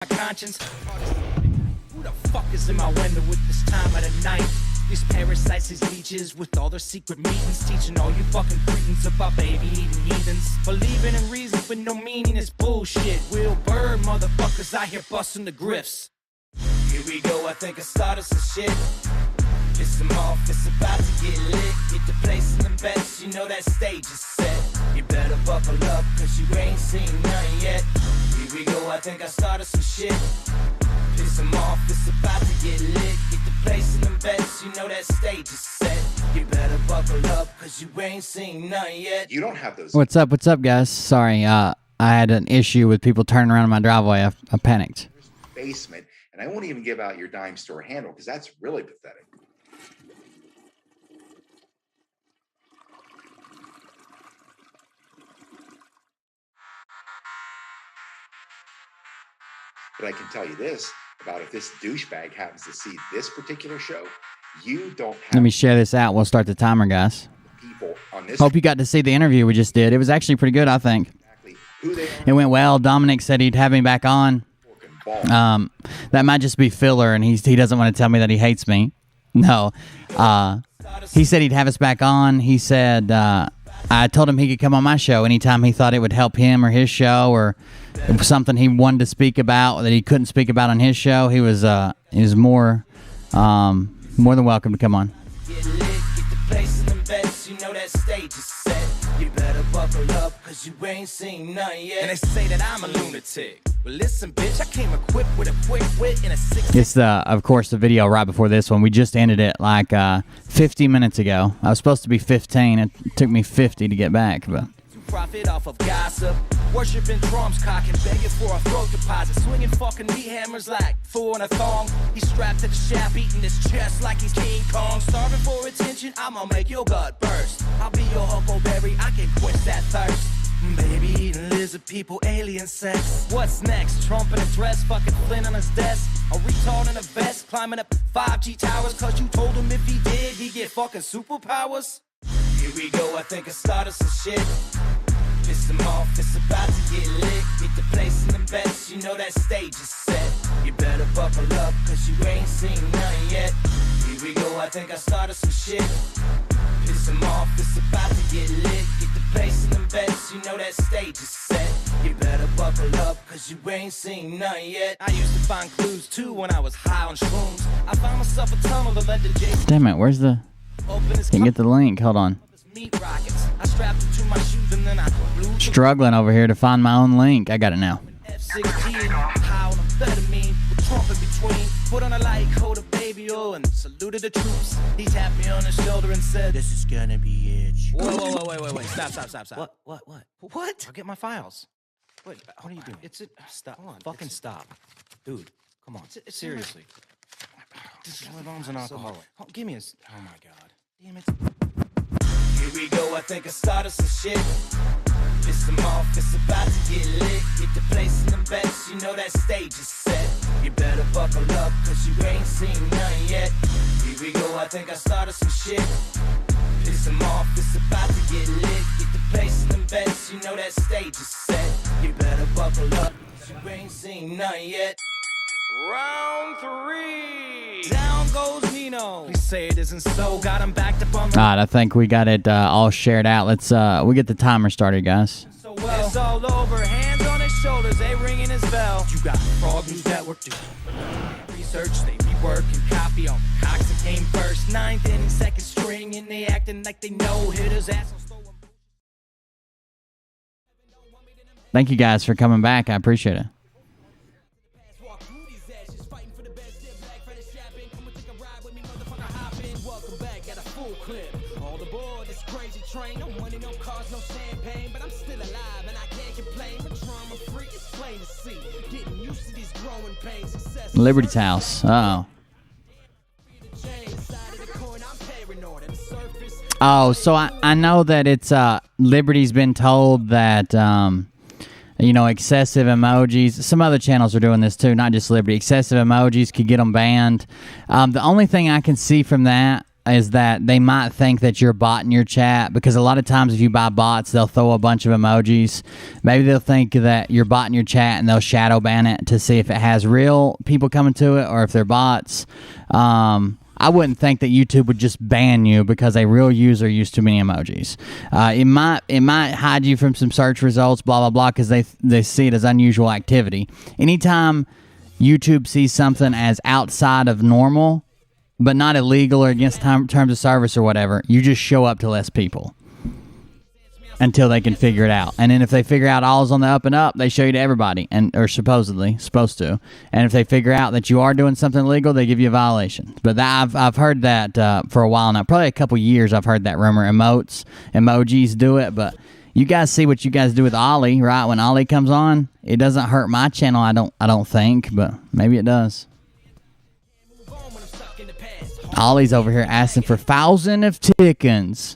My conscience. Who the fuck is in my window with this time of the night? These parasites, these leeches with all their secret meetings, teaching all you fucking cretins about baby eating heathens. Believing in reason with no meaning is bullshit. Will Bird motherfuckers out here busting the grifts. Here we go, I think I started some shit. It's some off, it's about to get lit. Get the place in the bets, you know that stage is set. You better buckle up, cause you ain't seen none yet. Here we go, I think I started some shit. Piss them off, it's about to get lit. Get the place in the bets, you know that stage is set. You better buckle up, cause you ain't seen none yet. You don't have those. What's up, guys? Sorry, I had an issue with people turning around in my driveway. I panicked. Basement, and I won't even give out your dime store handle because that's really pathetic. But I can tell you this about if this douchebag happens to see this particular show, you don't have Let me share this out. We'll start the timer, guys. people on this. Hope you got to see the interview we just did. It was actually pretty good, I think. Exactly who they are. It went well. Dominic said he'd have me back on. Ball. That might just be filler, and he doesn't want to tell me that he hates me. No. He said he'd have us back on. He said I told him he could come on my show anytime he thought it would help him or his show, or it was something he wanted to speak about that he couldn't speak about on his show. He was more than welcome to come on. Get lit, get the place in them beds, you know that stage is set. You better buckle up, cause you ain't seen none yet. And they say that I'm a lunatic. Well, listen, bitch, I came equipped with a quick wit and a six. It's of course, the video right before this one. We just ended it like 50 minutes ago. I was supposed to be 15. It took me 50 to get back, but. Profit off of gossip, worshiping drums, cocking, begging for a throat deposit, swinging fucking meat hammers like four in a thong. He's strapped to the shaft, eating his chest like he's King Kong, starving for attention. I'ma make your gut burst. I'll be your huckleberry, I can quench that thirst. Baby eating lizard people, alien sex. What's next? Trump in a dress, fucking Flynn on his desk. A retard in a vest, climbing up 5G towers, cause you told him if he did, he'd get fucking superpowers. Here we go, I think I started some shit. Piss them off, it's about to get lit. Get the place in them bets, you know that stage is set. You better buckle up, cause you ain't seen none yet. Here we go, I think I started some shit. Piss them off, it's about to get lit. Get the place in them bets, you know that stage is set. You better buckle up, cause you ain't seen none yet. I used to find clues too when I was high on shrooms. I found myself a tunnel that led to Jason. Damn it, where's the... Can't get the link, hold on. Meat rockets. I strapped it to my shoes and then I blew. Struggling over here to find my own link. I got it now. F-16, high on amphetamine, with Trump in between. Put on a light coat of baby oil and saluted the troops. He tapped me on the shoulder and said, "This is gonna be it." Whoa, wait. Stop. What? I'll get my files. What are you doing? Stop. Hold on. Fucking stop. Dude, come on. Seriously. My mom's an alcoholic. Give me oh my God. Damn it. Here we go, I think I started some shit. Piss them off, it's about to get lit. Get the place in them bets, you know that stage is set. You better buckle up, cause you ain't seen none yet. Here we go, I think I started some shit. Piss them off, it's about to get lit. Get the place in them bets, you know that stage is set. You better buckle up, cause you ain't seen none yet. Round 3. Down goes Nino. Please say it isn't so. Got him backed up on the... All right, I think we got it all shared out. Let's we get the timer started, guys. So well. It's all over. Hands on his shoulders. They ringing his bell. You got Frog News Network too. Research, they rework and copy on cocks that came first. Ninth and second string, and they acting like they know hitters. Assholes. Thank you guys for coming back. I appreciate it. Liberty's house. Uh-oh. Oh, so I know that it's Liberty's been told that excessive emojis. Some other channels are doing this too, not just Liberty. Excessive emojis could get them banned. The only thing I can see from that is that they might think that you're botting your chat, because a lot of times if you buy bots, they'll throw a bunch of emojis. Maybe they'll think that you're botting your chat and they'll shadow ban it to see if it has real people coming to it or if they're bots. I wouldn't think that YouTube would just ban you because a real user used too many emojis. It might hide you from some search results, blah, blah, blah, because they see it as unusual activity. Anytime YouTube sees something as outside of normal, but not illegal or against terms of service or whatever, you just show up to less people until they can figure it out. And then if they figure out all's on the up and up, they show you to everybody, or supposedly supposed to. And if they figure out that you are doing something illegal, they give you a violation. But I've heard that for a while now, probably a couple years. I've heard that rumor. Emojis do it, but you guys see what you guys do with Ollie, right? When Ollie comes on, it doesn't hurt my channel. I don't think, but maybe it does. Ollie's over here asking for 1,000 of chickens.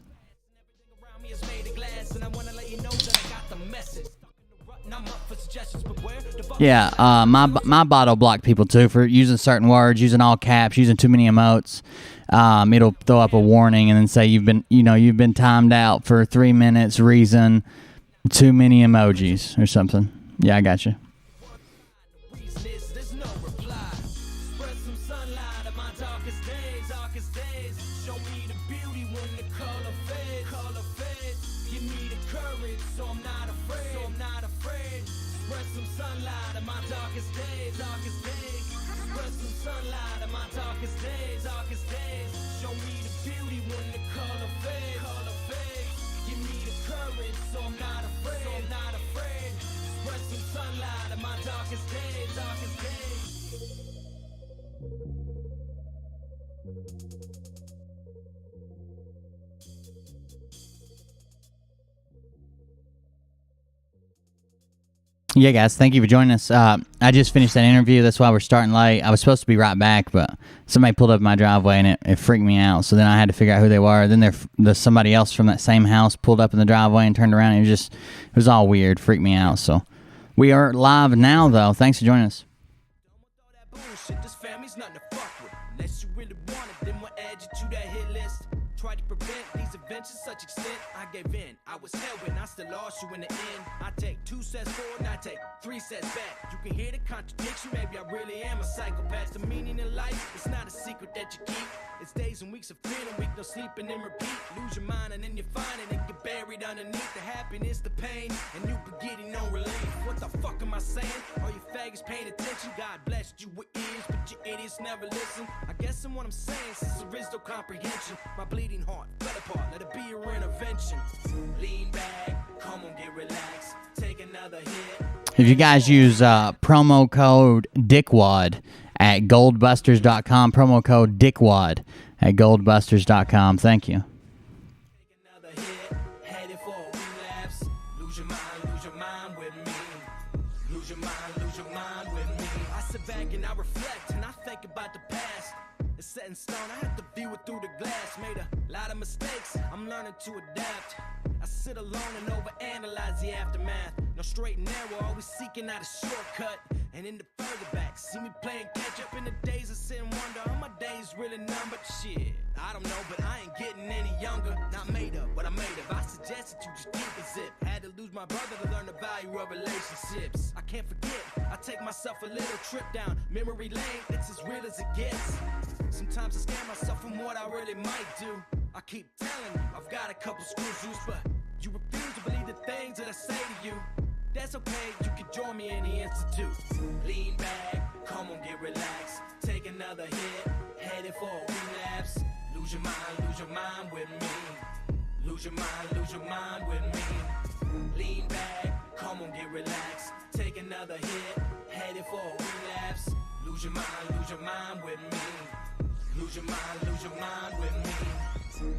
Yeah, my bot will block people too for using certain words, using all caps, using too many emotes. It'll throw up a warning and then say you've been timed out for 3 minutes. Reason too many emojis or something. Yeah, I got you. Yeah, guys, thank you for joining us. I just finished that interview. That's why we're starting late. I was supposed to be right back, but somebody pulled up my driveway, and it freaked me out. So then I had to figure out who they were. Then there's somebody else from that same house pulled up in the driveway and turned around. It was all weird. Freaked me out. So we are live now, though. Thanks for joining us. This family's nothing to fuck with. Unless you really want it, then we'll add you to that hit list. Try to prevent these events to such extent. I gave in. I was held when I still lost you in the end. I take 2 steps forward and I take 3 steps back. You can hear the contradiction. Maybe I really am a psychopath. The meaning in life, it's not a secret that you keep. It's days and weeks of feeling weak, no sleeping and repeat. Lose your mind and then you find it and get buried underneath the happiness, the pain, and you be getting no relief. What the fuck am I saying? All you faggots paying attention. God blessed you with ears, but you idiots never listen. I guess in what I'm saying, since there is no comprehension, my bleeding heart fell apart. Let it be your intervention. Lean back, come on, get relaxed. Take another hit. If you guys use promo code DICKWAD at goldbusters.com, promo code DICKWAD at goldbusters.com. Thank you. Take another hit, headed for a relapse. Lose your mind with me. Lose your mind with me. I sit back and I reflect and I think about the past. It's set in stone, I have to view it through the glass. Made a lot of mistakes, I'm learning to adapt. I sit alone and overanalyze the aftermath. No straight and narrow, always seeking out a shortcut. And in the further back, see me playing catch up in the days of sin wonder. Are my days really numbered? Shit, I don't know, but I ain't getting any younger. Not made up, but I made up. I suggested you just keep a zip. Had to lose my brother to learn the value of relationships. I can't forget, I take myself a little trip down memory lane. It's as real as it gets. Sometimes I scare myself from what I really might do. I keep telling you, I've got a couple screws loose, but you refuse to believe the things that I say to you. That's okay, you can join me in the institute. Lean back, come on, get relaxed. Take another hit, headed for a relapse. Lose your mind with me. Lose your mind with me. Lean back, come on, get relaxed. Take another hit, headed for a relapse. Lose your mind with me. Lose your mind with me.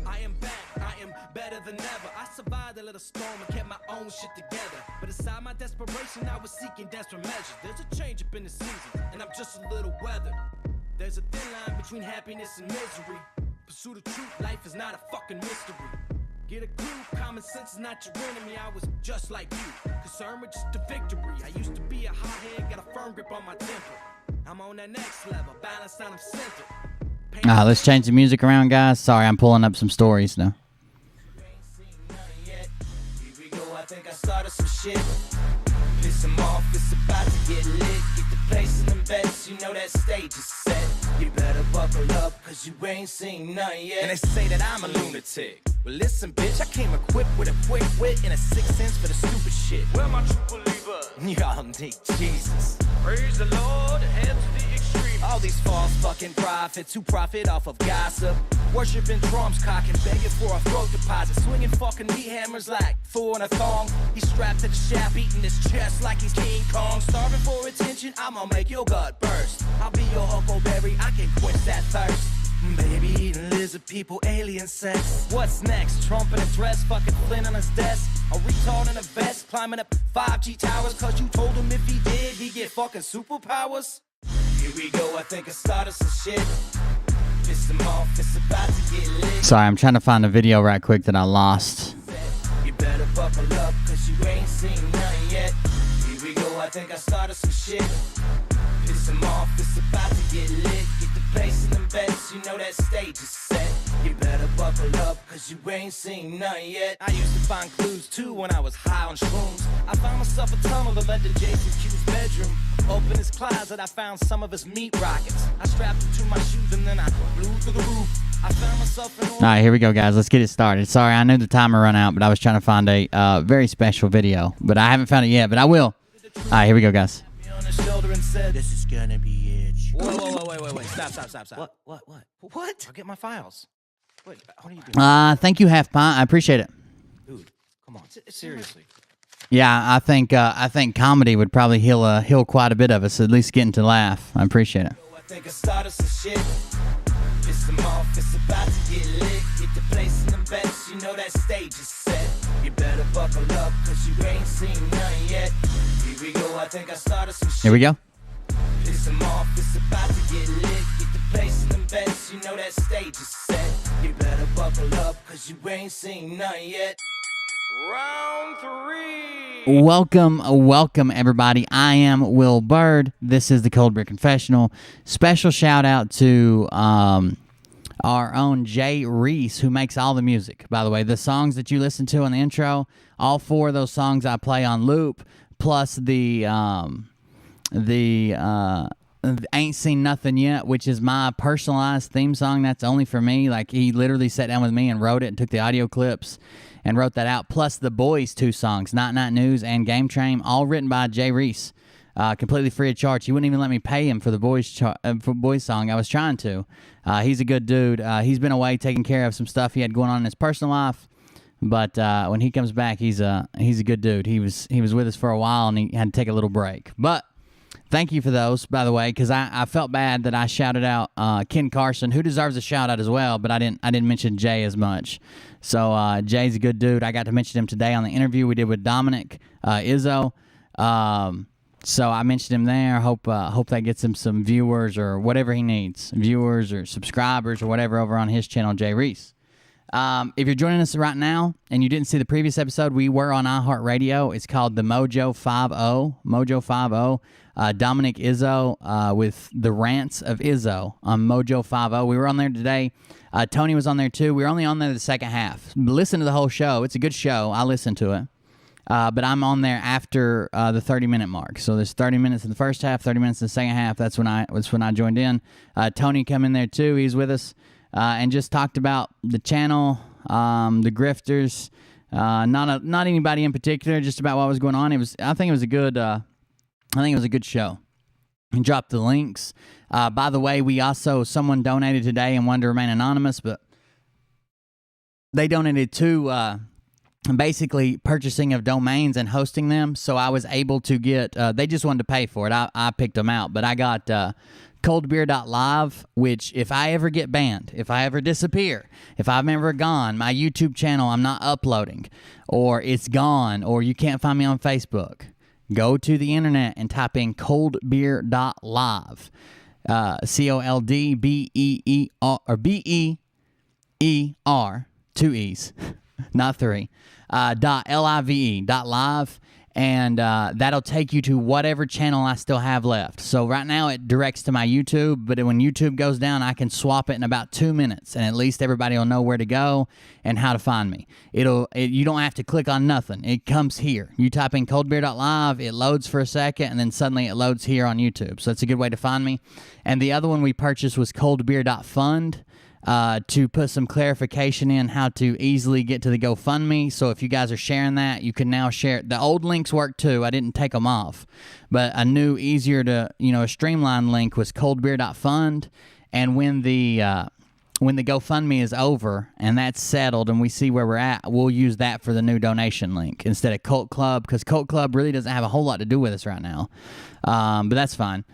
I am back, I am better than ever. I survived a little storm and kept my own shit together. But inside my desperation, I was seeking desperate measures. There's a change up in the season, and I'm just a little weathered. There's a thin line between happiness and misery. Pursue the truth, life is not a fucking mystery. Get a clue, common sense is not your enemy. I was just like you, concerned with just the victory. I used to be a hothead, got a firm grip on my temper. I'm on that next level, balanced and I'm centered. Let's change the music around, guys. Sorry, I'm pulling up some stories now. Here we go, I think I started some shit. Piss them off, it's about to get lit. Get the place in them beds, you know that stage is set. You better buckle up, cause you ain't seen none yet. And they say that I'm a lunatic. Well, listen, bitch, I came equipped with a quick wit and a 6th sense for the stupid shit. Well, my true believer, y'all need Jesus. Praise the Lord, head to the extreme. All these false fucking prophets who profit off of gossip. Worshipping drums, cocking, begging for a throat deposit. Swinging fucking meat hammers like Thor in a thong. He's strapped to the shaft, beating his chest like he's King Kong. Starving for attention, I'ma make your gut burst. I'll be your Huckleberry, I can quench that thirst. Baby eating lizard people, alien sex. What's next? Trump in a dress, fucking Flynn on his desk. A retard in a vest, climbing up 5G towers. Cause you told him if he did, he'd get fucking superpowers. Here we go, I think I started some shit. Piss him off, it's about to get lit. Sorry, I'm trying to find a video right quick that I lost. You better buckle up, cause you ain't seen none yet. Here we go, I think I started some shit. Piss him off, it's about to get lit. Get the place in them beds, you know that stage is set. You better buckle up, cause you ain't seen none yet. I used to find clues too when I was high on shrooms. I found myself a tunnel that led to Jason Q's bedroom. Open his closet, I found some of his meat rockets. I strapped them to my shoes and then I flew through the roof. I found myself in All right, here we go, guys. Let's get it started. Sorry, I knew the timer run out, but I was trying to find a very special video. But I haven't found it yet, but I will. All right, here we go, guys. on his shoulder and said, "This is gonna be it." Whoa, wait. Stop. What? I'll get my files. Wait, what are you doing? Thank you, Half Pint. I appreciate it. Dude, come on. Seriously. Yeah, I think comedy would probably heal quite a bit of us, at least getting to laugh. I appreciate it. I think I started some shit. Piss them off, it's about to get lit. Get the place in them beds, you know that stage is set. You better buckle up, cause you ain't seen none yet. Here we go, I think I started some shit. Here we go. Piss them off, it's about to get lit. Get the place in them beds, you know that stage is set. You better buckle up, cause you ain't seen none yet. Round 3. Welcome, everybody. I am Will Bird. This is the Cold Beer Confessional. Special shout out to our own Jay Reese, who makes all the music. By the way, the songs that you listen to on the intro, all 4 of those songs I play on loop, plus the Ain't Seen Nothing Yet, which is my personalized theme song. That's only for me. Like, he literally sat down with me and wrote it and took the audio clips and wrote that out, plus the Boys 2 songs, Night Night News and Game Train, all written by Jay Reese, completely free of charge. He wouldn't even let me pay him for the Boys song. I was trying to. He's a good dude. He's been away taking care of some stuff he had going on in his personal life, but when he comes back, he's a good dude. He was with us for a while, and he had to take a little break. But thank you for those, by the way, because I felt bad that I shouted out Ken Carson, who deserves a shout out as well, but I didn't mention Jay as much. So Jay's a good dude. I got to mention him today on the interview we did with Dominic Izzo. So I mentioned him there. Hope that gets him some viewers or whatever he needs, viewers or subscribers or whatever over on his channel, Jay Reese. If you're joining us right now and you didn't see the previous episode, we were on iHeartRadio. It's called the Mojo 50. Dominic Izzo with the rants of Izzo on Mojo 50. We were on there today. Tony was on there too. We were only on there the second half. Listen to the whole show. It's a good show. I listened to it. But I'm on there after the 30-minute mark. So there's 30 minutes in the first half, 30 minutes in the second half. That's when I joined in. Tony come in there too. He's with us. And just talked about the channel, the grifters, not anybody in particular, just about what was going on. I think it was a good show. And dropped the links. By the way, someone donated today and wanted to remain anonymous, but they donated to basically purchasing of domains and hosting them. So I was able to get. They just wanted to pay for it. I picked them out, but I got. Coldbeer.live, which if I ever get banned, if I ever disappear, if I'm ever gone, my YouTube channel I'm not uploading, or it's gone, or you can't find me on Facebook, go to the internet and type in coldbeer.live, COLDBEER, or BEER, 2 E's, not 3, .live, and that'll take you to whatever channel I still have left. So right now it directs to my YouTube, but when YouTube goes down, I can swap it in about 2 minutes, and at least everybody will know where to go and how to find me. You don't have to click on nothing. It comes here. You type in coldbeer.live, it loads for a second, and then suddenly it loads here on YouTube. So that's a good way to find me. And the other one we purchased was coldbeer.fund. To put some clarification in how to easily get to the GoFundMe. So if you guys are sharing that, you can now share. The old links work too. I didn't take them off. But a new, easier to, a streamlined link was coldbeer.fund. And when the GoFundMe is over and that's settled and we see where we're at, we'll use that for the new donation link instead of Cult Club, because Cult Club really doesn't have a whole lot to do with us right now. But that's fine.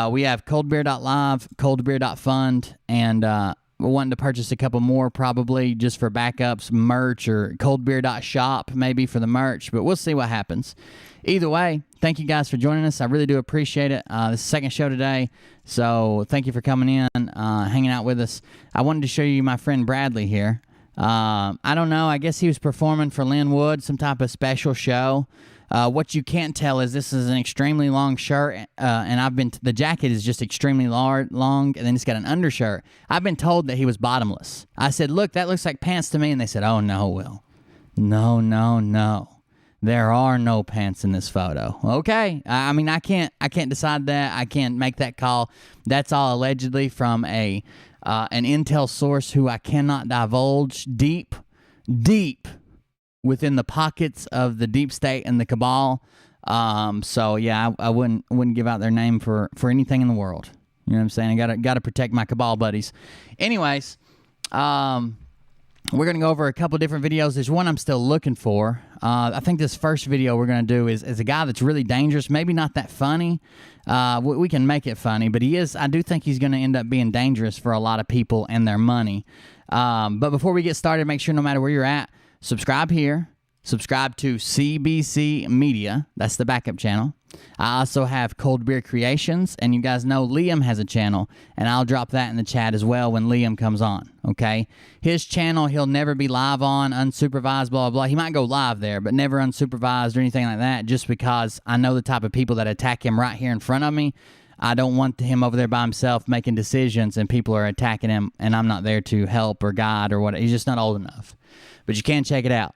We have coldbeer.live, coldbeer.fund, and we're wanting to purchase a couple more probably just for backups, merch, or coldbeer.shop maybe for the merch, but we'll see what happens. Either way, thank you guys for joining us. I really do appreciate it. This is the second show today, so thank you for coming in, hanging out with us. I wanted to show you my friend Bradley here. I don't know. I guess he was performing for Lynn Wood, some type of special show. What you can't tell is this is an extremely long shirt, and the jacket is just extremely long, and then it's got an undershirt. I've been told that he was bottomless. I said, look, that looks like pants to me, and they said, oh, no, Will. No. There are no pants in this photo. Okay. I mean, I can't decide that. I can't make that call. That's all allegedly from an intel source who I cannot divulge deep within the pockets of the deep state and the cabal. So yeah, I wouldn't give out their name for anything in the world. You know what I'm saying? I gotta protect my cabal buddies. Anyways, we're gonna go over a couple different videos. There's one I'm still looking for. I think this first video we're gonna do is a guy that's really dangerous. Maybe not that funny. We can make it funny, but he is. I do think he's gonna end up being dangerous for a lot of people and their money. But before we get started, make sure no matter where you're at, subscribe here. Subscribe to CBC Media. That's the backup channel. I also have Cold Beer Creations, and you guys know Liam has a channel, and I'll drop that in the chat as well when Liam comes on, okay? His channel, he'll never be live on, unsupervised, blah, blah, blah. He might go live there, but never unsupervised or anything like that, just because I know the type of people that attack him right here in front of me. I don't want him over there by himself making decisions and people are attacking him, and I'm not there to help or guide or what. He's just not old enough. But you can check it out.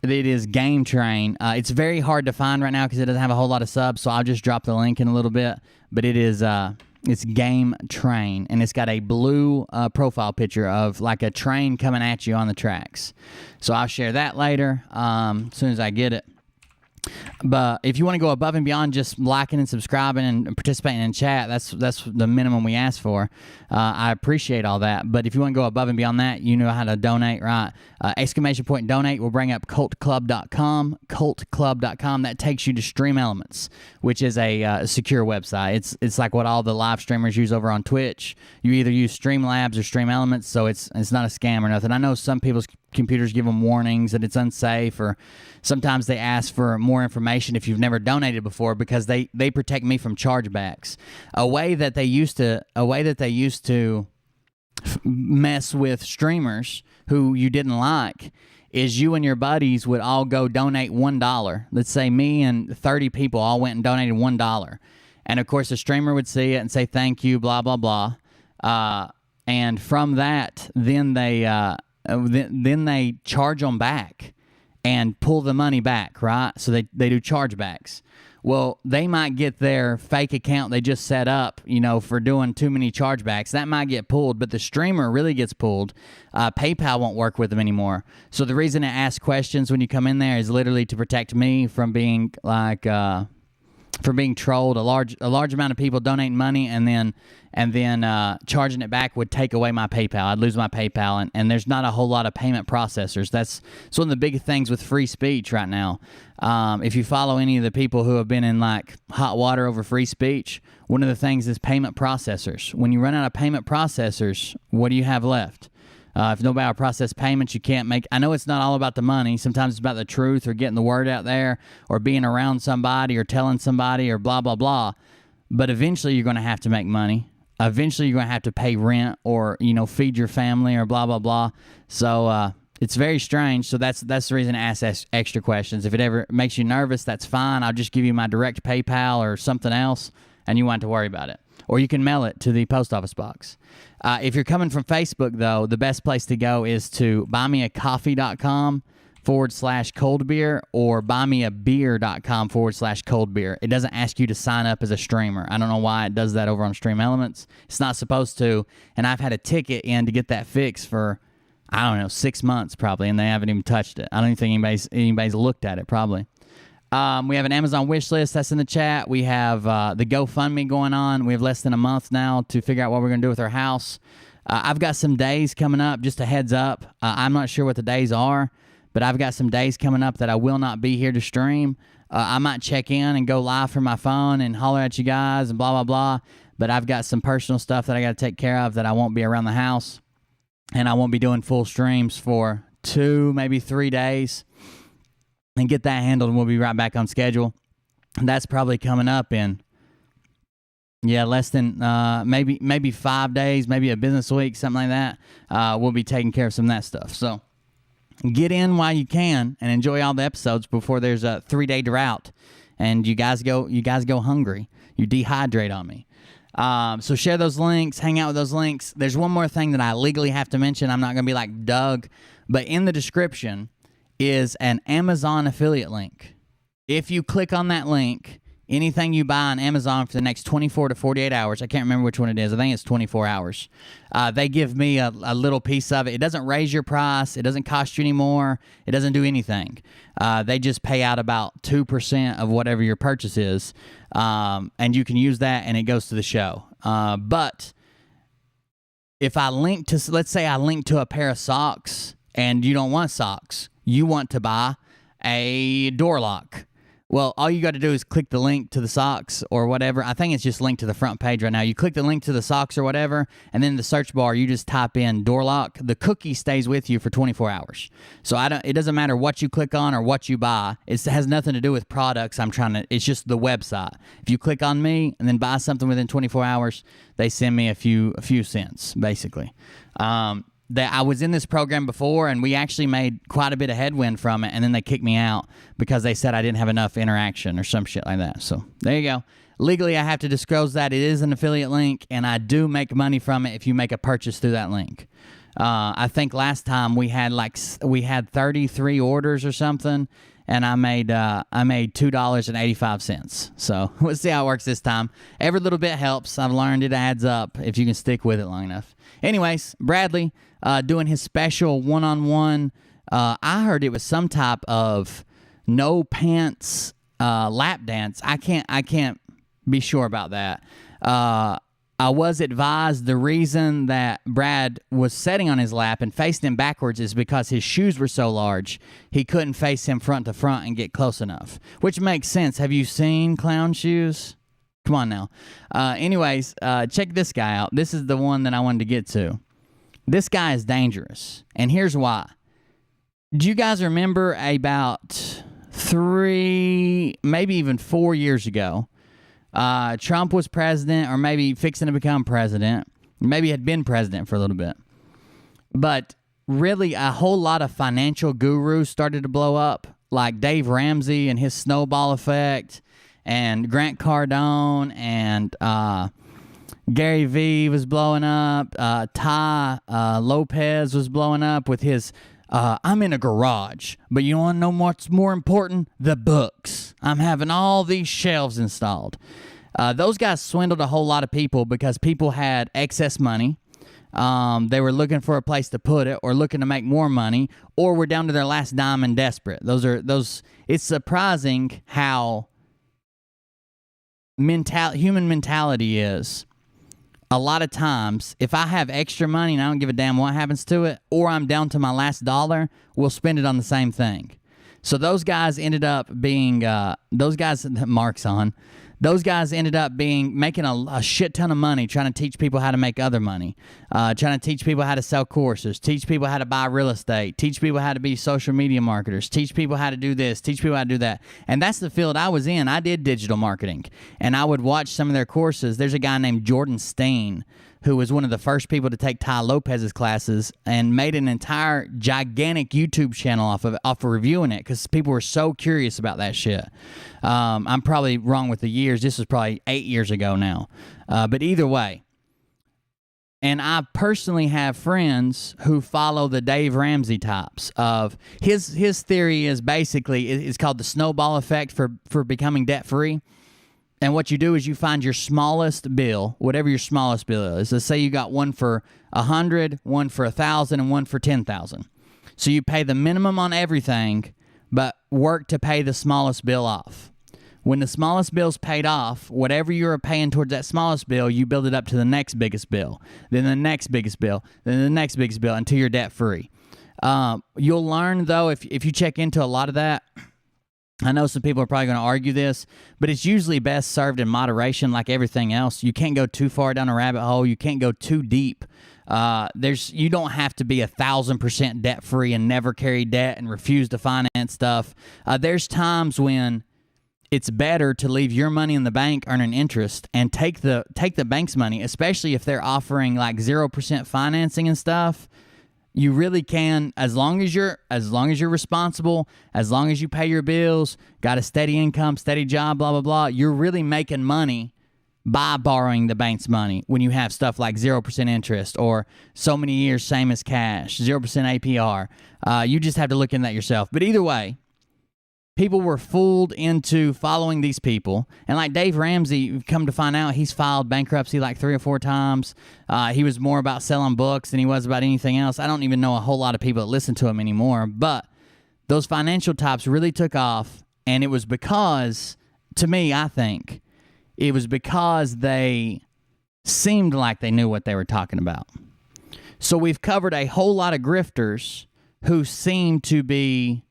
It is Game Train. It's very hard to find right now because it doesn't have a whole lot of subs, so I'll just drop the link in a little bit. But it's Game Train, and it's got a blue profile picture of like a train coming at you on the tracks. So I'll share that later as soon as I get it. But if you want to go above and beyond just liking and subscribing and participating in chat, that's the minimum we ask for. I appreciate all that. But if you want to go above and beyond that, you know how to donate, right? Exclamation point donate will bring up cultclub.com. Cultclub.com. That takes you to Stream Elements, which is a secure website. It's like what all the live streamers use over on Twitch. You either use Streamlabs or Stream Elements, so it's not a scam or nothing. I know some people's computers give them warnings that it's unsafe, or sometimes they ask for more information if you've never donated before, because they protect me from chargebacks. A way that they used to mess with streamers who you didn't like is you and your buddies would all go donate $1. Let's say me and 30 people all went and donated $1, and of course the streamer would see it and say thank you, blah blah blah, and from that then they charge them back and pull the money back, right? So they do chargebacks. Well, they might get their fake account they just set up, for doing too many chargebacks. That might get pulled, but the streamer really gets pulled. PayPal won't work with them anymore. So the reason it asks questions when you come in there is literally to protect me from being for being trolled. A large amount of people donating money and then charging it back would take away my PayPal. I'd lose my PayPal, and there's not a whole lot of payment processors. That's one of the big things with free speech right now. If you follow any of the people who have been in like hot water over free speech, one of the things is payment processors. When you run out of payment processors, what do you have left? If nobody will process payments, you can't make... I know it's not all about the money. Sometimes it's about the truth or getting the word out there or being around somebody or telling somebody or blah, blah, blah. But eventually you're going to have to make money. Eventually you're going to have to pay rent or, feed your family or blah, blah, blah. So It's very strange. So that's the reason I ask extra questions. If it ever makes you nervous, that's fine. I'll just give you my direct PayPal or something else, and you won't have to worry about it. Or you can mail it to the post office box. If you're coming from Facebook, though, the best place to go is to buymeacoffee.com/cold beer or buymeabeer.com/cold beer. It doesn't ask you to sign up as a streamer. I don't know why it does that over on Stream Elements. It's not supposed to. And I've had a ticket in to get that fixed for, I don't know, 6 months probably, and they haven't even touched it. I don't even think anybody's looked at it probably. We have an Amazon wish list that's in the chat. We have the GoFundMe going on. We have less than a month now to figure out what we're going to do with our house. I've got some days coming up, just a heads up. I'm not sure what the days are, but I've got some days coming up that I will not be here to stream. I might check in and go live from my phone and holler at you guys and blah, blah, blah. But I've got some personal stuff that I got to take care of that I won't be around the house. And I won't be doing full streams for 2, maybe 3 days. And get that handled, and we'll be right back on schedule. And that's probably coming up in, less than maybe 5 days, maybe a business week, something like that. We'll be taking care of some of that stuff. So get in while you can and enjoy all the episodes before there's a 3-day drought and you guys go hungry. You dehydrate on me. So share those links, hang out with those links. There's one more thing that I legally have to mention. I'm not going to be like Doug, but in the description is an Amazon affiliate link. If you click on that link, anything you buy on Amazon for the next 24 to 48 hours, I can't remember which one it is. I think it's 24 hours. They give me a little piece of it. It doesn't raise your price. It doesn't cost you any more. It doesn't do anything. They just pay out about 2% of whatever your purchase is. And you can use that and it goes to the show. But if I link to, let's say I link to a pair of socks and you don't want socks, you want to buy a door lock. Well, all you got to do is click the link to the socks or whatever. I think it's just linked to the front page right now. You click the link to the socks or whatever, and then in the search bar, you just type in door lock. The cookie stays with you for 24 hours. So it doesn't matter what you click on or what you buy. It has nothing to do with products. It's just the website. If you click on me and then buy something within 24 hours, they send me a few cents, basically. That I was in this program before, and we actually made quite a bit of headwind from it, and then they kicked me out because they said I didn't have enough interaction or some shit like that. So there you go. Legally, I have to disclose that it is an affiliate link, and I do make money from it if you make a purchase through that link. I think last time we had 33 orders or something, and I made $2.85. So we'll see how it works this time. Every little bit helps. I've learned it adds up if you can stick with it long enough. Anyways, Bradley doing his special one-on-one. I heard it was some type of no pants lap dance. I can't be sure about that. I was advised the reason that Brad was sitting on his lap and facing him backwards is because his shoes were so large, he couldn't face him front to front and get close enough, which makes sense. Have you seen clown shoes? Come on now. Anyways, check this guy out. This is the one that I wanted to get to. This guy is dangerous, and here's why. Do you guys remember about 3, maybe even 4 years ago, Trump was president, or maybe fixing to become president. Maybe had been president for a little bit. But really, a whole lot of financial gurus started to blow up, like Dave Ramsey and his snowball effect, and Grant Cardone, and Gary Vee was blowing up. Ty Lopez was blowing up with his I'm in a garage, but you want to know what's more important? The books. I'm having all these shelves installed. Those guys swindled a whole lot of people because people had excess money. They were looking for a place to put it, or looking to make more money, or were down to their last dime and desperate. It's surprising how human mentality is. A lot of times, if I have extra money and I don't give a damn what happens to it, or I'm down to my last dollar, we'll spend it on the same thing. So those guys ended up being, those guys that Mark's on, those guys ended up making a shit ton of money trying to teach people how to make other money, trying to teach people how to sell courses, teach people how to buy real estate, teach people how to be social media marketers, teach people how to do this, teach people how to do that. And that's the field I was in. I did digital marketing, and I would watch some of their courses. There's a guy named Jordan Steen who was one of the first people to take Tai Lopez's classes and made an entire gigantic YouTube channel off of reviewing it because people were so curious about that shit. I'm probably wrong with the years. This was probably 8 years ago now. But either way, and I personally have friends who follow the Dave Ramsey types of his theory is basically it's called the snowball effect for becoming debt free. And what you do is you find your smallest bill, whatever your smallest bill is. Let's say you got one for 100, one for 1,000, and one for 10,000. So you pay the minimum on everything, but work to pay the smallest bill off. When the smallest bill's paid off, whatever you're paying towards that smallest bill, you build it up to the next biggest bill, then the next biggest bill, then the next biggest bill until you're debt free. You'll learn, though, if you check into a lot of that, I know some people are probably going to argue this, but it's usually best served in moderation like everything else. You can't go too far down a rabbit hole. You can't go too deep. You don't have to be 1,000% debt free and never carry debt and refuse to finance stuff. There's times when it's better to leave your money in the bank earning interest and take the bank's money, especially if they're offering like 0% financing and stuff. You really can, as long as you're responsible, as long as you pay your bills, got a steady income, steady job, blah blah blah. You're really making money by borrowing the bank's money when you have stuff like 0% interest or so many years same as cash, 0% APR. You just have to look into that yourself. But either way, people were fooled into following these people. And like Dave Ramsey, come to find out, he's filed bankruptcy like 3 or 4 times. He was more about selling books than he was about anything else. I don't even know a whole lot of people that listen to him anymore. But those financial types really took off. And it was because, to me, I think, it was because they seemed like they knew what they were talking about. So we've covered a whole lot of grifters who seem to be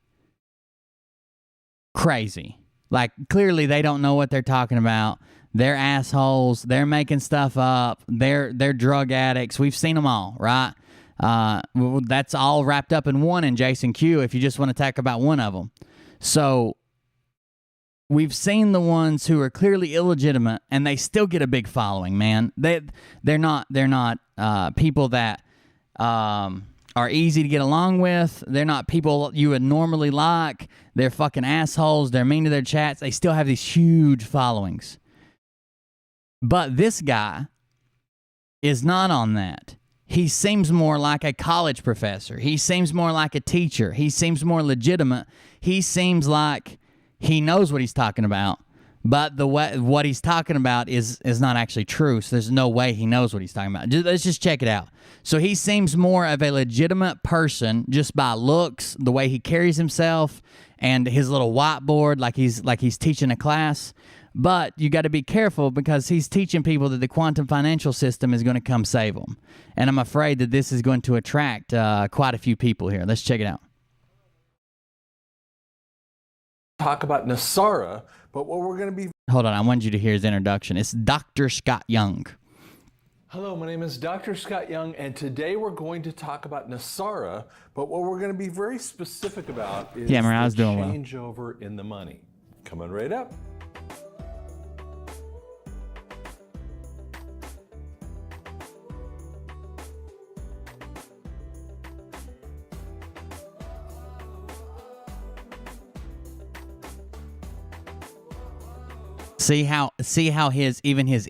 crazy. Like, clearly they don't know what they're talking about. They're assholes. They're making stuff up. They're drug addicts. We've seen them all, right? That's all wrapped up in one in Jason Q if you just want to talk about one of them. So we've seen the ones who are clearly illegitimate and they still get a big following, man. They're not people that are easy to get along with. They're not people you would normally like. They're fucking assholes. They're mean to their chats. They still have these huge followings. But this guy is not on that. He seems more like a college professor. He seems more like a teacher. He seems more legitimate. He seems like he knows what he's talking about. But what he's talking about is not actually true, so there's no way he knows what he's talking about. Let's just check it out. So he seems more of a legitimate person just by looks, the way he carries himself, and his little whiteboard like he's teaching a class. But you got to be careful because he's teaching people that the quantum financial system is going to come save them. And I'm afraid that this is going to attract quite a few people here. Let's check it out. Talk about NESARA, but what we're going to be... Hold on, I wanted you to hear his introduction. It's Dr. Scott Young. Hello, my name is Dr. Scott Young, and today we're going to talk about NESARA, but what we're going to be very specific about is the changeover in the money. Coming right up. See how his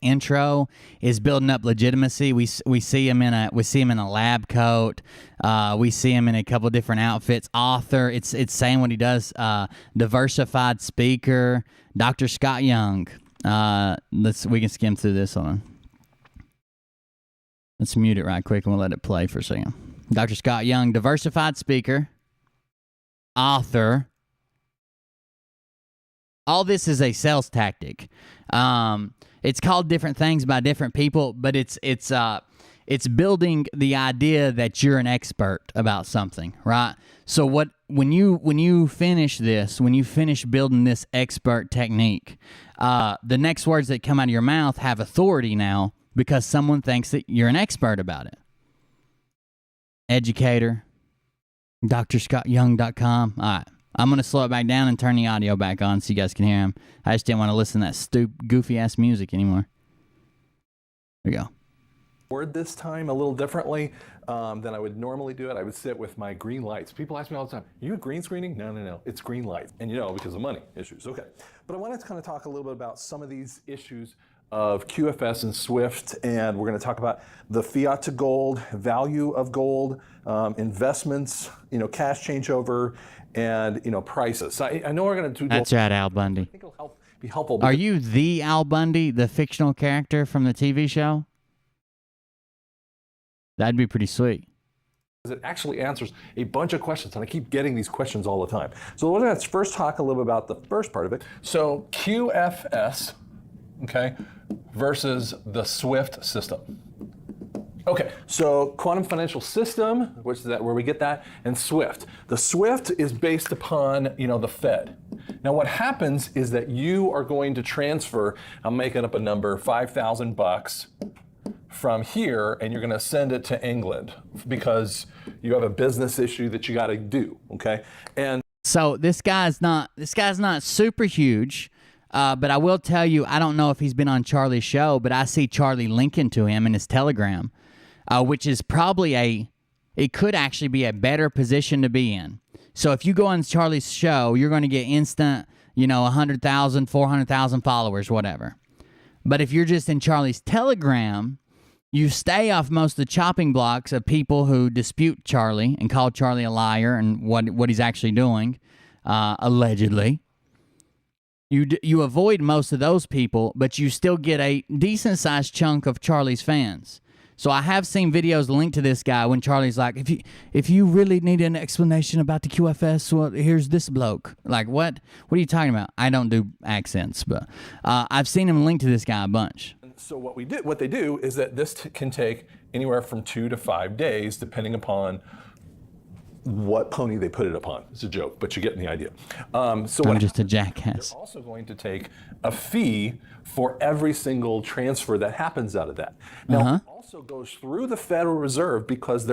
intro is building up legitimacy. We see him in a lab coat. We see him in a couple different outfits. Author. It's saying what he does. Diversified speaker. Dr. Scott Young. We can skim through this one. Let's mute it right quick and we'll let it play for a second. Dr. Scott Young, diversified speaker, author. All this is a sales tactic. It's called different things by different people, but it's building the idea that you're an expert about something, right? So when you finish building this expert technique, the next words that come out of your mouth have authority now because someone thinks that you're an expert about it. Educator, drscottyoung.com. All right. I'm going to slow it back down and turn the audio back on so you guys can hear him. I just didn't want to listen to that goofy-ass music anymore. Here we go. board this time a little differently than I would normally do it. I would sit with my green lights. People ask me all the time, are you green screening? No, it's green lights. And because of money issues, okay. But I wanted to kind of talk a little bit about some of these issues of QFS and SWIFT, and we're going to talk about the fiat to gold, value of gold, investments, cash changeover, and prices. So I know we're going to do. That's right, Al Bundy. I think it'll be helpful. Are you the Al Bundy, the fictional character from the TV show? That'd be pretty sweet. It actually answers a bunch of questions, and I keep getting these questions all the time. So we're going to first talk a little bit about the first part of it. So QFS, okay, versus the SWIFT system. Okay, so quantum financial system, which is that where we get that, and SWIFT. The SWIFT is based upon, the Fed. Now what happens is that you are going to transfer, I'm making up a number, $5,000 from here, and you're going to send it to England because you have a business issue that you got to do, okay? And so this guy's not super huge, but I will tell you, I don't know if he's been on Charlie's show, but I see Charlie linking to him in his Telegram, which is probably it could actually be a better position to be in. So if you go on Charlie's show, you're going to get instant, 100,000, 400,000 followers, whatever. But if you're just in Charlie's Telegram, you stay off most of the chopping blocks of people who dispute Charlie and call Charlie a liar and what he's actually doing, allegedly. You avoid most of those people, but you still get a decent-sized chunk of Charlie's fans. So I have seen videos linked to this guy when Charlie's like, if you really need an explanation about the QFS, well, here's this bloke. Like, what? What are you talking about? I don't do accents, but I've seen him link to this guy a bunch. So what they do is that this can take anywhere from 2 to 5 days, depending upon what pony they put it upon. It's a joke, but you're getting the idea. I'm just a jackass. They're also going to take a fee for every single transfer that happens out of that. Now, it also goes through the Federal Reserve because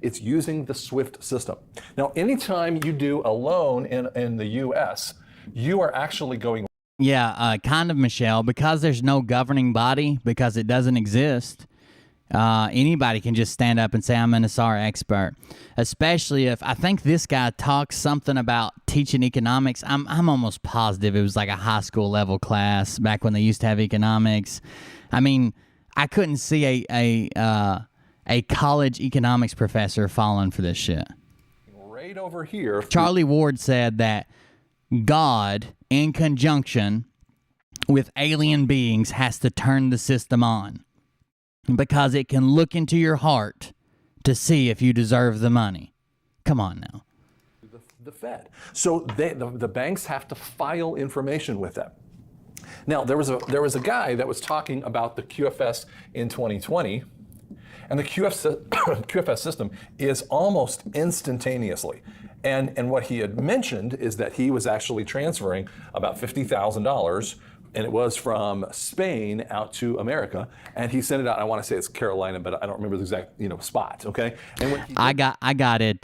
it's using the SWIFT system. Now, anytime you do a loan in the U.S., you are actually going. Yeah, kind of, Michelle, because there's no governing body, because it doesn't exist. Anybody can just stand up and say, I'm an NSR expert, especially if I think this guy talks something about teaching economics. I'm almost positive it was like a high school level class back when they used to have economics. I mean, I couldn't see a college economics professor falling for this shit. Right over here. Charlie Ward said that God, in conjunction with alien beings, has to turn the system on, because it can look into your heart to see if you deserve the money. Come on now. The Fed. So the banks have to file information with them. Now, there was a guy that was talking about the QFS in 2020, and the QFS system is almost instantaneously. And what he had mentioned is that he was actually transferring about $50,000, and it was from Spain out to America, and he sent it out. I want to say it's Carolina, but I don't remember the exact spot. Okay, and when I got it.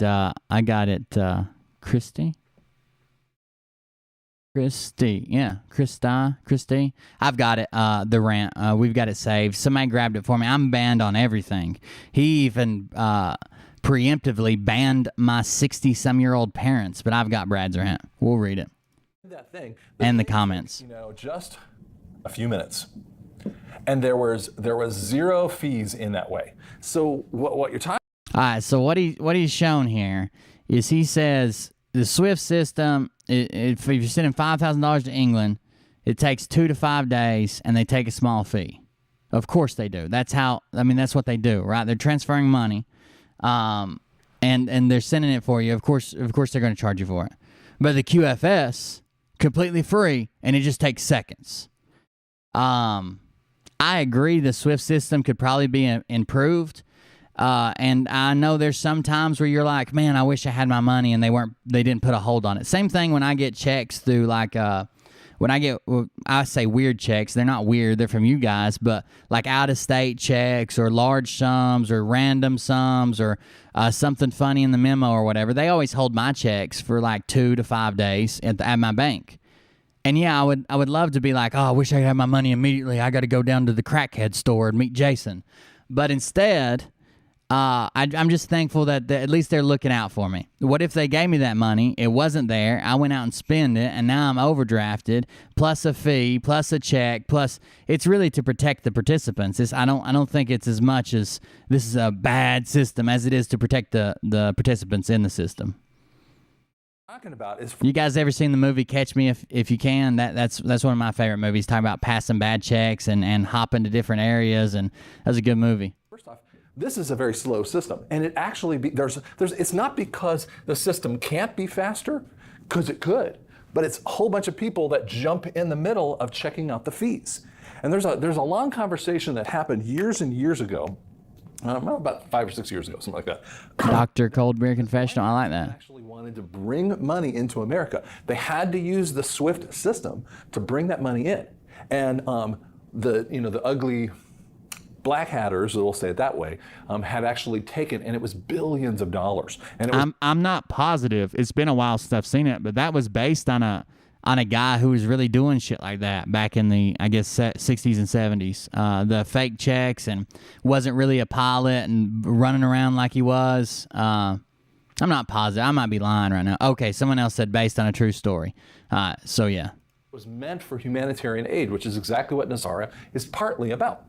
Christy. Yeah, Christy. I've got it. The rant. We've got it saved. Somebody grabbed it for me. I'm banned on everything. He even preemptively banned my 60-some-year-old parents, but I've got Brad's rant. We'll read it. That thing and the comments. Just a few minutes, and there was zero fees in that way. So what you're talking. All right. So what he's shown here is he says the SWIFT system. If you're sending $5,000 to England, it takes 2 to 5 days, and they take a small fee. Of course they do. That's what they do, right? They're transferring money, and they're sending it for you. Of course they're going to charge you for it. But the QFS, completely free, and it just takes seconds. I agree the SWIFT system could probably be improved. And I know there's some times where you're like, man, I wish I had my money, and they didn't put a hold on it. Same thing when I get checks through I say weird checks. They're not weird. They're from you guys, but like out-of-state checks or large sums or random sums or something funny in the memo or whatever. They always hold my checks for like 2 to 5 days at my bank. And yeah, I would love to be like, oh, I wish I had my money immediately. I got to go down to the crackhead store and meet Jason. But instead, I'm just thankful that at least they're looking out for me. What if they gave me that money, it wasn't there, I went out and spent it, and now I'm overdrafted, plus a fee, plus a check, plus it's really to protect the participants. I don't think it's as much as this is a bad system as it is to protect the participants in the system. Talking about is you guys ever seen the movie Catch Me If You Can? That's one of my favorite movies, talking about passing bad checks and hopping to different areas, and that's a good movie. First off, this is a very slow system, and it actually it's not because the system can't be faster, because it could, but it's a whole bunch of people that jump in the middle of checking out the fees. And there's a long conversation that happened years and years ago, about 5 or 6 years ago, something like that. Dr. Cold Beer Confessional, I like that. Actually wanted to bring money into America. They had to use the SWIFT system to bring that money in, and the ugly Black Hatters, we'll say it that way, had actually taken, and it was billions of dollars. And I'm not positive. It's been a while since I've seen it, but that was based on a guy who was really doing shit like that back in the, I guess, 60s and 70s. The fake checks, and wasn't really a pilot and running around like he was. I'm not positive. I might be lying right now. Okay, someone else said based on a true story. So yeah. Was meant for humanitarian aid, which is exactly what NESARA is partly about.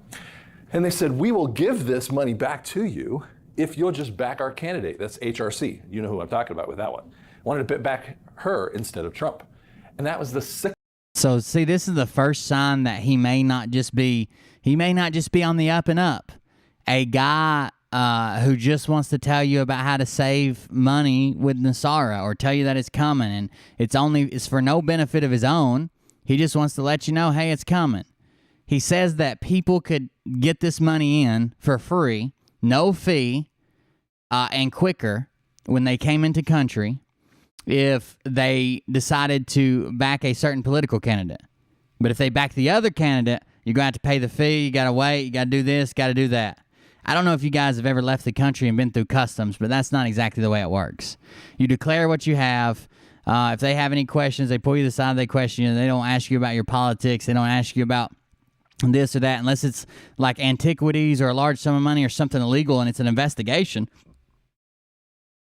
And they said, we will give this money back to you if you'll just back our candidate. That's HRC. You know who I'm talking about with that one. Wanted to back her instead of Trump. And that was the sick. So see, this is the first sign that he may not just be on the up and up. A guy who just wants to tell you about how to save money with NESARA, or tell you that it's coming, and it's for no benefit of his own. He just wants to let you know, hey, it's coming. He says that people could get this money in for free, no fee, and quicker when they came into country if they decided to back a certain political candidate. But if they back the other candidate, you're going to have to pay the fee, you got to wait, you got to do this, got to do that. I don't know if you guys have ever left the country and been through customs, but that's not exactly the way it works. You declare what you have. If they have any questions, they pull you to the side, they question you. They don't ask you about your politics. They don't ask you about this or that, unless it's like antiquities or a large sum of money or something illegal and it's an investigation.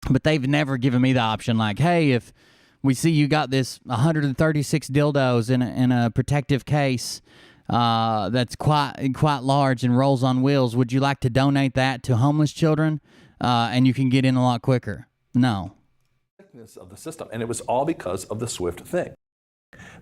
But they've never given me the option like, hey, if we see you got this 136 dildos in a protective case that's quite large and rolls on wheels, would you like to donate that to homeless children and you can get in a lot quicker? No. Of the system, and it was all because of the SWIFT thing.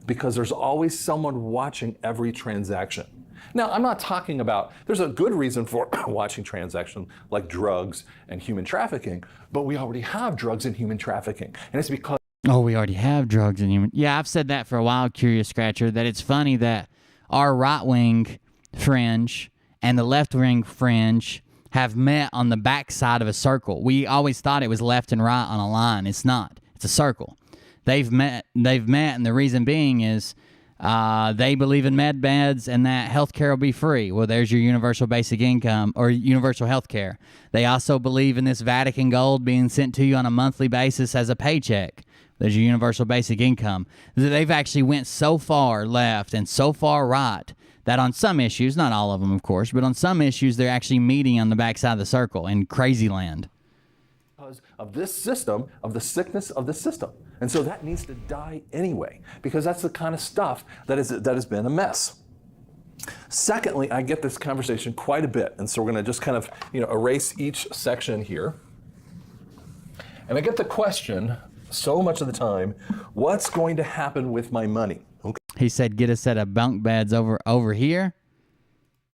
Because there's always someone watching every transaction. Now, I'm not talking about, there's a good reason for watching transactions like drugs and human trafficking, but we already have drugs and human trafficking. And it's because... Oh, we already have drugs and human... Yeah, I've said that for a while, Curious Scratcher, that it's funny that our right-wing fringe and the left-wing fringe have met on the backside of a circle. We always thought it was left and right on a line. It's not. It's a circle. They've met, and the reason being is they believe in med beds and that healthcare will be free. Well, there's your universal basic income or universal healthcare. They also believe in this Vatican gold being sent to you on a monthly basis as a paycheck. There's your universal basic income. They've actually went so far left and so far right that on some issues, not all of them, of course, but on some issues, they're actually meeting on the backside of the circle in crazy land. Because of this system, of the sickness of the system. And so that needs to die anyway, because that's the kind of stuff that has been a mess. Secondly, I get this conversation quite a bit, and so we're going to just kind of erase each section here. And I get the question so much of the time, what's going to happen with my money? Okay. He said, get a set of bunk beds over here.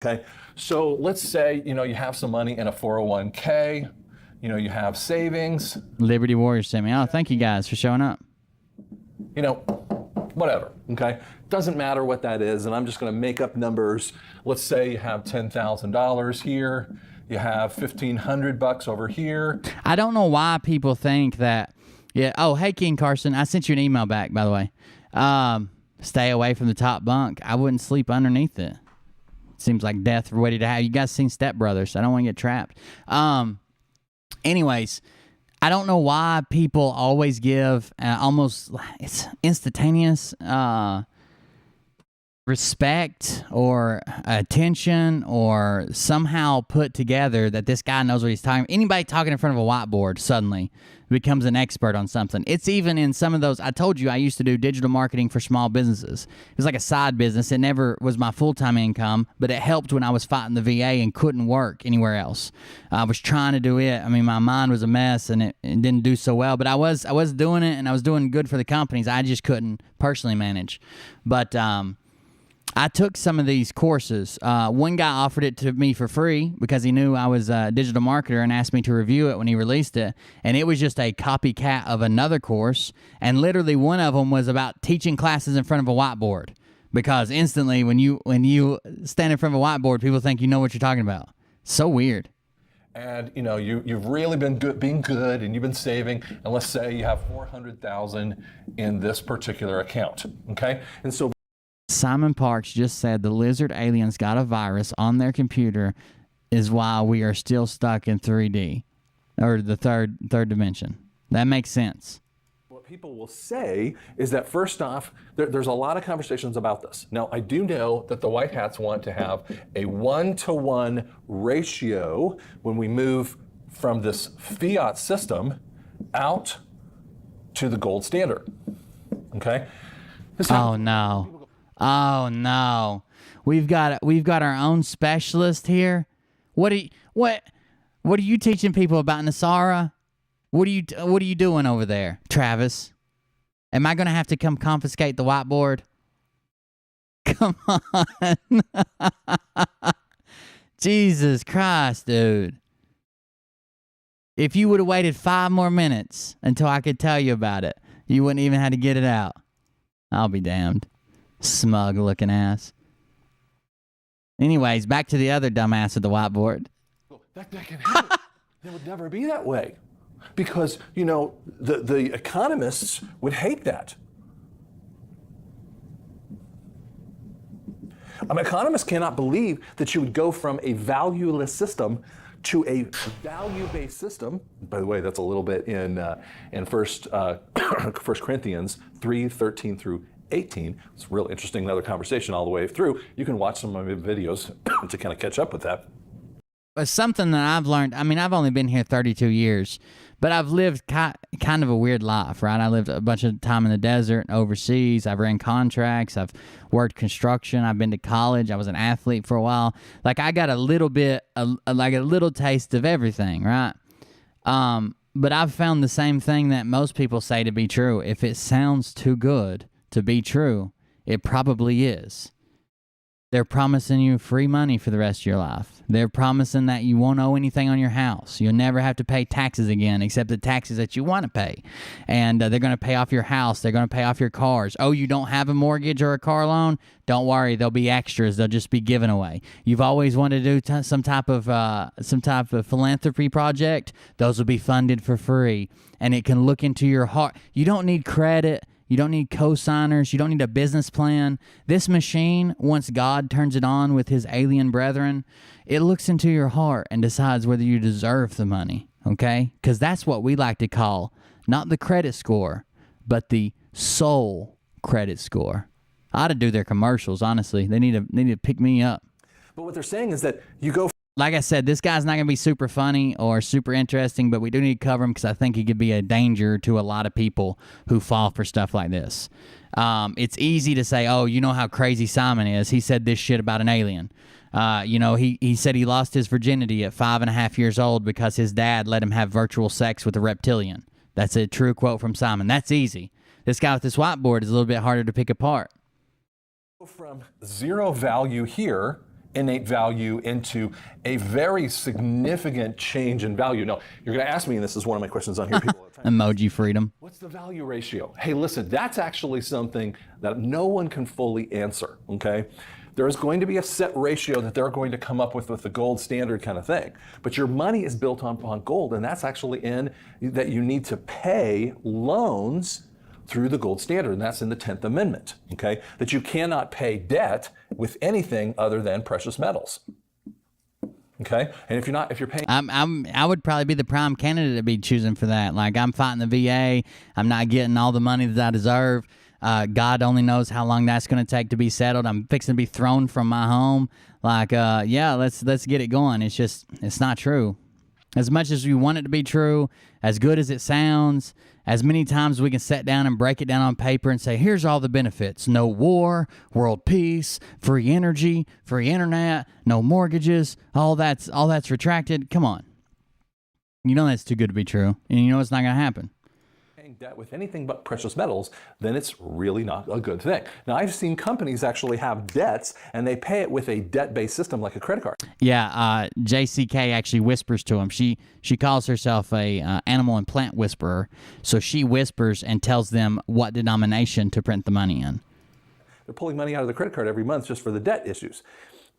Okay, so let's say you have some money in a 401k. You have savings. Liberty Warrior sent me. Oh, thank you guys for showing up. Whatever, okay? Doesn't matter what that is, and I'm just going to make up numbers. Let's say you have $10,000 here. You have $1,500 over here. I don't know why people think that. Yeah. Oh, hey, King Carson. I sent you an email back, by the way. Stay away from the top bunk. I wouldn't sleep underneath it. Seems like death ready to have. You guys seen Step Brothers? I don't want to get trapped. Anyways, I don't know why people always give almost, it's instantaneous respect or attention or somehow put together that this guy knows what he's talking. Anybody talking in front of a whiteboard suddenly becomes an expert on something. It's even in some of those. I told you I used to do digital marketing for small businesses. It was like a side business. It never was my full-time income, but it helped when I was fighting the VA and couldn't work anywhere else. I was trying to do it. I mean, my mind was a mess and it didn't do so well, but I was doing it and I was doing good for the companies. I just couldn't personally manage. But I took some of these courses. One guy offered it to me for free because he knew I was a digital marketer and asked me to review it when he released it. And it was just a copycat of another course. And literally one of them was about teaching classes in front of a whiteboard. Because instantly when you stand in front of a whiteboard, people think you know what you're talking about. So weird. And you know you've really been being good, and you've been saving. And let's say you have $400,000 in this particular account. Okay, and so Simon Parks just said the lizard aliens got a virus on their computer is why we are still stuck in 3D or the third dimension. That makes sense. What people will say is that first off, there's a lot of conversations about this. Now, I do know that the White Hats want to have a 1-to-1 ratio when we move from this fiat system out to the gold standard. Okay? Oh no. Oh no. We've got our own specialist here. What are you teaching people about NESARA? What are you doing over there, Travis? Am I going to have to come confiscate the whiteboard? Come on. Jesus Christ, dude. If you would have waited 5 more minutes until I could tell you about it, you wouldn't even have to get it out. I'll be damned. Smug looking ass. Anyways, back to the other dumbass at the whiteboard. That can happen. It would never be that way. Because, you know, the economists would hate that. Economists cannot believe that you would go from a valueless system to a value-based system. By the way, that's a little bit in First Corinthians 3:13 through 18. It's real interesting, another conversation all the way through. You can watch some of my videos to kind of catch up with that. But something that I've learned, I mean, I've only been here 32 years, but I've lived kind of a weird life, right? I lived a bunch of time in the desert, overseas. I've ran contracts. I've worked construction. I've been to college. I was an athlete for a while. Like, I got a little bit, like a little taste of everything, right? But I've found the same thing that most people say to be true. If it sounds too good to be true, it probably is. They're promising you free money for the rest of your life. They're promising that you won't owe anything on your house. You'll never have to pay taxes again except the taxes that you want to pay. And they're going to pay off your house. They're going to pay off your cars. Oh, you don't have a mortgage or a car loan? Don't worry. There'll be extras. They'll just be given away. You've always wanted to do some type of philanthropy project. Those will be funded for free. And it can look into your heart. You don't need credit. You don't need co-signers. You don't need a business plan. This machine, once God turns it on with his alien brethren, it looks into your heart and decides whether you deserve the money, okay? Because that's what we like to call not the credit score, but the soul credit score. I ought to do their commercials, honestly. They need to pick me up. But what they're saying is that you go... Like I said, this guy's not going to be super funny or super interesting, but we do need to cover him because I think he could be a danger to a lot of people who fall for stuff like this. It's easy to say, oh, you know how crazy Simon is. He said this shit about an alien. He said he lost his virginity at 5.5 years old because his dad let him have virtual sex with a reptilian. That's a true quote from Simon. That's easy. This guy with this whiteboard is a little bit harder to pick apart. From zero value here, innate value, into a very significant change in value. Now, you're going to ask me, and this is one of my questions on here. People Emoji freedom. What's the value ratio? Hey, listen, that's actually something that no one can fully answer, okay? There is going to be a set ratio that they're going to come up with the gold standard kind of thing. But your money is built upon gold, and that's actually in that you need to pay loans through the gold standard, and that's in the 10th Amendment, okay? That you cannot pay debt with anything other than precious metals. Okay? And if you're paying... I would probably be the prime candidate to be choosing for that. Like, I'm fighting the VA. I'm not getting all the money that I deserve. God only knows how long that's going to take to be settled. I'm fixing to be thrown from my home. Like, yeah, let's get it going. It's not true. As much as we want it to be true, as good as it sounds, as many times we can sit down and break it down on paper and say, here's all the benefits. No war, world peace, free energy, free internet, no mortgages, all that's retracted. Come on. You know that's too good to be true, and you know it's not going to happen. Debt with anything but precious metals, then it's really not a good thing. Now, I've seen companies actually have debts and they pay it with a debt-based system like a credit card. Yeah, JCK actually whispers to him. She calls herself a animal and plant whisperer, so she whispers and tells them what denomination to print the money in. They're pulling money out of the credit card every month just for the debt issues.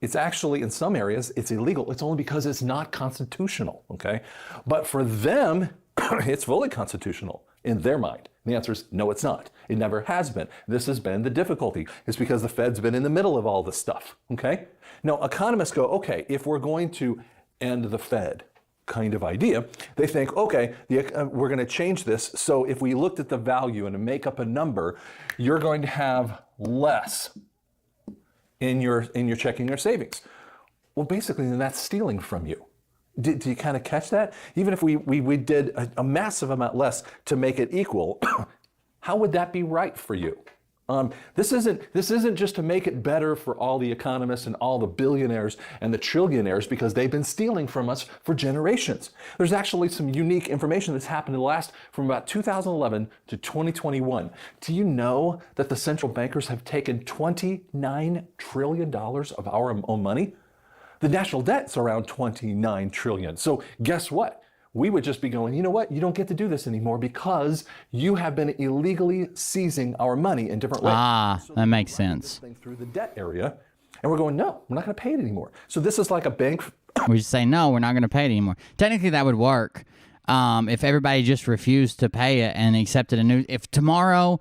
It's actually, in some areas, it's illegal. It's only because it's not constitutional, okay? But for them, it's fully constitutional. In their mind. And the answer is no, it's not. It never has been. This has been the difficulty. It's because the Fed's been in the middle of all this stuff, okay? Now, economists go, okay, if we're going to end the Fed kind of idea, they think, okay, we're going to change this. So if we looked at the value and make up a number, you're going to have less in your checking or savings. Well, basically, then that's stealing from you. Do you kind of catch that? Even if we did a massive amount less to make it equal, how would that be right for you? This isn't just to make it better for all the economists and all the billionaires and the trillionaires because they've been stealing from us for generations. There's actually some unique information that's happened in the last from about 2011 to 2021. Do you know that the central bankers have taken $29 trillion of our own money? The national debt's around $29 trillion. So guess what? We would just be going, you know what? You don't get to do this anymore because you have been illegally seizing our money in different ways. So that makes sense. Through the debt area, and we're going, no, we're not going to pay it anymore. So this is like a bank. We just say, no, we're not going to pay it anymore. Technically, that would work if everybody just refused to pay it and accepted a new. If tomorrow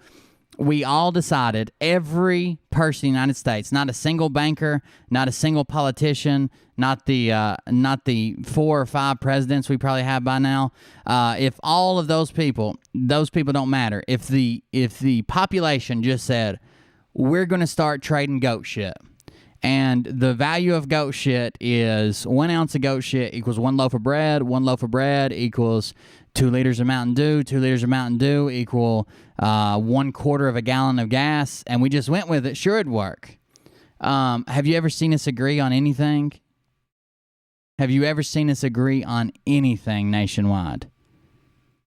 we all decided, every person in the United States, not a single banker, not a single politician, not the 4 or 5 presidents we probably have by now, if all of those people don't matter. If the population just said, we're going to start trading goat shit, and the value of goat shit is 1 ounce of goat shit equals 1 loaf of bread. 1 loaf of bread equals 2 liters of Mountain Dew. 2 liters of Mountain Dew equal 1/4 of a gallon of gas. And we just went with it. Sure, it'd work. Have you ever seen us agree on anything? Have you ever seen us agree on anything nationwide?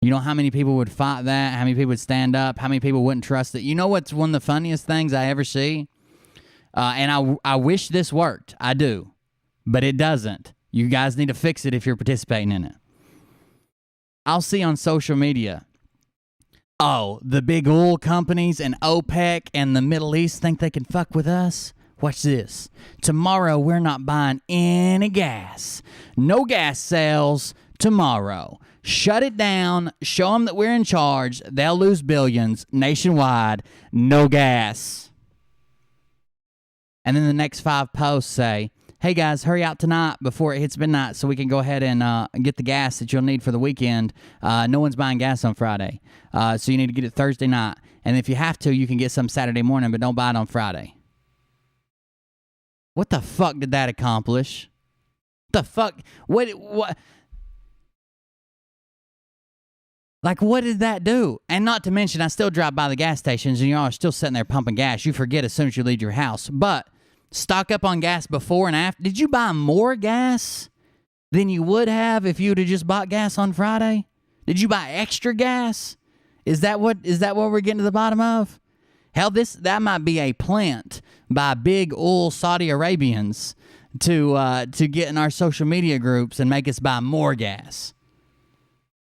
You know how many people would fight that? How many people would stand up? How many people wouldn't trust it? You know what's one of the funniest things I ever see? And I wish this worked. I do. But it doesn't. You guys need to fix it if you're participating in it. I'll see on social media, oh, the big oil companies and OPEC and the Middle East think they can fuck with us? Watch this. Tomorrow we're not buying any gas. No gas sales tomorrow. Shut it down. Show them that we're in charge. They'll lose billions nationwide. No gas. And then the next 5 posts say, hey guys, hurry out tonight before it hits midnight so we can go ahead and get the gas that you'll need for the weekend. No one's buying gas on Friday. So you need to get it Thursday night. And if you have to, you can get some Saturday morning, but don't buy it on Friday. What the fuck did that accomplish? The fuck? What? Like, what did that do? And not to mention, I still drive by the gas stations and y'all are still sitting there pumping gas. You forget as soon as you leave your house. But stock up on gas before and after. Did you buy more gas than you would have if you would have just bought gas on Friday? Did you buy extra gas? Is that what we're getting to the bottom of? Hell, that might be a plant by big oil Saudi Arabians to get in our social media groups and make us buy more gas.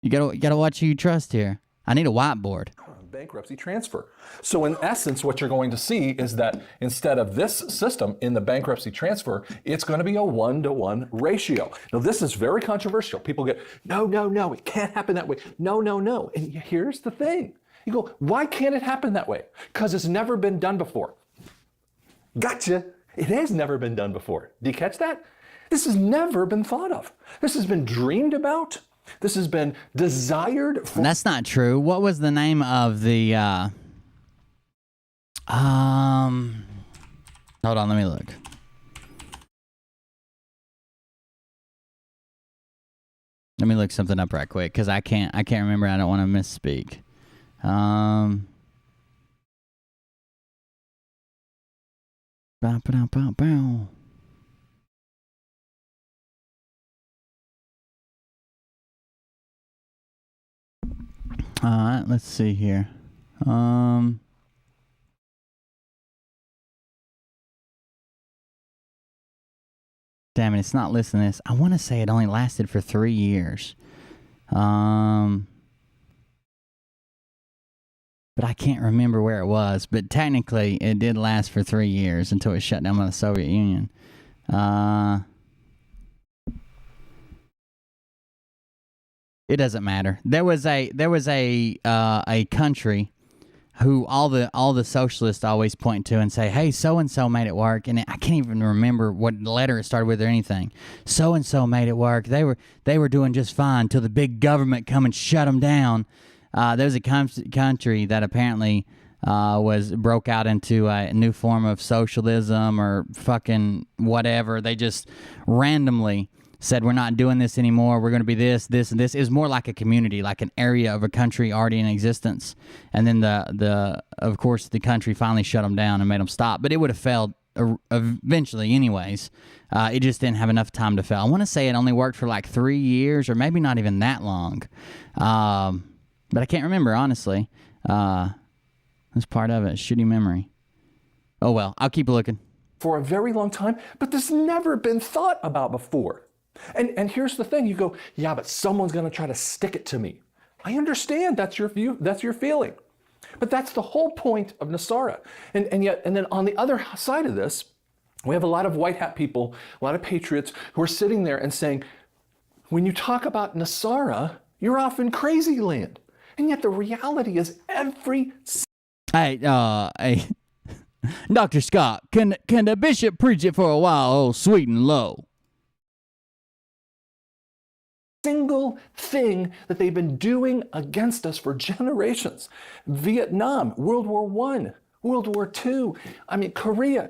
You gotta watch who you trust here. I need a whiteboard. Bankruptcy transfer. So in essence, what you're going to see is that instead of this system in the bankruptcy transfer, it's going to be a 1-to-1 ratio. Now, this is very controversial. People get, no, it can't happen that way. No. And here's the thing. You go, why can't it happen that way? Because it's never been done before. Gotcha. It has never been done before. Do you catch that? This has never been thought of. This has been dreamed about. This has been desired for. That's not true. What was the name of the Hold on, let me look. Let me look something up right quick because I can't remember. I don't want to misspeak. Bow, bow, bow, bow. All right, let's see here. Damn it, it's not listing this. I want to say it only lasted for 3 years. But I can't remember where it was. But technically, it did last for 3 years until it was shut down by the Soviet Union. It doesn't matter. There was a country who all the socialists always point to and say, hey, so-and-so made it work. And I can't even remember what letter it started with or anything. So-and-so made it work. They were doing just fine until the big government come and shut them down. There was a country that apparently broke out into a new form of socialism or fucking whatever. They just randomly said, we're not doing this anymore. We're going to be this, this, and this. It was more like a community, like an area of a country already in existence. And then of course, the country finally shut them down and made them stop. But it would have failed eventually anyways. It just didn't have enough time to fail. I want to say it only worked for like 3 years or maybe not even that long. But I can't remember, honestly. That's part of it. Shitty memory. Oh, well, I'll keep looking. For a very long time, but this never been thought about before. And here's the thing, you go, yeah, but someone's going to try to stick it to me. I understand that's your view, that's your feeling. But that's the whole point of NESARA. And then on the other side of this, we have a lot of white hat people, a lot of patriots who are sitting there and saying, when you talk about NESARA, you're off in crazy land. And yet the reality is Hey, Dr. Scott, can the bishop preach it for a while, oh, sweet and low? Single thing that they've been doing against us for generations. Vietnam, World War I, World War II, Korea.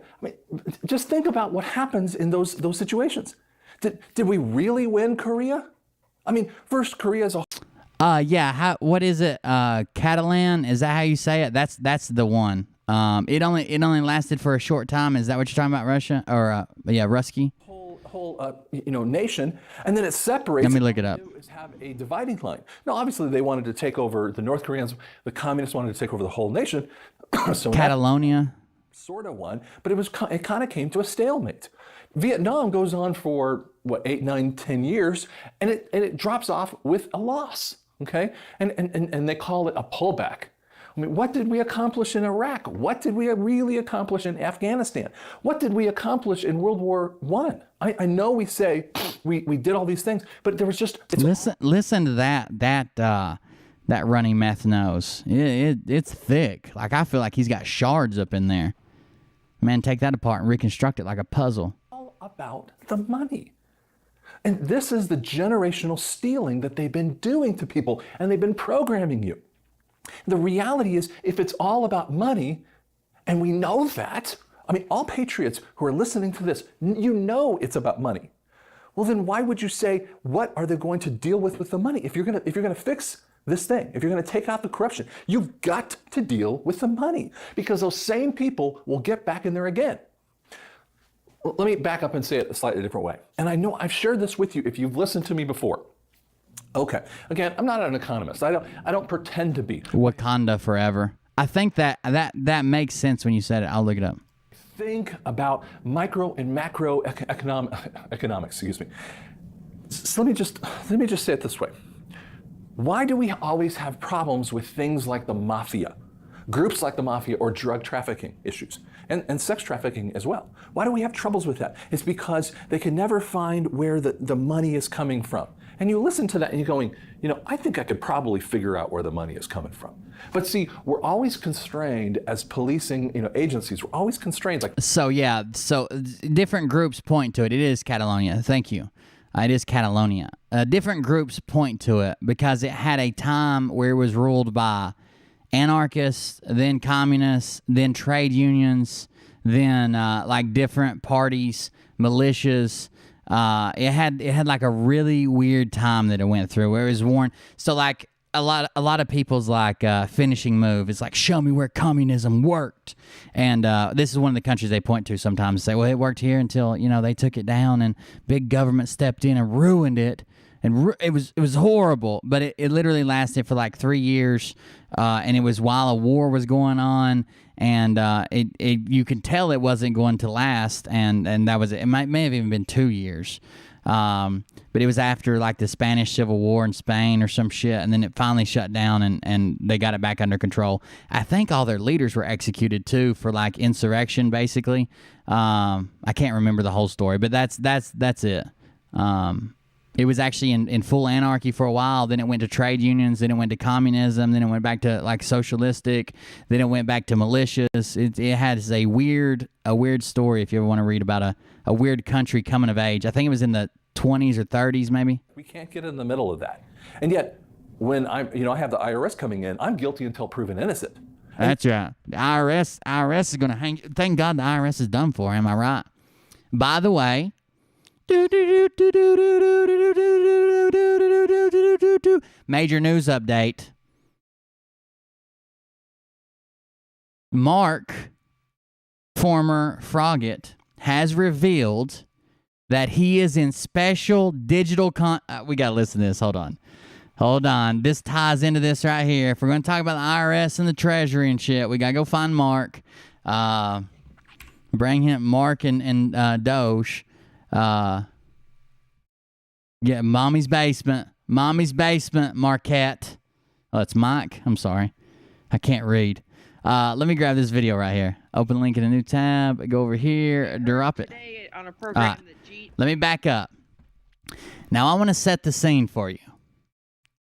Just think about what happens in those situations. Did we really win Korea? First, Korea is a... Yeah, what is it? Catalan, is that how you say it? That's the one. It only lasted for a short time. Is that what you're talking about, Russia? Or, Rusky? Whole nation, and then it separates. Let me look it up. Is have a dividing line. Now, obviously, they wanted to take over, the North Koreans, the communists wanted to take over the whole nation. So Catalonia sort of won, but it kind of came to a stalemate. Vietnam goes on for 8, 9, 10 years, and it drops off with a loss. Okay, and they call it a pullback. What did we accomplish in Iraq? What did we really accomplish in Afghanistan? What did we accomplish in World War I? I know we say we did all these things, but there was just... Listen to that running meth nose. It's thick. Like, I feel like he's got shards up in there. Man, take that apart and reconstruct it like a puzzle. All about the money. And this is the generational stealing that they've been doing to people, and they've been programming you. The reality is, if it's all about money, and we know that, all patriots who are listening to this, you know it's about money. Well, then why would you say, what are they going to deal with the money? If you're gonna fix this thing, if you're gonna take out the corruption, you've got to deal with the money, because those same people will get back in there again. Let me back up and say it a slightly different way. And I know I've shared this with you if you've listened to me before. Okay. Again, I'm not an economist. I don't pretend to be. Wakanda forever. I think that makes sense when you said it. I'll look it up. Think about micro and macro economics. Excuse me. So let me just say it this way. Why do we always have problems with things like the mafia, groups like the mafia, or drug trafficking issues, and sex trafficking as well? Why do we have troubles with that? It's because they can never find where the money is coming from. And you listen to that and you're going, I think I could probably figure out where the money is coming from. But see, we're always constrained as policing, agencies. We're always constrained. So different groups point to it. It is Catalonia. Thank you. It is Catalonia. Different groups point to it because it had a time where it was ruled by anarchists, then communists, then trade unions, then like different parties, militias. It had like a really weird time that it went through where it was worn. So like a lot of people's like finishing move is like, show me where communism worked. And this is one of the countries they point to sometimes, say, well, it worked here until, you know, they took it down and big government stepped in and ruined it. And it was horrible, but it literally lasted for like 3 years, and it was while a war was going on, and you could tell it wasn't going to last, and that was it. It may have even been 2 years, but it was after like the Spanish Civil War in Spain or some shit, and then it finally shut down, and they got it back under control. I think all their leaders were executed too for like insurrection, basically. I can't remember the whole story, but that's it. It was actually in full anarchy for a while. Then it went to trade unions. Then it went to communism. Then it went back to like socialistic. Then it went back to militias. It has a weird story if you ever want to read about a weird country coming of age. I think it was in the 20s or 30s maybe. We can't get in the middle of that. And yet, when I have the IRS coming in, I'm guilty until proven innocent. That's right. The IRS is going to hang. Thank God the IRS is done for. Am I right? By the way. Major news update. Mark, former Frogget, has revealed that he is in special digital we gotta listen to this. Hold on. This ties into this right here. If we're gonna talk about the IRS and the Treasury and shit, we gotta go find Mark. Bring him, Mark and Doge. Yeah, Mommy's Basement, Marquette. Oh, it's Mike. I'm sorry. I can't read. Let me grab this video right here. Open link in a new tab. Go over here. Drop it. Let me back up. Now, I want to set the scene for you.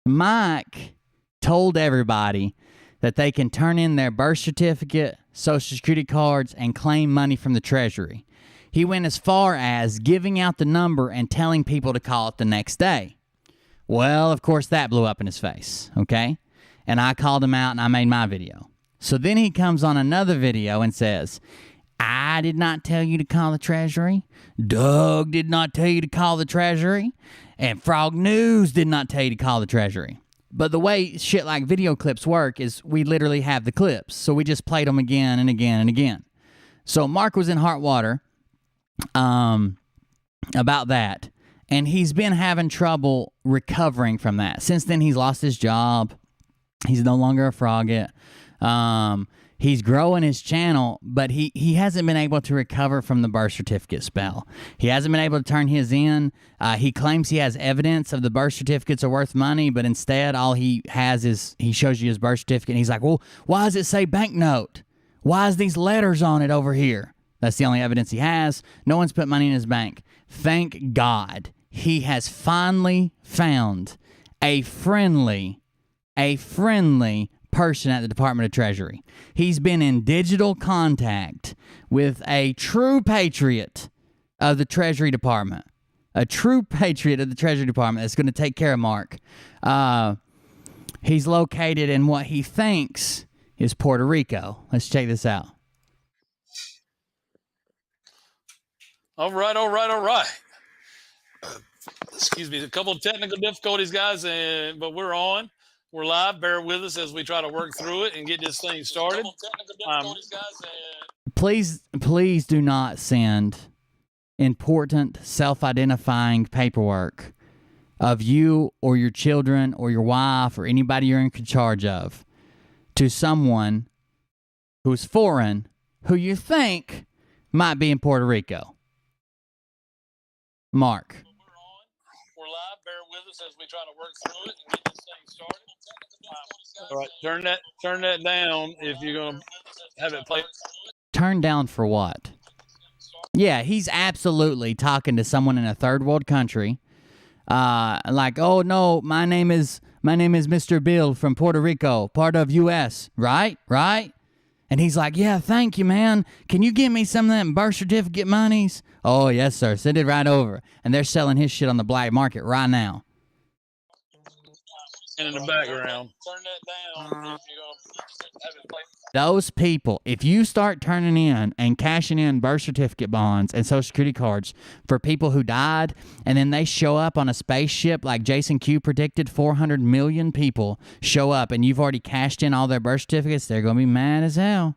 Mike told everybody that they can turn in their birth certificate, Social Security cards, and claim money from the Treasury. He went as far as giving out the number and telling people to call it the next day. Well, of course, that blew up in his face, okay? And I called him out and I made my video. So then he comes on another video and says, I did not tell you to call the Treasury. Doug did not tell you to call the Treasury. And Frog News did not tell you to call the Treasury. But the way shit like video clips work is we literally have the clips. So we just played them again and again and again. So Mark was in hot water about that, and he's been having trouble recovering from that. Since then, he's lost his job. He's no longer a Frogget. He's growing his channel, but he hasn't been able to recover from the birth certificate spell. He hasn't been able to turn his in. He claims he has evidence of the birth certificates are worth money, but instead all he has is he shows you his birth certificate, and he's like, well, why does it say banknote? Why is these letters on it over here? That's the only evidence he has. No one's put money in his bank. Thank God he has finally found a friendly person at the Department of Treasury. He's been in digital contact with a true patriot of the Treasury Department. A true patriot of the Treasury Department that's going to take care of Mark. He's located in what he thinks is Puerto Rico. Let's check this out. All right. Excuse me, a couple of technical difficulties, guys, but we're on. We're live. Bear with us as we try to work through it and get this thing started. Please do not send important self-identifying paperwork of you or your children or your wife or anybody you're in charge of to someone who's foreign who you think might be in Puerto Rico. Mark. We're live. Bear with us as we try to work through it and get this thing started. All right, turn that down if you're going to have it play. Turn down for what? Yeah, he's absolutely talking to someone in a third world country. Like, oh no, my name is Mr. Bill from Puerto Rico, part of U.S. Right? And he's like, yeah, thank you, man. Can you give me some of them birth certificate monies? Oh, yes, sir. Send it right over. And they're selling his shit on the black market right now. in the background. Turn that down if you're gonna have it play. Those people, if you start turning in and cashing in birth certificate bonds and social security cards for people who died, and then they show up on a spaceship like Jason Q predicted, 400 million people show up, and you've already cashed in all their birth certificates, they're going to be mad as hell.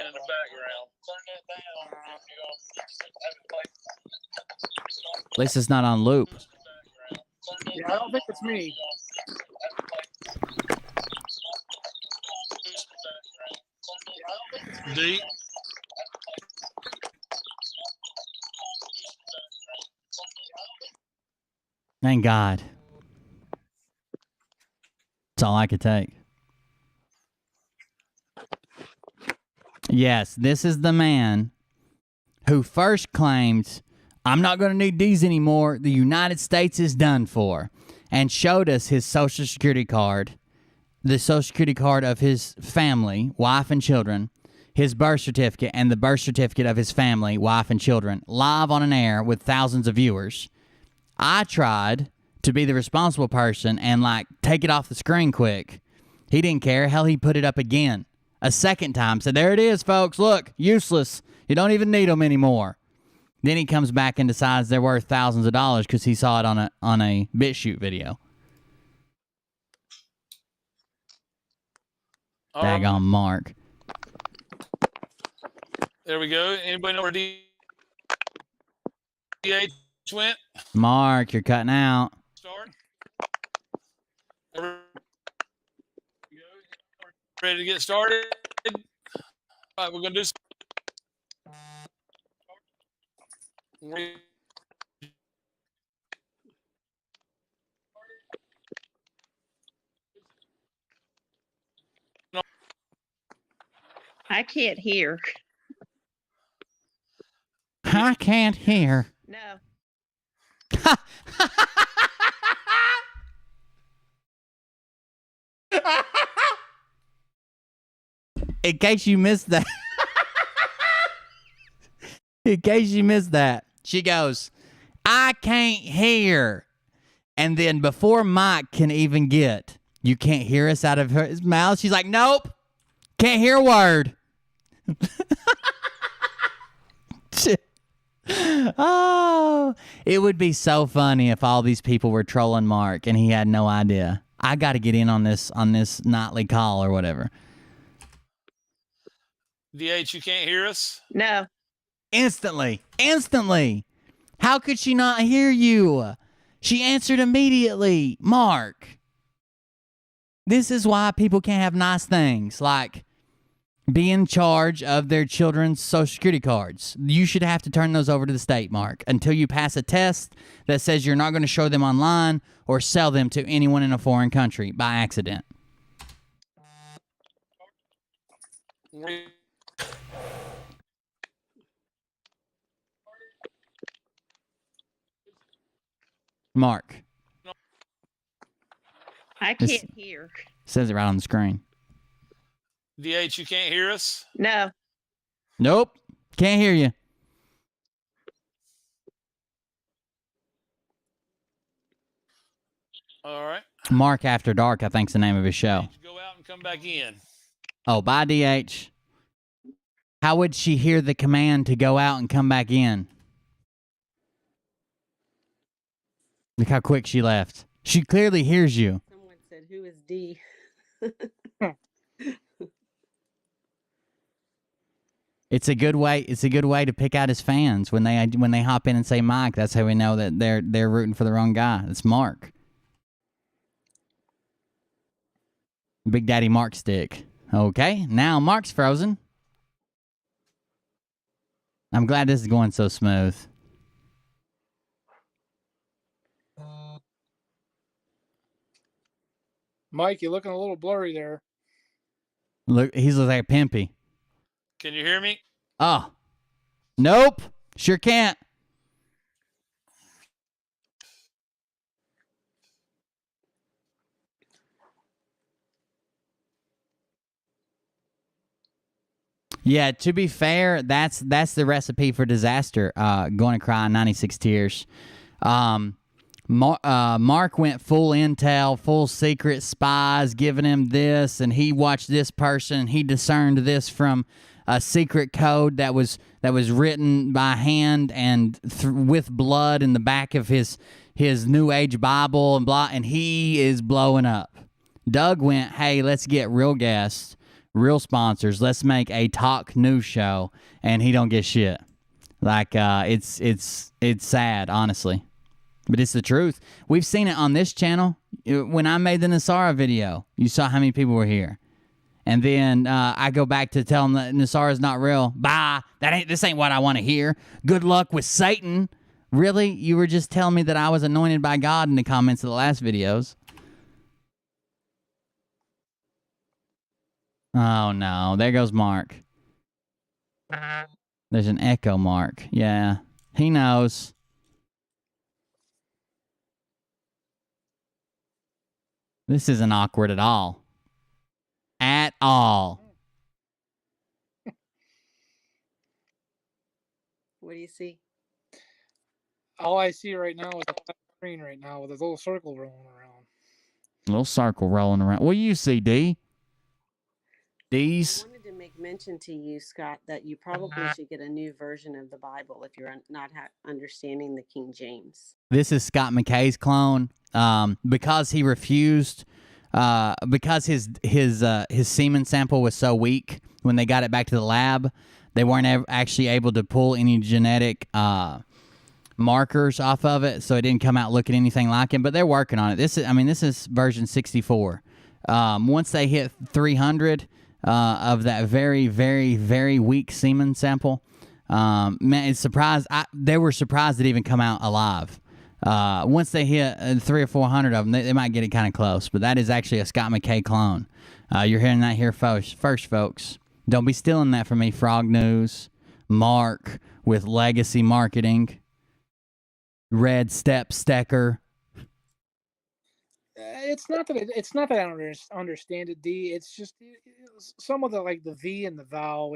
In the background. Turn that down if you're gonna have it play. At least it's not on loop. Yeah, I don't think it's me. D. Thank God. That's all I could take. Yes, this is the man who first claimed, I'm not going to need these anymore. The United States is done for. And showed us his Social Security card, the Social Security card of his family, wife and children, his birth certificate, and the birth certificate of his family, wife and children, live on an air with thousands of viewers. I tried to be the responsible person and, take it off the screen quick. He didn't care. Hell, he put it up again a second time. Said, there it is, folks. Look, useless. You don't even need them anymore. Then he comes back and decides they're worth thousands of dollars because he saw it on a BitChute video. Daggone Mark. There we go. Anybody know where DH went? Mark, you're cutting out. Start. Ready to get started? All right, we're going to do I can't hear. I can't hear. No. In case you missed that. In case you missed that. She goes, I can't hear. And then before Mike can even get, you can't hear us out of his mouth, she's like, nope. Can't hear a word. Oh, it would be so funny if all these people were trolling Mark and he had no idea. I got to get in on this nightly call or whatever. DH, you can't hear us? No. Instantly. How could she not hear you? She answered immediately. Mark. This is why people can't have nice things like be in charge of their children's Social Security cards. You should have to turn those over to the state, Mark, until you pass a test that says you're not going to show them online or sell them to anyone in a foreign country by accident. Mark. I can't hear. Says it right on the screen. DH, you can't hear us? No. Nope. Can't hear you. All right. Mark After Dark, I think's the name of his show. Go out and come back in. Oh, bye, DH. How would she hear the command to go out and come back in? Look how quick she left. She clearly hears you. Someone said, who is D? It's a good way to pick out his fans when they hop in and say Mike. That's how we know that they're rooting for the wrong guy. It's Mark. Big Daddy Mark stick. Okay, now Mark's frozen. I'm glad this is going so smooth. Mike, you're looking a little blurry there. Look, he's like a pimpy. Can you hear me? Oh, nope. Sure can't. Yeah, to be fair, that's the recipe for disaster. Going to cry 96 tears. Mark went full intel, full secret spies, giving him this, and he watched this person. He discerned this from a secret code that was written by hand and with blood in the back of his New Age Bible and blah. And he is blowing up. Doug went, hey, let's get real guests, real sponsors. Let's make a talk news show, and he don't get shit. Like it's sad, honestly. But it's the truth. We've seen it on this channel. When I made the NESARA video, you saw how many people were here. And then I go back to tell them that NESARA's not real. Bye. This ain't what I want to hear. Good luck with Satan. Really? You were just telling me that I was anointed by God in the comments of the last videos. Oh, no. There goes Mark. There's an echo, Mark. Yeah. He knows. This isn't awkward at all. At all. What do you see? All I see right now is a screen right now with a little circle rolling around. Little circle rolling around. What do you see, D? D's? I wanted to make mention to you, Scott, that you probably should get a new version of the Bible if you're not understanding the King James. This is Scott McKay's clone. Because he refused, because his semen sample was so weak when they got it back to the lab, they weren't actually able to pull any genetic markers off of it, so it didn't come out looking anything like him. But they're working on it. This is version 64. Once they hit 300 of that very, very, very weak semen sample, man, it's surprised. They were surprised it even come out alive. Once they hit 300 or 400 of them, they might get it kind of close. But that is actually a Scott McKay clone. You're hearing that here first, folks. Don't be stealing that from me, Frog News, Mark with Legacy Marketing, Red Step Stecker. It's not that I don't understand it, D. It's just some of the V and the thou,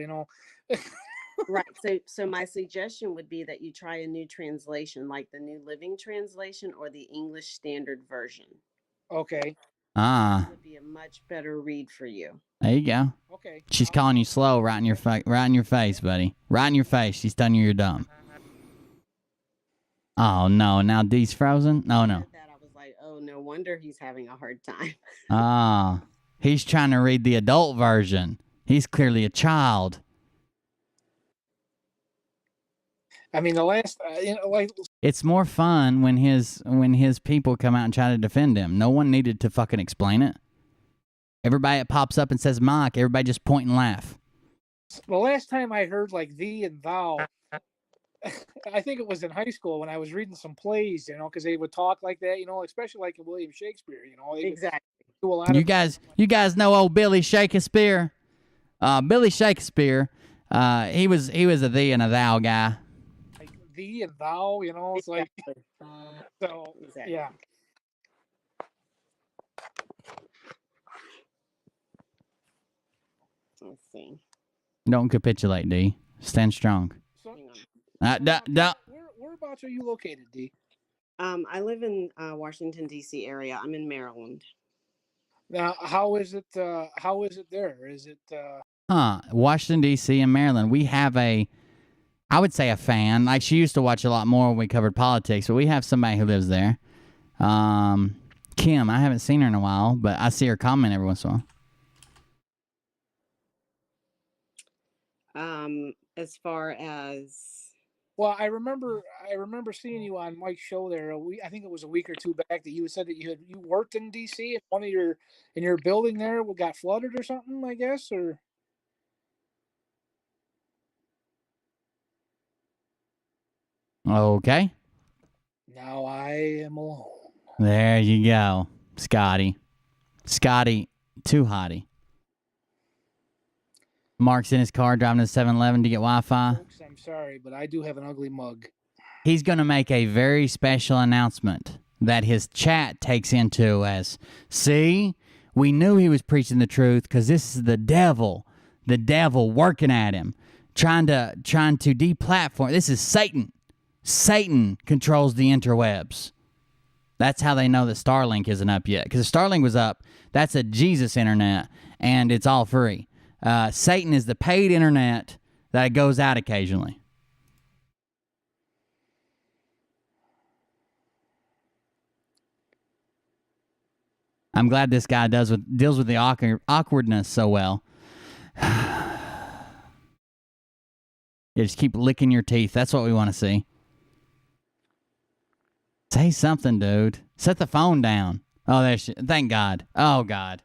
Right. So my suggestion would be that you try a new translation, like the New Living Translation or the English Standard Version. Okay. It would be a much better read for you. There you go. Okay. She's calling you slow right in your face, buddy. Right in your face. She's telling you you're dumb. Oh, no. Now D's frozen? No. I was like, oh, no wonder he's having a hard time. He's trying to read the adult version. He's clearly a child. I mean, the last, It's more fun when his people come out and try to defend him. No one needed to fucking explain it. Everybody that pops up and says Mike, everybody just point and laugh. The last time I heard thee and thou, I think it was in high school when I was reading some plays, because they would talk like that, especially like in William Shakespeare, Exactly. Do a lot You guys know old Billy Shakespeare? Billy Shakespeare, he was a thee and a thou guy. Thee and thou, it's like, so, Exactly. yeah. Let's see. Don't capitulate, D. Stand strong. So, whereabouts are you located, D? I live in Washington, D.C. area. I'm in Maryland. Now, how is it there? Is it, Washington, D.C. and Maryland. We have I would say a fan. Like, she used to watch a lot more when we covered politics, but we have somebody who lives there. Kim, I haven't seen her in a while, but I see her comment every once in a while. As far as, well, I remember seeing you on Mike's show there. I think it was a week or two back that you said that you worked in DC and one of your building there got flooded or something, I guess, or. Okay. Now I am alone. There you go, Scotty. Scotty, too hotty. Mark's in his car driving to 7-Eleven to get Wi-Fi. Folks, I'm sorry, but I do have an ugly mug. He's going to make a very special announcement that his chat takes into as, see, we knew he was preaching the truth because this is the devil working at him, trying to deplatform. This is Satan. Satan controls the interwebs. That's how they know that Starlink isn't up yet. Because if Starlink was up, that's a Jesus internet, and it's all free. Satan is the paid internet that goes out occasionally. I'm glad this guy deals with the awkwardness so well. You just keep licking your teeth. That's what we want to see. Say something, dude. Set the phone down. Oh, there's. Thank God. Oh, God.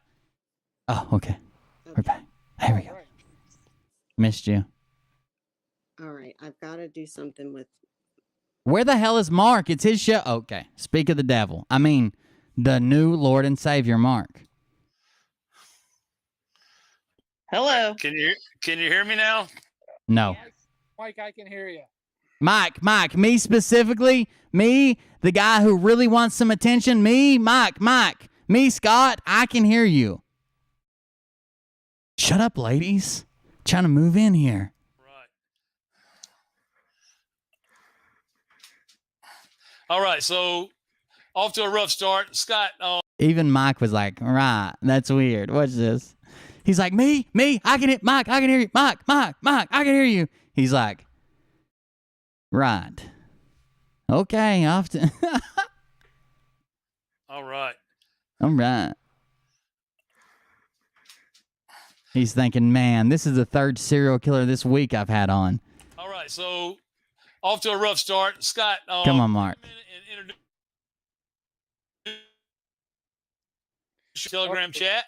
Oh, okay. We're back. There we go. Missed you. All right. I've got to do something with. Where the hell is Mark? It's his show. Okay. Speak of the devil. I mean, the new Lord and Savior, Mark. Hello. Can you hear me now? No. Yes. Mike, I can hear you. Mike, me specifically, me, the guy who really wants some attention, me, Mike, me, Scott, I can hear you. Shut up, ladies. Trying to move in here. Right. All right, so off to a rough start. Scott. Even Mike was like, right, that's weird. What's this? He's like, me, I can hear, Mike, I can hear you. Mike, I can hear you. He's like, right. Okay, off to. All right. All right. He's thinking, man, this is the third serial killer this week I've had on. All right, so off to a rough start. Scott. Come on, Mark. Telegram chat.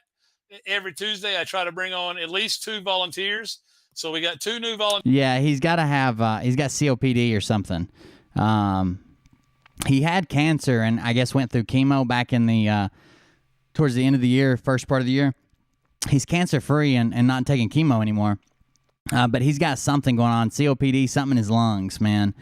Every Tuesday, I try to bring on at least 2 volunteers. So we got 2 new volunteers. Yeah, he's got to have, he's got COPD or something. He had cancer and I guess went through chemo back in the, towards the end of the year, first part of the year. He's cancer free and not taking chemo anymore. But he's got something going on, COPD, something in his lungs, man.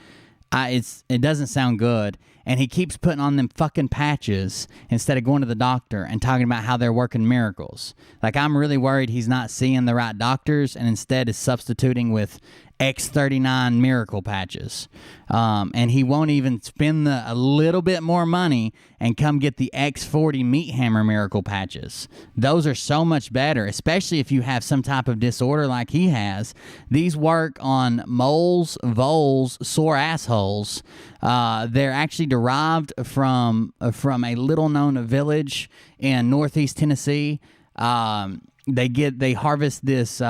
It doesn't sound good. And he keeps putting on them fucking patches instead of going to the doctor and talking about how they're working miracles. Like, I'm really worried he's not seeing the right doctors and instead is substituting with X39 miracle patches. And he won't even spend a little bit more money and come get the X40 Meat Hammer miracle patches. Those are so much better, especially if you have some type of disorder like he has. These work on moles, voles, sore assholes. They're actually derived from a little known village in northeast Tennessee. They harvest this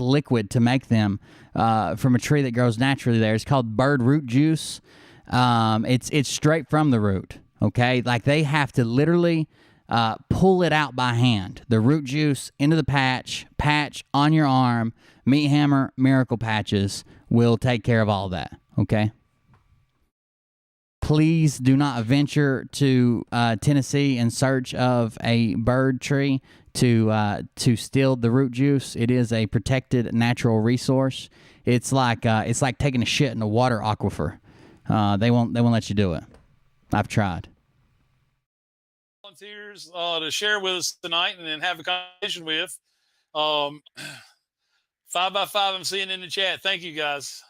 liquid to make them from a tree that grows naturally there. It's called bird root juice. It's straight from the root. Okay, like they have to literally pull it out by hand. The root juice into the patch on your arm. Meat Hammer miracle patches will take care of all that. Okay. Please do not venture to Tennessee in search of a bird tree to steal the root juice. It is a protected natural resource. It's like taking a shit in a water aquifer. They won't let you do it. I've tried. Volunteers to share with us tonight and then have a conversation with. 5x5 I'm seeing in the chat. Thank you guys.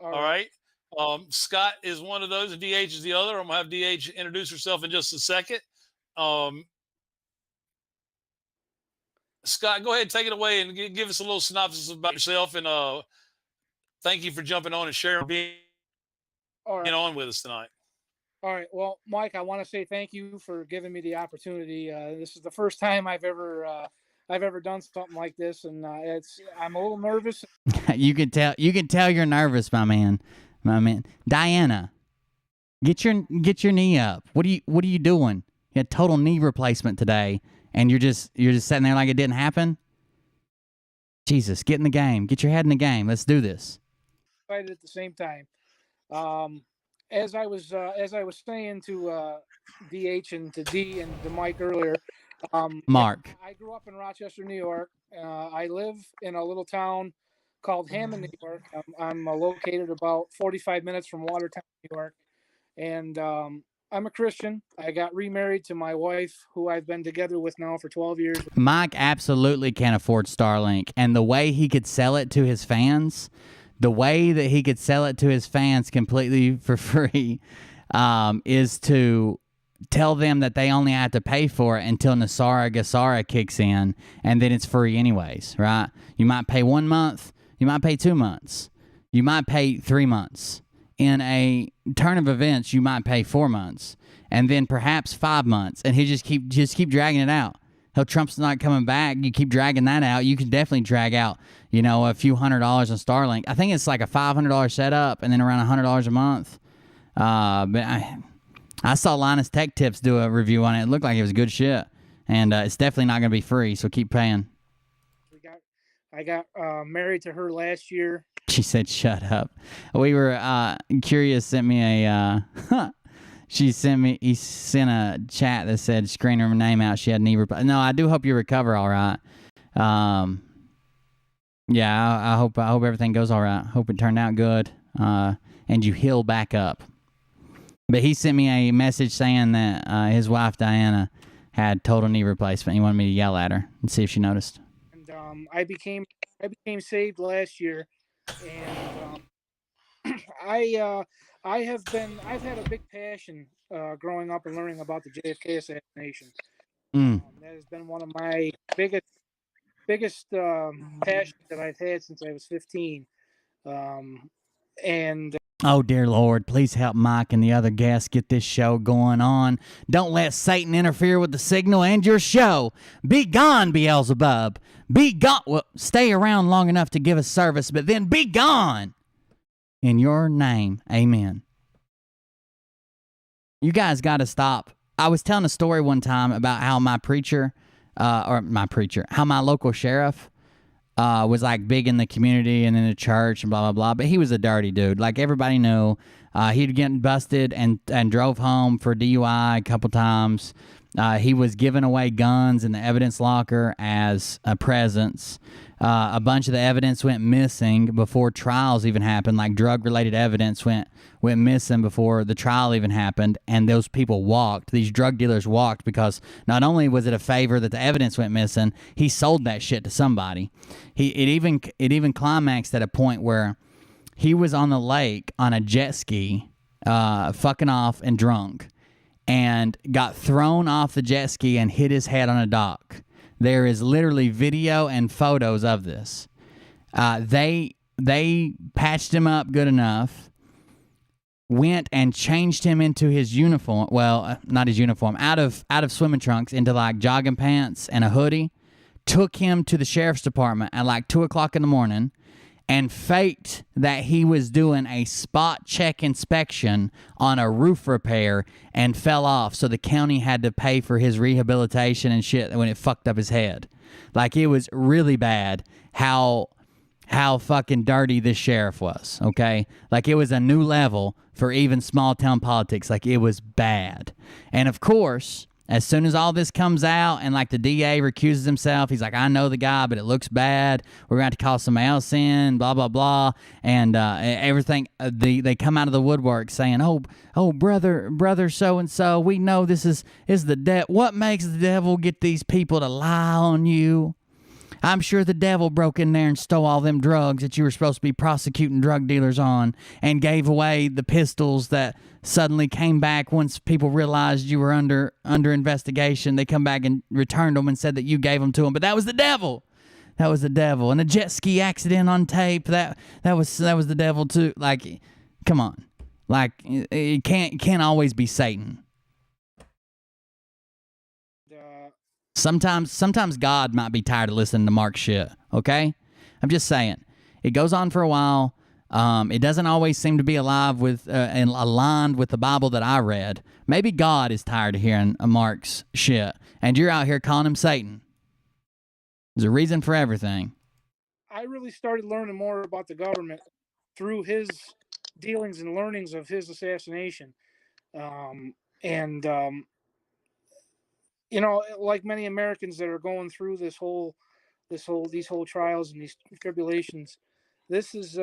All right. Scott is one of those and DH is the other. I'm going to have DH introduce herself in just a second. Scott, go ahead and take it away and give us a little synopsis about yourself. And thank you for jumping on and sharing being on with us tonight. All right. Well, Mike, I want to say thank you for giving me the opportunity. This is the first time I've ever done something like this, and I'm a little nervous. You can tell you're nervous, my man. Diana, get your knee up. What are you doing? You had total knee replacement today, and you're just sitting there like it didn't happen. Jesus, get in the game. Get your head in the game. Let's do this. Excited at the same time. As I was saying to DH and to D and to Mike earlier, Mark. I grew up in Rochester, New York. I live in a little town called Hammond, New York. I'm located about 45 minutes from Watertown, New York. And I'm a Christian. I got remarried to my wife, who I've been together with now for 12 years. Mike absolutely can't afford Starlink. And the way he could sell it to his fans, completely for free, is to tell them that they only have to pay for it until NESARA GESARA kicks in, and then it's free anyways, right? You might pay 1 month, you might pay 2 months, you might pay 3 months. In a turn of events, you might pay 4 months, and then perhaps 5 months, and he just keep dragging it out. Hell, Trump's not coming back. You keep dragging that out. You can definitely drag out, a few $100 on Starlink. I think it's like a $500 setup, and then around $100 a month. But I saw Linus Tech Tips do a review on it. It looked like it was good shit, and it's definitely not going to be free. So keep paying. I got married to her last year. She said, "Shut up." We were Curious sent me a. He sent a chat that said, "Screen her name out." She had knee replacement. No, I do hope you recover all right. Yeah, I hope everything goes all right. Hope it turned out good, and you heal back up. But he sent me a message saying that his wife Diana had total knee replacement. He wanted me to yell at her and see if she noticed. And I became saved last year, and I've had a big passion growing up and learning about the JFK assassination. That has been one of my biggest passions that I've had since I was 15. And oh, dear Lord, please help Mike and the other guests get this show going on. Don't let Satan interfere with the signal and your show. Be gone, Beelzebub. Be gone. Well, stay around long enough to give us service, but then be gone. In your name, amen. You guys got to stop. I was telling a story one time about how my local sheriff was like big in the community and in the church and blah, blah, blah. But he was a dirty dude. Like everybody knew. He'd gotten busted and drove home for DUI a couple times. He was giving away guns in the evidence locker as presents. A bunch of the evidence went missing before trials even happened. Like drug-related evidence went missing before the trial even happened. And those people walked. These drug dealers walked because not only was it a favor that the evidence went missing, he sold that shit to somebody. It even climaxed at a point where he was on the lake on a jet ski, fucking off and drunk, and got thrown off the jet ski and hit his head on a dock. There is literally video and photos of this. They patched him up good enough, went and changed him into his uniform. Well, not his uniform, out of swimming trunks into like jogging pants and a hoodie. Took him to the sheriff's department at like 2:00 in the morning, and faked that he was doing a spot check inspection on a roof repair and fell off. So the county had to pay for his rehabilitation and shit when it fucked up his head. Like, it was really bad how fucking dirty this sheriff was, okay? Like, it was a new level for even small town politics. Like, it was bad. And of course, as soon as all this comes out and like the DA recuses himself, he's like, I know the guy, but it looks bad. We're going to have to call somebody else in, blah, blah, blah. And everything, they come out of the woodwork saying, oh, brother so-and-so, we know this is the devil. What makes the devil get these people to lie on you? I'm sure the devil broke in there and stole all them drugs that you were supposed to be prosecuting drug dealers on, and gave away the pistols that suddenly came back once people realized you were under investigation. They come back and returned them and said that you gave them to them, but that was the devil. That was the devil. And the jet ski accident on tape, that was the devil too. Like, come on. Like, it can't always be Satan. Sometimes God might be tired of listening to Mark's shit, okay? I'm just saying. It goes on for a while. It doesn't always seem to be alive with and aligned with the Bible that I read. Maybe God is tired of hearing Mark's shit, and you're out here calling him Satan. There's a reason for everything. I really started learning more about the government through his dealings and learnings of his assassination. You know, like many Americans that are going through these whole trials and these tribulations, this has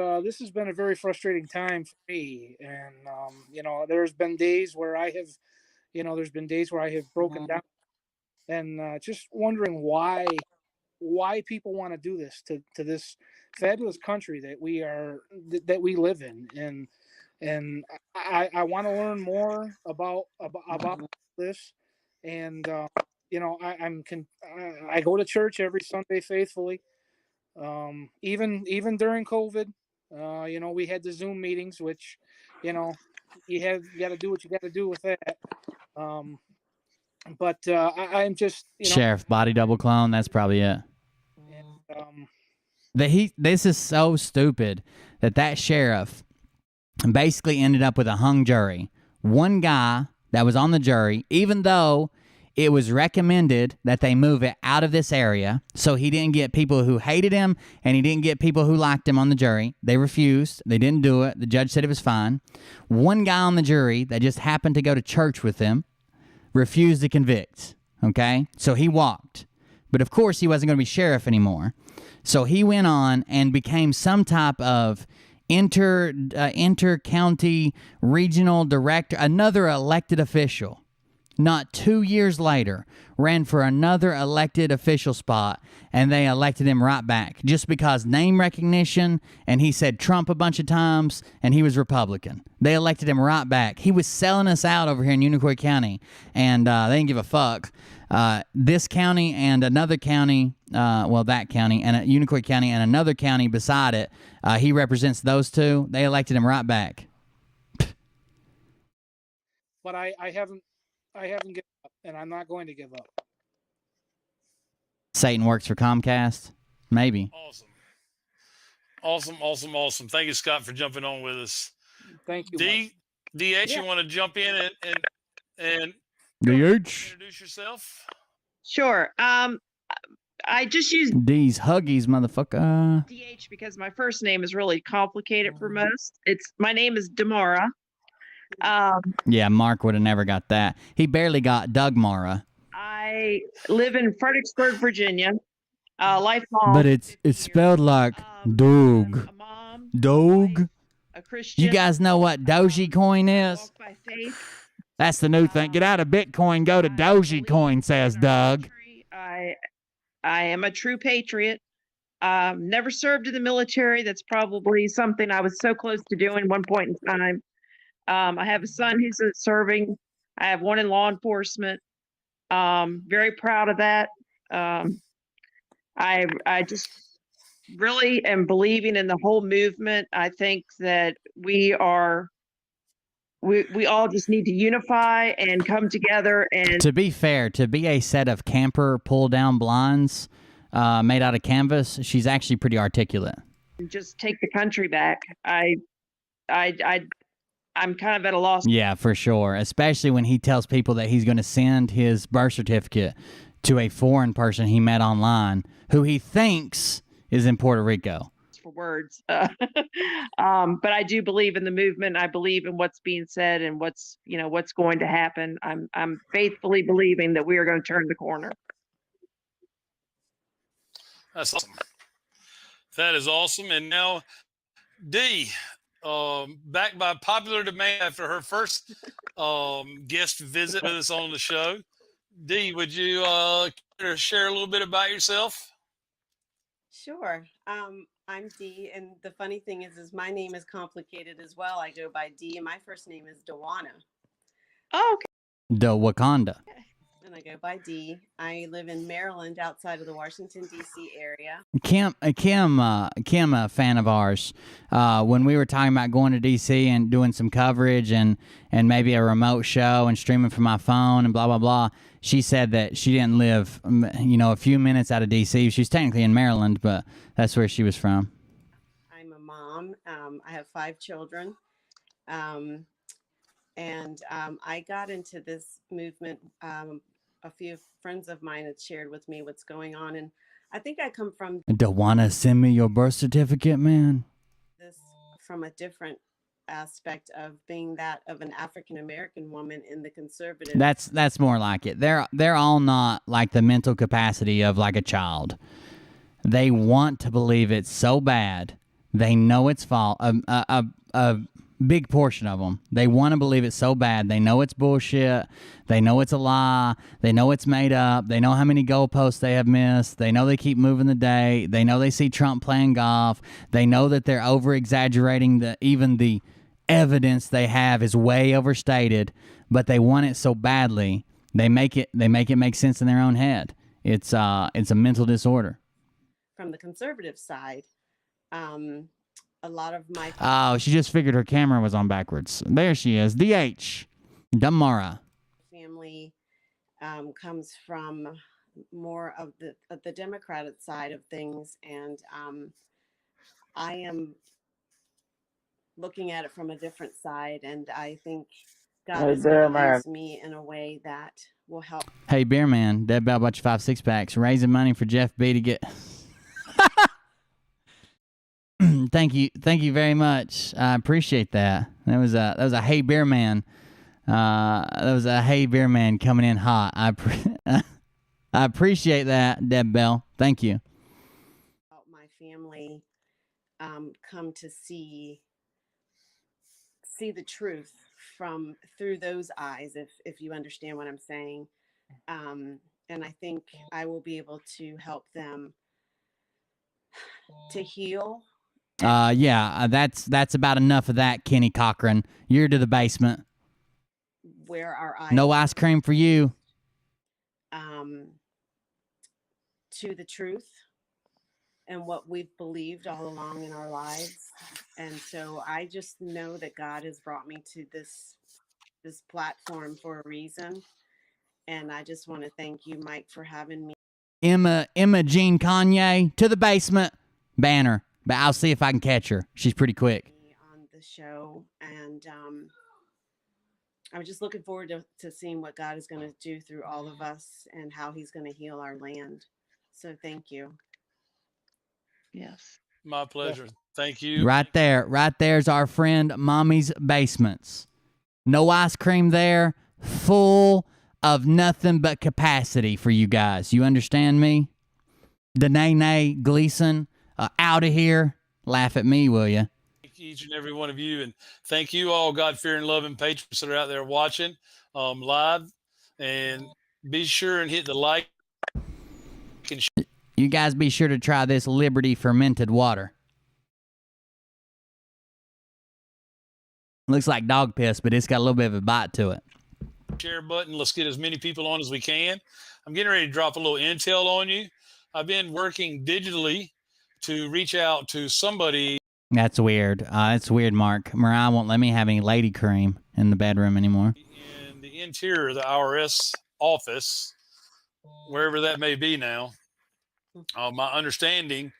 been a very frustrating time for me. And you know, there's been days where I have broken down, and just wondering why people want to do this to this fabulous country that we live in. And I want to learn more about this, and I go to church every Sunday faithfully. Even during COVID, we had the Zoom meetings, which, you got to do what you got to do with that. But I'm just Sheriff Body Double Clone. That's probably it. and, This is so stupid that sheriff basically ended up with a hung jury. One guy that was on the jury, even though it was recommended that they move it out of this area, so he didn't get people who hated him and he didn't get people who liked him on the jury. They refused. They didn't do it. The judge said it was fine. One guy on the jury that just happened to go to church with him refused to convict. Okay? So he walked. But of course, he wasn't going to be sheriff anymore. So he went on and became some type of inter-county regional director, another elected official. Not 2 years later, ran for another elected official spot, and they elected him right back just because name recognition, and he said Trump a bunch of times, and he was Republican. They elected him right back. He was selling us out over here in Unicoi County, and they didn't give a fuck. This county and another county, that county, and Unicoi County and another county beside it, he represents those two. They elected him right back. But I haven't given up, and I'm not going to give up. Satan works for Comcast? Maybe. Awesome. Thank you, Scott, for jumping on with us. Thank you. DH, you want to jump in and DH? Introduce yourself? Sure. I just use These Huggies, motherfucker. DH because my first name is really complicated for most. My name is Damara. Yeah, Mark would have never got that. He barely got Doug Mara. I live in Fredericksburg, Virginia. Lifelong. But it's spelled like Doug. A mom, Doug. a Christian. You guys know what Dogecoin is? Walk by faith. That's the new thing. Get out of Bitcoin, go to Dogecoin, says Doug. I am a true patriot. Never served in the military. That's probably something I was so close to doing one point in time. I have a son who's serving. I have one in law enforcement. Very proud of that. I just really am believing in the whole movement. I think that we all just need to unify and come together. And to be fair, to be a set of camper pull down blinds made out of canvas, she's actually pretty articulate. just take the country back. I'm kind of at a loss. Yeah, for sure. Especially when he tells people that he's going to send his birth certificate to a foreign person he met online who he thinks is in Puerto Rico. For words. But I do believe in the movement. I believe in what's being said and what's going to happen. I'm faithfully believing that we are going to turn the corner. That's awesome. That is awesome. And now, Dee, back by popular demand after her first guest visit with us on the show. Dee, would you share a little bit about yourself? Sure. I'm Dee, and the funny thing is my name is complicated as well. I go by Dee, and my first name is Dawana. Oh, okay. The Wakanda. And I go by Dee. I live in Maryland, outside of the Washington, D.C. area. Kim, a fan of ours. When we were talking about going to D.C. and doing some coverage and maybe a remote show and streaming from my phone and blah, blah, blah, she said that she didn't live, a few minutes out of D.C. She's technically in Maryland, but that's where she was from. I'm a mom. I have 5 children. And I got into this movement. A few friends of mine had shared with me what's going on. And I think I come from Don't want to send me your birth certificate, man? this from a different aspect of being that of an African-American woman in the conservative. That's more like it. They're all not like the mental capacity of like a child. They want to believe it so bad. They know it's false. A big portion of them. They want to believe it so bad. They know it's bullshit. They know it's a lie. They know it's made up. They know how many goalposts they have missed. They know they keep moving the date. They know they see Trump playing golf. They know that they're over-exaggerating even the evidence they have is way overstated, but they want it so badly they make it make sense in their own head. It's a mental disorder. From the conservative side, a lot of my Oh, she just figured her camera was on backwards. There she is. DH. Damara. family comes from more of the Democratic side of things, and I am looking at it from a different side, and I think God is going to use me in a way that will help. Hey, Beer Man, Dead Bell about your 5 6-packs, raising money for Jeff B to get. Thank you very much. I appreciate that. That was a Hey Beer Man. That was a Hey Beer Man coming in hot. I appreciate that, Deb Bell. Thank you. My family come to see the truth through those eyes, if you understand what I'm saying, and I think I will be able to help them to heal. Yeah, that's about enough of that, Kenny Cochran. You're to the basement. Where our eyes No ice cream for you. To the truth and what we've believed all along in our lives. And so I just know that God has brought me to this platform for a reason. And I just want to thank you, Mike, for having me. Emma Jean Kanye to the basement banner. But I'll see if I can catch her. She's pretty quick. On the show, and I'm just looking forward to seeing what God is going to do through all of us and how he's going to heal our land. So thank you. Yes. My pleasure. Thank you. Right there's our friend Mommy's Basements. No ice cream there, full of nothing but capacity for you guys. You understand me? Danae Gleason, out of here. Laugh at me, will you? Thank each and every one of you, and thank you all God-fearing, loving patrons that are out there watching live. And be sure and hit the like. You guys be sure to try this Liberty fermented water. Looks like dog piss, but it's got a little bit of a bite to it. Share button. Let's get as many people on as we can. I'm getting ready to drop a little intel on you. I've been working digitally to reach out to somebody. That's weird. That's weird, Mark. Mariah won't let me have any lady cream in the bedroom anymore. In the interior of the IRS office, wherever that may be now. My understanding.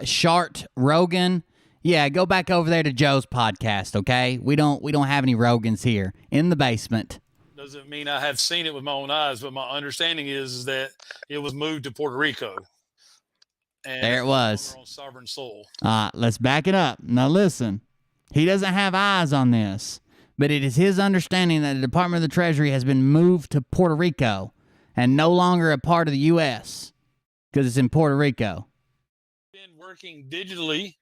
Shart Rogan. Yeah, go back over there to Joe's podcast, okay? We don't have any Rogans here in the basement. Doesn't mean I have seen it with my own eyes, but my understanding is that it was moved to Puerto Rico. And there it was. On sovereign soil. Let's back it up. Now listen, he doesn't have eyes on this, but it is his understanding that the Department of the Treasury has been moved to Puerto Rico and no longer a part of the U.S. because it's in Puerto Rico. Been working digitally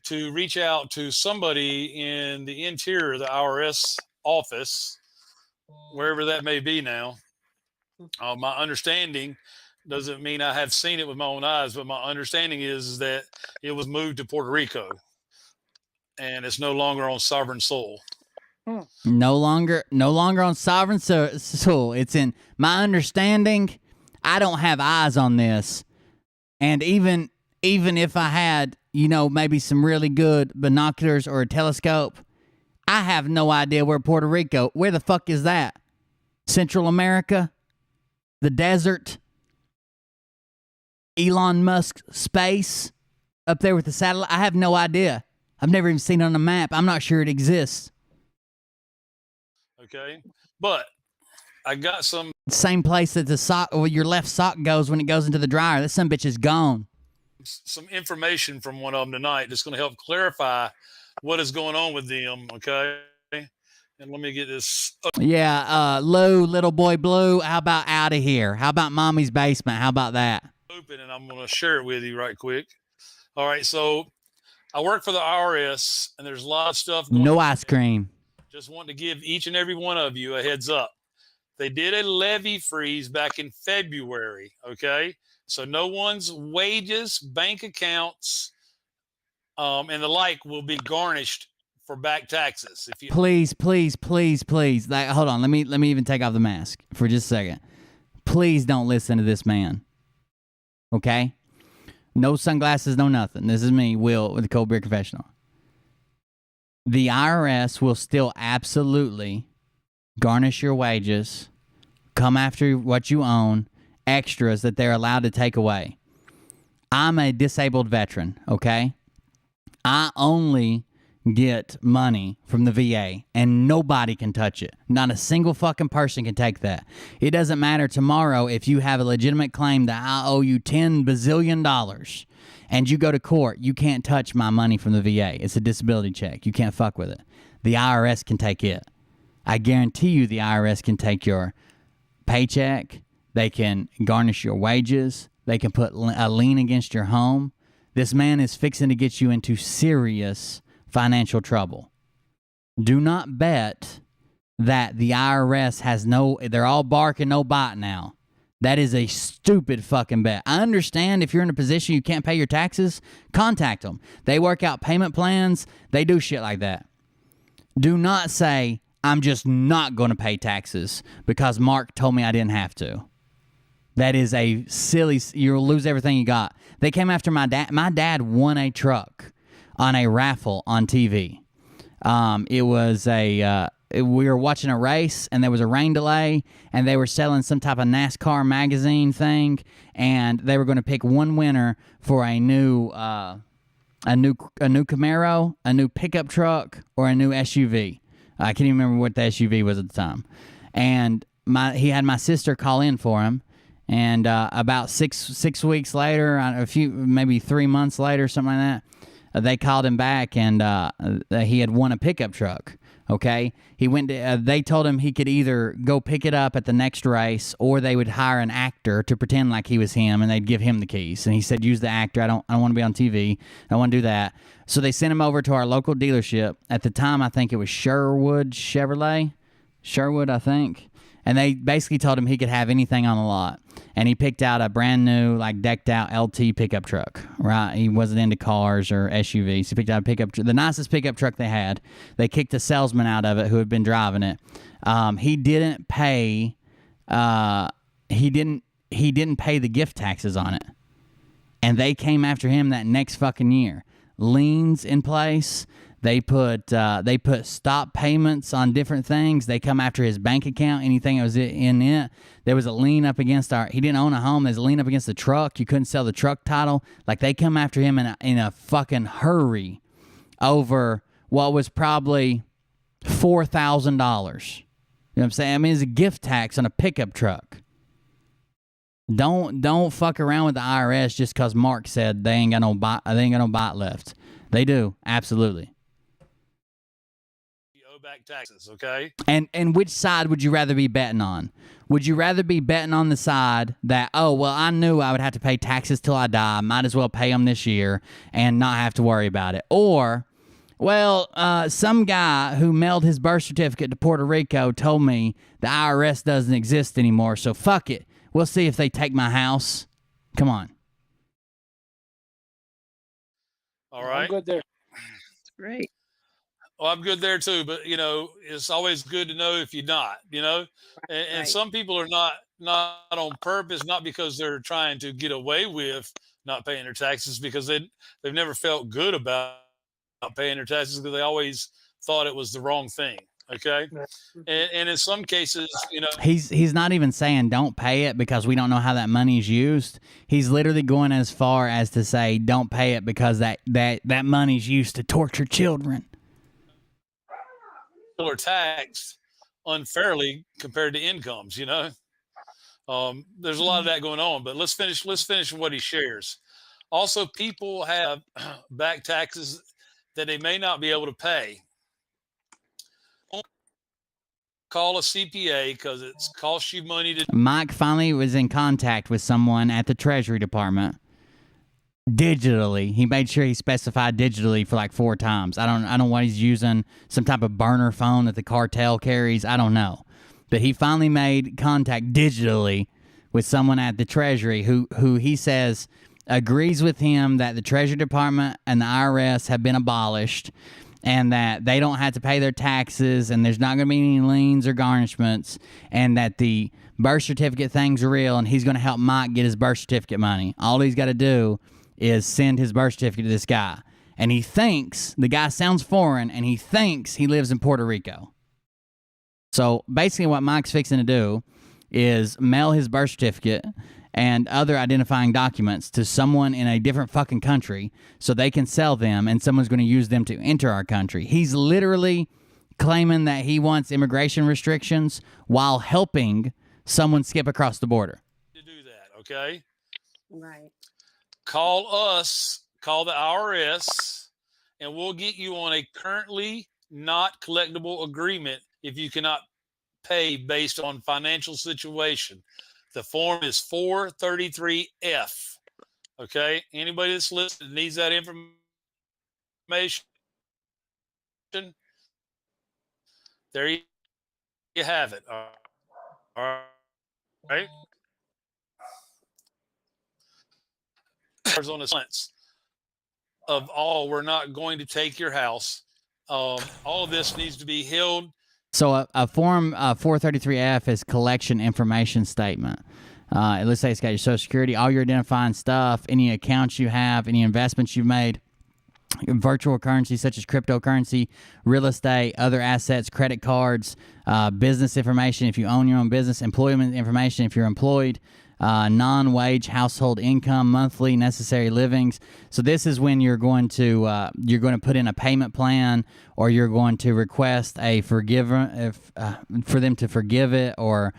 to reach out to somebody in the interior of the IRS office, wherever that may be now. My understanding doesn't mean I have seen it with my own eyes, but my understanding is that it was moved to Puerto Rico and it's no longer on sovereign soil. No longer on sovereign soil. It's in my understanding. I don't have eyes on this. And even if I had, maybe some really good binoculars or a telescope, I have no idea where the fuck is that? Central America? The desert? Elon Musk space? Up there with the satellite? I have no idea. I've never even seen it on a map. I'm not sure it exists. Okay. But I got some. Same place that the sock or your left sock goes when it goes into the dryer. This son bitch is gone. Some information from one of them tonight that's going to help clarify what is going on with them. Okay. And let me get this. Yeah. Lou, little boy Blue. How about out of here? How about Mommy's Basement? How about that? Open, and I'm going to share it with you right quick. All right. So I work for the IRS, and there's a lot of stuff going No on. ice cream. Just want to give each and every one of you a heads up. They did a levy freeze back in February, okay? So no one's wages, bank accounts, and the like will be garnished for back taxes. If you Please, please, please, please. Like, hold on. Let me even take off the mask for just a second. Please don't listen to this man. Okay? No sunglasses, no nothing. This is me, Will, with the Cold Beer Confessional. The IRS will still absolutely garnish your wages, come after what you own, extras that they're allowed to take away. I'm a disabled veteran, okay? I only get money from the VA, and nobody can touch it. Not a single fucking person can take that. It doesn't matter tomorrow if you have a legitimate claim that I owe you $10 bazillion and you go to court, you can't touch my money from the VA. It's a disability check. You can't fuck with it. The IRS can take it. I guarantee you the IRS can take your paycheck. They can garnish your wages. They can put a lien against your home. This man is fixing to get you into serious financial trouble. Do not bet that the IRS has they're all bark and no bite now. That is a stupid fucking bet. I understand if you're in a position you can't pay your taxes, contact them. They work out payment plans. They do shit like that. Do not say, I'm just not going to pay taxes because Mark told me I didn't have to. That is a silly, you'll lose everything you got. They came after my dad. My dad won a truck on a raffle on TV. It was we were watching a race and there was a rain delay and they were selling some type of NASCAR magazine thing and they were going to pick one winner for a new Camaro, a new pickup truck, or a new SUV. I can't even remember what the SUV was at the time. And he had my sister call in for him. And about six weeks later, maybe 3 months later, something like that, they called him back and he had won a pickup truck. Okay, he went. They told him he could either go pick it up at the next race, or they would hire an actor to pretend like he was him, and they'd give him the keys. And he said, "Use the actor. I don't want to be on TV. I don't want to do that." So they sent him over to our local dealership. At the time, I think it was Sherwood Chevrolet, I think. And they basically told him he could have anything on the lot. And he picked out a brand new, like, decked out LT pickup truck, right? He wasn't into cars or SUVs. He picked out the nicest pickup truck they had. They kicked a salesman out of it who had been driving it. He didn't pay the gift taxes on it. And they came after him that next fucking year. Liens in place. They put stop payments on different things. They come after his bank account, anything that was in it. There was a lien up against he didn't own a home. There's a lien up against the truck. You couldn't sell the truck title. Like, they come after him in a fucking hurry over what was probably $4,000. You know what I'm saying? I mean, it's a gift tax on a pickup truck. Don't fuck around with the IRS just because Mark said they ain't got no bite left. They do, absolutely. back taxes, okay? And which side would you rather be betting on? Would you rather be betting on the side that, oh, well, I knew I would have to pay taxes till I die, might as well pay them this year and not have to worry about it? Or, well, some guy who mailed his birth certificate to Puerto Rico told me the IRS doesn't exist anymore, so fuck it. We'll see if they take my house. Come on. All right. I'm good there. That's great. Well, I'm good there too, but it's always good to know if you're not, and some people are not on purpose, not because they're trying to get away with not paying their taxes, because they've never felt good about paying their taxes because they always thought it was the wrong thing. Okay. And in some cases, he's not even saying don't pay it because we don't know how that money is used. He's literally going as far as to say don't pay it because that money's used to torture children. Are taxed unfairly compared to incomes. There's a lot of that going on, but let's finish what he shares. Also, people have back taxes that they may not be able to pay. Call a CPA because it costs you money to. Mike finally was in contact with someone at the Treasury Department digitally. He made sure he specified digitally for like 4 times. I don't know what he's using, some type of burner phone that the cartel carries. I don't know. But he finally made contact digitally with someone at the Treasury who he says agrees with him that the Treasury Department and the IRS have been abolished and that they don't have to pay their taxes, and there's not going to be any liens or garnishments, and that the birth certificate thing's real, and he's going to help Mike get his birth certificate money. All he's got to do is send his birth certificate to this guy. And he thinks, the guy sounds foreign, and he thinks he lives in Puerto Rico. So basically what Mike's fixing to do is mail his birth certificate and other identifying documents to someone in a different fucking country so they can sell them, and someone's going to use them to enter our country. He's literally claiming that he wants immigration restrictions while helping someone skip across the border. To do that, okay? Right. Call us, call the IRS, and we'll get you on a currently not collectible agreement if you cannot pay based on financial situation. The form is 433F. Okay? Anybody that's listening needs that information. There you have it. All right. On the sense of all, we're not going to take your house. All of this needs to be held. So a form 433F is collection information statement. Let's say it's got your Social Security, all your identifying stuff, any accounts you have, any investments you've made, virtual currency such as cryptocurrency, real estate, other assets, credit cards, business information if you own your own business, employment information if you're employed, non-wage household income, monthly necessary livings. So this is when you're going to put in a payment plan, or you're going to request a for them to forgive it, or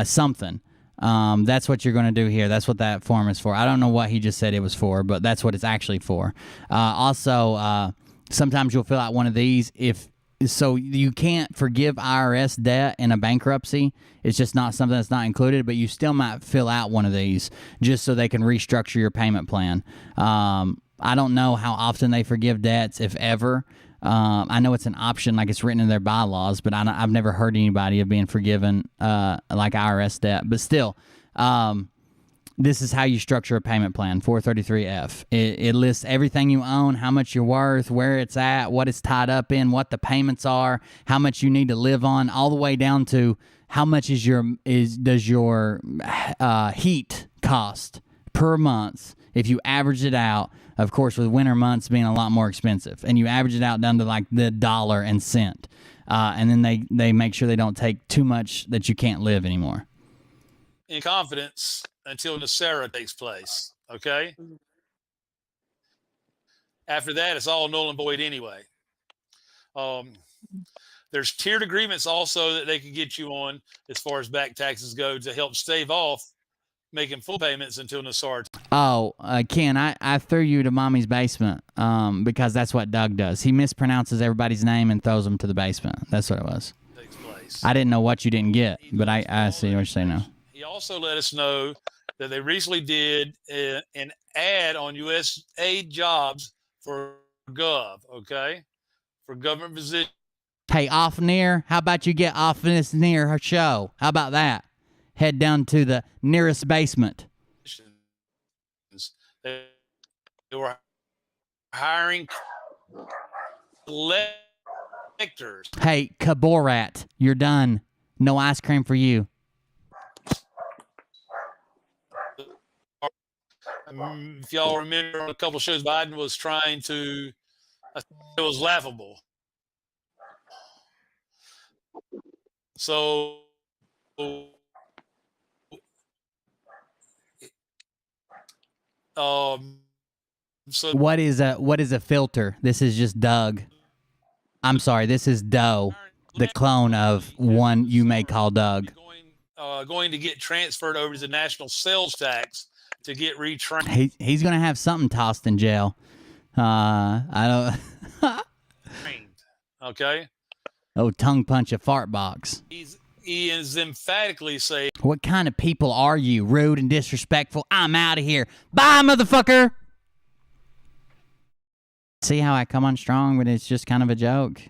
something. That's what you're going to do here. That's what that form is for. I don't know what he just said it was for, but that's what it's actually for. Also, sometimes you'll fill out one of these so you can't forgive IRS debt in a bankruptcy. It's just not something that's not included, but you still might fill out one of these just so they can restructure your payment plan. I don't know how often they forgive debts, if ever. I know it's an option, like it's written in their bylaws, but I've never heard anybody of being forgiven like IRS debt. But still, this is how you structure a payment plan, 433F. It lists everything you own, how much you're worth, where it's at, what it's tied up in, what the payments are, how much you need to live on, all the way down to how much does your heat cost per month. If you average it out, of course, with winter months being a lot more expensive, and you average it out down to like the dollar and cent, and then they make sure they don't take too much that you can't live anymore. In confidence until NESARA takes place. Okay. After that, it's all null and void anyway. There's tiered agreements also that they can get you on as far as back taxes go to help stave off making full payments until NESARA. Oh, Ken, I threw you to Mommy's basement because that's what Doug does. He mispronounces everybody's name and throws them to the basement. That's what it was. Takes place. I didn't know what you didn't get, but I see what you're saying now. He also let us know that they recently did an ad on USA jobs for Gov, okay? For government positions. Hey, off near, how about you get off this near her show? How about that? Head down to the nearest basement. They were hiring collectors. Hey, Kaborat, you're done. No ice cream for you. If y'all remember on a couple of shows, Biden was trying to, it was laughable. So what is a filter? This is just Doug. I'm sorry, this is Doe, the clone of one you may call Doug. Going to get transferred over to the national sales tax to get retrained. He's going to have something tossed in jail. I don't. Okay. Oh, tongue punch a fart box. He is emphatically saying, "What kind of people are you? Rude and disrespectful. I'm out of here. Bye, motherfucker." See how I come on strong, but it's just kind of a joke.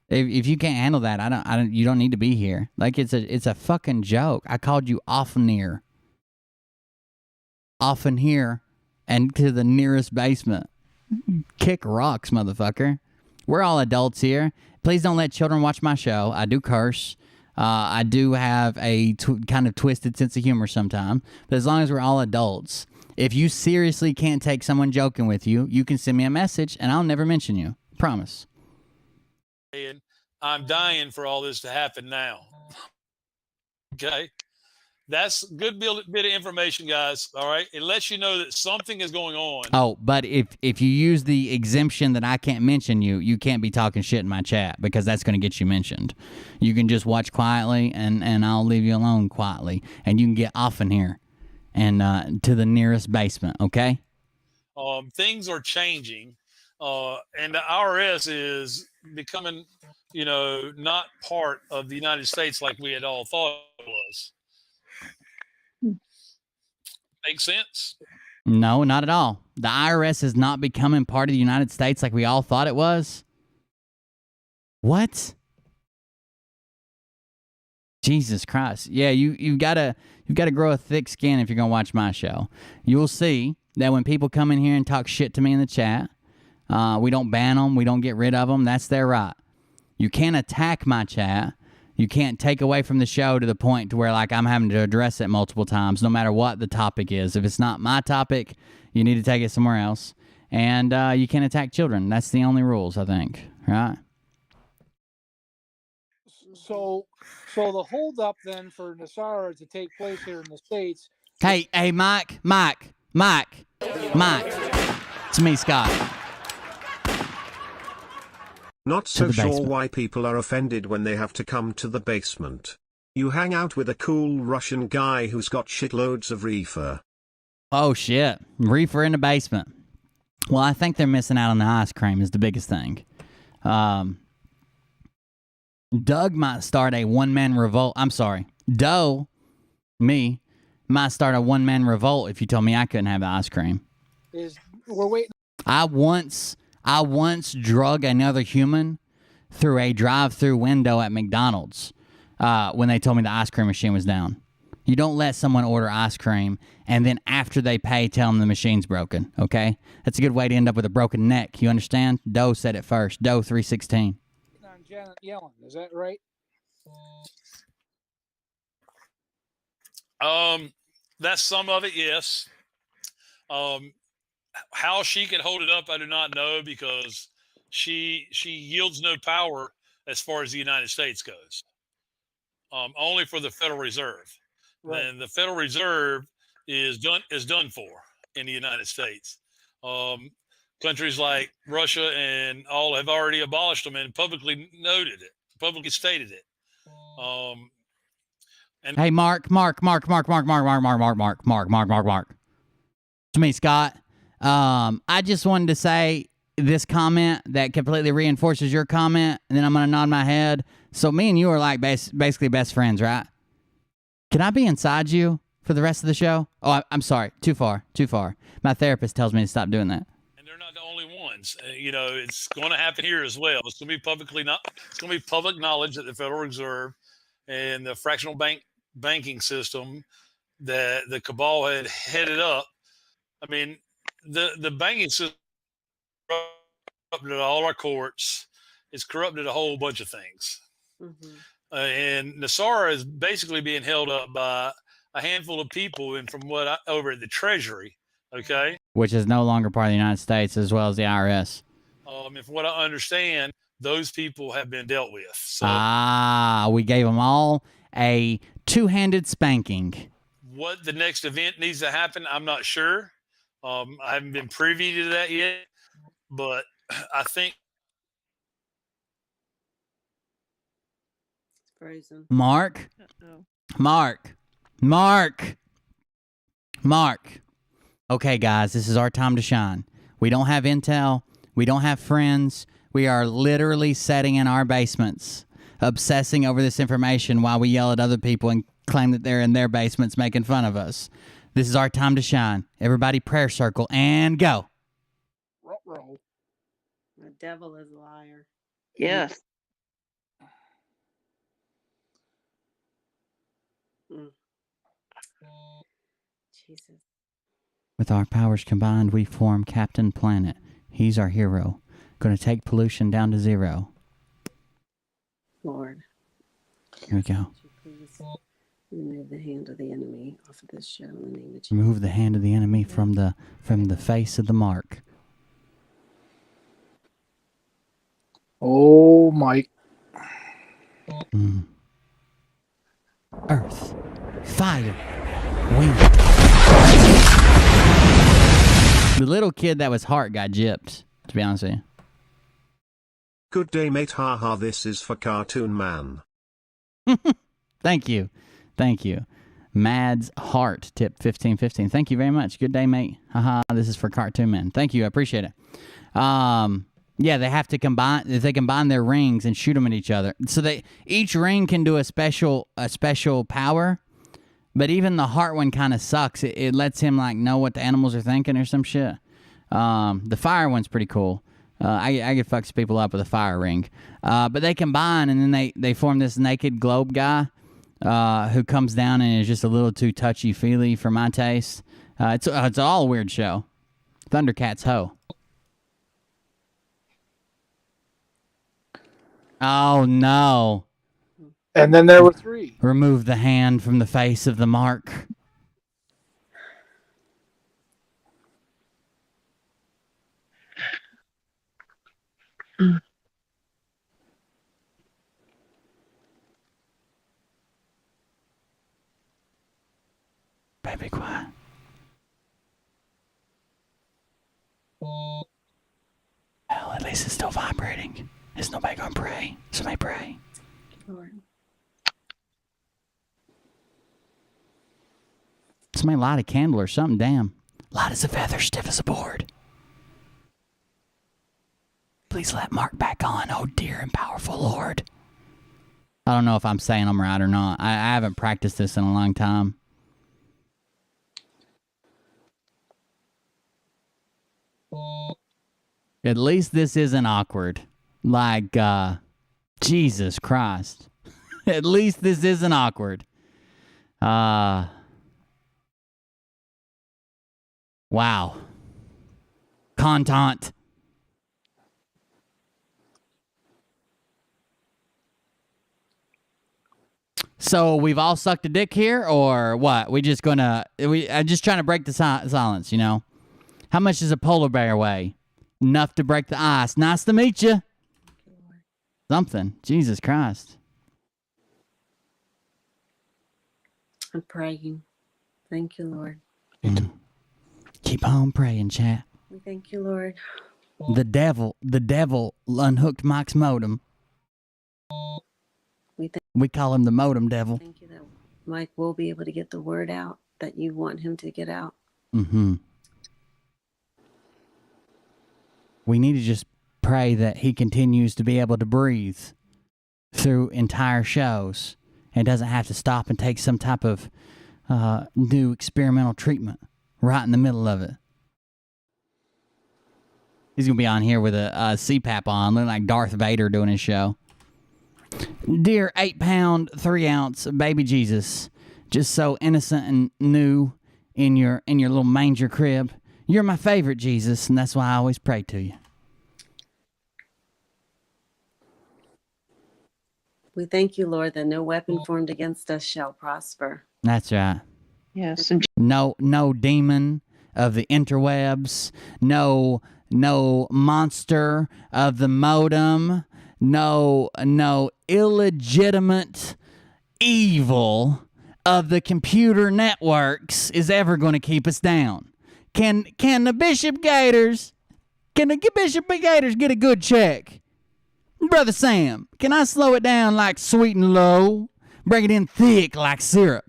If you can't handle that, you don't need to be here. Like it's a fucking joke. I called you often here, and to the nearest basement. Kick rocks, motherfucker. We're all adults here. Please don't let children watch my show. I do curse. I do have a kind of twisted sense of humor sometimes. But as long as we're all adults, if you seriously can't take someone joking with you, you can send me a message and I'll never mention you. Promise. And I'm dying for all this to happen now. Okay. That's a good bit of information, guys. All right. It lets you know that something is going on. Oh, but if you use the exemption that I can't mention you, you can't be talking shit in my chat because that's going to get you mentioned. You can just watch quietly and I'll leave you alone quietly. And you can get off in here and to the nearest basement, okay? Things are changing. And the IRS is becoming, not part of the United States like we had all thought it was. Make sense? No, not at all. The IRS is not becoming part of the United States like we all thought it was. What? Jesus Christ. Yeah, you've gotta grow a thick skin if you're gonna watch my show. You'll see that when people come in here and talk shit to me in the chat, we don't ban them, we don't get rid of them. That's their right. You can't attack my chat. You can't take away from the show to the point to where like I'm having to address it multiple times, no matter what the topic is. If it's not my topic, you need to take it somewhere else. And you can't attack children. That's the only rules, I think. Right? So the holdup then for NESARA to take place here in the States. Hey, Mike. It's me, Scott. Not so sure why people are offended when they have to come to the basement. You hang out with a cool Russian guy who's got shitloads of reefer. Oh, shit. Reefer in the basement. Well, I think they're missing out on the ice cream is the biggest thing. Doug might start a one-man revolt. I'm sorry. Doe, me, might start a one-man revolt if you told me I couldn't have the ice cream. We're waiting. I once drug another human through a drive-through window at McDonald's when they told me the ice cream machine was down. You don't let someone order ice cream and then after they pay, tell them the machine's broken, okay? That's a good way to end up with a broken neck. You understand? Doe said it first. Doe 316. On Janet Yellen, is that right? That's some of it, yes. How she could hold it up, I do not know, because she yields no power as far as the United States goes. Only for the Federal Reserve. Right. And the Federal Reserve is done for in the United States. Countries like Russia and all have already abolished them and publicly stated it. And hey, Mark. It's me, Scott. I just wanted to say this comment that completely reinforces your comment, and then I'm going to nod my head. So me and you are like basically best friends, right? Can I be inside you for the rest of the show? Oh, I'm sorry. Too far. My therapist tells me to stop doing that. And they're not the only ones. It's going to happen here as well. It's going to be public knowledge that the Federal Reserve and the fractional banking system that the cabal had headed up. I mean, the banking system corrupted all our courts. It's corrupted a whole bunch of things. Mm-hmm. And NESARA is basically being held up by a handful of people, and from over at the Treasury, okay? Which is no longer part of the United States as well as the IRS. And from what I understand, those people have been dealt with. So, we gave them all a two-handed spanking. What the next event needs to happen, I'm not sure. I haven't been privy to that yet, but I think it's frozen. Mark. Okay, guys, this is our time to shine. We don't have intel. We don't have friends. We are literally sitting in our basements, obsessing over this information while we yell at other people and claim that they're in their basements making fun of us. This is our time to shine. Everybody prayer circle and go. Roll. The devil is a liar. Yes. Jesus. With our powers combined, we form Captain Planet. He's our hero. Going to take pollution down to 0. Lord, Here we go. would you please remove the hand of the enemy off of this show in the name of Jesus. Remove the hand of the enemy from the face of the mark. Oh, Mike. Earth, fire, wind. The little kid that was Hart got gypped, to be honest with you. Good day, mate. Haha, this is for Cartoon Man. Thank you. Thank you. Mads Hart, tip 1515. Thank you very much. Good day, mate. Haha, this is for Cartoon Man. Thank you. I appreciate it. Yeah, they have to combine. They combine their rings and shoot them at each other. So each ring can do a special power. But even the Hart one kind of sucks. It lets him like know what the animals are thinking or some shit. The fire one's pretty cool. I could fuck some people up with a fire ring. But they combine and then they form this naked globe guy who comes down and is just a little too touchy-feely for my taste. It's all a weird show. Thundercats Ho. Oh, no. And then there were 3. Remove the hand from the face of the mark. Baby, quiet. Hell, at least it's still vibrating. Is nobody gonna pray? Somebody pray. Lord. Somebody light a candle or something. Damn. Light as a feather, stiff as a board. Please let Mark back on, oh dear and powerful Lord. I don't know if I'm saying them right or not. I haven't practiced this in a long time. At least this isn't awkward. Like, Jesus Christ. At least this isn't awkward. Wow. Content. So we've all sucked a dick here, or what? I'm just trying to break the silence, you know? How much does a polar bear weigh? Enough to break the ice. Nice to meet you. Something. Jesus Christ. I'm praying. Thank you, Lord. Keep on praying, chat. We thank you, Lord. The devil unhooked Mike's modem. We call him the modem devil. Thank you that Mike will be able to get the word out that you want him to get out. Mm-hmm. We need to just pray that he continues to be able to breathe through entire shows and doesn't have to stop and take some type of new experimental treatment right in the middle of it. He's going to be on here with a CPAP on, looking like Darth Vader doing his show. Dear 8-pound, 3-ounce baby Jesus, just so innocent and new in your little manger crib. You're my favorite, Jesus, and that's why I always pray to you. We thank you, Lord, that no weapon formed against us shall prosper. That's right. Yes. No demon of the interwebs, no monster of the modem, no illegitimate evil of the computer networks is ever going to keep us down. Can the Bishop Gators get a good check? Brother Sam, can I slow it down like sweet and low? Bring it in thick like syrup.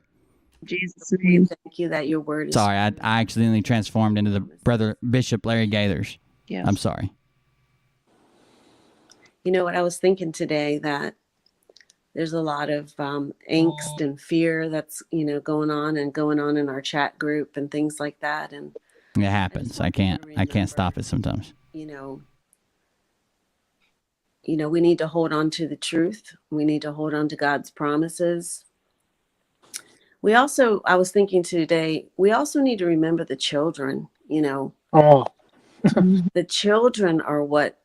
Jesus' We name. thank you that your word is Sorry, I accidentally transformed into the Brother Bishop Larry Gathers. Yes. I'm sorry. You know what I was thinking today, that there's a lot of angst and fear that's going on in our chat group and things like that, and It happens. I can't stop it sometimes. we need to hold on to the truth. We need to hold on to God's promises. I was thinking today, we also need to remember the children. Oh, The children are what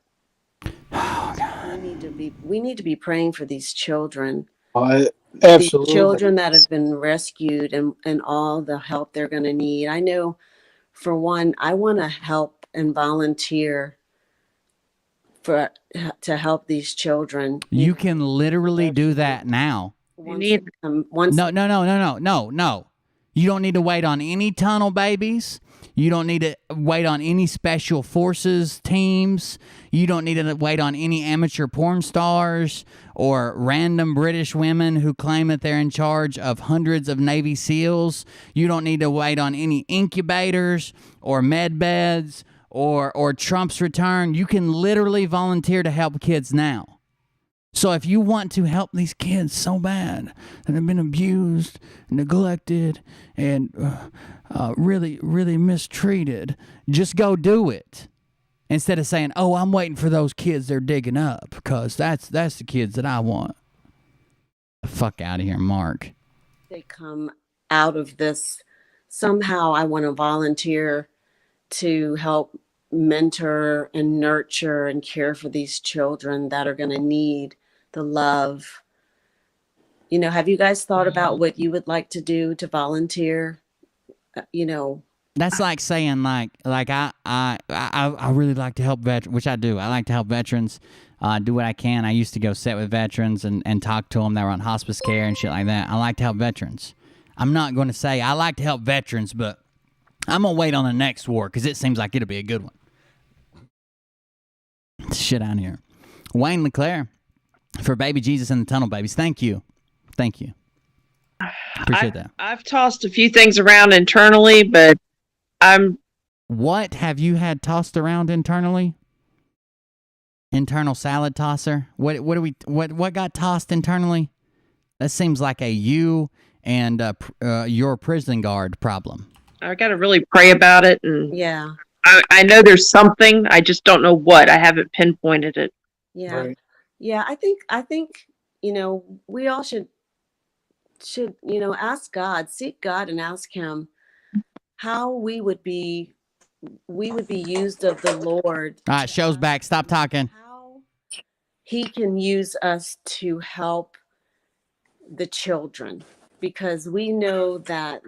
need to be praying for these children. Absolutely. These children that have been rescued and all the help they're going to need. I know, for one, I want to help and volunteer to help these children. You can literally do that now. No. You don't need to wait on any tunnel babies. You don't need to wait on any special forces teams. You don't need to wait on any amateur porn stars or random British women who claim that they're in charge of hundreds of Navy SEALs. You don't need to wait on any incubators or med beds or Trump's return. You can literally volunteer to help kids now. So if you want to help these kids so bad that have been abused, neglected, and really, really mistreated, just go do it. Instead of saying, oh, I'm waiting for those kids they're digging up because that's the kids that I want. The fuck out of here, Mark. They come out of this. Somehow I want to volunteer to help mentor and nurture and care for these children that are going to need the love. You know, have you guys thought about what you would like to do to volunteer? You know, that's like saying like I really like to help veterans, which I do. I like to help veterans, do what I can. I used to go sit with veterans and talk to them that were on hospice care and shit like that. I like to help veterans. I'm not going to say I like to help veterans, but I'm going to wait on the next war because it seems like it'll be a good one. Shit out here. Wayne LeClaire for Baby Jesus and the Tunnel Babies. Thank you. Thank you. Appreciate that. I've tossed a few things around internally, but What have you had tossed around internally? Internal salad tosser? What got tossed internally? That seems like a you and your prison guard problem. I got to really pray about it, and yeah. I know there's something. I just don't know what. I haven't pinpointed it. Yeah. Right. Yeah, I think, you know, we all should, you know, ask God, seek God and ask him how we would be used of the Lord. All right, show's back. Stop talking. How he can use us to help the children, because we know that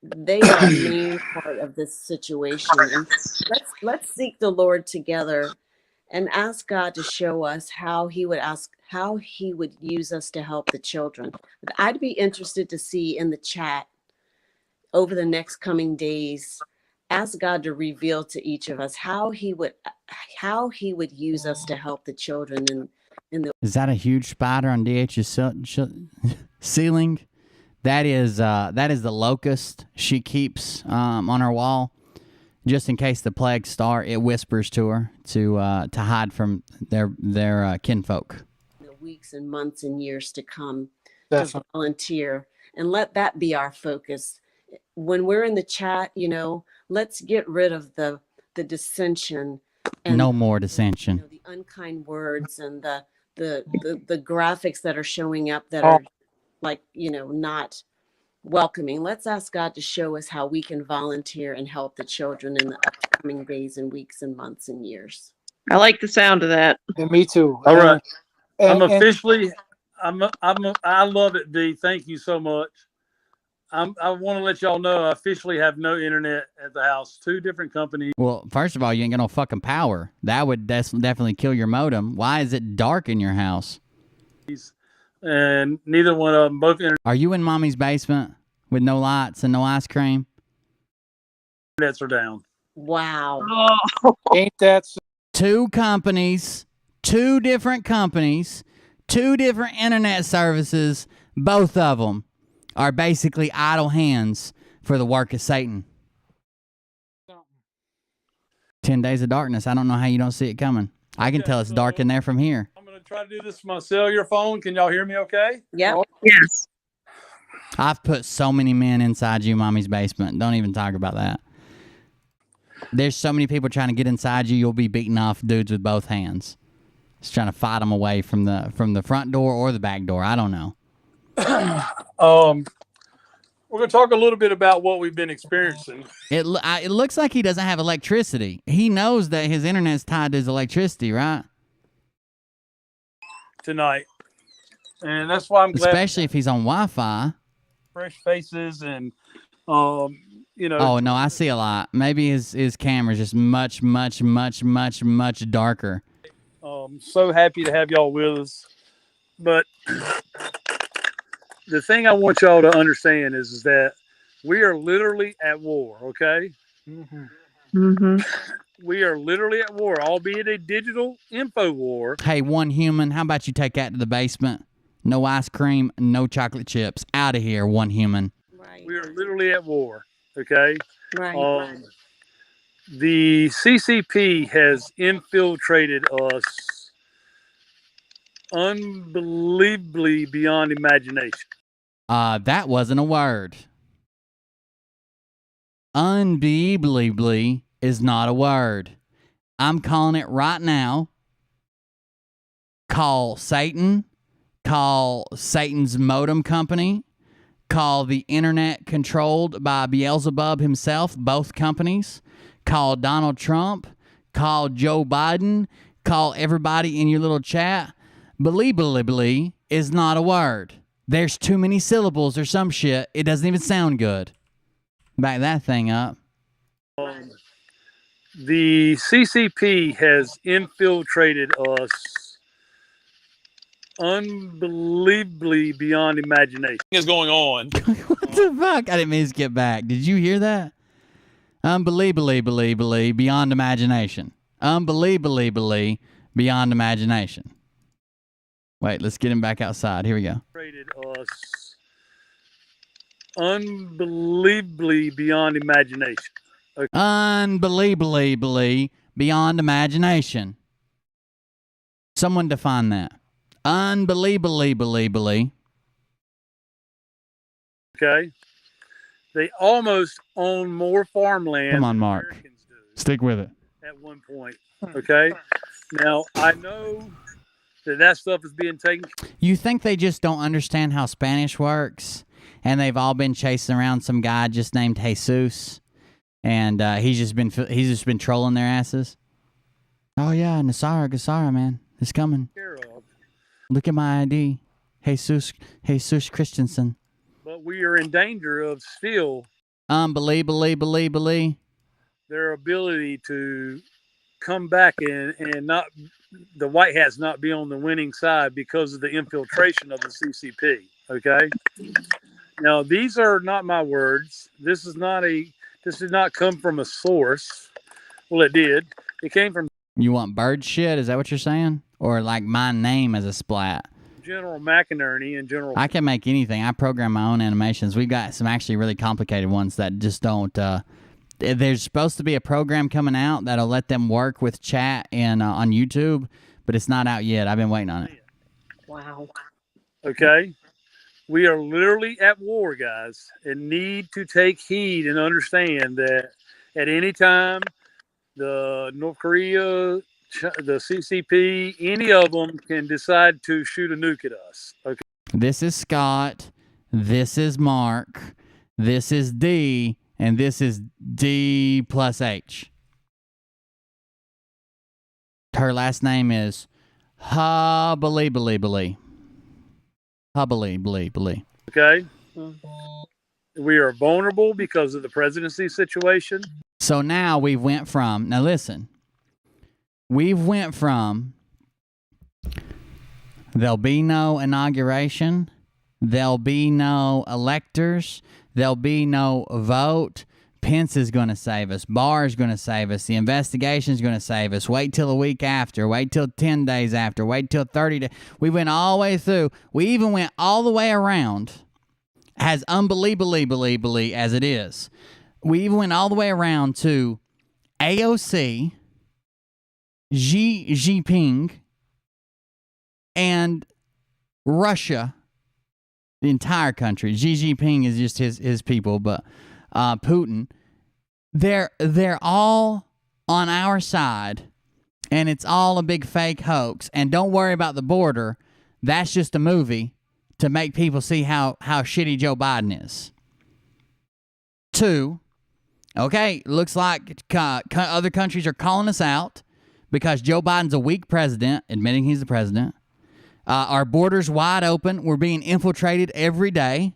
they are the main part of this situation. And let's seek the Lord together and ask God to show us how he would use us to help the children. But I'd be interested to see in the chat over the next coming days, ask God to reveal to each of us how he would use us to help the children in the. Is that a huge spider on DH's ceiling? That is the locust she keeps on her wall, just in case the plagues start. It whispers to her to hide from their kinfolk. The weeks and months and years to come. Definitely. To volunteer, and let that be our focus. When we're in the chat, you know, let's get rid of the dissension and no more dissension. You know, the unkind words and the graphics that are showing up that are like, you know, not welcoming. Let's ask God to show us how we can volunteer and help the children in the upcoming days and weeks and months and years. I like the sound of that. Yeah, me too. All right. I love it, D. Thank you so much. I want to let y'all know I officially have no internet at the house. 2 different companies. Well, first of all, you ain't got no fucking power. That would definitely kill your modem. Why is it dark in your house? And neither one of them, both Are you in mommy's basement with no lights and no ice cream? internets are down. Wow. Ain't that so? 2 companies, 2 different companies, 2 different internet services, both of them are basically idle hands for the work of Satan. 10 Days of Darkness. I don't know how you don't see it coming. I can tell it's dark in there from here. I'm going to try to do this with my cellular phone. Can y'all hear me okay? Yeah. Yes. I've put so many men inside you, mommy's basement. Don't even talk about that. There's so many people trying to get inside you, you'll be beating off dudes with both hands. Just trying to fight them away from the front door or the back door. I don't know. We're going to talk a little bit about what we've been experiencing. It looks like he doesn't have electricity. He knows that his internet's tied to his electricity, right? tonight, and that's why I'm glad. Especially if he's on Wi-Fi. Fresh faces and you know. Oh no, I see a lot. Maybe his camera's just much darker. So happy to have y'all with us, but the thing I want y'all to understand is that we are literally at war. Okay. Mm-hmm. Mm-hmm. We are literally at war, albeit a digital info war. Hey, one human, how about you take that to the basement? No ice cream, no chocolate chips. Out of here, one human. Right. We are literally at war. Okay. Right. The CCP has infiltrated us unbelievably beyond imagination. That wasn't a word. Unbelievably is not a word. I'm calling it right now. Call Satan. Call Satan's modem company. Call the internet controlled by Beelzebub himself, both companies. Call Donald Trump. Call Joe Biden. Call everybody in your little chat. Believably is not a word. There's too many syllables or some shit. It doesn't even sound good. Back that thing up. The CCP has infiltrated us unbelievably beyond imagination. Is going on. What the fuck? I didn't mean to get back. Did you hear that? Unbelievably beyond imagination. Unbelievably beyond imagination. Wait, let's get him back outside. Here we go. Us unbelievably beyond imagination. Okay. Unbelievably beyond imagination. Someone define that. Unbelievably. Okay. They almost own more farmland. Come on, Mark. Stick with it. At one point. Okay. Now, I know that stuff is being taken. You think they just don't understand how Spanish works? And they've all been chasing around some guy just named Jesus, and he's just been trolling their asses. Oh yeah, Gasara, man, it's coming. Look at my ID, Jesus Christensen. But we are in danger of still unbelievably their ability to come back and not the White Hats not be on the winning side because of the infiltration of the CCP. Okay. Now, these are not my words. This did not come from a source. Well, it did. It came from. You want bird shit? Is that what you're saying? Or like my name as a splat? General McInerney and General. I can make anything. I program my own animations. We've got some actually really complicated ones that just don't. There's supposed to be a program coming out that'll let them work with chat and on YouTube, but it's not out yet. I've been waiting on it. Wow. Okay. We are literally at war, guys, and need to take heed and understand that at any time, the North Korea, the CCP, any of them can decide to shoot a nuke at us. Okay. This is Scott. This is Mark. This is D. And this is D plus H. Her last name is Hubbly. Okay. We are vulnerable because of the presidency situation. So now we've went from there'll be no inauguration, there'll be no electors, there'll be no vote. Pence is going to save us. Barr is going to save us. The investigation is going to save us. Wait till a week after. Wait till 10 days after. Wait till 30 days. We went all the way through. We even went all the way around, as unbelievably as it is. We even went all the way around to AOC, Xi Jinping, and Russia, the entire country. Xi Jinping is just his people, but Putin, they're all on our side, and it's all a big fake hoax. And don't worry about the border. That's just a movie to make people see how shitty Joe Biden is. 2, okay, looks like other countries are calling us out because Joe Biden's a weak president, admitting he's the president. Our borders wide open. We're being infiltrated every day.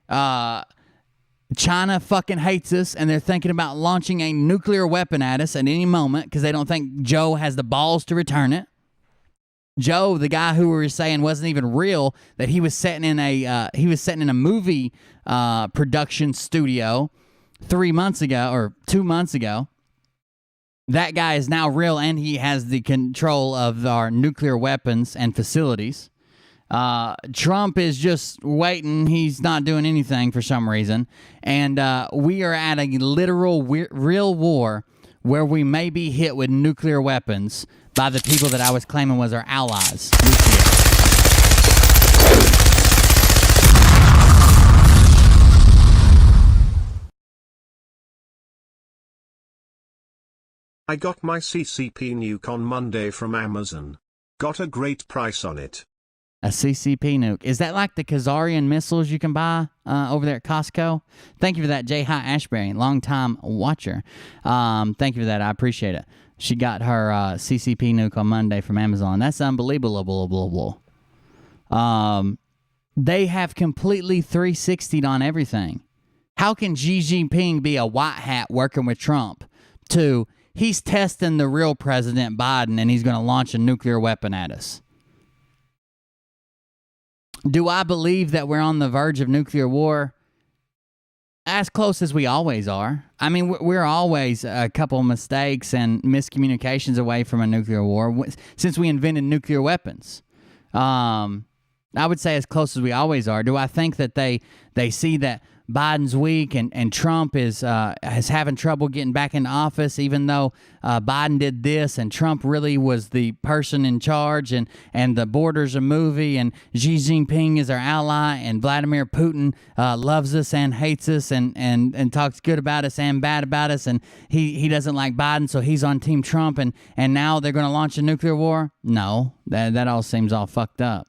China fucking hates us, and they're thinking about launching a nuclear weapon at us at any moment because they don't think Joe has the balls to return it. Joe, the guy who we were saying wasn't even real, that he was setting in a movie production studio 3 months ago or 2 months ago. That guy is now real, and he has the control of our nuclear weapons and facilities. Trump is just waiting. He's not doing anything for some reason. And we are at a literal real war where we may be hit with nuclear weapons by the people that I was claiming was our allies this year. I got my CCP nuke on Monday from Amazon. Got a great price on it. A CCP nuke. Is that like the Khazarian missiles you can buy over there at Costco? Thank you for that, Jay High Ashbury, long-time watcher. Thank you for that. I appreciate it. She got her CCP nuke on Monday from Amazon. That's unbelievable. They have completely 360'd on everything. How can Xi Jinping be a white hat working with Trump to he's testing the real President Biden and he's going to launch a nuclear weapon at us? Do I believe that we're on the verge of nuclear war? As close as we always are. I mean, we're always a couple of mistakes and miscommunications away from a nuclear war since we invented nuclear weapons. I would say as close as we always are. Do I think that they see that Biden's weak and Trump is having trouble getting back into office, even though Biden did this and Trump really was the person in charge and the border's a movie and Xi Jinping is our ally and Vladimir Putin loves us and hates us and talks good about us and bad about us and he doesn't like Biden, so he's on Team Trump and now they're going to launch a nuclear war? No, that all seems all fucked up.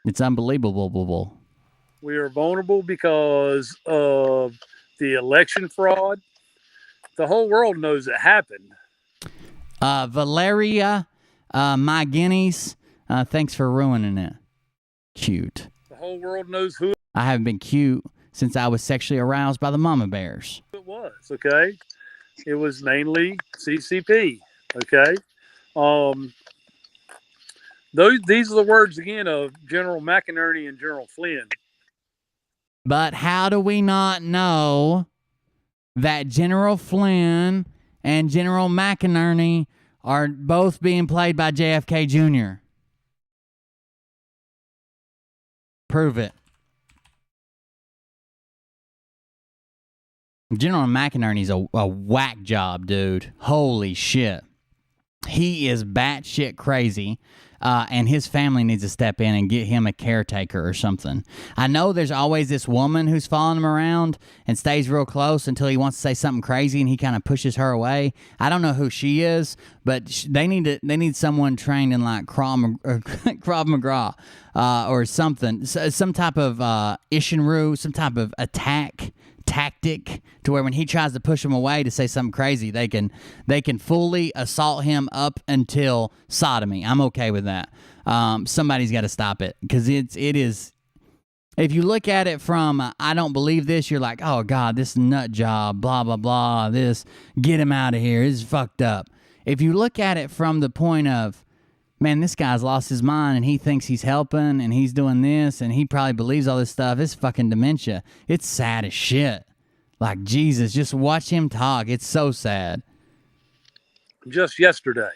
It's unbelievable. We are vulnerable because of the election fraud. The whole world knows it happened. Valeria, my guineas, thanks for ruining it. Cute. The whole world knows who I haven't been cute since I was sexually aroused by the mama bears. it was, okay? It was mainly CCP, okay? These are the words, again, of General McInerney and General Flynn. But how do we not know that General Flynn and General McInerney are both being played by JFK Jr.? Prove it. General McInerney's a whack job, dude. Holy shit. He is batshit crazy. And his family needs to step in and get him a caretaker or something. I know there's always this woman who's following him around and stays real close until he wants to say something crazy and he kind of pushes her away. I don't know who she is, but they need someone trained in like Krav Maga or something, some type of Isshinryu, some type of attack tactic to where when he tries to push him away to say something crazy, they can fully assault him up until sodomy. I'm okay with that. Somebody's got to stop it because it is. If you look at it from I don't believe this, you're like, oh God, this nut job, blah blah blah. This, get him out of here. This is fucked up. If you look at it from the point of, man, this guy's lost his mind and he thinks he's helping and he's doing this and he probably believes all this stuff. It's fucking dementia. It's sad as shit. Like, Jesus, just watch him talk. It's so sad. Just yesterday.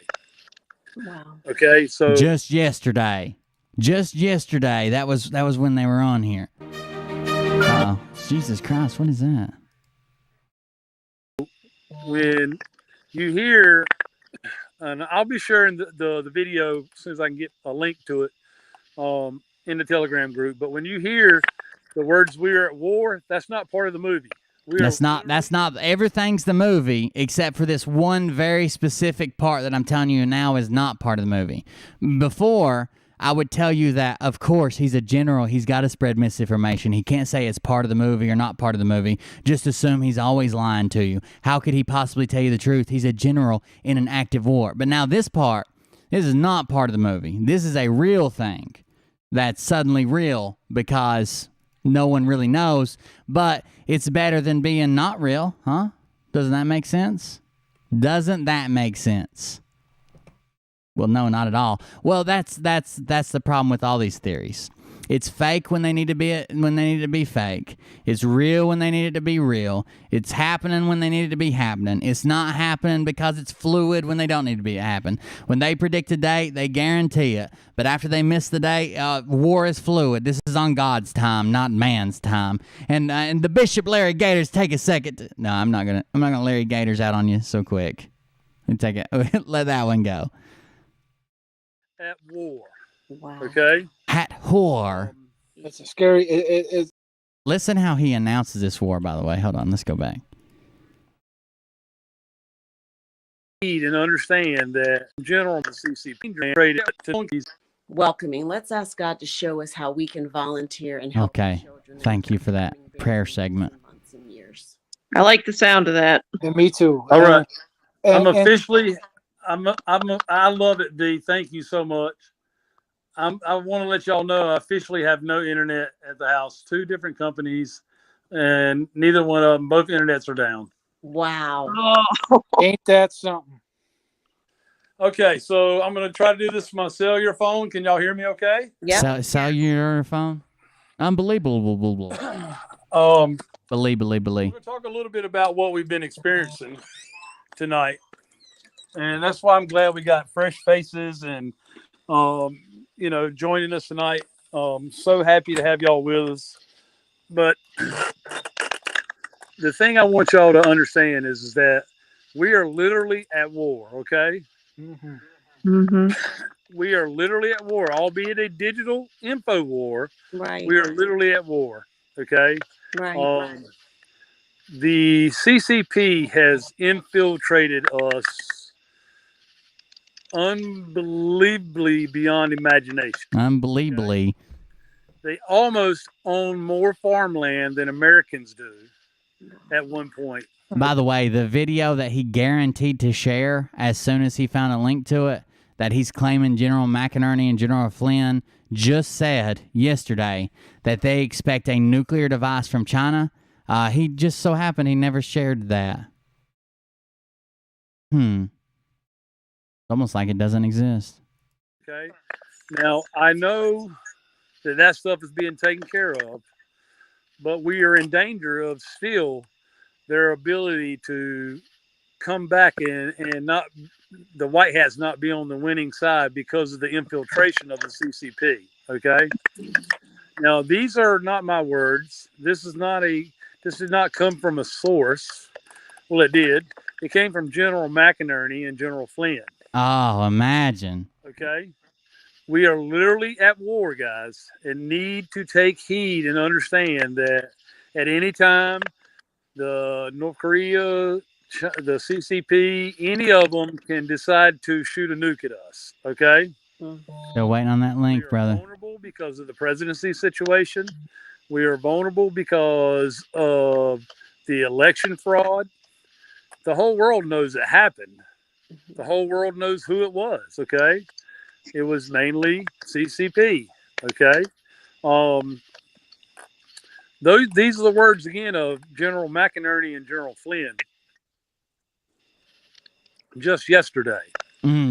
Wow. Okay, so just yesterday. That was when they were on here. Jesus Christ, what is that? When you hear, and I'll be sharing the video as soon as I can get a link to it in the Telegram group. But when you hear the words "we are at war," that's not part of the movie. That's not. Everything's the movie except for this one very specific part that I'm telling you now is not part of the movie. Before, I would tell you that, of course, he's a general. He's got to spread misinformation. He can't say it's part of the movie or not part of the movie. Just assume he's always lying to you. How could he possibly tell you the truth? He's a general in an active war. But now this part, This is not part of the movie. This is a real thing that's suddenly real because no one really knows, but it's better than being not real, huh? Doesn't that make sense? Doesn't that make sense? Well, no, not at all. Well, that's the problem with all these theories. It's fake when they need to be fake. It's real when they need it to be real. It's happening when they need it to be happening. It's not happening because it's fluid when they don't need to be happen. When they predict a date, they guarantee it. But after they miss the date, war is fluid. This is on God's time, not man's time. And the Bishop Larry Gators, take a second. No, I'm not gonna Larry Gators out on you so quick. Take it. Let that one go. At war. Wow. Okay. At whore. It's a scary. It's Listen how he announces this war, by the way. Hold on, let's go back. Need and understand that general the CCP welcoming. Let's ask God to show us how we can volunteer and help Okay. Thank you for that prayer segment. months and years. I like the sound of that. and me too. All right. And- I'm and- officially. I love it, D. Thank you so much. I want to let y'all know I officially have no internet at the house. 2 different companies, and neither one of them, both internets are down. Wow. Oh, Ain't that something? Okay, so I'm going to try to do this from my cellular phone. Can y'all hear me okay? Yeah. Cellular phone? Unbelievable. We're Believe. going to talk a little bit about what we've been experiencing tonight. And that's why I'm glad we got fresh faces and, joining us tonight. So happy to have y'all with us. But the thing I want y'all to understand is that we are literally at war, okay? Mm-hmm. We are literally at war, albeit a digital info war. Right. We are literally at war, okay? Right. The CCP has infiltrated us unbelievably beyond imagination. Unbelievably. They almost own more farmland than Americans do at one point. By the way, the video that he guaranteed to share as soon as he found a link to it, that he's claiming General McInerney and General Flynn just said yesterday that they expect a nuclear device from China. He just so happened he never shared that. Almost like it doesn't exist. Okay. Now, I know that stuff is being taken care of, but we are in danger of still their ability to come back and not the White Hats not be on the winning side because of the infiltration of the CCP. Okay. Now, these are not my words. This did not come from a source. Well, it did. It came from General McInerney and General Flynn. Oh, imagine. Okay. We are literally at war, guys, and need to take heed and understand that at any time, the North Korea, the CCP, any of them can decide to shoot a nuke at us. Okay. Still waiting on that link, We are brother. vulnerable because of the presidency situation. We are vulnerable because of the election fraud. The whole world knows it happened. The whole world knows who it was. Okay. It was mainly CCP. Okay. These are the words again of General McInerney and General Flynn just yesterday.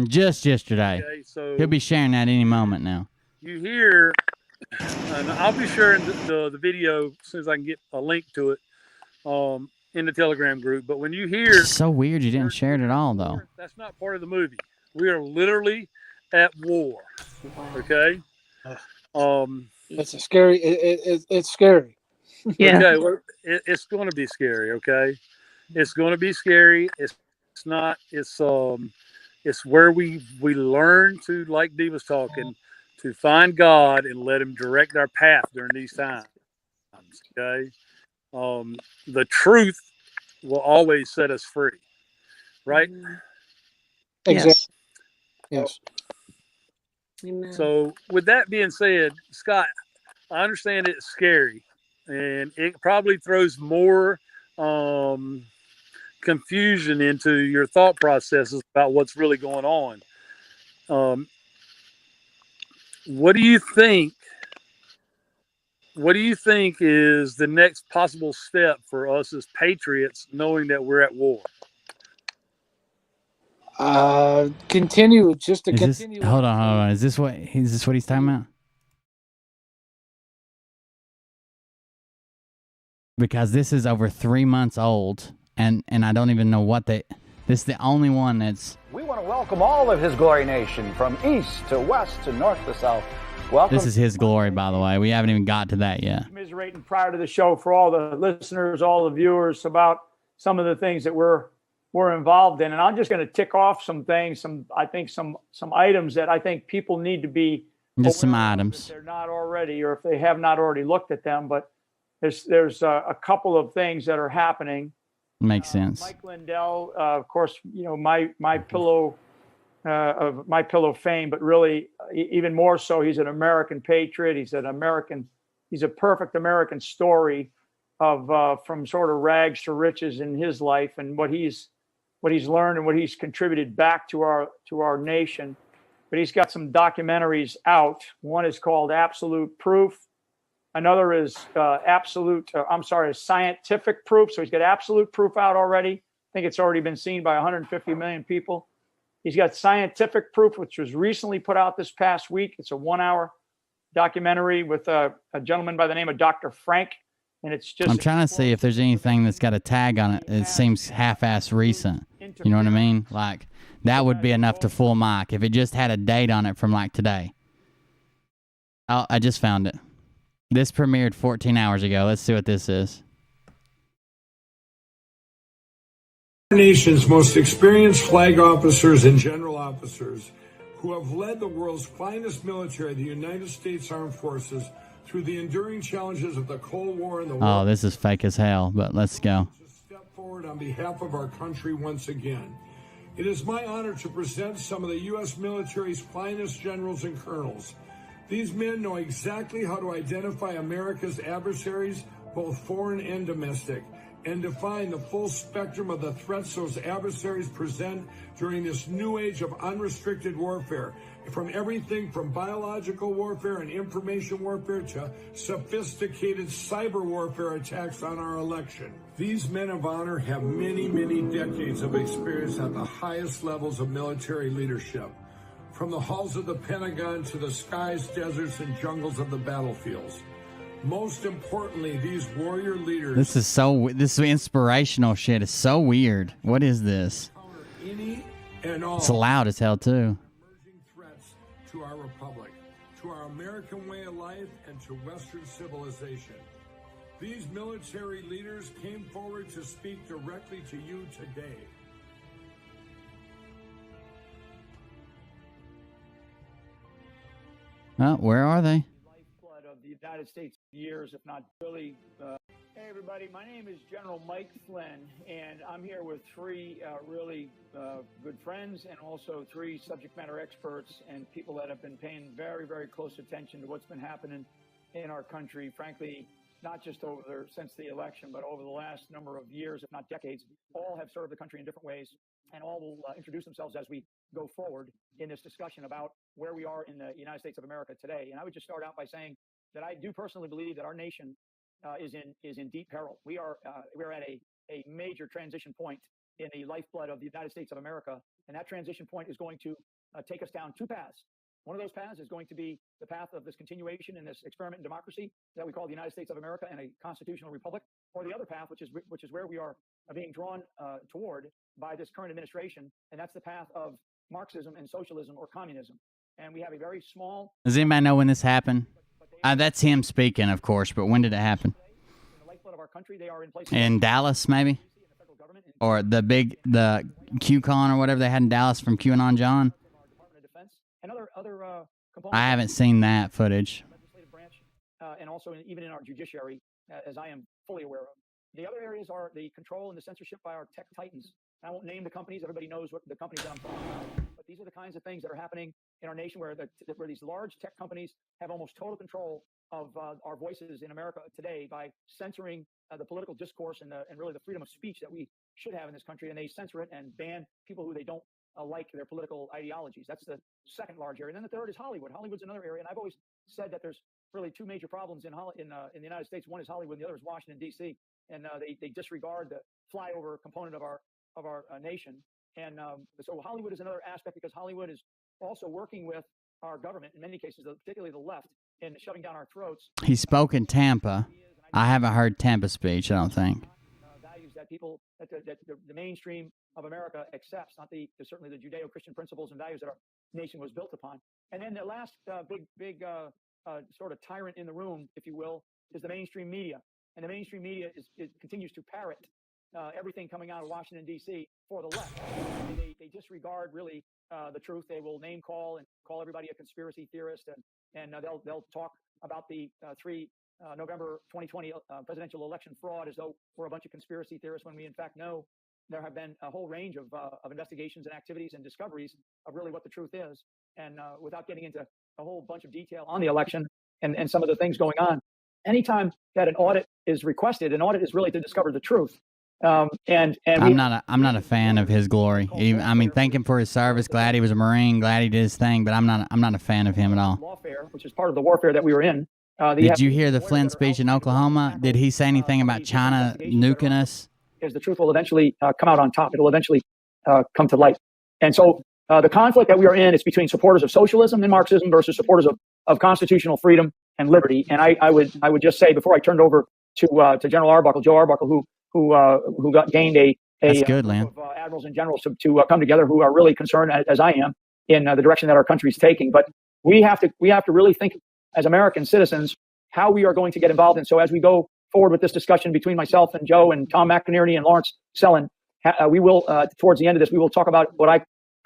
Just yesterday. Okay, so He'll be sharing that any moment now. you hear, and I'll be sharing the video as soon as I can get a link to it in the Telegram group. But when you hear, It's so weird you didn't share it at all, though. that's not part of the movie. We are literally at war. Okay. It's a scary. It's scary. Yeah. Okay. Well, it's going to be scary. Okay. It's going to be scary. It's not. It's where we learn to, like Dee was talking, to find God and let Him direct our path during these times. Okay. The truth will always set us free. Right. Exactly. Yes. Yes. Amen. So with that being said, Scott, I understand it's scary and it probably throws more confusion into your thought processes about what's really going on. What do you think? What do you think is the next possible step for us as patriots, knowing that we're at war? Continue just to Is this, continue. hold on. Is this what he's talking about? Because this is over 3 months old, and I don't even know what this is the only one that's. We want to welcome all of His Glory Nation from east to west to north to south. Welcome. This is His Glory, by the way. We haven't even got to that yet. Commiserating prior to the show for all the listeners, all the viewers about some of the things that we're involved in, and I'm just going to tick off some things, some items that I think people need to be just some aware of items if they're not already, or if they have not already looked at them. But there's a couple of things that are happening. Makes sense. Mike Lindell, of course, my pillow of My Pillow fame, but really even more so, he's an American patriot. He's a perfect American story of from sort of rags to riches in his life, and what he's learned and what he's contributed back to our nation. But he's got some documentaries out. One is called Absolute Proof. Another is Scientific Proof. So he's got Absolute Proof out already. I think it's already been seen by 150 million people. He's got Scientific Proof, which was recently put out this past week. It's a 1-hour documentary with a gentleman by the name of Dr. Frank. And it's just. I'm trying to see if there's anything that's got a tag on it. It seems half-ass recent. You know what I mean? Like, that would be enough to fool Mike if it just had a date on it from like today. Oh, I just found it. This premiered 14 hours ago. Let's see what this is. Our nation's most experienced flag officers and general officers who have led the world's finest military, the United States Armed Forces, through the enduring challenges of the Cold War and the Oh, this is fake as hell, but let's go. Step forward on behalf of our country once again. It is my honor to present some of the U.S. military's finest generals and colonels. These men know exactly how to identify America's adversaries, both foreign and domestic, and define the full spectrum of the threats those adversaries present during this new age of unrestricted warfare, from everything from biological warfare and information warfare to sophisticated cyber warfare attacks on our election. These men of honor have many, many decades of experience at the highest levels of military leadership, from the halls of the Pentagon to the skies, deserts, and jungles of the battlefields. Most importantly, these warrior leaders. This is inspirational shit. It's so weird. What is this? It's loud as hell too. Emerging threats to our republic, to our American way of life, and to Western civilization. These military leaders came forward to speak directly to you today. Where are they? Lifeblood of the United States years, if not really. Hey, everybody. My name is General Mike Flynn, and I'm here with three really good friends and also three subject matter experts and people that have been paying very, very close attention to what's been happening in our country, frankly, not just since the election, but over the last number of years, if not decades. All have served the country in different ways, and all will introduce themselves as we go forward in this discussion about where we are in the United States of America today. And I would just start out by saying that I do personally believe that our nation is in deep peril. We're at a major transition point in the lifeblood of the United States of America, and that transition point is going to take us down two paths. One of those paths is going to be the path of this continuation in this experiment in democracy that we call the United States of America and a constitutional republic, or the other path, which is where we are being drawn toward by this current administration, and that's the path of Marxism and socialism or communism. And we have a very small. Does anybody know when this happened? That's him speaking, of course, but when did it happen? In Dallas, maybe? Or the QCon or whatever they had in Dallas from QAnon John? I haven't seen that footage. And also even in our judiciary, as I am fully aware of. The other areas are the control and the censorship by our tech titans. I won't name the companies. Everybody knows what the companies that I'm talking about. But these are the kinds of things that are happening in our nation where these large tech companies have almost total control of our voices in America today by censoring the political discourse and really the freedom of speech that we should have in this country. And they censor it and ban people who they don't like their political ideologies. That's the second large area. And then the third is Hollywood. Hollywood's another area. And I've always said that there's really two major problems in the United States. One is Hollywood, and the other is Washington, D.C. And they disregard the flyover component of our nation. And so Hollywood is another aspect, because Hollywood is also working with our government in many cases, particularly the left, in shoving down our throats. He spoke in Tampa. I haven't heard Tampa speech, I don't think. Values that people, that the mainstream of America accepts, not certainly the Judeo-Christian principles and values that our nation was built upon. And then the last big sort of tyrant in the room, if you will, is the mainstream media. And the mainstream media continues to parrot everything coming out of Washington, D.C. for the left. They disregard really the truth. They will name call and call everybody a conspiracy theorist, and they'll talk about the November 2020 presidential election fraud as though we're a bunch of conspiracy theorists, when we in fact know there have been a whole range of investigations and activities and discoveries of really what the truth is. And without getting into a whole bunch of detail on the election and some of the things going on, anytime that an audit is requested, an audit is really to discover the truth. I'm not a fan of his glory. I mean, thank him for his service. Glad he was a Marine. Glad he did his thing. But I'm not a fan of him at all. Lawfare, which is part of the warfare that we were in. Did you hear the Flynn speech in Oklahoma? Did he say anything about China nuking us? Is the truth will eventually come out on top. It will eventually come to light. And so the conflict that we are in is between supporters of socialism and Marxism versus supporters of constitutional freedom and liberty. And I would just say, before I turned over to General Arbuckle, Joe Arbuckle, who gained a good, Lynn. Of admirals and generals to come together, who are really concerned, as I am, in the direction that our country is taking. But we have to really think as American citizens how we are going to get involved. And so as we go forward with this discussion between myself and Joe and Tom McInerney and Lawrence Sellin, we will, towards the end of this, we will talk about what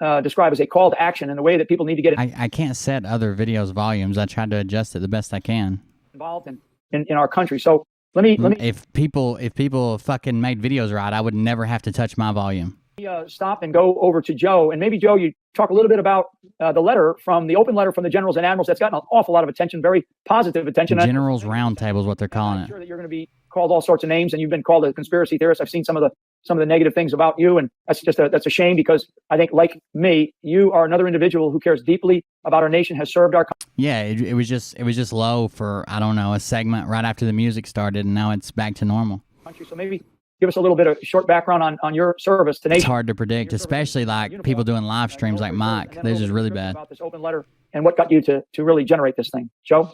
I describe as a call to action and the way that people need to get I can't set other videos volumes. I tried to adjust it the best I can. Involved in our country. So let me. If people fucking made videos right, I would never have to touch my volume. Stop and go over to Joe, and maybe Joe, you talk a little bit about the open letter from the generals and admirals that's gotten an awful lot of attention, very positive attention. Generals Roundtable is what they're calling it. I'm sure that you're going to be called all sorts of names, and you've been called a conspiracy theorist. I've seen some of the negative things about you, and that's a shame, because I think, like me, you are another individual who cares deeply about our nation, has served our country. Yeah, it was just low for, I don't know, a segment right after the music started, and now it's back to normal. So maybe give us a little bit of short background on your service to nation. It's hard to predict, especially like people doing live streams like Mike. They're just really bad. About this open letter and what got you to really generate this thing, Joe?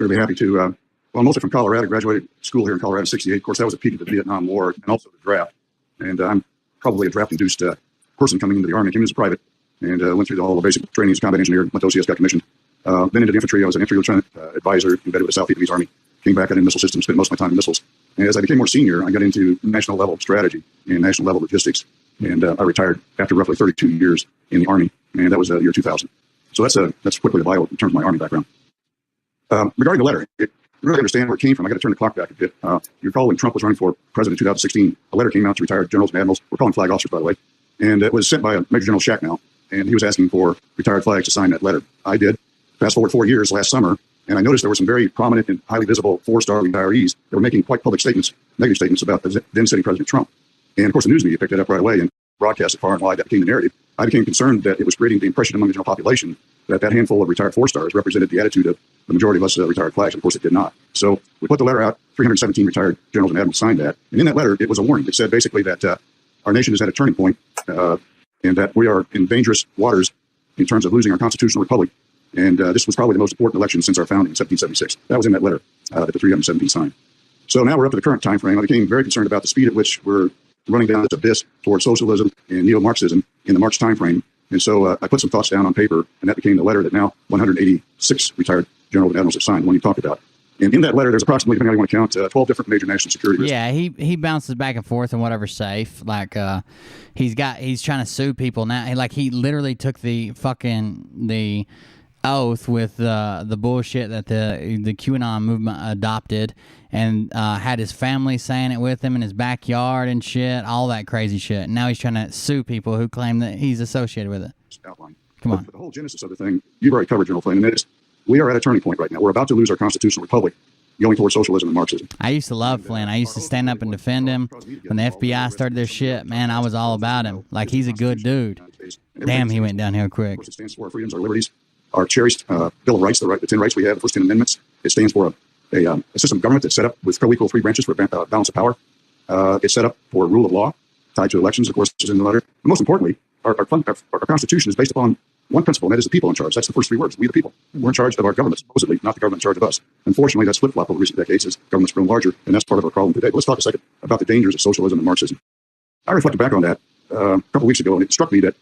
Really happy to. Well, I'm mostly from Colorado. Graduated school here in Colorado in '68. Of course, that was a peak of the Vietnam War and also the draft. And I'm probably a draft-induced person coming into the Army. I came in as a private and went through the whole basic training as a combat engineer. Went to OCS, got commissioned. Then into the infantry. I was an infantry lieutenant advisor embedded with the South Vietnamese Army. Came back in missile systems, spent most of my time in missiles. And as I became more senior, I got into national level strategy and national level logistics. And I retired after roughly 32 years in the Army. And that was the year 2000. So that's quickly the bio in terms of my Army background. Regarding the letter, you really understand where it came from. I got to turn the clock back a bit. You recall when Trump was running for president in 2016, a letter came out to retired generals and admirals. We're calling flag officers, by the way. And it was sent by Major General Shacknow. And he was asking for retired flags to sign that letter. I did. Fast forward 4 years last summer. And I noticed there were some very prominent and highly visible four-star retirees that were making quite public statements, negative statements about the then sitting President Trump. And of course, the news media picked it up right away and broadcast it far and wide. That became the narrative. I became concerned that it was creating the impression among the general population that handful of retired four-stars represented the attitude of the majority of us retired flags. Of course, it did not. So we put the letter out. 317 retired generals and admirals signed that. And in that letter, it was a warning. It said basically that our nation is at a turning point and that we are in dangerous waters in terms of losing our constitutional republic. And this was probably the most important election since our founding in 1776. That was in that letter that the 317 signed. So now we're up to the current time frame. I became very concerned about the speed at which we're running down this abyss towards socialism and neo-Marxism in the March time frame. And so I put some thoughts down on paper, and that became the letter that now 186 retired generals and admirals have signed, the one you talked about. And in that letter, there's approximately, depending on how you want to count, 12 different major national security risks. Yeah, he bounces back and forth on whatever's safe. Like he's trying to sue people now. He literally took the oath with the bullshit that the QAnon movement adopted, and had his family saying it with him in his backyard and shit, all that crazy shit. And now he's trying to sue people who claim that he's associated with it. Outline. Come on. But the whole genesis of the thing, you've already covered, General Flynn, and that is we are at a turning point right now. We're about to lose our constitutional republic. going towards socialism and Marxism. I used to love Flynn. I used to stand up and defend him. When the FBI started their shit, man, I was all about him. Like, he's a good dude. Damn, he went downhill quick. It stands for our freedoms, our liberties, our cherished Bill of Rights, the 10 rights we have, the first 10 amendments. It stands for a system of government that's set up with co-equal three branches for balance of power. It's set up for rule of law, tied to elections, of course, is in the letter. But most importantly, our Constitution is based upon one principle, and that is the people in charge. That's the first three words. We the people. We're in charge of our government, supposedly, not the government in charge of us. Unfortunately, that's flip-flopped over recent decades as government's grown larger, and that's part of our problem today. But let's talk a second about the dangers of socialism and Marxism. I reflected back on that a couple weeks ago, and it struck me that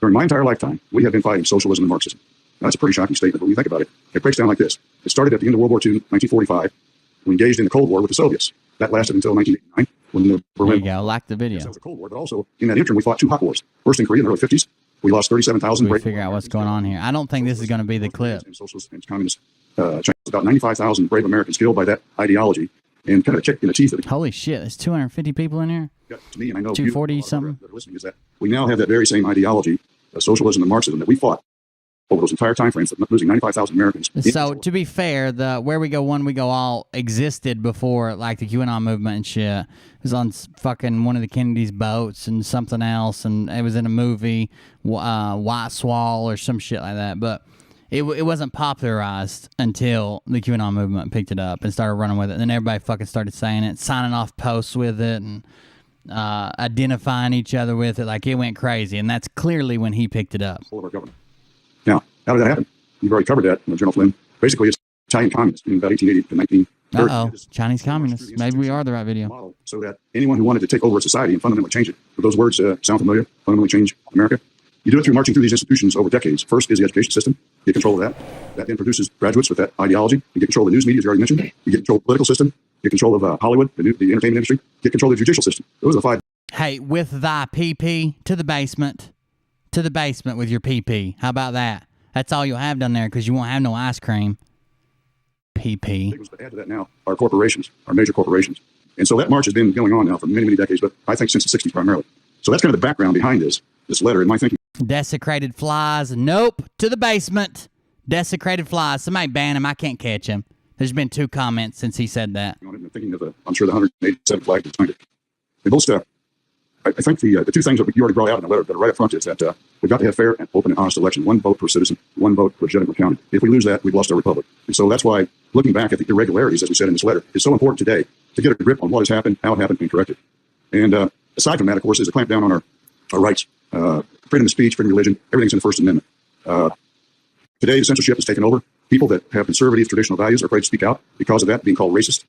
during my entire lifetime, we have been fighting socialism and Marxism. Now, that's a pretty shocking statement, but when you think about it, it breaks down like this. It started at the end of World War II, 1945. We engaged in the Cold War with the Soviets. That lasted until 1989. When the Berlin There you go. Like the video. Yes, that was a Cold War, but also in that interim, we fought two hot wars. First in Korea in the early 50s. We lost 37,000. We figure out what's going on here. I don't think this is going to be the clip. Socialist and communist China. About 95,000 brave Americans killed by that ideology, and kind of a kick in the teeth of the. Holy shit! There's 250 people in here. Yeah, to me, and I know 240 something. That are listening, is that we now have that very same ideology, socialism and Marxism, that we fought over those entire time frames, losing 95,000 Americans. So to be fair, the Where We Go One We Go All existed before, like the QAnon movement and shit. It was on fucking one of the Kennedy's boats and something else, and it was in a movie, White Swall or some shit like that. But it wasn't popularized until the QAnon movement picked it up and started running with it. And then everybody fucking started saying it, signing off posts with it, and identifying each other with it. Like, it went crazy, and that's clearly when he picked it up. Of our government. Now, how did that happen? You've already covered that, General Flynn. Basically, it's Italian communists in about 1880 to 1930. Chinese communists. Maybe we are the right video. So that anyone who wanted to take over a society and fundamentally change it, do those words sound familiar? Fundamentally change America? You do it through marching through these institutions over decades. First is the education system. You get control of that. That then produces graduates with that ideology. You get control of the news media, as you already mentioned. You get control of the political system. You get control of Hollywood, the entertainment industry. You get control of the judicial system. Those are the five. Hey, with thy PP to the basement. To the basement with your PP. How about that? That's all you'll have down there because you won't have no ice cream. PP. But add to that now our corporations, our major corporations. And so that march has been going on now for many, many decades, but I think since the 60s primarily. So that's kind of the background behind this letter, in my thinking. Desecrated flies. Nope. To the basement. Desecrated flies. Somebody ban him. I can't catch him. There's been 2 comments since he said that. I'm thinking of, I'm sure, the 187 flag that's behind it. They both I think the 2 things that you already brought out in the letter that are right up front is that we've got to have fair and open and honest election. 1 vote per citizen, 1 vote legitimately counted. If we lose that, we've lost our republic. And so that's why looking back at the irregularities, as we said in this letter, is so important today to get a grip on what has happened, how it happened, and correct it. And aside from that, of course, is a clamp down on our rights. Freedom of speech, freedom of religion, everything's in the First Amendment. Today, the censorship has taken over. People that have conservative traditional values are afraid to speak out because of that being called racist.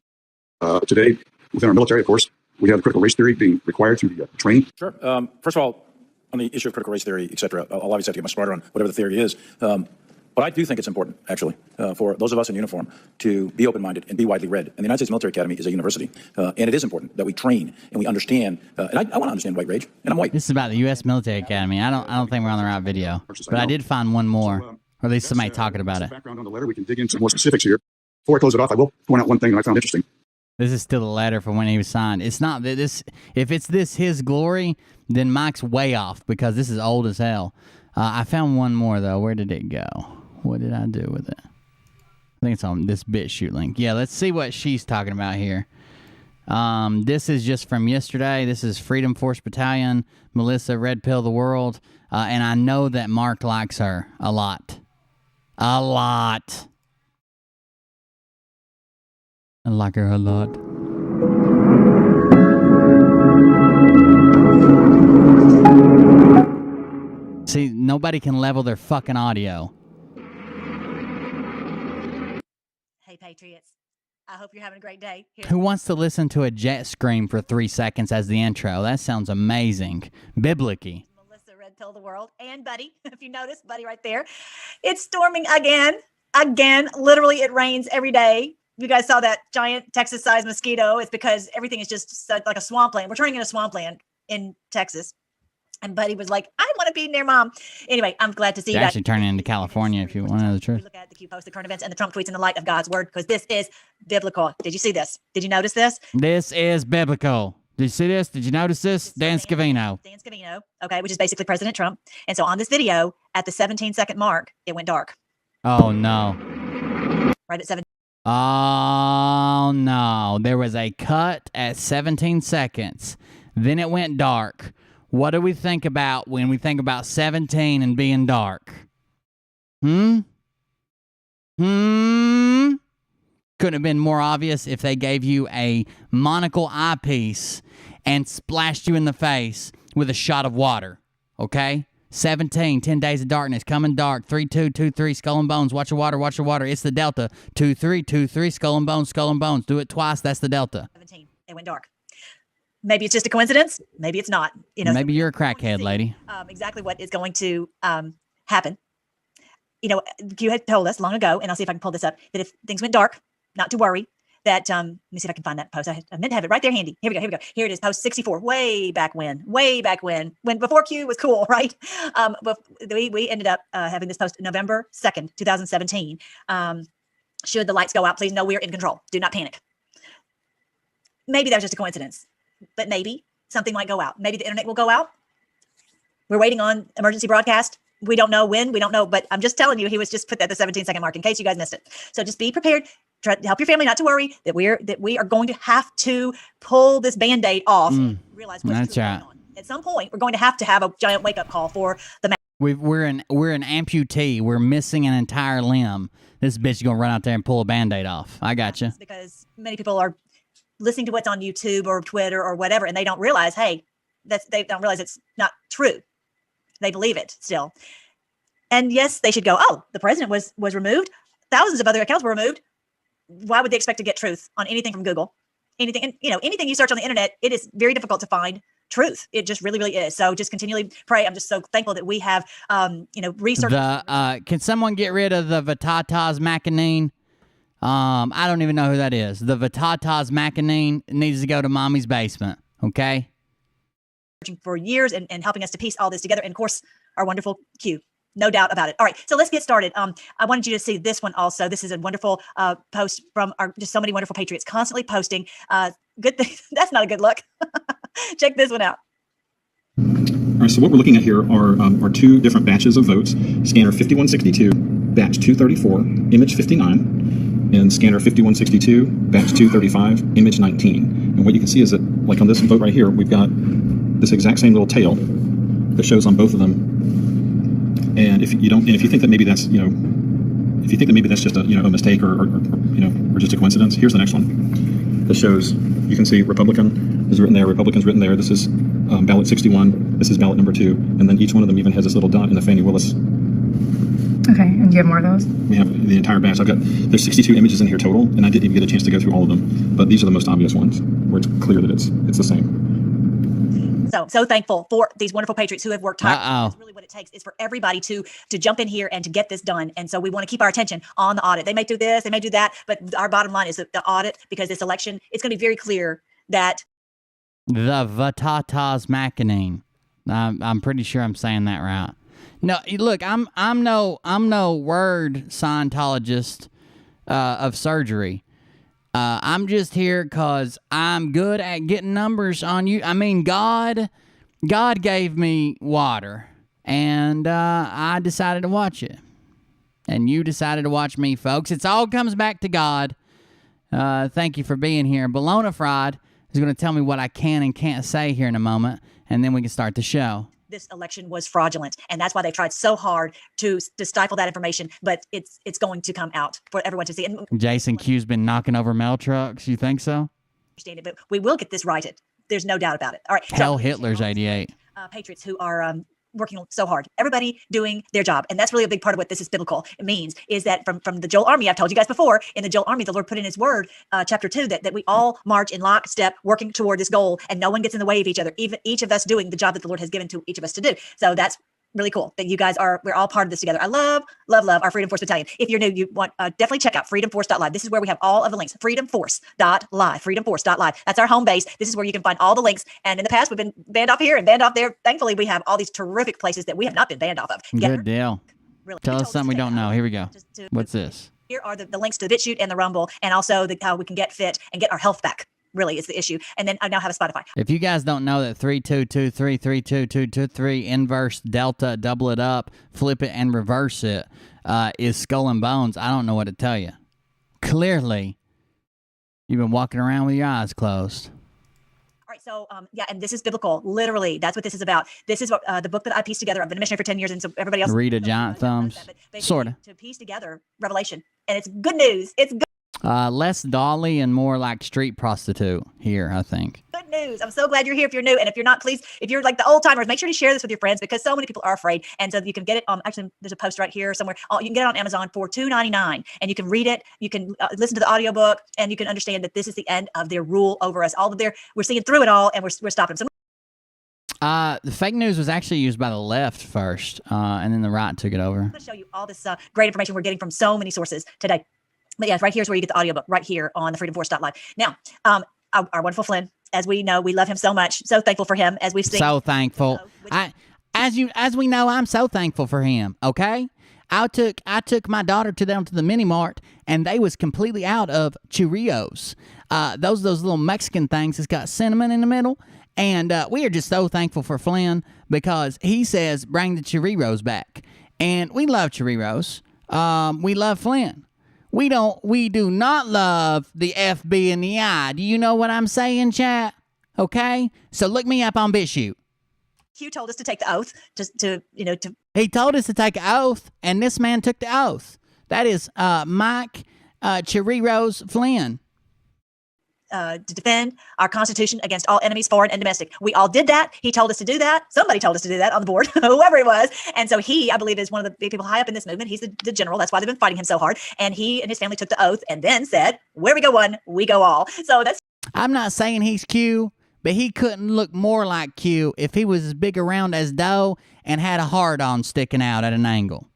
Today, within our military, of course, we have critical race theory being required through the training. Sure. First of all, on the issue of critical race theory, et cetera, I'll obviously have to get much smarter on whatever the theory is. But I do think it's important, actually, for those of us in uniform to be open-minded and be widely read. And the United States Military Academy is a university. And it is important that we train and we understand. And I want to understand white rage, and I'm white. This is about the U.S. Military Academy. I don't think we're on the right video. But I did find one more, or at least somebody talking about it. Background on the letter, we can dig into more specifics here. Before I close it off, I will point out one thing that I found interesting. This is still a letter from when he was signed. It's not this. If it's this his glory, then Mike's way off because this is old as hell. I found one more though. Where did it go? What did I do with it? I think it's on this BitChute link. Yeah, let's see what she's talking about here. This is just from yesterday. This is Freedom Force Battalion, Melissa Red Pill the World, and I know that Mark likes her a lot. A lot. I like her a lot. See, nobody can level their fucking audio. Hey, Patriots. I hope you're having a great day. Who wants to listen to a jet scream for 3 seconds as the intro? That sounds amazing. Biblicky. Melissa Red Pill the World and Buddy. If you notice, Buddy right there. It's storming again. Again. Literally, it rains every day. You guys saw that giant Texas-sized mosquito. It's because everything is just like a swampland. We're turning into swampland in Texas. And Buddy was like, I want to be near Mom. Anyway, I'm glad to see You're you guys. actually turning into California if you want to know the truth. Look at the Q post, the current events, and the Trump tweets in the light of God's word, because this is biblical. Did you see this? Did you notice this? This is biblical. Did you see this? Did you notice this? Dan Scavino. Dan Scavino, okay, which is basically President Trump. And so on this video, at the 17-second mark, it went dark. Oh, no. Right at 7. Oh, no. There was a cut at 17 seconds. Then it went dark. What do we think about when we think about 17 and being dark? Couldn't have been more obvious if they gave you a monocle eyepiece and splashed you in the face with a shot of water. Okay? 17, 10 Days of Darkness, Coming Dark, 3223, Skull and Bones, Watch Your Water, Watch Your Water. It's the Delta. 2323, Skull and Bones, Skull and Bones. Do it twice, that's the Delta. 17, they went dark. Maybe it's just a coincidence. Maybe it's not. You know, maybe you're a crackhead, lady. Exactly what is going to happen. You know, you had told us long ago, and I'll see if I can pull this up, that if things went dark, not to worry. That let me see if I can find that post. I meant to have it right there handy. Here we go. Here it is. Post 64. Way back when before Q was cool, right? But we ended up having this post November 2nd, 2017. Should the lights go out, please know we are in control. Do not panic. Maybe that was just a coincidence, but maybe something might go out. Maybe the internet will go out. We're waiting on emergency broadcast. We don't know when. We don't know, but I'm just telling you, he was just put that the 17-second mark in case you guys missed it. So just be prepared. Try to help your family not to worry that we are going to have to pull this Band-Aid off. Realize what's that's right. going on. At some point, we're going to have a giant wake-up call for the. We're an amputee. We're missing an entire limb. This bitch is gonna run out there and pull a Band-Aid off. I got you. Because many people are listening to what's on YouTube or Twitter or whatever, and they don't realize, they don't realize it's not true. They believe it still. And yes, they should go, oh, the president was removed. Thousands of other accounts were removed. Why would they expect to get truth on anything from Google? Anything, and anything you search on the internet, it is very difficult to find truth. It just really, really is. So just continually pray. I'm just so thankful that we have, research. Can someone get rid of the Vatatas Mackinine? I don't even know who that is. The Vatatas Mackinine needs to go to mommy's basement. Okay. For years and helping us to piece all this together. And of course, our wonderful Q. No doubt about it. All right, so let's get started. I wanted you to see this one also. This is a wonderful post from just so many wonderful patriots constantly posting good things. That's not a good look. Check this one out. All right, so what we're looking at here are two different batches of votes. Scanner 5162, batch 234, image 59, and scanner 5162, batch 235, image 19. And what you can see is that, like on this vote right here, we've got this exact same little tail that shows on both of them. And if you think that maybe that's just a a mistake or just a coincidence, here's the next one. That shows, you can see Republican is written there, Republican's written there. This is ballot 61. This is ballot number 2, and then each one of them even has this little dot in the Fannie Willis. Okay, and do you have more of those? We have the entire batch. There's 62 images in here total, and I didn't even get a chance to go through all of them. But these are the most obvious ones where it's clear that it's the same. So thankful for these wonderful patriots who have worked hard. That's really what it takes is for everybody to jump in here and to get this done. And so we want to keep our attention on the audit. They may do this, they may do that, but our bottom line is that the audit, because this election, it's going to be very clear that the Vatatas Mackinine. I'm pretty sure I'm saying that right. No, look, I'm no word Scientologist of surgery. I'm just here because I'm good at getting numbers on you. I mean, God gave me water, and I decided to watch it. And you decided to watch me, folks. It all comes back to God. Thank you for being here. Bologna Fried is going to tell me what I can and can't say here in a moment, and then we can start the show. This election was fraudulent, and that's why they tried so hard to stifle that information. But it's going to come out for everyone to see. And Jason Q's been knocking over mail trucks. You think so? Understand it, but we will get this righted. There's no doubt about it. All right. Hell, Hitler's 88. Patriots who are working so hard, everybody doing their job. And that's really a big part of what this is biblical. It means is that from the Joel Army, I've told you guys before, in the Joel Army, the Lord put in his word, chapter 2, that we all march in lockstep, working toward this goal, and no one gets in the way of each other, even each of us doing the job that the Lord has given to each of us to do. So that's really cool that you guys we're all part of this together. I love our Freedom Force Battalion. If you're new, you want definitely check out freedomforce.live. This is where we have all of the links. Freedomforce.live. Freedomforce.live. That's our home base. This is where you can find all the links. And in the past, we've been banned off here and banned off there. Thankfully, we have all these terrific places that we have not been banned off of. Good deal. Really. Tell us something we don't know. Here we go. What's this? Here are the links to the BitChute and the Rumble, and also how we can get fit and get our health back. Really is the issue. And then I now have a Spotify. If you guys don't know that 3223, 32223 inverse delta, double it up, flip it and reverse it is Skull and Bones, I don't know what to tell you. Clearly, You've been walking around with your eyes closed. All right, so yeah, and this is biblical. Literally, that's what this is about. This is what the book that I pieced together. I've been a missionary for 10 years, and so everybody else Read a giant thumbs, sort of. to piece together Revelation, and it's good news. It's good. Less Dolly and more like street prostitute here, I think. Good news. I'm so glad you're here if you're new. And if you're not, please, if you're like the old timers, make sure to share this with your friends because so many people are afraid. And so you can get it on, actually, there's a post right here somewhere. You can get it on Amazon for $2.99 and you can read it. You can listen to the audiobook and you can understand that this is the end of their rule over us. We're seeing through it all and we're stopping them. So the fake news was actually used by the left first, and then the right took it over. I'm going to show you all this great information we're getting from so many sources today. But yeah, right here's where you get the audiobook, right here on the freedomforce.live. Now, our wonderful Flynn, as we know, we love him so much. So thankful for him as we've seen. So thankful. As we know, I'm so thankful for him. Okay, I took my daughter to the mini mart, and they was completely out of Cheerios. Those little Mexican things that's got cinnamon in the middle. And we are just so thankful for Flynn because he says bring the Cheerios back, and we love Cheerios. We love Flynn. We do not love the FB and the I. Do you know what I'm saying, chat? Okay? So look me up on BitChute. Q told us to take the oath to He told us to take an oath, and this man took the oath. That is Mike Cheerios Flynn. To defend our Constitution against all enemies, foreign and domestic. We all did that. He told us to do that. Somebody told us to do that on the board, whoever it was. And so he, I believe, is one of the big people high up in this movement. He's the general. That's why they've been fighting him so hard. And he and his family took the oath and then said, where we go one, we go all. So that's. I'm not saying he's Q, but he couldn't look more like Q if he was as big around as Doe and had a hard-on sticking out at an angle.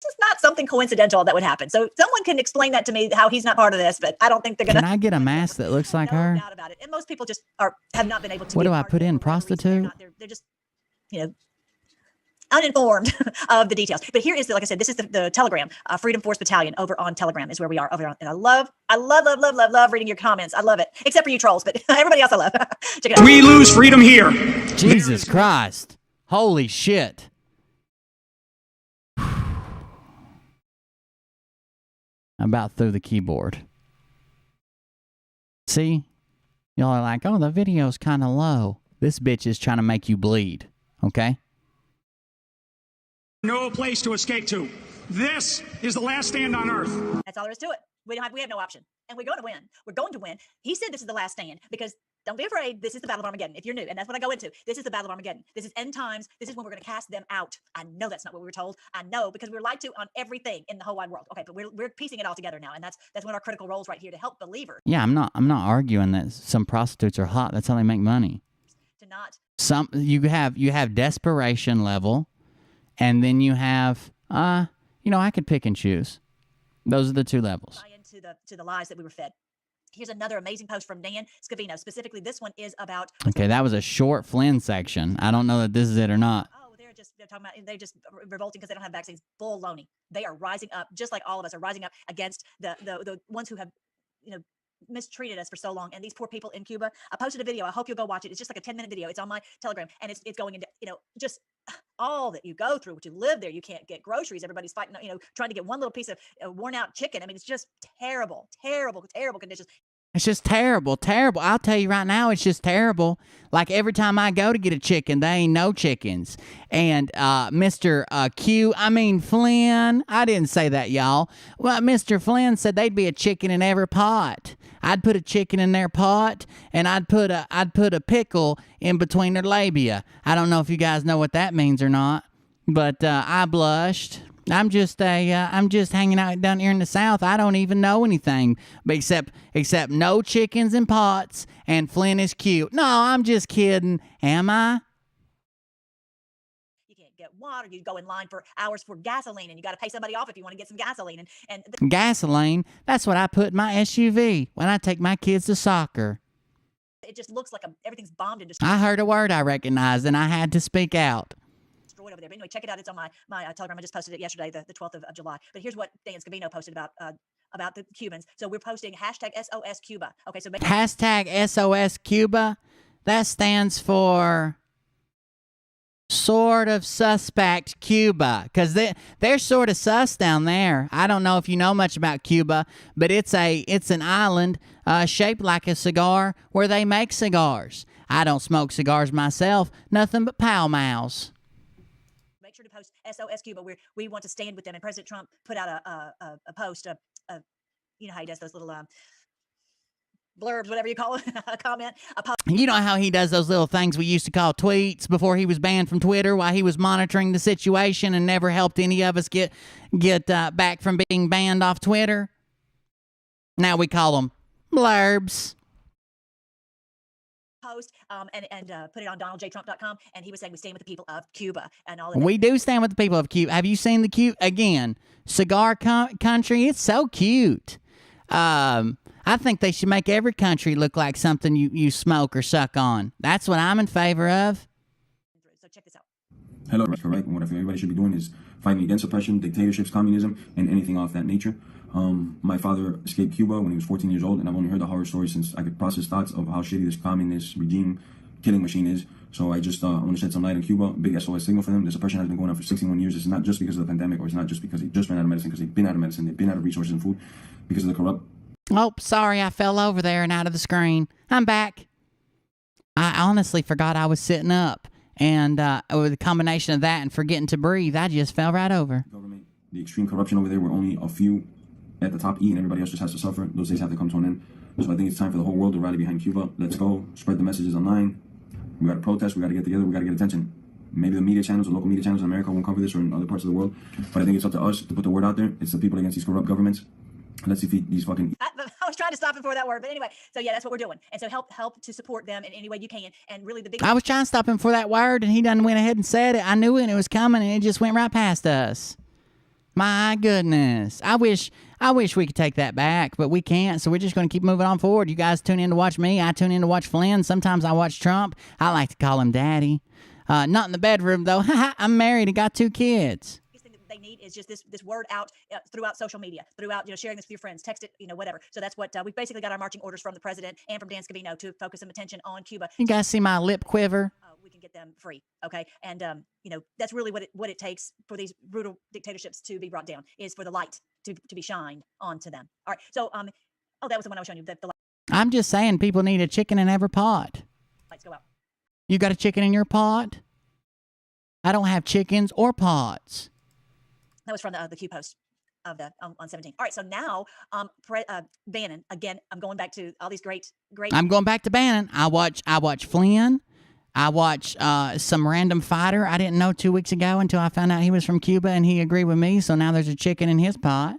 It's not something coincidental that would happen. So someone can explain that to me, how he's not part of this, but I don't think they're going to. Can I get a mask that looks like her? No doubt about it. And most people just have not been able to. What do I put in? Prostitute? They're just, uninformed of the details. But here is, like I said, this is the Telegram, Freedom Force Battalion over on Telegram is where we are over on. And I love reading your comments. I love it. Except for you trolls, but everybody else I love. Check it out. We lose freedom here. Jesus Christ. Holy shit. I'm about through the keyboard. See? Y'all are like, oh, the video's kind of low. This bitch is trying to make you bleed. Okay? No place to escape to. This is the last stand on earth. That's all there is to it. We have no option. And we're going to win. We're going to win. He said this is the last stand because don't be afraid. This is the Battle of Armageddon. If you're new, and that's what I go into. This is the Battle of Armageddon. This is end times. This is when we're going to cast them out. I know that's not what we were told. I know because we're lied to on everything in the whole wide world. Okay, but we're piecing it all together now, and that's one of our critical roles right here to help believers. Yeah, I'm not arguing that some prostitutes are hot. That's how they make money. To not. You have desperation level, and then you have I could pick and choose. Those are the two levels. Buy into the lies that we were fed. Here's another amazing post from Dan Scavino. Specifically, this one is about. Okay, that was a short Flynn section. I don't know that this is it or not. Oh, they're talking about they're just revolting because they don't have vaccines. Baloney. They are rising up, just like all of us are rising up against the ones who have, mistreated us for so long. And these poor people in Cuba. I posted a video. I hope you'll go watch it. It's just like a 10-minute video. It's on my Telegram, and it's going into just all that you go through to live there. You can't get groceries. Everybody's fighting, trying to get one little piece of worn out chicken. I mean, it's just terrible conditions. It's just terrible. I'll tell you right now, it's just terrible. Like every time I go to get a chicken, there ain't no chickens. And Mr. Flynn, I didn't say that, y'all. Well, Mr. Flynn said they'd be a chicken in every pot. I'd put a chicken in their pot, and I'd put a pickle in between their labia. I don't know if you guys know what that means or not, but I blushed. I'm just hanging out down here in the South. I don't even know anything except no chickens in pots and Flynn is cute. No, I'm just kidding. Am I? You can't get water. You go in line for hours for gasoline, and you got to pay somebody off if you want to get some gasoline. Gasoline? That's what I put in my SUV when I take my kids to soccer. It just looks like everything's bombed and I destroyed. heard a word I recognized, and I had to speak out. Over there. But anyway, check it out. It's on my Telegram. I just posted it yesterday, the 12th of July. But here's what Dan Scavino posted about the Cubans. So we're posting hashtag SOS Cuba. Okay, so hashtag SOS Cuba. That stands for sort of suspect Cuba, because they're sort of sus down there. I don't know if you know much about Cuba, but it's an island shaped like a cigar where they make cigars. I don't smoke cigars myself, nothing but Pall Malls. Make sure to post SOS Cuba. We want to stand with them. And President Trump put out a post, you know how he does those little blurbs, whatever you call it, a comment. You know how he does those little things we used to call tweets before he was banned from Twitter, while he was monitoring the situation and never helped any of us get back from being banned off Twitter? Now we call them blurbs. Post and put it on DonaldJTrump.com, and he was saying we stand with the people of Cuba and all. We do stand with the people of Cuba. Have you seen the cute again cigar country? It's so cute. I think they should make every country look like something you smoke or suck on. That's what I'm in favor of. So check this out. Hello, that's correct. And what I feel everybody should be doing is fighting against oppression, dictatorships, communism, and anything off that nature. My father escaped Cuba when he was 14 years old, and I've only heard the horror stories since I could process thoughts of how shitty this communist regime killing machine is. So I just want to shed some light on Cuba. Big SOS signal for them. This oppression has been going on for 61 years. It's not just because of the pandemic, or it's not just because they just ran out of medicine, because they've been out of medicine, they've been out of resources and food, because of the corrupt. Oh, sorry, I fell over there and out of the screen. I'm back. I honestly forgot I was sitting up, and with a combination of that and forgetting to breathe, I just fell right over. Government, the extreme corruption over there, where only a few at the top eat and everybody else just has to suffer. Those days have to come to an end. So I think it's time for the whole world to rally behind Cuba. Let's go. Spread the messages online. We got to protest. We got to get together. We got to get attention. Maybe the media channels, the local media channels in America won't cover this, or in other parts of the world. But I think it's up to us to put the word out there. It's the people against these corrupt governments. Let's defeat these fucking. I was trying to stop him for that word, but anyway. So yeah, that's what we're doing, and so help to support them in any way you can. And really, the big. I was trying to stop him for that word, and he done went ahead and said it. I knew it, and it was coming, and it just went right past us. My goodness, I wish we could take that back, but we can't. So we're just going to keep moving on forward. You guys tune in to watch me. I tune in to watch Flynn. Sometimes I watch Trump. I like to call him Daddy. Not in the bedroom though. I'm married and got 2 kids. They need is just this word out throughout social media, throughout sharing this with your friends, text it, whatever. So that's what we've basically got our marching orders from the president and from Dan Scavino to focus some attention on Cuba. You guys see my lip quiver? We can get them free, okay? And that's really what it takes for these brutal dictatorships to be brought down, is for the light to be shined onto them. All right. So that was the one I was showing you. The light. I'm just saying, people need a chicken in every pot. Lights go out. You got a chicken in your pot? I don't have chickens or pots. That was from the Q post of the on 17. All right, so now Bannon again. I'm going back to all these great. I'm going back to Bannon. I watch Flynn. I watch some random fighter I didn't know 2 weeks ago until I found out he was from Cuba and he agreed with me. So now there's a chicken in his pot.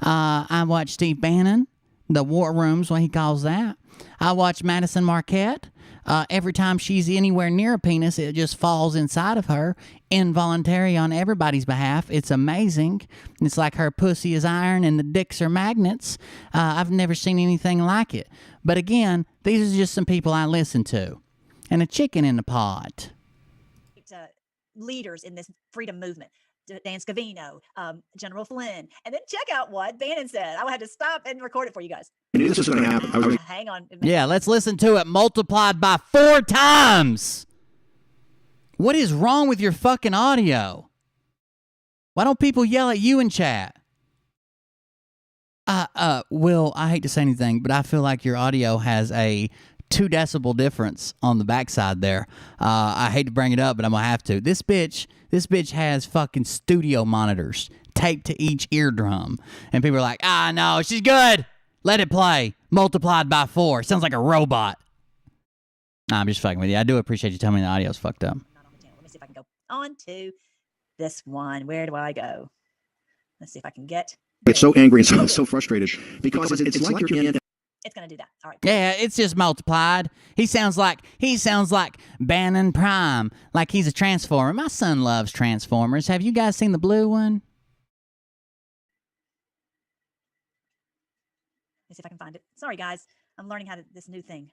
I watch Steve Bannon, the war rooms, what he calls that. I watch Madison Marquette. Every time she's anywhere near a penis, it just falls inside of her, involuntary on everybody's behalf. It's amazing. It's like her pussy is iron and the dicks are magnets. I've never seen anything like it. But again, these are just some people I listen to. And a chicken in the pot. Leaders in this freedom movement. Dan Scavino, General Flynn, and then check out what Bannon said. I had to stop and record it for you guys. I knew this was going to happen. Hang on. Yeah, let's listen to it multiplied by 4 times. What is wrong with your fucking audio? Why don't people yell at you in chat? Will, I hate to say anything, but I feel like your audio has a 2 decibel difference on the backside there. I hate to bring it up, but I'm gonna have to. This bitch has fucking studio monitors taped to each eardrum, and people are like, no, she's good. Let it play. Multiplied by 4. Sounds like a robot. Nah, I'm just fucking with you. I do appreciate you telling me the audio's fucked up. Let me see if I can go on to this one. Where do I go? Let's see if I can get. It's so angry and so frustrated because it's like you're in. It's gonna do that. All right. Yeah, it's just multiplied. He sounds like Bannon Prime, like he's a Transformer. My son loves Transformers. Have you guys seen the blue one? Let me see if I can find it. Sorry, guys. I'm learning how to this new thing.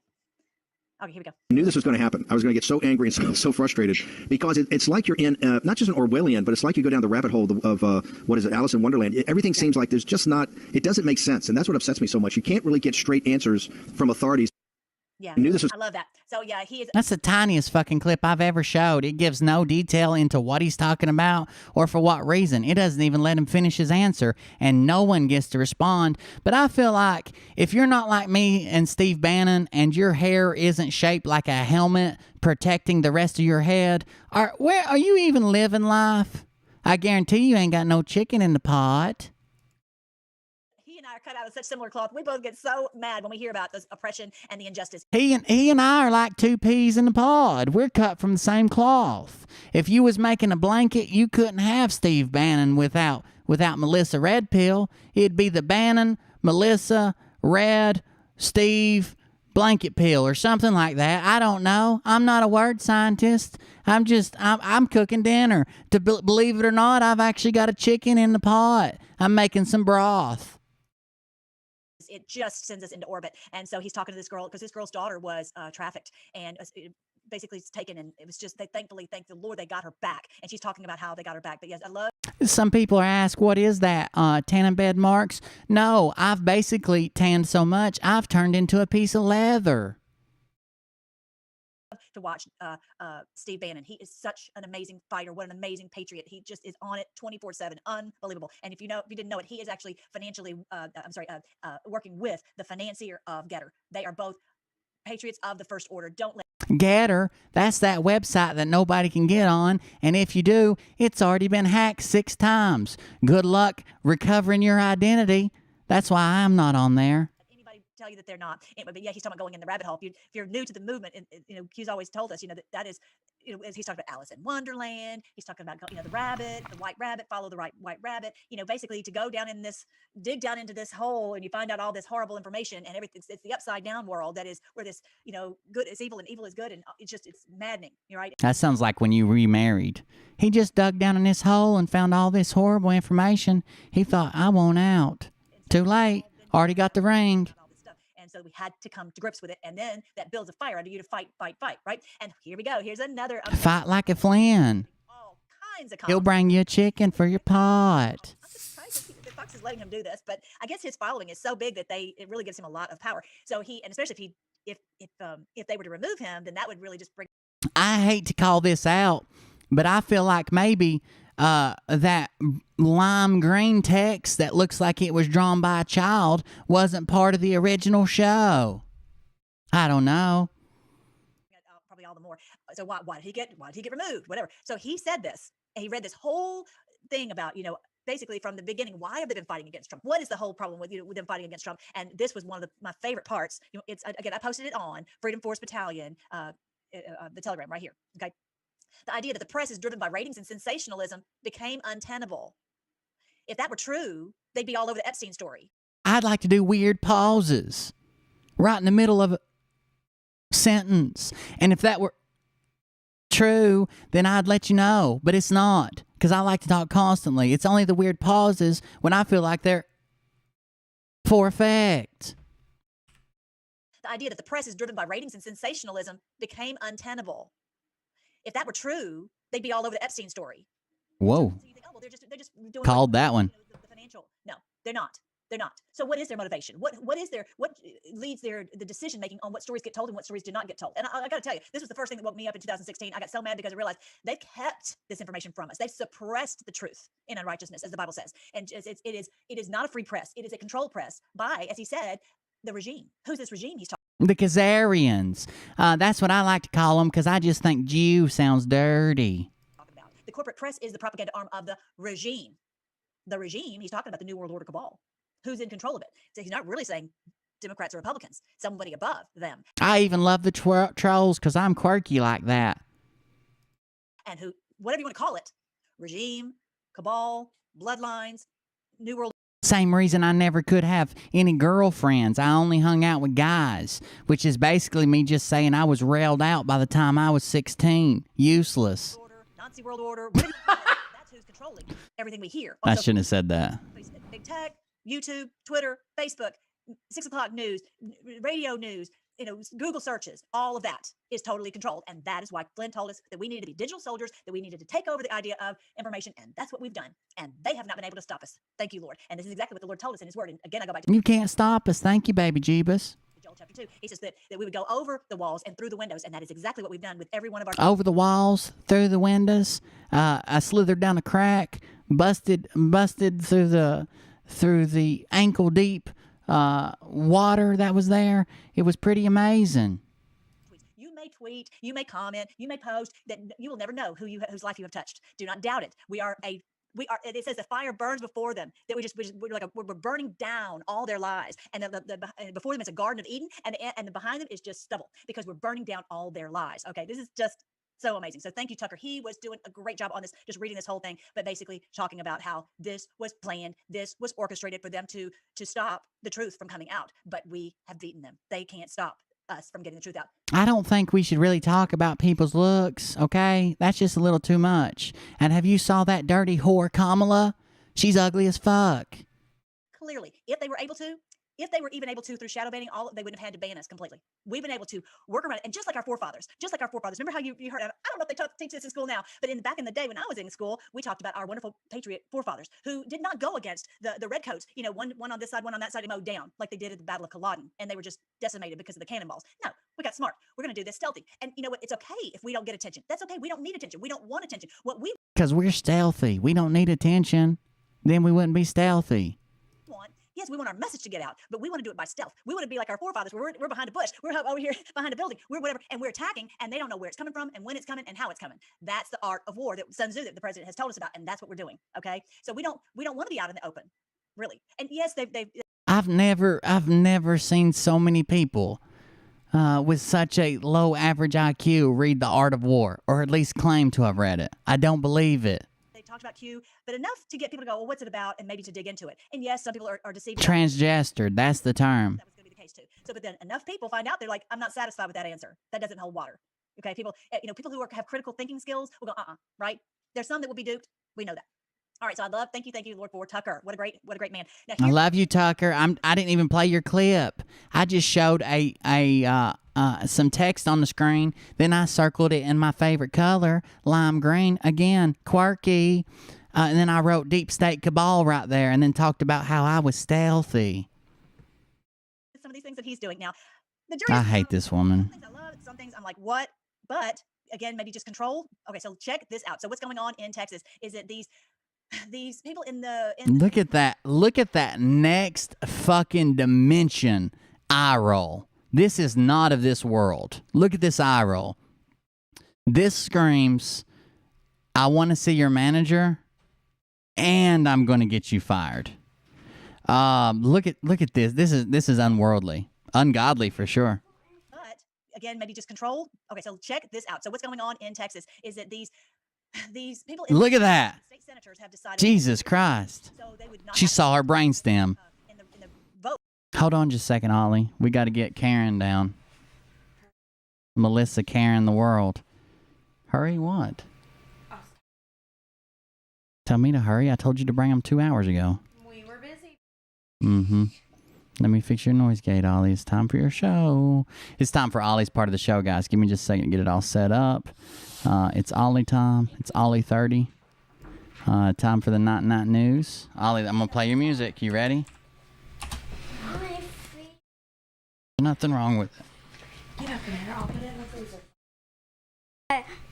Okay, here we go. I knew this was going to happen. I was going to get so angry and so frustrated because it's like you're in not just an Orwellian, but it's like you go down the rabbit hole of what is it, Alice in Wonderland. Everything seems like there's just not. It doesn't make sense, and that's what upsets me so much. You can't really get straight answers from authorities. Yeah, I knew this was- I love that. So yeah, he is. That's the tiniest fucking clip I've ever showed. It gives no detail into what he's talking about or for what reason. It doesn't even let him finish his answer, and no one gets to respond. But I feel like if you're not like me and Steve Bannon and your hair isn't shaped like a helmet protecting the rest of your head, where are you even living life? I guarantee you ain't got no chicken in the pot. He and I are cut out of such similar cloth. We both get so mad when we hear about this oppression and the injustice. He and I are like two peas in a pod. We're cut from the same cloth. If you was making a blanket, you couldn't have Steve Bannon without Melissa Red Pill. It'd be the Bannon, Melissa, Red, Steve blanket pill or something like that. I don't know. I'm not a word scientist. I'm cooking dinner. Believe it or not, I've actually got a chicken in the pot. I'm making some broth. It just sends us into orbit. And so he's talking to this girl because this girl's daughter was trafficked and basically it's taken, and it was just, they thankfully, thank the Lord, they got her back. And she's talking about how they got her back. But yes, I love. Some people are asked, what is that? Tanning bed marks? No, I've basically tanned so much, I've turned into a piece of leather. To watch Steve Bannon. He is such an amazing fighter. What an amazing patriot. He just is on it 24/7. Unbelievable. And if you didn't know it, he is actually financially, working with the financier of Getter. They are both patriots of the First Order. Don't let Getter, that's that website that nobody can get on, and if you do, it's already been hacked 6 times. Good luck recovering your identity. That's why I'm not on there. anybody tell you that they're not. Anyway, but yeah, he's talking about going in the rabbit hole. If you're new to the movement, and Q's always told us, that is, he's talking about Alice in Wonderland. He's talking about, the rabbit, the white rabbit, follow the white rabbit. Basically to go down in this, dig down into this hole, and you find out all this horrible information and everything. It's the upside down world that is where this, good is evil and evil is good, and it's maddening. You're right. That sounds like when you remarried. He just dug down in this hole and found all this horrible information. He thought, I want out. Too late. Already got the ring. And so we had to come to grips with it. And then that builds a fire under you to fight, right? And here we go. Here's another. Fight like a Flynn. All kinds of He'll bring you a chicken for your pot. I'm surprised that Fox is letting him do this, but I guess his following is so big that it really gives him a lot of power. So and especially if they were to remove him, then that would really just bring. I hate to call this out, but I feel like maybe that lime green text that looks like it was drawn by a child wasn't part of the original show. I don't know. Probably all the more. So why did he get removed? Whatever. So he said this, and he read this whole thing about, basically from the beginning, why have they been fighting against Trump? What is the whole problem with them fighting against Trump? And this was one of my favorite parts. It's again, I posted it on Freedom Force Battalion, the Telegram right here. Okay. The idea that the press is driven by ratings and sensationalism became untenable. If that were true, they'd be all over the Epstein story. I'd like to do weird pauses right in the middle of a sentence. And if that were true, then I'd let you know. But it's not, because I like to talk constantly. It's only the weird pauses when I feel like they're for effect. The idea that the press is driven by ratings and sensationalism became untenable. If that were true, they'd be all over the Epstein story. Whoa. So you think, they're just doing Called that one. The financial. No, they're not. They're not. So what is their motivation? What leads the decision making on what stories get told and what stories do not get told? And I got to tell you, this was the first thing that woke me up in 2016. I got so mad because I realized they've kept this information from us. They've suppressed the truth in unrighteousness, as the Bible says. And it is not a free press. It is a controlled press by, as he said, the regime. Who's this regime he's talking? The Khazarians. That's what I like to call them, because I just think Jew sounds dirty. The corporate press is the propaganda arm of the regime. The regime, he's talking about the New World Order cabal. Who's in control of it? So he's not really saying Democrats or Republicans, somebody above them. I even love the trolls because I'm quirky like that. And whatever you want to call it, regime, cabal, bloodlines, New World. Same reason I never could have any girlfriends. I only hung out with guys, which is basically me just saying I was railed out by the time I was 16. Useless. Nazi World Order. That's who's controlling everything we hear. I shouldn't have said that. Big tech, YouTube, Twitter, Facebook, 6 o'clock news, radio news, Google searches, all of that is totally controlled. And that is why Flynn told us that we needed to be digital soldiers, that we needed to take over the idea of information. And that's what we've done. And they have not been able to stop us. Thank you, Lord. And this is exactly what the Lord told us in his word. And again, I go back to You can't stop us. Thank you, baby Jeebus. Joel chapter 2. He says that we would go over the walls and through the windows, and that is exactly what we've done with every one of our. Over the walls, through the windows. I slithered down a crack, busted through the ankle deep water that was there. It was pretty amazing. You may tweet, you may comment, you may post, that you will never know whose life you have touched. Do not doubt it. We are. It says the fire burns before them. That we're burning down all their lies, and before them is a Garden of Eden, and behind them is just stubble, because we're burning down all their lies. Okay, this is just so amazing. So thank you, Tucker. He was doing a great job on this, just reading this whole thing, but basically talking about how this was planned, this was orchestrated for them to stop the truth from coming out. But we have beaten them. They can't stop us from getting the truth out. I don't think we should really talk about people's looks, okay? That's just a little too much. And have you saw that dirty whore Kamala? She's ugly as fuck. Clearly, if they were even able to through shadow banning, they wouldn't have had to ban us completely. We've been able to work around it, and just like our forefathers. Remember how you heard? I don't know if they teach this in school now, but back in the day when I was in school, we talked about our wonderful patriot forefathers who did not go against the redcoats. You know, one on this side, one on that side, and mowed down like they did at the Battle of Culloden, and they were just decimated because of the cannonballs. No, we got smart. We're going to do this stealthy, and you know what? It's okay if we don't get attention. That's okay. We don't need attention. We don't want attention. Because we're stealthy. We don't need attention. Then we wouldn't be stealthy. Yes, we want our message to get out, but we want to do it by stealth. We want to be like our forefathers. We're behind a bush. We're over here behind a building. We're whatever, and we're attacking, and they don't know where it's coming from and when it's coming and how it's coming. That's the art of war that Sun Tzu, that the president has told us about, and that's what we're doing. Okay, so we don't want to be out in the open, really. And yes, they've. I've never seen so many people with such a low average IQ read The Art of War, or at least claim to have read it. I don't believe it. They talked about Q, but enough to get people to go, well, what's it about, and maybe to dig into it. And yes, some people are deceived. Transgestured, that's the term. That was going to be the case too. So, but then enough people find out, they're like, I'm not satisfied with that answer. That doesn't hold water. Okay, people who have critical thinking skills will go, right? There's some that will be duped. We know that. All right, so thank you, Lord, for Tucker. What a great man. Now, I love you, Tucker. I didn't even play your clip. I just showed some text on the screen. Then I circled it in my favorite color, lime green. Again, quirky. And then I wrote Deep State Cabal right there, and then talked about how I was stealthy. Some of these things that he's doing now. The jury. I hate this woman. Some things I love, some things I'm like, what? But again, maybe just control. Okay, so check this out. So what's going on in Texas is that these people Look at that next fucking dimension eye roll. This is not of this world. Look at this eye roll. This screams, I want to see your manager, and I'm going to get you fired. Look at this. This is unworldly, ungodly for sure. But again, maybe just control. Okay, so check this out. So what's going on in Texas is that these people. Look at that. State senators have decided. Jesus Christ. So they would not she saw her brainstem. In the vote. Hold on just a second, Ollie. We got to get Karen down. Melissa Karen the world. Hurry what? Tell me to hurry. I told you to bring them 2 hours ago. We were busy. Mm-hmm. Let me fix your noise gate, Ollie. It's time for your show. It's time for Ollie's part of the show, guys. Give me just a second to get it all set up. It's Ollie time. It's Ollie 30. Time for the Night News. Ollie, I'm going to play your music. You ready? Nothing wrong with it. Get up in here. I'll put it in the freezer.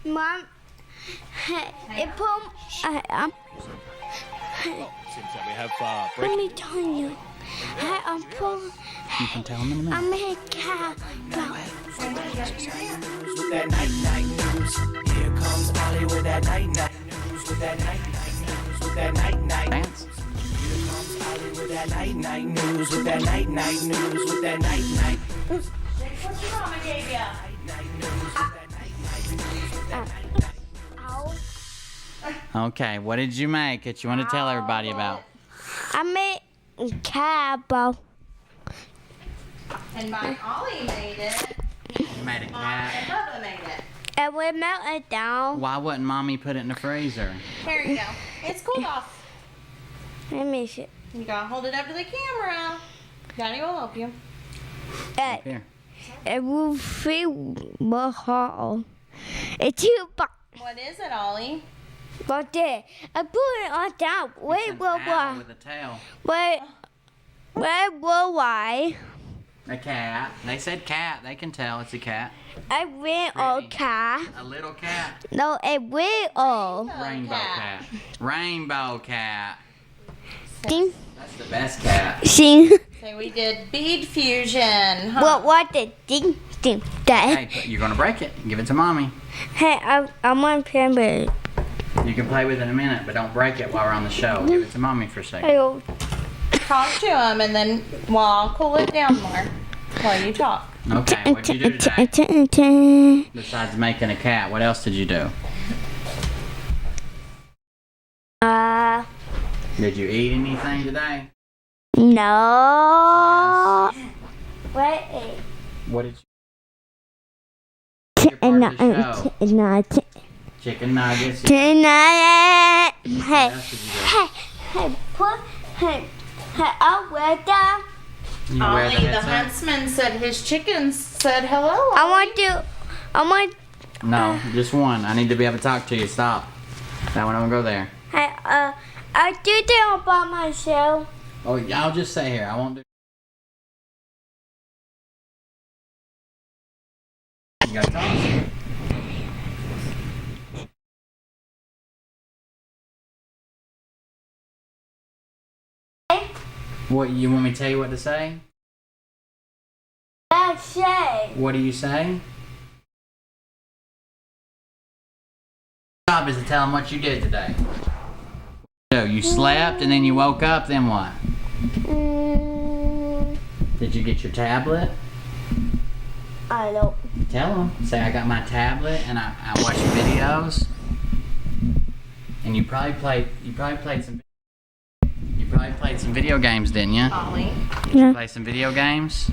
Mom, Seems that we have break. let me tell you. You can tell them in a minute. I'm a cat. With that night news. Here comes Ollie with that night news. With that night news. With that night news. Here comes Ollie with that night news. With that night news. With that night news. What's your mama gave ya? Okay, what did you make that you want to tell everybody about? I made a cat ball. And my Ollie made it. You made a cat. And Bubba made it. And we melt it down. Why wouldn't Mommy put it in the freezer? Here you go. It's cooled off. Let me see. You gotta hold it up to the camera. Daddy will help you. Here. It will feel more hot. It's too bad. What is it, Ollie? But there, I put it on top. Wait, Owl with a tail. Where will I? A cat. They said cat. They can tell it's a cat. A real cat. A little cat. No, a real. Rainbow cat. Rainbow cat. Ding. That's the best cat. Sing. So we did bead fusion. Huh? What the ding ding Hey, that? you're gonna break it. Give it to mommy. Hey, I want to play with it. You can play with it in a minute, but don't break it while we're on the show. Give it to mommy for a second. Hello. Talk to him, and then I'll cool it down more while you talk. Okay, what'd you do today? Besides making a cat, what else did you do? Did you eat anything today? No. Wait. What did Chicken nuggets. Chicken nuggets. Chicken nuggets. What Hey, else did you do? hey, I'll wear that. You wear Ollie, the the headset? huntsman said his chickens said hello. I want, No, just one. I need to be able to talk to you. Stop. That one, I'm gonna go there. hey, I do that about myself. Oh, I'll just stay here. I won't do. You gotta talk. What, you want me to tell you what to say? I say. What do you say? Your job is to tell them what you did today. So you slept and then you woke up, then what? Did you get your tablet? I don't. Tell them. Say I got my tablet and I watch videos. And you probably played some video games, didn't you? Ollie. Did you play some video games?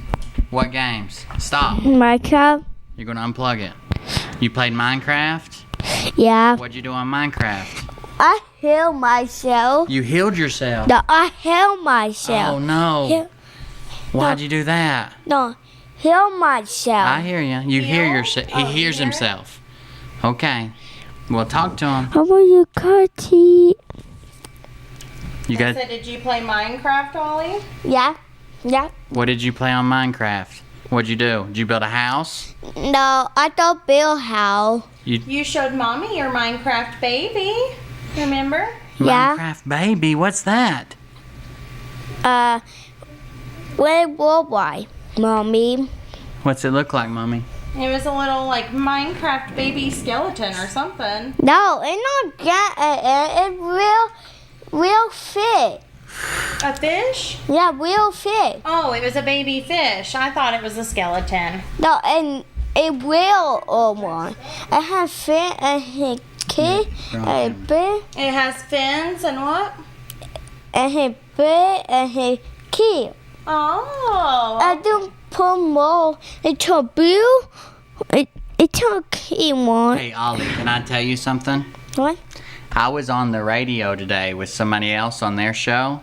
What games? Stop. Minecraft? You're gonna unplug it. You played Minecraft? Yeah. What'd you do on Minecraft? I healed myself. You healed yourself. No, I healed myself. Oh no. Why'd you do that? No, heal myself. I hear you. You hear yourself. He hears himself. Okay. Well, talk to him. I want your cookie. You got. So did you play Minecraft, Ollie? Yeah. Yeah. What did you play on Minecraft? What'd you do? Did you build a house? No, I don't build house. You showed mommy your Minecraft baby. Remember? Yeah. Minecraft baby. What's that? Where worldwide, mommy? What's it look like, mommy? It was a little like Minecraft baby skeleton or something. No, it's not that. It's real fish. A fish? Yeah, real fish. Oh, it was a baby fish. I thought it was a skeleton. No, and a real one. It has fin and his kid, a bit, It has fins and what? and his bit and his kid. Oh. I don't put more. It's a blue. It's a key one. Hey, Ollie, can I tell you something? What? I was on the radio today with somebody else on their show,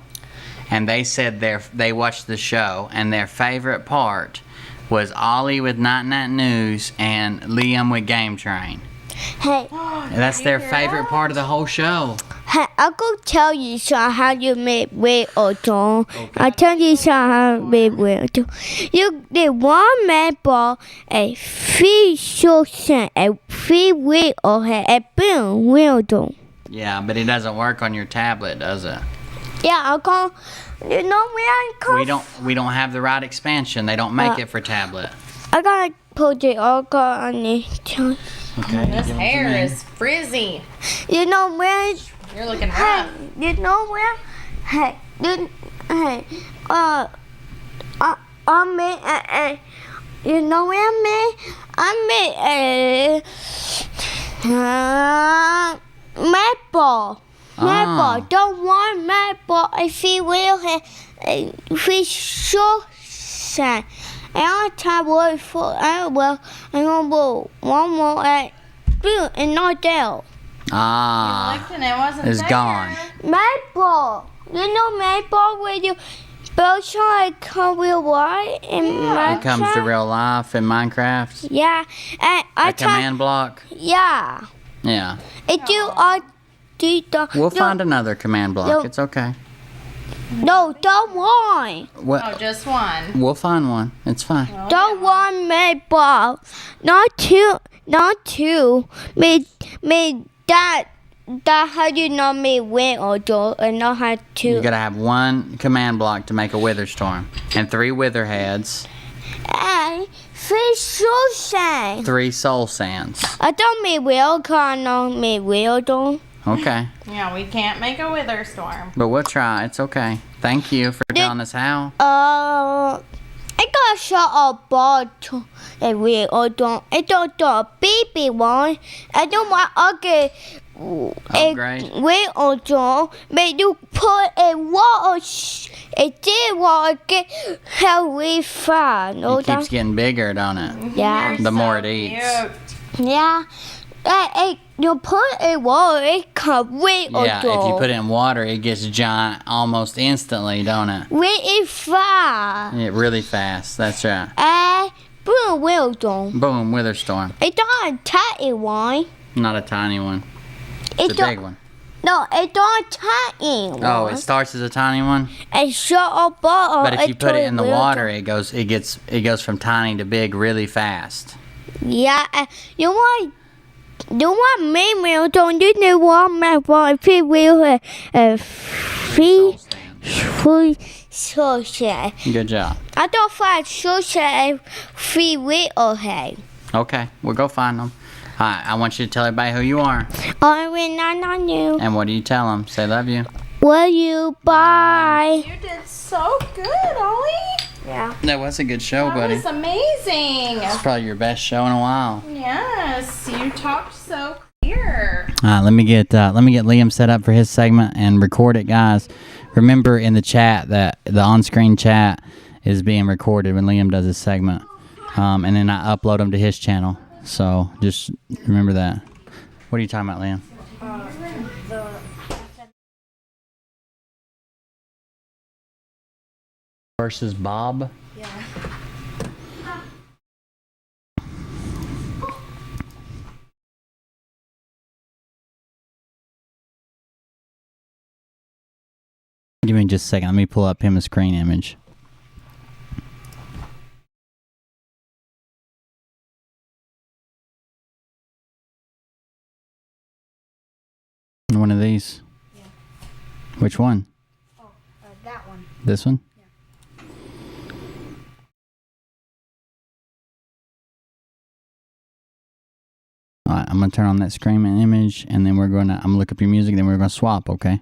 and they said they watched the show, and their favorite part was Ollie with Night Night News and Liam with Game Train. Hey. And that's their favorite part of the whole show. Hey, I'll go tell you how you make red or dawn. I'll tell you how to make red. You did one maple, a fish ocean, a free red or a boom, well done. Yeah, but it doesn't work on your tablet, does it? Yeah, I'll call. You know where I call? We don't have the right expansion. They don't make it for tablet. I gotta put it all on the. Okay. This hair is frizzy. You know where? You're looking Hey, rough. you know where? Hey, I made a. You know where I made a maple. Maple. Don't want maple if you will have a fish short. And I'll try word for I will. I will one more at blue and not down. Ah. You looked and it wasn't It's there. gone. Maple. You know maple where you build something come real white in Minecraft? It comes to real life in Minecraft. Yeah. And I A command block. Yeah. Yeah. It do all do the We'll find another command block. No. It's okay. No, don't one. What? Oh, just one. We'll find one. It's fine. Don't one meatball. Not two. Not two. Me that how you know me win or do and not how to. You gotta have one command block to make a wither storm, and 3 wither heads, And fish soul sand. 3 soul sands. I don't me will can no me will do. Okay, Yeah, we can't make a wither storm. but we'll try. It's okay. Thank you for telling us how. I got shot a ball to a real or don't. I don't do a baby one. I don't want okay. Upgrade. Wait or don't. But you put a water. A dead water get how we find. It keeps getting bigger, don't it? Yeah. The more it eats. Yeah. You put a water, it can wait or Yeah, if you put it in water, it gets giant almost instantly, don't it? wait it fast. Yeah, really fast. That's right. Boom, will do. Boom, wither storm. It's not a tiny one. Not a tiny one. It's a big one. No, it's not a tiny one. Oh, it starts as a tiny one. A short ball. But if you put it in the water, it goes from tiny to big really fast. Yeah, you want me, don't you want my boy? If will free social. Good job. I don't find social free will okay. Okay, we'll go find them. I want you to tell everybody who you are. I will not on you. And what do you tell them? Say love you. Will you bye? You did so good, Ollie. Yeah. That was a good show, That buddy. was amazing. It's probably your best show in a while. Yes, you talked so clear. All right, let me get Liam set up for his segment and record it, guys. Remember in the chat that the on-screen chat is being recorded when Liam does his segment, and then I upload them to his channel. So just remember that. What are you talking about, Liam? Versus Bob. Yeah. Give me just a second. Let me pull up him a screen image. One of these? Yeah. Which one? Oh, that one. This one? Yeah. Alright, I'm gonna turn on that screen image and then I'm gonna look up your music, then we're gonna swap, okay?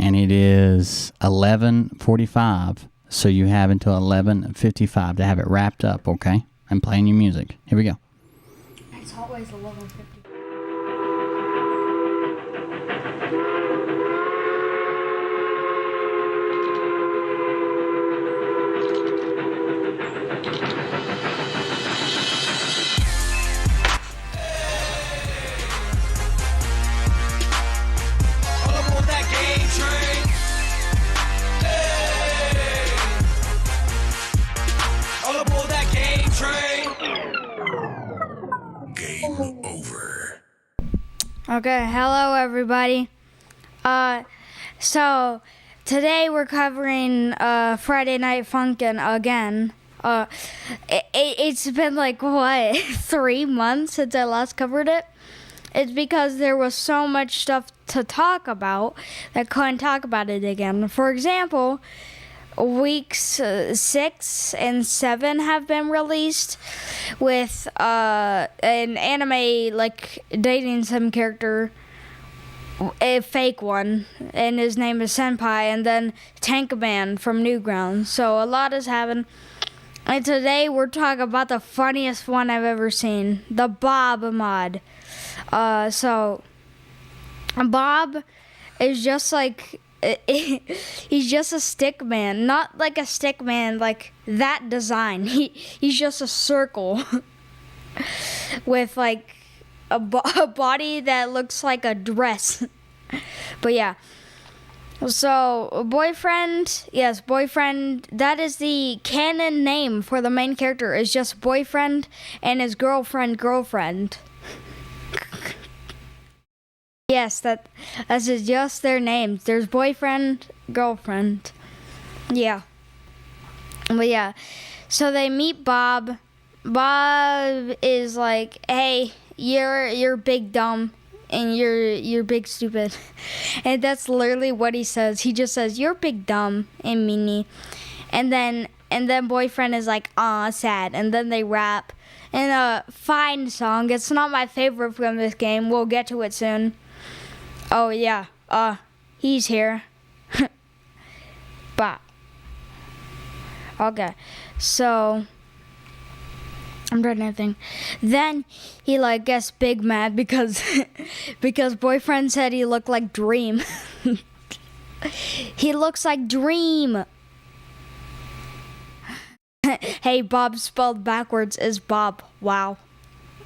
And it is 11:45, so you have until 11:55 to have it wrapped up, okay? I'm playing your music. Here we go. It's always 11:50. All aboard that game train. Hey. All aboard that game train. Game over. Okay, hello everybody. So today we're covering Friday Night Funkin' again. It's been like what 3 months since I last covered it. It's because there was so much stuff to talk about that I couldn't talk about it again. For example, weeks 6 and 7 have been released with an anime like dating some character, a fake one, and his name is Senpai, and then Tankman from Newgrounds. So a lot has happened. And today we're talking about the funniest one I've ever seen, the Bob mod. So Bob is just like he's just a stick man, not like a stick man like that design. He's just a circle with like a body that looks like a dress. But yeah. So, boyfriend, yes, boyfriend, that is the canon name for the main character, is just boyfriend and his girlfriend. Yes, that's just their names. There's boyfriend, girlfriend. Yeah. But yeah. So they meet Bob. Bob is like, "Hey, you're big dumb and you're big stupid." And that's literally what he says. He just says, "You're big dumb and meanie." And then boyfriend is like, "Aw, sad." And then they rap. And a fine song. It's not my favorite from this game. We'll get to it soon. Oh yeah. He's here. But okay. So I'm trying to think. Then he like gets big mad because because boyfriend said he looked like Dream. He looks like Dream. Hey, Bob spelled backwards is Bob. Wow.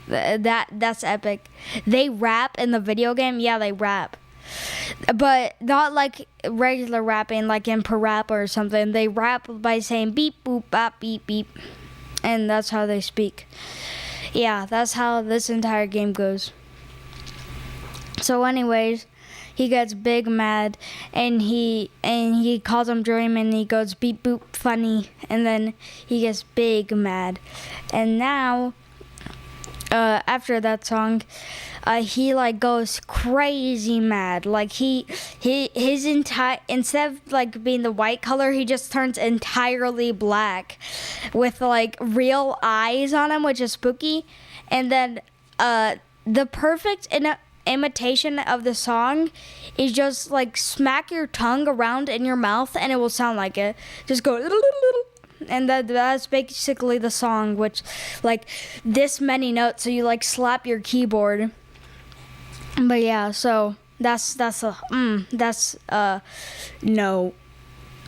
That's epic. They rap in the video game? Yeah, they rap. But not like regular rapping, like in Parappa or something. They rap by saying beep, boop, bop, beep, beep. And that's how they speak. Yeah, that's how this entire game goes. So anyways, he gets big mad and he calls him Dream and he goes beep boop funny, and then he gets big mad. And now after that song, he like goes crazy mad. Like his entire, instead of like being the white color, he just turns entirely black with like real eyes on him, which is spooky. And then the perfect imitation of the song is just like smack your tongue around in your mouth and it will sound like it. Just go and that's basically the song, which like this many notes, so you like slap your keyboard. But yeah, so that's no.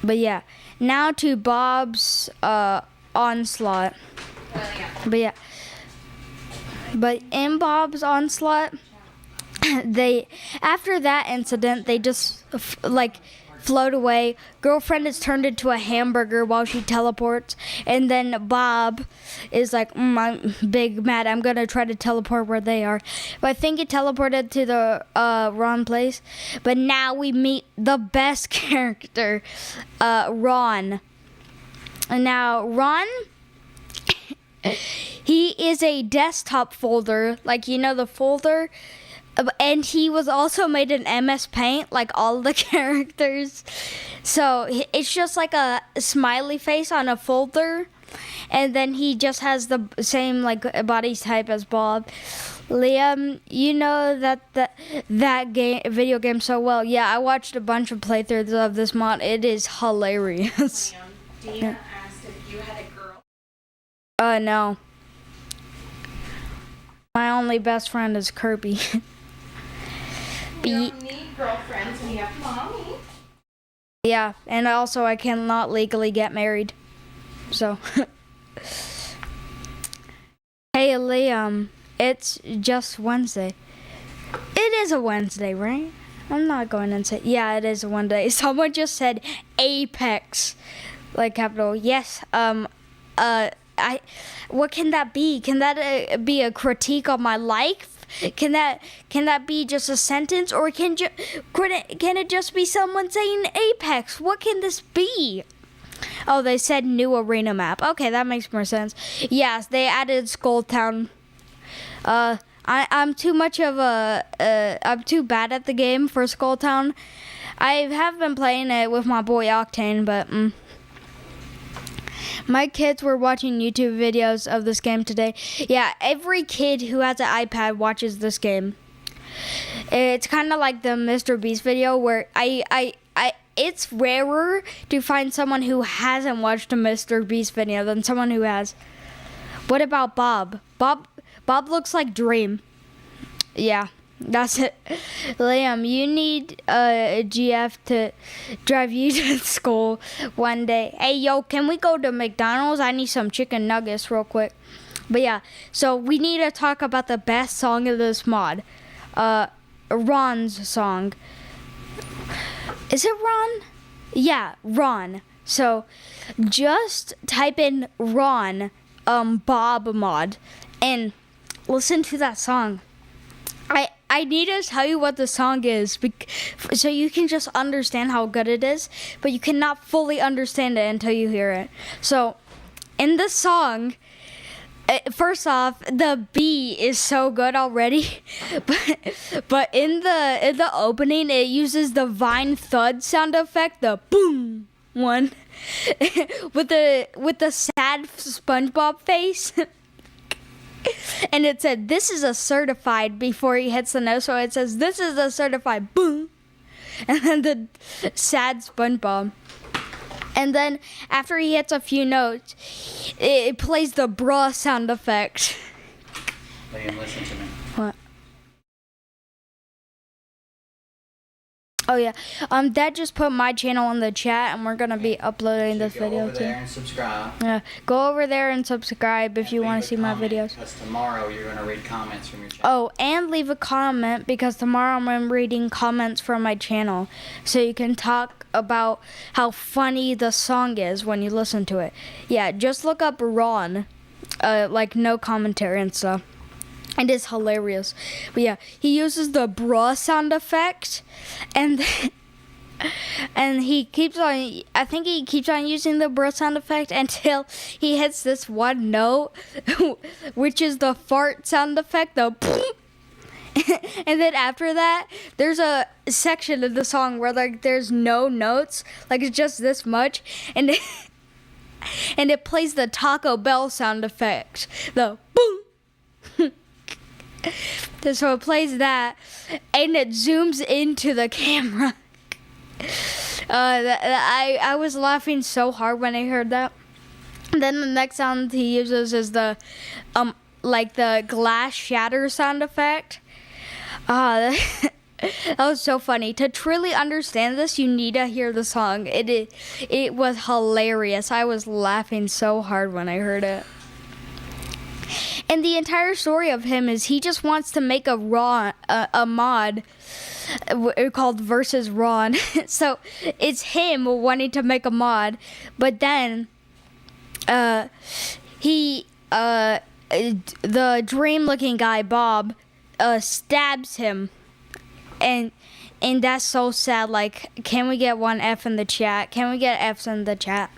But yeah, now to Bob's onslaught. But in Bob's onslaught, they, after that incident, they just like float away. Girlfriend is turned into a hamburger while she teleports, and then Bob is like, I'm big mad, I'm gonna try to teleport where they are. But I think he teleported to the wrong place. But now we meet the best character, Ron. And now Ron, he is a desktop folder, like, you know, the folder. And he was also made in MS Paint, like all the characters. So it's just like a smiley face on a folder. And then he just has the same like body type as Bob. Liam, you know that video game so well. Yeah, I watched a bunch of playthroughs of this mod. It is hilarious. Dina asked if you had a girl. No. My only best friend is Kirby. You don't need girlfriends when you have mommy. Yeah, and also I cannot legally get married. So. Hey, Liam, it's just Wednesday. It is a Wednesday, right? I'm not going to say. Yeah, it is a Wednesday. Someone just said Apex, like capital. Yes. What can that be? Can that be a critique of my life? Can that be just a sentence, or can it just be someone saying Apex? What can this be? Oh, they said new arena map. Okay, that makes more sense. Yes, they added Skull Town. I'm too much of I'm too bad at the game for Skull Town. I have been playing it with my boy Octane, but my kids were watching YouTube videos of this game today. Yeah, every kid who has an iPad watches this game. It's kind of like the Mr. Beast video where it's rarer to find someone who hasn't watched a Mr. Beast video than someone who has. What about Bob? Bob looks like Dream. Yeah, that's it. Liam, you need a GF to drive you to school one day. Hey, yo, can we go to McDonald's? I need some chicken nuggets real quick. But yeah, so we need to talk about the best song of this mod. Ron's song. Is it Ron? Yeah, Ron. So just type in Ron Bob mod and listen to that song. I need to tell you what the song is, so you can just understand how good it is, but you cannot fully understand it until you hear it. So, in the song, first off, the beat is so good already, but in the opening, it uses the Vine thud sound effect, the boom one, with the sad SpongeBob face. And it said, "This is a certified," before he hits the note, so it says, "This is a certified," boom, and then the sad SpongeBob. And then after he hits a few notes, it plays the bruh sound effect. Liam, listen to me. What? Oh yeah, Dad just put my channel in the chat, and we're gonna be uploading this video Go over too. there and subscribe. Yeah, go over there and subscribe if you want to see my videos. Because tomorrow you're going to read comments from your channel. Oh, and leave a comment, because tomorrow I'm reading comments from my channel, so you can talk about how funny the song is when you listen to it. Yeah, just look up Ron, like no commentary and stuff. It is hilarious. But yeah, he uses the bruh sound effect, and he keeps on, I think he keeps on using the bruh sound effect until he hits this one note, which is the fart sound effect, the and then after that, there's a section of the song where like there's no notes, like it's just this much, and it plays the Taco Bell sound effect, the boom. So it plays that, and it zooms into the camera. I was laughing so hard when I heard that. And then the next sound he uses is the like the glass shatter sound effect. That was so funny. To truly understand this, you need to hear the song. It was hilarious. I was laughing so hard when I heard it. And the entire story of him is he just wants to make a mod called Versus Ron. So it's him wanting to make a mod, but then the dream-looking guy Bob stabs him, and that's so sad. Like, can we get one F in the chat? Can we get Fs in the chat?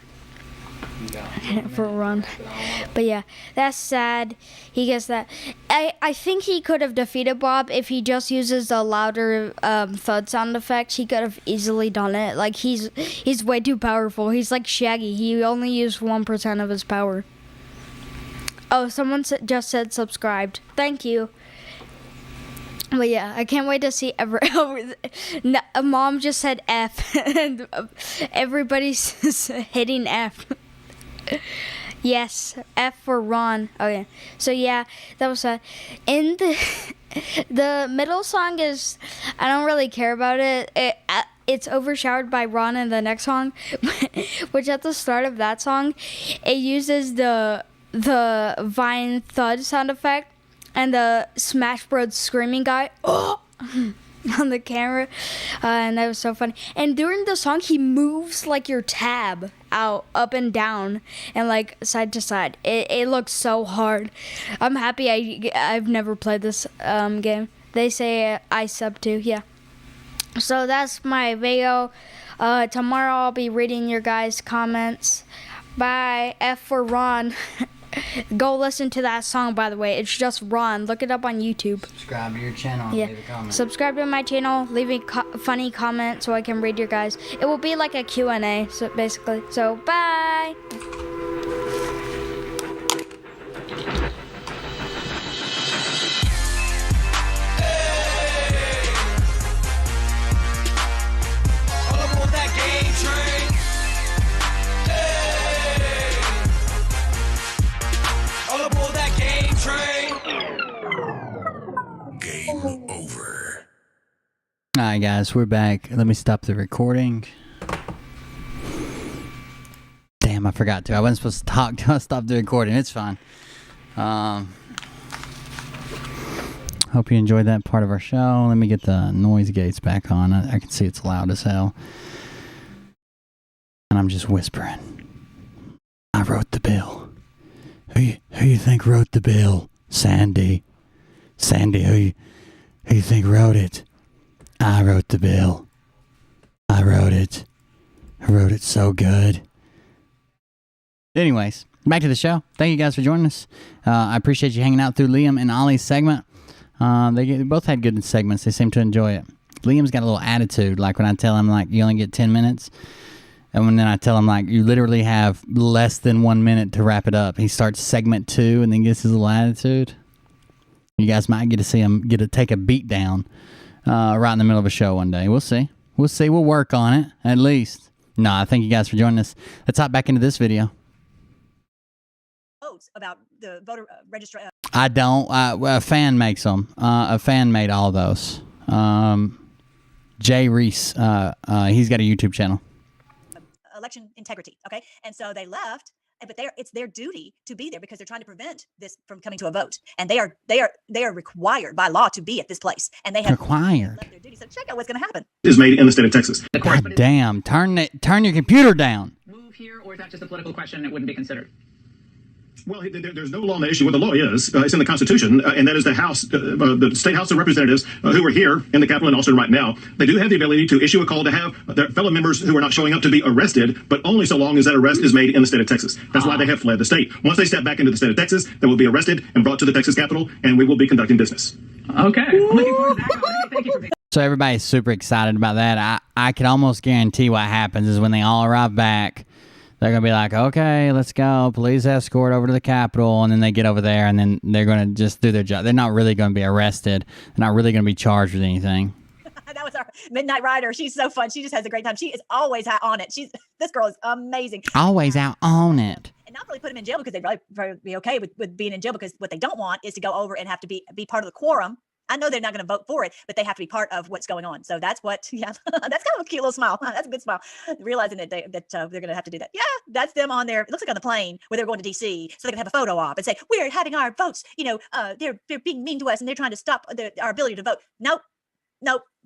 For Ron. But yeah, that's sad. He gets that. I think he could have defeated Bob if he just uses the louder thud sound effects. He could have easily done it. Like, he's way too powerful. He's like Shaggy. He only used 1% of his power. Oh, someone just said subscribed. Thank you. But yeah, I can't wait to see Mom just said F, and everybody's hitting F. Yes, F for Ron. Okay, so yeah, that was in the middle song is, I don't really care about it. It's overshadowed by Ron in the next song, which at the start of that song, it uses the Vine thud sound effect and the Smash Bros screaming guy. Oh! On the camera, and that was so funny. And during the song, he moves like your tab out, up and down, and like side to side. It looks so hard. I'm happy I've never played this game. They say I sub to, yeah. So that's my video. Tomorrow I'll be reading your guys' comments. Bye. F for Ron. Go listen to that song, by the way. It's just Ron. Look it up on YouTube. Subscribe to your channel and leave a comment. Subscribe to my channel. Leave a funny comment so I can read your guys. It will be like a Q&A, so basically. So, bye. All aboard that game train. All aboard that game train. Game over. Alright guys, we're back. Let me stop the recording. Damn, I forgot to. I wasn't supposed to talk till I stopped the recording. It's fine. Hope you enjoyed that part of our show. Let me get the noise gates back on. I can see it's loud as hell. And I'm just whispering. I wrote the bill. Who you think wrote the bill? Sandy. Sandy, who Who do you think wrote it? I wrote the bill. I wrote it. I wrote it so good. Anyways, back to the show. Thank you guys for joining us. I appreciate you hanging out through Liam and Ollie's segment. They both had good segments. They seem to enjoy it. Liam's got a little attitude, like when I tell him, like, you only get 10 minutes. And then I tell him, like, you literally have less than 1 minute to wrap it up. He starts segment 2 and then gets his little attitude. You guys might get to see him take a beat down right in the middle of a show one day. We'll see. We'll see. We'll work on it, at least. No, I thank you guys for joining us. Let's hop back into this video. Votes about the voter registration. I don't. A fan makes them. A fan made all those. Jay Reese, he's got a YouTube channel. Election integrity. Okay. And so they left, but it's their duty to be there because they're trying to prevent this from coming to a vote. And they are required by law to be at this place. And they have required. left their duty. So check out what's going to happen. Is made in the state of Texas. God damn. Turn your computer down. Move here, or is that just a political question and it wouldn't be considered? Well, there's no law on the issue. What the law is, it's in the Constitution, and that is the House, the State House of Representatives, who are here in the Capitol in Austin right now. They do have the ability to issue a call to have their fellow members who are not showing up to be arrested, but only so long as that arrest is made in the state of Texas. That's why they have fled the state. Once they step back into the state of Texas, they will be arrested and brought to the Texas Capitol, and we will be conducting business. Okay. I'm looking forward to that. Thank you for being. So everybody's super excited about that. I can almost guarantee what happens is when they all arrive back, they're going to be like, okay, let's go. Police escort over to the Capitol. And then they get over there and then they're going to just do their job. They're not really going to be arrested. They're not really going to be charged with anything. That was our Midnight Rider. She's so fun. She just has a great time. She is always on it. This girl is amazing. Always out on it. And not really put them in jail because they'd probably be okay with being in jail, because what they don't want is to go over and have to be part of the quorum. I know they're not going to vote for it, but they have to be part of what's going on. So that's what, yeah, that's kind of a cute little smile. That's a good smile. Realizing that they're going to have to do that. Yeah, that's them on there. It looks like on the plane where they're going to DC. So they can have a photo op and say, we're having our votes. They're being mean to us and they're trying to stop our ability to vote. Nope,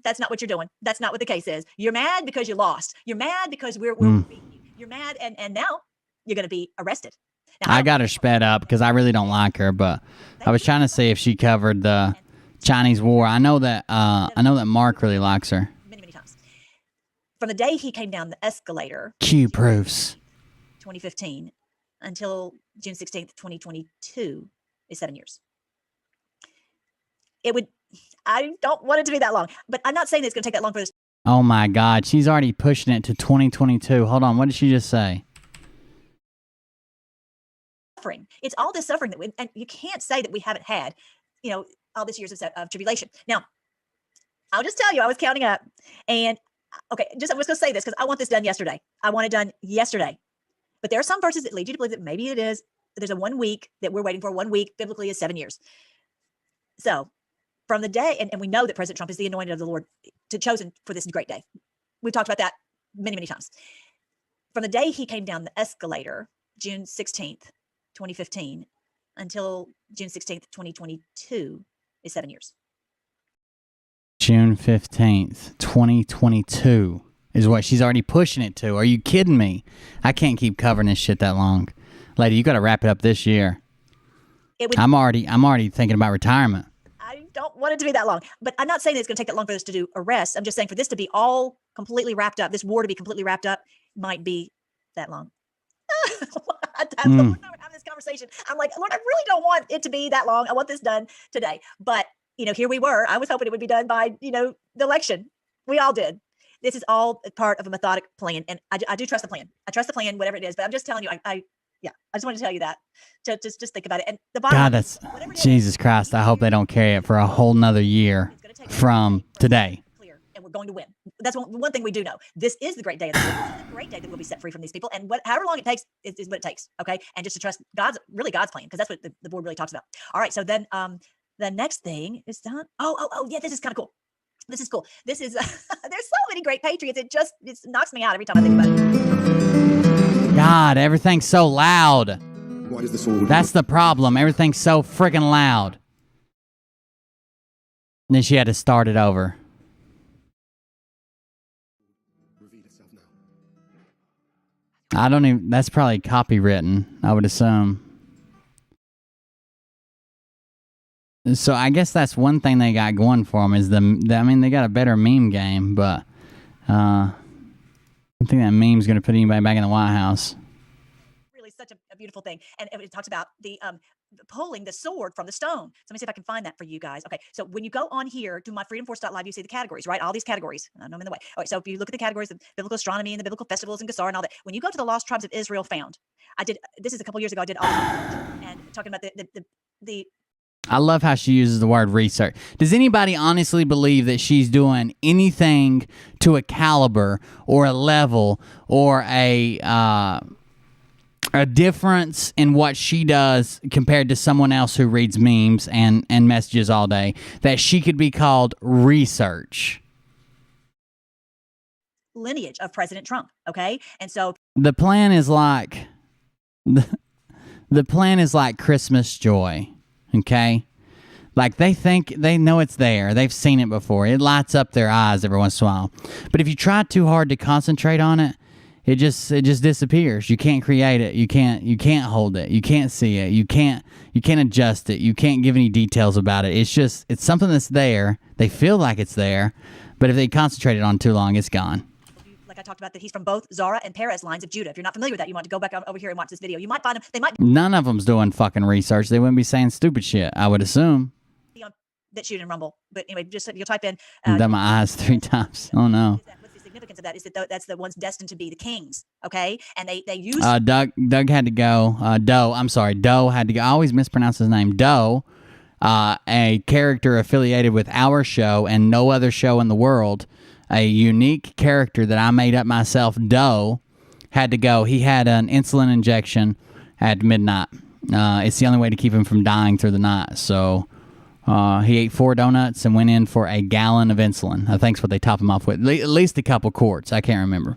that's not what you're doing. That's not what the case is. You're mad because you lost. You're mad because you're mad and now you're going to be arrested. Now, I got her sped up because I really don't like her, but I was trying to see if she covered the Chinese war. I know that Mark really likes her. Many times. From the day he came down the escalator, Q proofs. 2015 until June 16th, 2022 is 7 years. I don't want it to be that long, but I'm not saying that it's going to take that long for this. Oh my God, she's already pushing it to 2022. Hold on, what did she just say? Suffering. It's all this suffering and you can't say that we haven't had, all these years of tribulation. Now, I'll just tell you, I was counting up, and okay, I'm just going to say this because I want this done yesterday. I want it done yesterday. But there are some verses that lead you to believe that maybe it is. There's a 1 week that we're waiting for. 1 week biblically is 7 years. So from the day, and we know that President Trump is the anointed of the Lord, chosen for this great day. We've talked about that many, many times. From the day he came down the escalator, June 16th, 2015, until June 16th, 2022, is 7 years. June 15th, 2022 is what she's already pushing it to. Are you kidding me? I can't keep covering this shit that long. Lady, you got to wrap it up this year. I'm already thinking about retirement. I don't want it to be that long, but I'm not saying that it's going to take that long for this to do arrests. I'm just saying for this to be all completely wrapped up, this war to be completely wrapped up might be that long. I'm having this conversation. I'm like, Lord, I really don't want it to be that long. I want this done today. But, here we were. I was hoping it would be done by, the election. We all did. This is all part of a methodic plan. And I do trust the plan. I trust the plan, whatever it is. But I'm just telling you, I just want to tell you that. To just think about it. And the bottom God, that's Jesus Christ. I hope they don't carry it for a whole nother year from today. And we're going to win. That's one thing we do know. This is the great day of the Lord. This is the great day that we'll be set free from these people. And however long it takes is what it takes. Okay. And just to trust God's plan, because that's what the board really talks about. All right. So then the next thing is done. Oh, yeah, this is kind of cool. This is cool. This is there's so many great patriots. It knocks me out every time I think about it. God, everything's so loud. Why is this all? That's the problem. Everything's so freaking loud. And then she had to start it over. That's probably copywritten, I would assume. So I guess that's one thing they got going for them is I mean, they got a better meme game, but I don't think that meme's going to put anybody back in the White House. Really such a beautiful thing. And it talks about the pulling the sword from the stone. So let me see if I can find that for you guys. Okay, so when you go on here to myfreedomforce.live, you see the categories, right? All these categories. I know I'm in the way. All right, so if you look at the categories of biblical astronomy and the biblical festivals and Gassar and all that, when you go to the Lost Tribes of Israel found, this is a couple years ago, I did all and talking about the I love how she uses the word research. Does anybody honestly believe that she's doing anything to a caliber or a level or a difference in what she does compared to someone else who reads memes and messages all day, that she could be called research? lineage of President Trump, okay? And so The plan is like the plan is like Christmas joy, okay? Like they know it's there. They've seen it before. It lights up their eyes every once in a while. But if you try too hard to concentrate on it, it just disappears. You can't create it. You can't hold it. You can't see it. You can't adjust it. You can't give any details about it. It's something that's there. They feel like it's there, but if they concentrate it on too long, it's gone. like I talked about, that he's from both Zara and Perez lines of Judah. If you're not familiar with that, you want to go back over here and watch this video. You might find them. They might None of them's doing fucking research. They wouldn't be saying stupid shit, I would assume. be on that shoot and rumble. But anyway, just you'll type in. Done my eyes 3 times. Oh no. What's the significance of that is that that's the ones destined to be the kings. Okay, and they use. Doug had to go. Doe had to go. I always mispronounce his name. Doe, a character affiliated with our show and no other show in the world. A unique character that I made up myself. Doe had to go. He had an insulin injection at midnight. It's the only way to keep him from dying through the night. So he ate 4 donuts and went in for a gallon of insulin. I think that's what they top him off with. At least a couple quarts. I can't remember.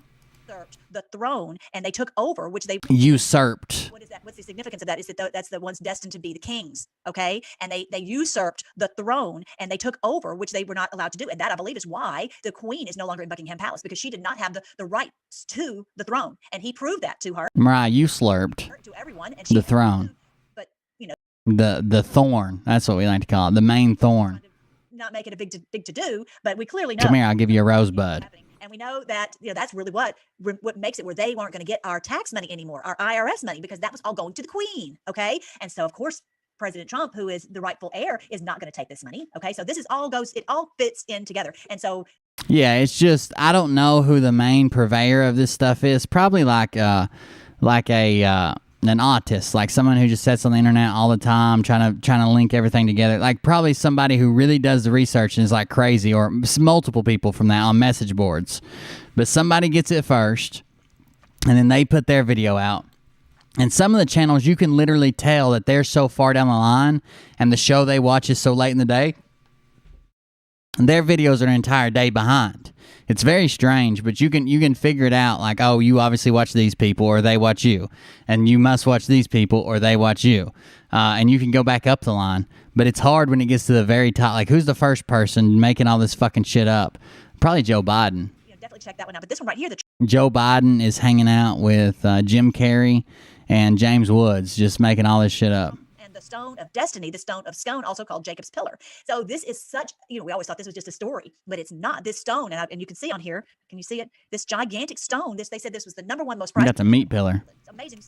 The throne, and they took over, which they usurped. What is that? What's the significance of that? Is that that's the ones destined to be the kings? Okay, and they usurped the throne, and they took over, which they were not allowed to do. And that, I believe, is why the queen is no longer in Buckingham Palace, because she did not have the rights to the throne, and he proved that to her. Mariah, you slurped to everyone, and the throne. But you know, the thorn. That's what we like to call it. The main thorn. Not make it a big to do, but we clearly know. Come here, I'll give you a rosebud. And we know that, you know, that's really what makes it where they weren't going to get our tax money anymore, our IRS money, because that was all going to the queen. Okay. And so, of course, President Trump, who is the rightful heir, is not going to take this money. Okay. So this is it all fits in together. And so. Yeah, it's just, I don't know who the main purveyor of this stuff is. Probably like an autist, like someone who just sits on the internet all the time trying to link everything together. Like probably somebody who really does the research and is like crazy, or multiple people from that on message boards. But somebody gets it first, and then they put their video out. And some of the channels, you can literally tell that they're so far down the line, and the show they watch is so late in the day, and their videos are an entire day behind. It's very strange, but you can figure it out. Like, oh, you obviously watch these people, or they watch you, and you must watch these people, or they watch you, and you can go back up the line. But it's hard when it gets to the very top. Like, who's the first person making all this fucking shit up? Probably Joe Biden. Yeah, definitely check that one out. But this one right here, Joe Biden is hanging out with Jim Carrey and James Woods, just making all this shit up. The stone of destiny, the stone of scone, also called Jacob's pillar. So this is such, we always thought this was just a story, but it's not. This stone, and you can see on here, can you see it? This gigantic stone, they said this was the #1 most prized. Got the meat pillar. Amazing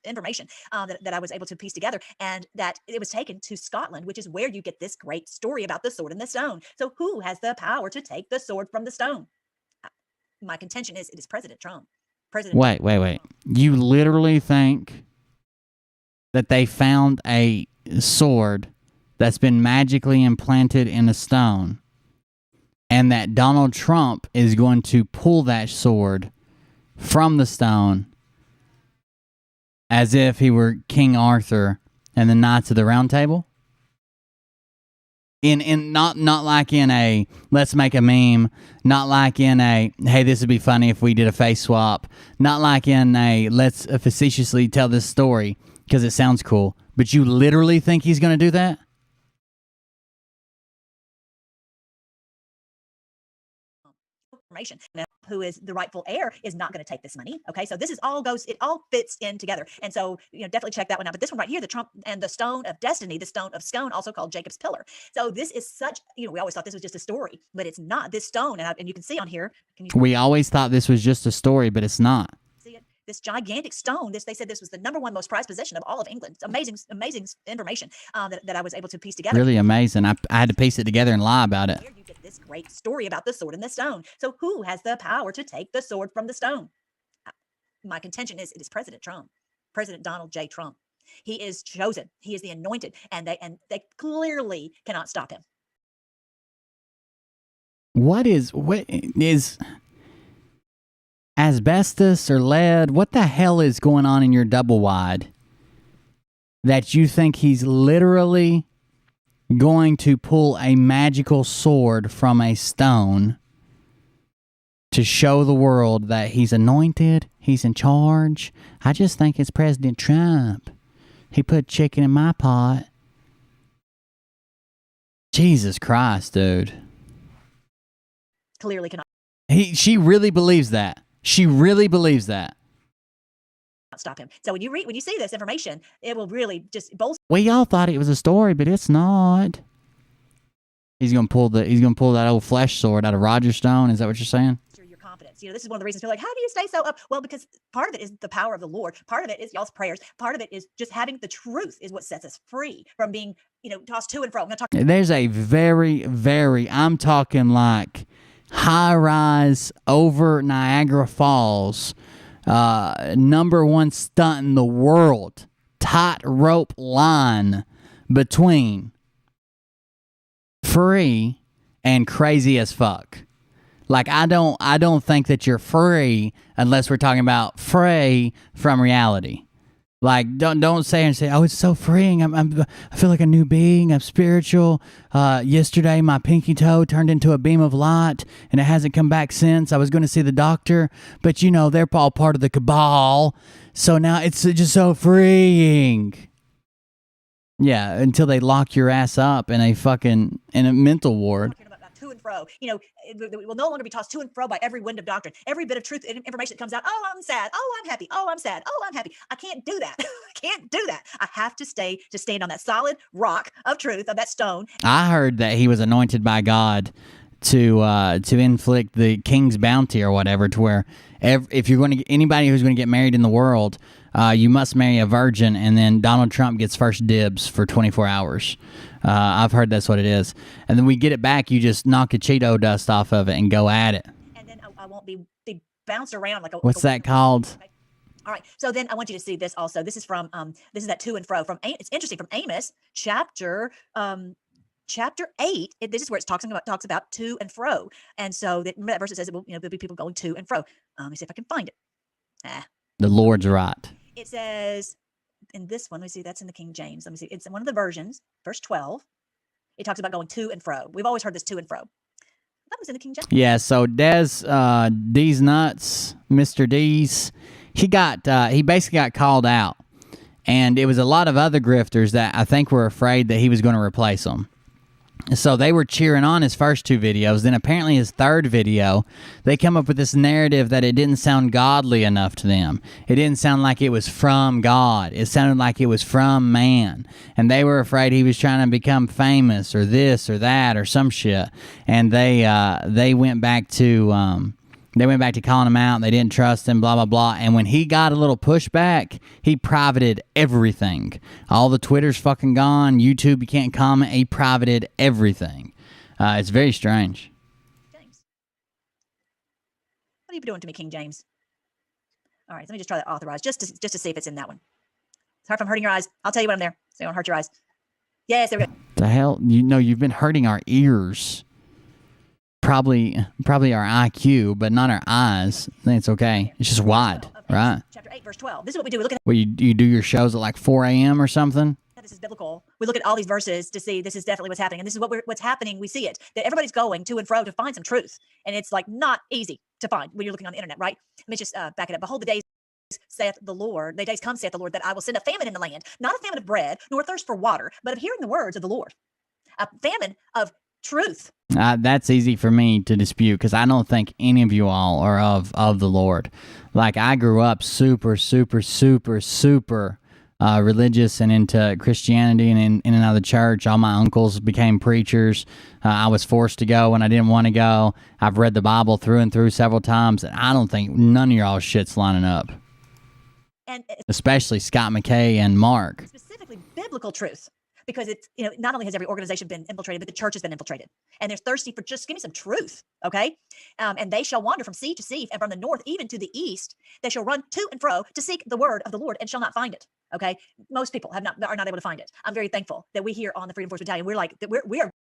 information that I was able to piece together, and that it was taken to Scotland, which is where you get this great story about the sword and the stone. So who has the power to take the sword from the stone? My contention is it is President Trump. Wait. You literally think that they found a sword that's been magically implanted in a stone, and that Donald Trump is going to pull that sword from the stone as if he were King Arthur and the Knights of the Round Table? Not like in a let's make a meme, not like in a hey, this would be funny if we did a face swap, not like in a let's facetiously tell this story because it sounds cool. But you literally think he's going to do that? Information. who is the rightful heir, is not going to take this money. Okay, so this is it all fits in together. And so, definitely check that one out. But this one right here, the Trump and the Stone of Destiny, the Stone of Scone, also called Jacob's Pillar. So this is such, we always thought this was just a story, but it's not. This stone, and you can see on here. We always thought this was just a story, but it's not. See it? This gigantic stone. They said this was the #1 most prized possession of all of England. It's amazing information that I was able to piece together. Really amazing. I had to piece it together and lie about it. Here you get this great story about the sword and the stone. So who has the power to take the sword from the stone? My contention is it is President Trump, President Donald J. Trump. He is chosen. He is the anointed, and they clearly cannot stop him. What is asbestos or lead? What the hell is going on in your double wide that you think he's literally going to pull a magical sword from a stone to show the world that he's anointed, he's in charge? I just think it's President Trump. He put chicken in my pot. Jesus Christ, dude. Clearly cannot. She really believes that. She really believes that. Stop him. So when you see this information, it will really just bolster. We all thought it was a story, but it's not. He's gonna pull that old flesh sword out of Roger Stone. Is that what you're saying? Your confidence. This is one of the reasons you're like, how do you stay so up? Well, because part of it is the power of the Lord. Part of it is y'all's prayers. Part of it is just having the truth is what sets us free from being, tossed to and fro. I'm gonna talk. There's a very, very, I'm talking like high rise over Niagara Falls, #1 stunt in the world, tightrope line between free and crazy as fuck. Like I don't think that you're free unless we're talking about free from reality. Like don't say, oh, it's so freeing. I feel like a new being. I'm spiritual. Yesterday my pinky toe turned into a beam of light, and it hasn't come back since. I was going to see the doctor, but they're all part of the cabal. So now it's just so freeing. Yeah, until they lock your ass up in a mental ward. To and fro, we will no longer be tossed to and fro by every wind of doctrine, every bit of truth information that comes out. Oh, I'm sad. Oh, I'm happy. Oh, I'm sad. Oh, I'm happy. I can't do that. I can't do that. I have to stand on that solid rock of truth, of that stone. I heard that he was anointed by God to inflict the king's bounty or whatever, to where if you're going to get anybody who's going to get married in the world, you must marry a virgin, and then Donald Trump gets first dibs for 24 hours. I've heard that's what it is. And then we get it back, you just knock a Cheeto dust off of it and go at it. And then I won't be bounced around like a... What's that called? Okay. All right. So then I want you to see this also. This is from, this is that to and fro. It's interesting, from Amos chapter 8. This is where it talks about to and fro. And so remember that verse that says, there'll be people going to and fro. Let me see if I can find it. The Lord's right. It says... in this one, let me see, that's in the King James. Let me see, it's in one of the versions, verse 12. It talks about going to and fro. We've always heard this to and fro. That was in the King James. Yeah, so D's nuts, Mr. D's, he basically got called out. And it was a lot of other grifters that I think were afraid that he was going to replace them. So they were cheering on his first 2 videos. Then apparently his third video, they come up with this narrative that it didn't sound godly enough to them. It didn't sound like it was from God. It sounded like it was from man. And they were afraid he was trying to become famous or this or that or some shit. And they went back to calling him out. They didn't trust him, blah, blah, blah. And when he got a little pushback, he privated everything. All the Twitter's fucking gone. YouTube, you can't comment. He privated everything. It's very strange. James. What are you doing to me, King James? All right, let me just try that authorized, just to see if it's in that one. Sorry if I'm hurting your eyes. I'll tell you when I'm there, so you don't hurt your eyes. Yes, there we go. The hell? You've been hurting our ears. Probably our IQ, but not our eyes. I think it's okay. It's just wide, right? Chapter 8, verse 12. This is what we do. We look at. Well, you do your shows at like 4 a.m. or something? This is biblical. We look at all these verses to see this is definitely what's happening. And this is what's happening. We see it, that everybody's going to and fro to find some truth. And it's like not easy to find when you're looking on the internet, right? Let me just back it up. Behold, the days saith the Lord, the days come, saith the Lord, that I will send a famine in the land, not a famine of bread, nor a thirst for water, but of hearing the words of the Lord. A famine of truth. That's easy for me to dispute because I don't think any of you all are of the Lord. Like, I grew up super religious and into Christianity and in and out of the church. All my uncles became preachers. I was forced to go when I didn't want to go. I've read the Bible through and through several times, and I don't think none of y'all shit's lining up. And especially Scott McKay and Mark. Specifically biblical truth. Because it's, not only has every organization been infiltrated, but the church has been infiltrated. And they're thirsty for just give me some truth, okay? And they shall wander from sea to sea, and from the north even to the east. They shall run to and fro to seek the word of the Lord and shall not find it, okay? Most people are not able to find it. I'm very thankful that we here on the Freedom Force Battalion, we are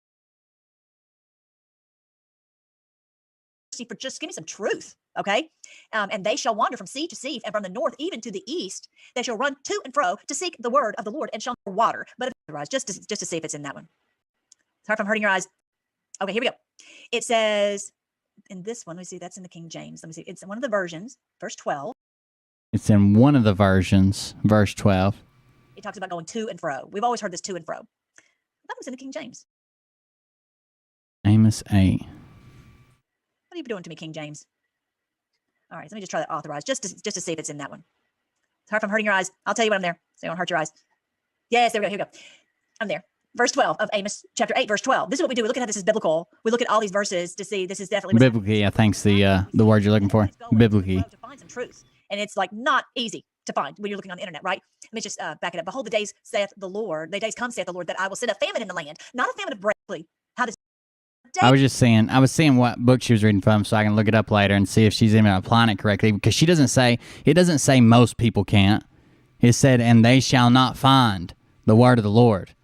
for just give me some truth, okay? And they shall wander from sea to sea, and from the north even to the east. They shall run to and fro to seek the word of the Lord and shall not water. But just to see if it's in that one. Sorry if I'm hurting your eyes. Okay, here we go. It says in this one, let me see, that's in the King James. Let me see. It's in one of the versions, verse 12. It's in one of the versions, verse 12. It talks about going to and fro. We've always heard this to and fro. That was in the King James. Amos 8. What are you doing to me, King James? All right, let me just try that authorized, just to see if it's in that one. Sorry if I'm hurting your eyes. I'll tell you when I'm there, so you don't hurt your eyes. Yes, there we go. Here we go. I'm there. Verse 12 of Amos chapter 8, verse 12. This is what we do. We look at how this is biblical. We look at all these verses to see this is definitely biblically. I think's the word you're looking for. Biblically. To find some truth, and it's like not easy to find when you're looking on the internet, right? Let me just back it up. Behold, the days saith the Lord. The days come, saith the Lord, that I will send a famine in the land, not a famine of bread. How this? I was seeing what book she was reading from, so I can look it up later and see if she's even applying it correctly. Because it doesn't say most people can't. It said, and they shall not find the word of the Lord.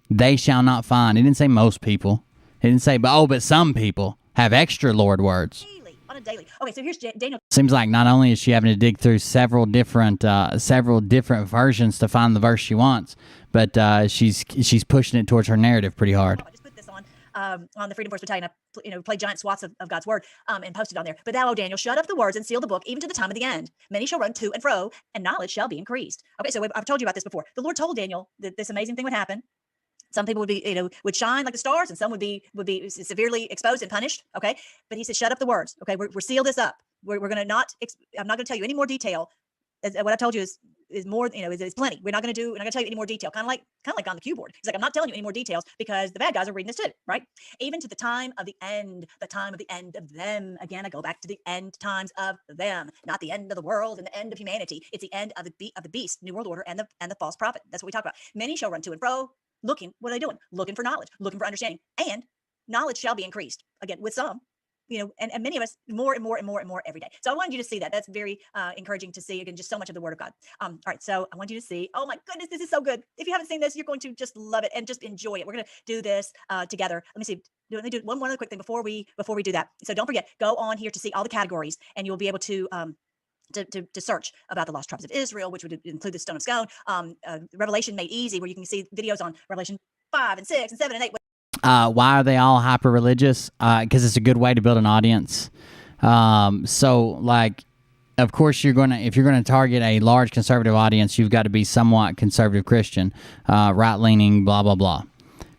They shall not find. It didn't say most people. It didn't say, but some people have extra Lord words. On a daily. Okay, so here's Daniel. Seems like not only is she having to dig through several different versions to find the verse she wants, but she's pushing it towards her narrative pretty hard. On the Freedom Force Battalion, I played giant swaths of God's word and posted on there. But thou, O Daniel, shut up the words and seal the book even to the time of the end. Many shall run to and fro, and knowledge shall be increased. Okay, so I've told you about this before. The Lord told Daniel that this amazing thing would happen. Some people would be, would shine like the stars, and some would be severely exposed and punished. Okay, but he said, shut up the words. Okay, we're seal this up. We're going to not. I'm not going to tell you any more detail. What I told you is more, is plenty. We're not going to tell you any more detail. Kind of like on the cue board. He's like, I'm not telling you any more details because the bad guys are reading this too, right? Even to the time of the end of them. Again, I go back to the end times of them, not the end of the world and the end of humanity. It's the end of the beast, New World Order, and the false prophet. That's what we talk about. Many shall run to and fro, looking. What are they doing? Looking for knowledge, looking for understanding, and knowledge shall be increased. Again, with some. And many of us more and more and more and more every day. So I wanted you to see that. That's very encouraging to see. Again, just so much of the Word of God. All right, so I want you to see. Oh my goodness, this is so good. If you haven't seen this, you're going to just love it and just enjoy it. We're going to do this together. Let me see. Let me do one other quick thing before we do that. So don't forget, go on here to see all the categories, and you'll be able to search about the lost tribes of Israel, which would include the Stone of Scone. Revelation Made Easy, where you can see videos on Revelation 5 and 6 and 7 and 8. Why are they all hyper-religious? Because it's a good way to build an audience. So, like, of course, if you're gonna target a large conservative audience, you've got to be somewhat conservative Christian, right-leaning, blah, blah, blah.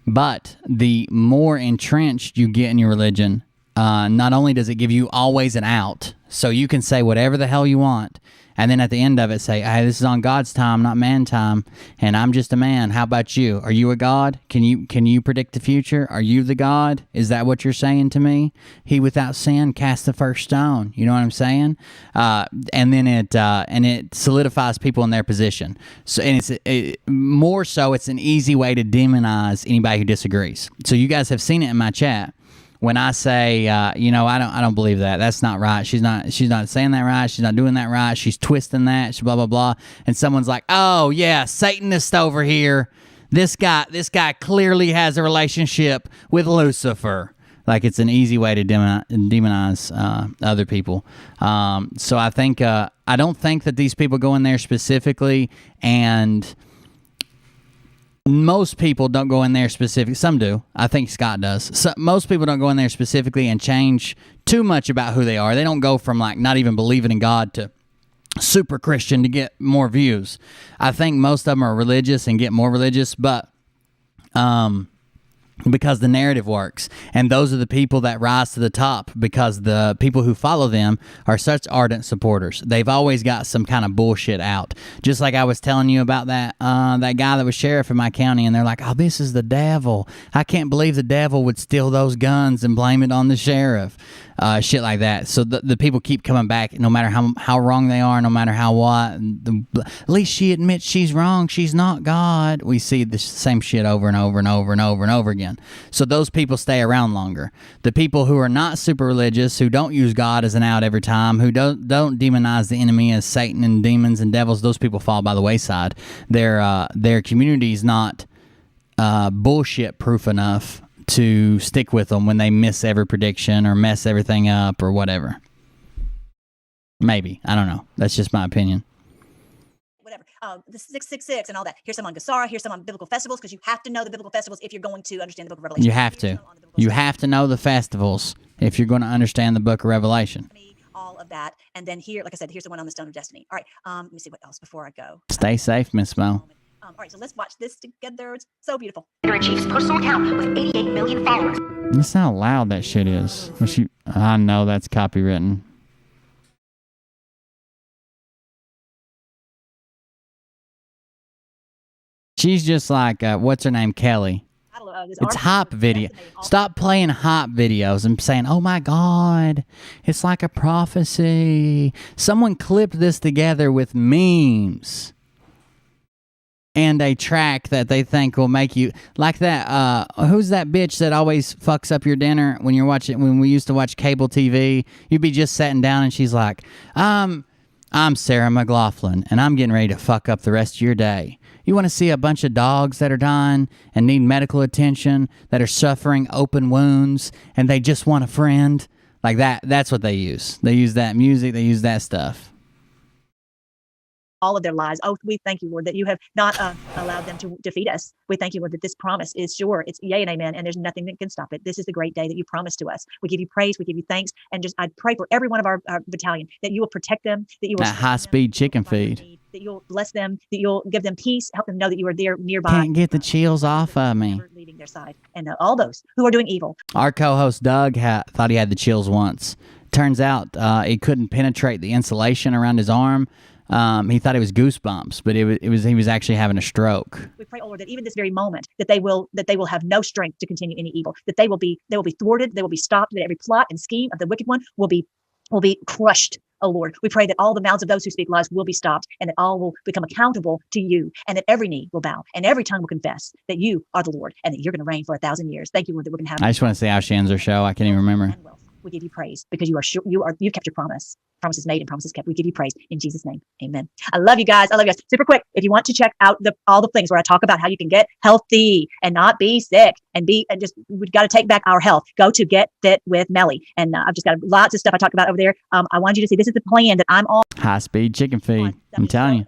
But the more entrenched you get in your religion, not only does it give you always an out, so you can say whatever the hell you want, and then at the end of it say, hey, this is on God's time, not man time, and I'm just a man. How about you? Are you a God? Can you predict the future? Are you the God? Is that what you're saying to me? He without sin cast the first stone. You know what I'm saying? And then it solidifies people in their position. So, and more so, it's an easy way to demonize anybody who disagrees. So you guys have seen it in my chat. When I say, I don't believe that. That's not right. She's not saying that right. She's not doing that right. She's twisting that. She blah blah blah. And someone's like, oh yeah, Satanist over here. This guy clearly has a relationship with Lucifer. Like, it's an easy way to demonize other people. So I think I don't think that these people go in there specifically, and most people don't go in there specifically. Some do. I think Scott does. So most people don't go in there specifically and change too much about who they are. They don't go from like not even believing in God to super Christian to get more views. I think most of them are religious and get more religious, but because the narrative works, and those are the people that rise to the top because the people who follow them are such ardent supporters. They've always got some kind of bullshit out, just like I was telling you about that guy that was sheriff in my county, and they're like, oh, this is the devil. I can't believe the devil would steal those guns and blame it on the sheriff. Shit like that. So the people keep coming back no matter how wrong they are, no matter how what. At least she admits she's wrong. She's not God. We see the same shit over and over and over and over and over again. So those people stay around longer. The people who are not super religious, who don't use God as an out every time, who don't demonize the enemy as Satan and demons and devils, those people fall by the wayside. Their community is not bullshit proof enough to stick with them when they miss every prediction or mess everything up or whatever. Maybe. I don't know. That's just my opinion. Whatever. The 666 and all that. Here's some on Gesara. Here's some on biblical festivals, because you have to know the biblical festivals if you're going to understand the book of Revelation. You have to. You have to know the festivals if you're going to understand the book of Revelation. All of that. And then here, like I said, here's the one on the Stone of Destiny. All right. Let me see what else before I go. Stay safe, Miss Mo. All right, so let's watch this together. It's so beautiful. Chief's personal account with 88 million followers. Listen how loud that shit is. I know that's copywritten. She's just like, what's her name, Kelly? It's hop video. Stop playing hop videos and saying, oh my God, it's like a prophecy. Someone clipped this together with memes. And a track that they think will make you like that. Who's that bitch that always fucks up your dinner when you're watching? When we used to watch cable TV, you'd be just sitting down and she's like, I'm Sarah McLaughlin and I'm getting ready to fuck up the rest of your day. You want to see a bunch of dogs that are dying and need medical attention, that are suffering open wounds, and they just want a friend? Like that. That's what they use. They use that music. They use that stuff. All of their lives. Oh, we thank you, Lord, that you have not allowed them to defeat us. We thank you, Lord, that this promise is sure. It's yea and amen, and there's nothing that can stop it. This is the great day that you promised to us. We give you praise. We give you thanks. And just I pray for every one of our battalion that you will protect them, that you will that high-speed chicken feed. That you'll bless them, that you'll give them peace, help them know that you are there nearby. Can't get the chills off of me. Leaving their side. And all those who are doing evil. Our co-host Doug thought he had the chills once. Turns out he couldn't penetrate the insulation around his arm. He thought it was goosebumps, but he was actually having a stroke. We pray, oh Lord, that even this very moment, that they will have no strength to continue any evil, that they will be thwarted, they will be stopped, that every plot and scheme of the wicked one will be crushed. Oh Lord, we pray that all the mouths of those who speak lies will be stopped, and that all will become accountable to you, and that every knee will bow and every tongue will confess that you are the Lord and that you're going to reign for 1,000 years. Thank you, Lord, that we're going to have. I just want to see how she ends her show. I can't even remember. We give you praise because you've kept your promise. Promises made and promises kept. We give you praise in Jesus' name. Amen. I love you guys. Super quick. If you want to check out all the things where I talk about how you can get healthy and not be sick we've got to take back our health. Go to Get Fit with Melly. And I've just got lots of stuff I talked about over there. I want you to see, this is the plan that I'm on. High speed chicken feed. I'm telling you.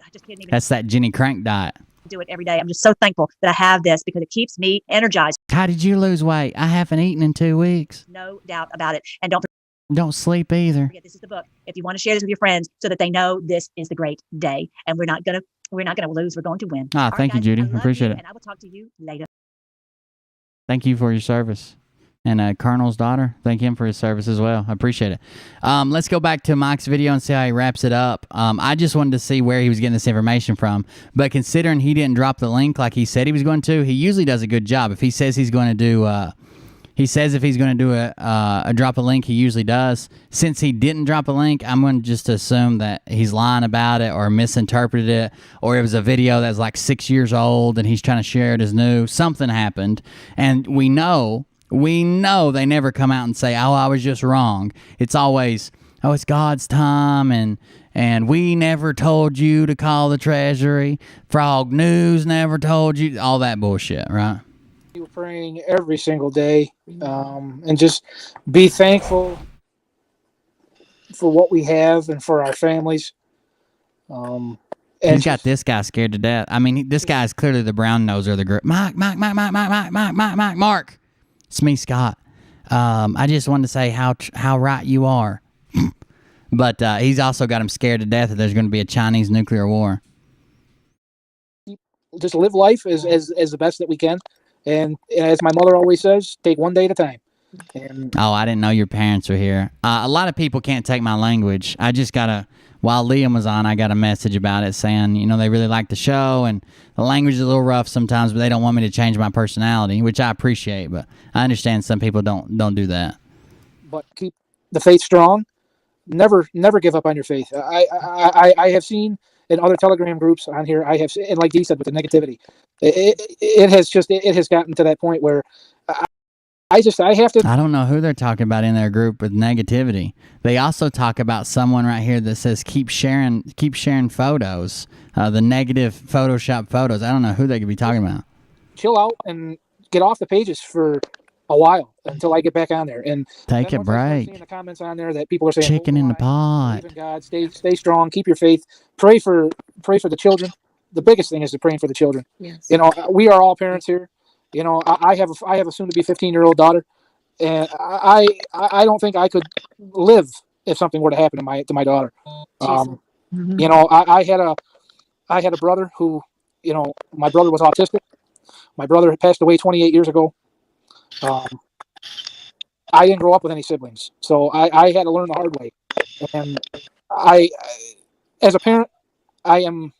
That's that Jenny Crank diet. Do it every day. I'm just so thankful that I have this because it keeps me energized. How did you lose weight? I haven't eaten in 2 weeks. No doubt about it. And don't sleep either. This is the book. If you want to share this with your friends so that they know this is the great day, and we're not gonna lose. We're going to win. Thank you, Judy. I appreciate it. And I will talk to you later. Thank you for your service. And Colonel's daughter, thank him for his service as well. I appreciate it. Let's go back to Mike's video and see how he wraps it up. I just wanted to see where he was getting this information from. But considering he didn't drop the link like he said he was going to, he usually does a good job. If he says he's going to do... if he's going to do a drop a link, he usually does. Since he didn't drop a link, I'm going to just assume that he's lying about it or misinterpreted it, or it was a video that's like 6 years old and he's trying to share it as new. Something happened, and we know they never come out and say, "Oh, I was just wrong." It's always, "Oh, it's God's time," and we never told you to call the Treasury. Frog News never told you. All that bullshit, right? We're praying every single day, and just be thankful for what we have and for our families. And he's got this guy scared to death. I mean, this guy is clearly the brown noser of the group. Mark. It's me, Scott. I just wanted to say how right you are. But he's also got him scared to death that there's going to be a Chinese nuclear war. Just live life as the best that we can. And as my mother always says, take one day at a time. And Oh, I didn't know your parents were here. A lot of people can't take my language. I just got a, while Liam was on, I got a message about it saying, you know, they really like the show and the language is a little rough sometimes, but they don't want me to change my personality, which I appreciate. But I understand some people don't do that. but keep the faith strong. Never give up on your faith. I have seen in other Telegram groups on here, I have, and like Dee said, with the negativity, it has gotten to that point where I have to. I don't know who they're talking about in their group with negativity. They also talk about someone right here that says keep sharing photos, the negative Photoshop photos. I don't know who they could be talking about. Chill out and get off the pages for a while until I get back on there and take a then once I start break. seeing the comments on there that people are saying Chicken in the pot. believe in God, stay strong, keep your faith, pray for the children. The biggest thing is to praying for the children. Yes. You know, we are all parents here. You know, I have a soon to be 15-year-old daughter, and I don't think I could live if something were to happen to my daughter. You know, I had a brother who, you know, my brother was autistic. My brother had passed away 28 years ago. I didn't grow up with any siblings, so I had to learn the hard way. And I as a parent, I am.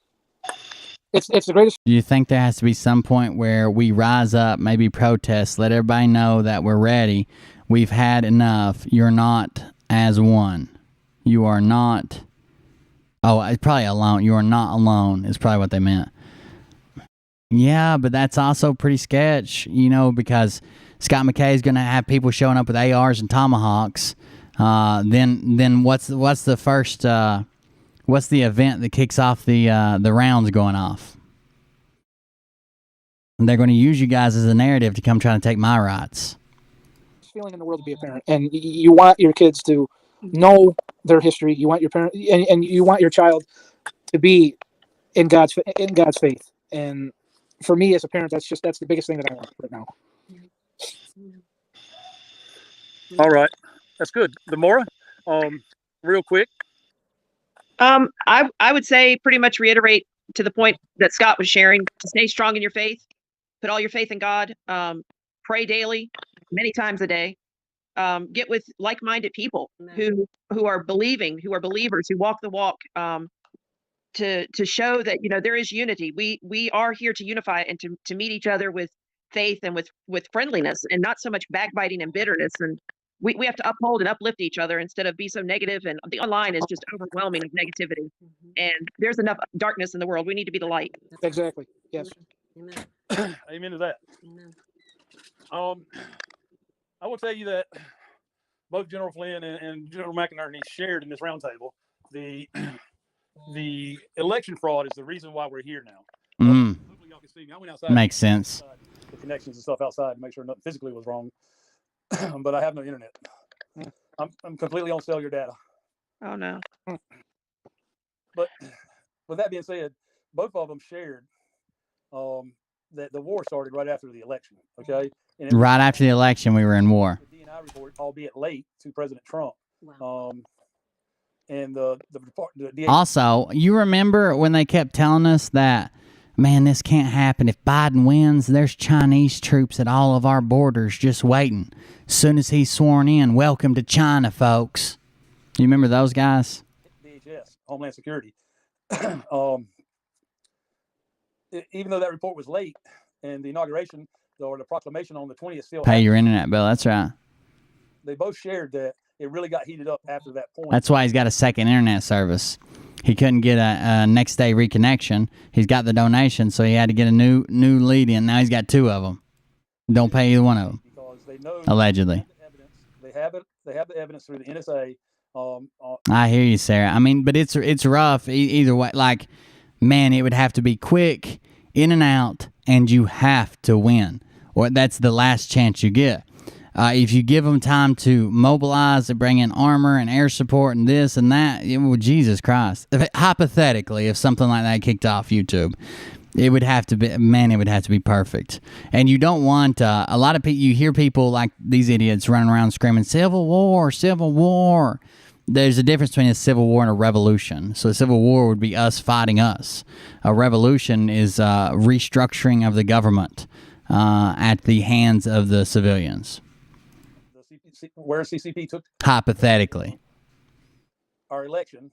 It's the greatest. Do you think there has to be some point where we rise up, maybe protest, let everybody know that we're ready? We've had enough. You're not as one. You are not. Oh, it's probably alone. You are not alone is probably what they meant. Yeah, but that's also pretty sketch, you know, because Scott McKay is going to have people showing up with ARs and tomahawks. Then what's the first? What's the event that kicks off the rounds going off? And they're going to use you guys as a narrative to come try to take my rights. Feeling in the world to be a parent, and you want your kids to know their history. You want your parent, and you want your child to be in God's faith. And for me as a parent, that's the biggest thing that I want right now. All right, that's good. Demora, real quick. I would say pretty much reiterate to the point that Scott was sharing, to stay strong in your faith, put all your faith in God, pray daily, many times a day, get with like-minded people who are believing, who are believers, who walk the walk, to show that, you know, there is unity. We are here to unify and to meet each other with faith and with friendliness, and not so much backbiting and bitterness. And we have to uphold and uplift each other instead of be so negative. And the online is just overwhelming of negativity. And there's enough darkness in the world. We need to be the light. Exactly. Yes. Amen. Amen to that. Amen. I will tell you that both General Flynn and General McInerney shared in this roundtable the election fraud is the reason why we're here now. Hopefully y'all can see me. I went outside. Makes sense. The connections and stuff outside to make sure nothing physically was wrong. But I have no internet. I'm completely on cellular data. Oh no. But with that being said, both of them shared that the war started right after the election. Okay. And Right after the election, we were in war. The DNI report, albeit late, to President Trump. Wow. And the Also, you remember when they kept telling us that, man, this can't happen. If Biden wins, there's Chinese troops at all of our borders just waiting. As soon as he's sworn in, welcome to China, folks. You remember those guys? DHS, Homeland Security. Even though that report was late, and the inauguration or the proclamation on the 20th still Pay your internet bill. That's right. They both shared that it really got heated up after that point. That's why he's got a second internet service. He couldn't get a next day reconnection. He's got the donation, so he had to get a new lead in. Now he's got two of them. Don't pay either one of them. Because they know allegedly. They have the evidence through the NSA. I hear you, Sarah. I mean, but it's rough either way. Like, man, it would have to be quick, in and out, and you have to win. Or that's the last chance you get. If you give them time to mobilize, to bring in armor and air support and this and that, well, Jesus Christ. Hypothetically, if something like that kicked off YouTube, it would have to be, man, it would have to be perfect. And you don't want, a lot of people, you hear people like these idiots running around screaming, Civil War, Civil War. There's a difference between a civil war and a revolution. So a civil war would be us fighting us. A revolution is restructuring of the government. at the hands of the civilians. Where CCP took Hypothetically. our election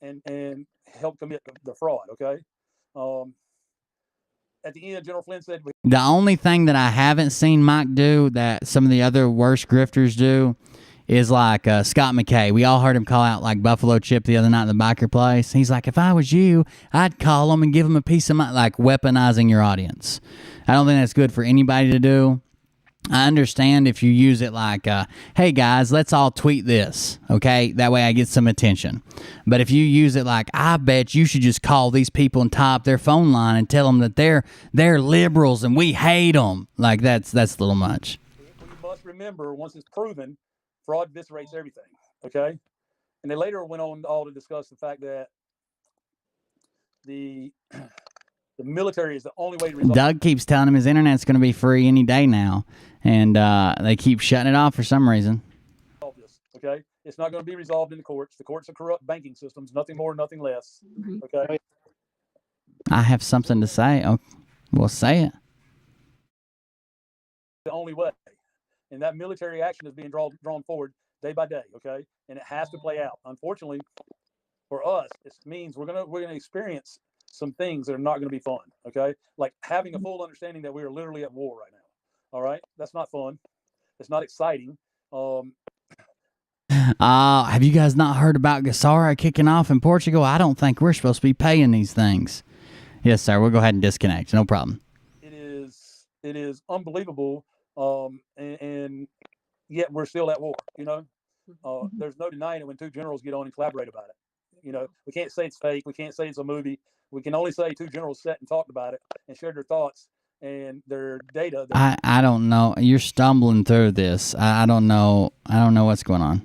and helped commit the fraud. Okay. At the end, General Flynn said, The only thing that I haven't seen Mike do that some of the other worst grifters do is like Scott McKay. We all heard him call out like Buffalo Chip the other night in the biker place. He's like, if I was you, I'd call him and give him a piece of my, like weaponizing your audience. I don't think that's good for anybody to do. I understand if you use it like, hey guys, let's all tweet this, okay? That way I get some attention. But if you use it like, I bet you should just call these people and top their phone line and tell them that they're liberals and we hate them, like that's a little much. We must remember, once it's proven, fraud eviscerates everything, okay? And they later went on all to discuss the fact that the military is the only way to resolve. Doug keeps telling him his internet's going to be free any day now, and they keep shutting it off for some reason. This, okay? It's not going to be resolved in the courts. The courts are corrupt banking systems, nothing more, nothing less, okay? I have something to say. Oh, we'll say it. The only way. And that military action is being drawn forward day by day, okay? And it has to play out. Unfortunately, for us, it means we're gonna experience some things that are not going to be fun, okay? Like having a full understanding that we are literally at war right now. All right, that's not fun. It's not exciting. Have you guys not heard about Gassara kicking off in Portugal? I don't think we're supposed to be paying these things. Yes, sir. We'll go ahead and disconnect. No problem. It is unbelievable, and yet we're still at war. You know, there's no denying it when two generals get on and collaborate about it. You know, we can't say it's fake. We can't say it's a movie. We can only say two generals sat and talked about it and shared their thoughts and their data. I don't know. You're stumbling through this. I don't know. I don't know what's going on.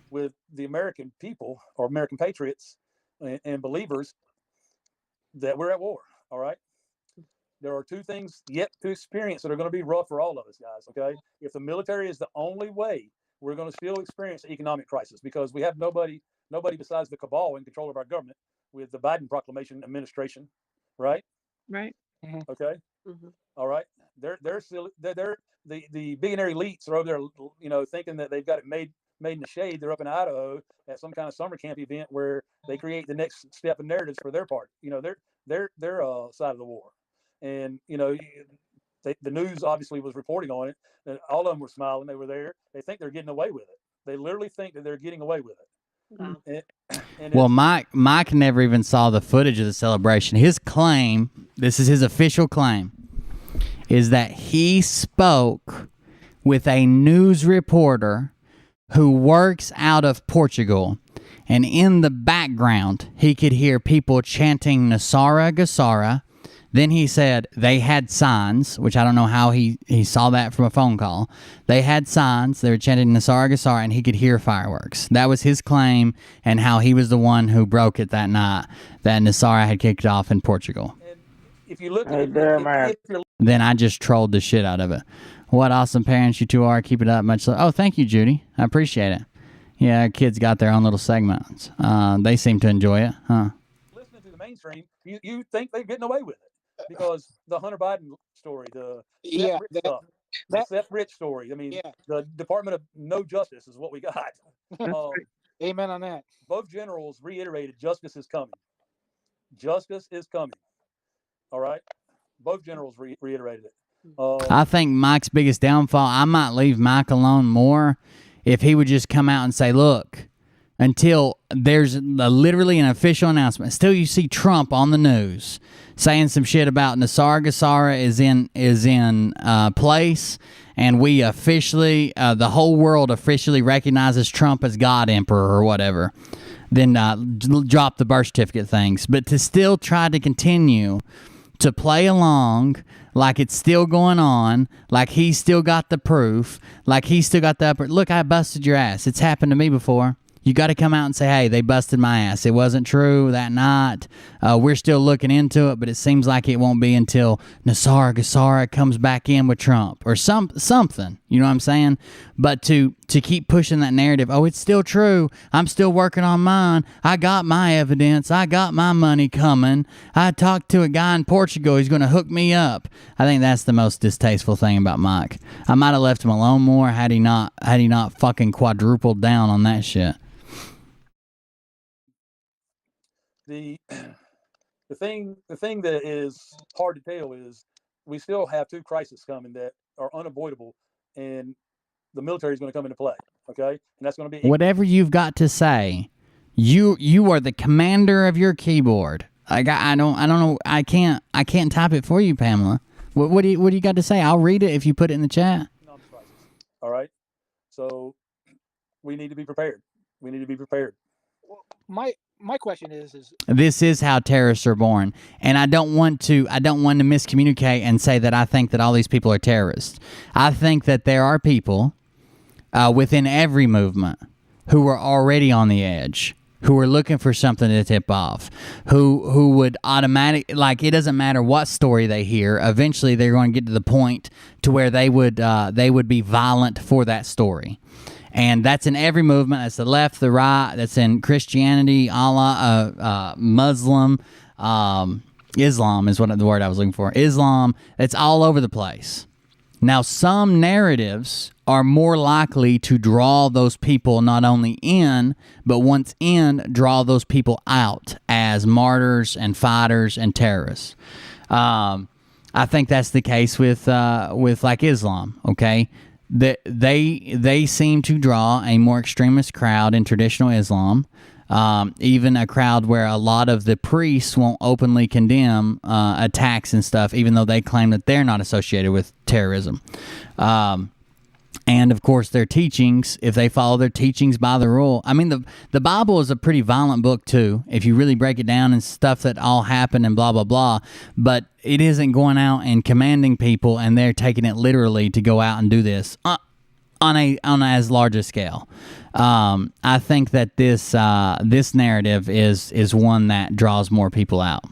With the American people or American patriots and believers that we're at war. All right. There are two things yet to experience that are going to be rough for all of us, guys. Okay. If the military is the only way, we're going to still experience an economic crisis because we have nobody besides the cabal in control of our government with the Biden proclamation administration, right? Right. Okay. All right. They're still the billionaire elites are over there, you know, thinking that they've got it made in the shade. They're up in Idaho at some kind of summer camp event where they create the next step in narratives for their part. You know, their side of the war, and you know, the news obviously was reporting on it, and all of them were smiling. They were there. They think they're getting away with it. They literally think that they're getting away with it. Well, Mike never even saw the footage of the celebration. His claim, this is his official claim, is that he spoke with a news reporter who works out of Portugal, and in the background he could hear people chanting Nasara Gassara. Then he said they had signs, which I don't know how he saw that from a phone call. They had signs. They were chanting Nasara Gassara, and he could hear fireworks. That was his claim, and how he was the one who broke it that night that Nasara had kicked off in Portugal. If you look at it, Then I just trolled the shit out of it. What awesome parents you two are. Keep it up. Much love. Oh, thank you, Judy. I appreciate it. Yeah, our kids got their own little segments. They seem to enjoy it, huh? Listening to the mainstream, you think they're getting away with it. Because the Hunter Biden story, the Seth Rich story. I mean, the Department of No Justice is what we got. Amen on that. Both generals reiterated justice is coming. Justice is coming. All right. Both generals reiterated it. I think Mike's biggest downfall, I might leave Mike alone more if he would just come out and say, look, until there's literally an official announcement. Still, you see Trump on the news saying some shit about Nasara Gassara is in place, and we officially, the whole world officially recognizes Trump as God Emperor or whatever. Then drop the birth certificate things. But to still try to continue to play along like it's still going on, like he's still got the proof, like he's still got the upper. Look, I busted your ass. It's happened to me before. you got to come out and say, hey, they busted my ass. It wasn't true that night. We're still looking into it, but it seems like it won't be until Nasara Gassara comes back in with Trump or something. You know what I'm saying? But to keep pushing that narrative, oh, it's still true. I'm still working on mine. I got my evidence. I got my money coming. I talked to a guy in Portugal. He's going to hook me up. I think that's the most distasteful thing about Mike. I might have left him alone more had he not fucking quadrupled down on that shit. The thing that is hard to tell is we still have two crises coming that are unavoidable, and the military is going to come into play. Okay, and that's going to be whatever you've got to say. You are the commander of your keyboard. I don't know. I can't type it for you, Pamela. What do you got to say? I'll read it if you put it in the chat. All right. So we need to be prepared. We need to be prepared. Well, my question is this is how terrorists are born, and I don't want to miscommunicate and say that I think that all these people are terrorists. I think that there are people within every movement who are already on the edge, who are looking for something to tip off, who would automatically, like, it doesn't matter what story they hear, eventually they're going to get to the point to where they would be violent for that story. And that's in every movement. That's the left, the right. That's in Christianity, Allah, Muslim, Islam is what the word I was looking for. Islam. It's all over the place. Now, some narratives are more likely to draw those people not only in, but once in, draw those people out as martyrs and fighters and terrorists. I think that's the case with like Islam. Okay. They seem to draw a more extremist crowd in traditional Islam, even a crowd where a lot of the priests won't openly condemn attacks and stuff, even though they claim that they're not associated with terrorism. And of course, their teachings, if they follow their teachings by the rule. I mean, the Bible is a pretty violent book too, if you really break it down and stuff that all happened and blah, blah, blah. But it isn't going out and commanding people and they're taking it literally to go out and do this on as large a scale. I think that this narrative is one that draws more people out.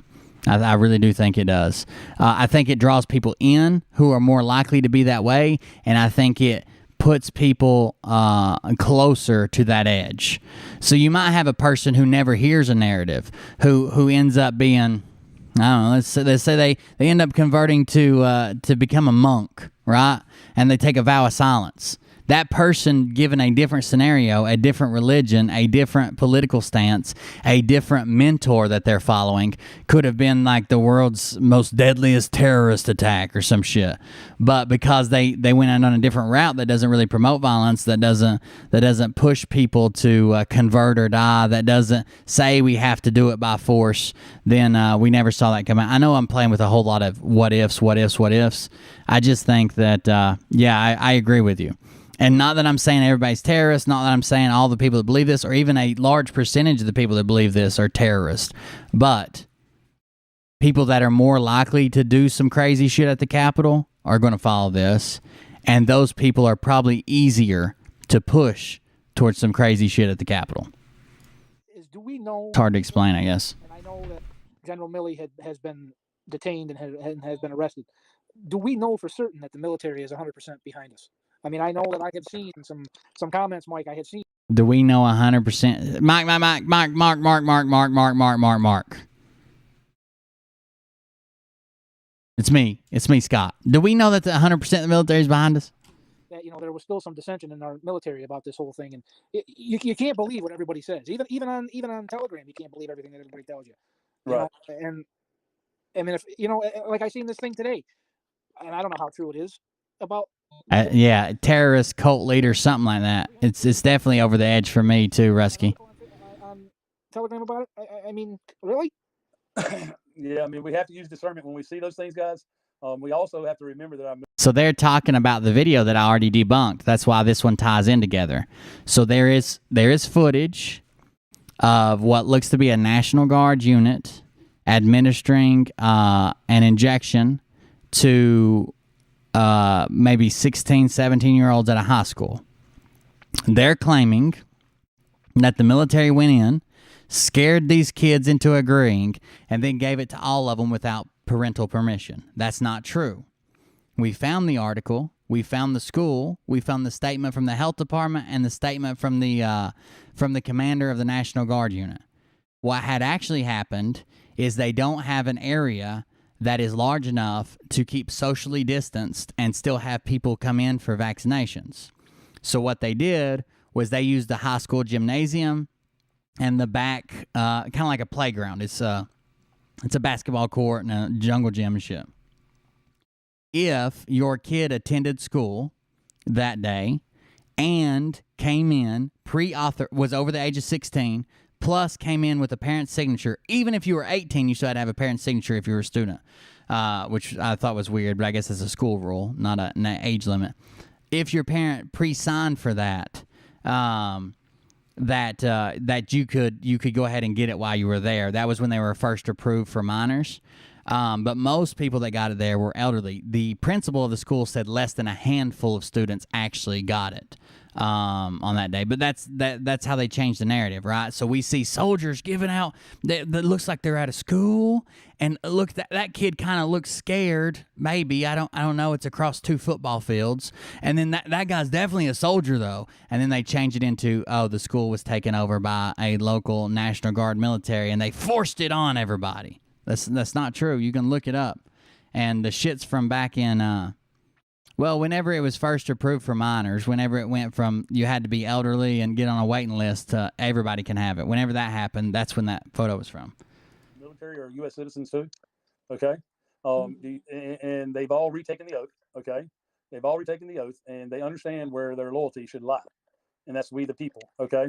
I really do think it does. I think it draws people in who are more likely to be that way, and I think it puts people closer to that edge. So you might have a person who never hears a narrative, who ends up being, I don't know, let's say they end up converting to become a monk, right? And they take a vow of silence. That person, given a different scenario, a different religion, a different political stance, a different mentor that they're following, could have been like the world's most deadliest terrorist attack or some shit. But because they went out on a different route that doesn't really promote violence, that doesn't push people to convert or die, that doesn't say we have to do it by force, then we never saw that come out. I know I'm playing with a whole lot of what ifs. I just think that, I agree with you. And not that I'm saying everybody's terrorist, not that I'm saying all the people that believe this, or even a large percentage of the people that believe this are terrorists. But people that are more likely to do some crazy shit at the Capitol are going to follow this. And those people are probably easier to push towards some crazy shit at the Capitol. Do we know? It's hard to explain, I guess. And I know that General Milley has been detained and has been arrested. Do we know for certain that the military is 100% behind us? I mean, I know that I have seen some comments, Mike. I had seen. Do we know 100%? Mark. It's me, Scott. Do we know that 100% of the military is behind us? That there was still some dissension in our military about this whole thing, and you can't believe what everybody says. Even on Telegram, you can't believe everything that everybody tells you. Right. And I mean, if like I seen this thing today, and I don't know how true it is about. Terrorist cult leader, something like that. It's definitely over the edge for me too, Rusky. On Telegram about it. I mean, really? Yeah, I mean, we have to use discernment when we see those things, guys. We also have to remember that So they're talking about the video that I already debunked. That's why this one ties in together. So there is footage of what looks to be a National Guard unit administering an injection to maybe 16, 17-year-olds at a high school. They're claiming that the military went in, scared these kids into agreeing, and then gave it to all of them without parental permission. That's not true. We found the article. We found the school. We found the statement from the health department and the statement from the commander of the National Guard unit. What had actually happened is they don't have an area that is large enough to keep socially distanced and still have people come in for vaccinations. So what they did was they used the high school gymnasium and the back, kind of like a playground. It's a basketball court and a jungle gym and shit. If your kid attended school that day and came in was over the age of 16, plus came in with a parent's signature, even if you were 18, you still had to have a parent's signature if you were a student, which I thought was weird, but I guess it's a school rule, not an age limit. If your parent pre-signed for that, that you could go ahead and get it while you were there. That was when they were first approved for minors. But most people that got it there were elderly. The principal of the school said less than a handful of students actually got it on that day. But that's how they changed the narrative, right? So we see soldiers giving out that looks like they're out of school, and look, that kid kind of looks scared. Maybe I don't know. It's across 2 football fields, and then that guy's definitely a soldier though. And then they change it into, oh, the school was taken over by a local National Guard military, and they forced it on everybody. That's not true. You can look it up. And the shit's from back in, whenever it was first approved for minors, whenever it went from you had to be elderly and get on a waiting list to everybody can have it. Whenever that happened, that's when that photo was from. Military or U.S. citizens too, okay? And they've all retaken the oath, okay? They've all retaken the oath, and they understand where their loyalty should lie, and that's we the people, okay?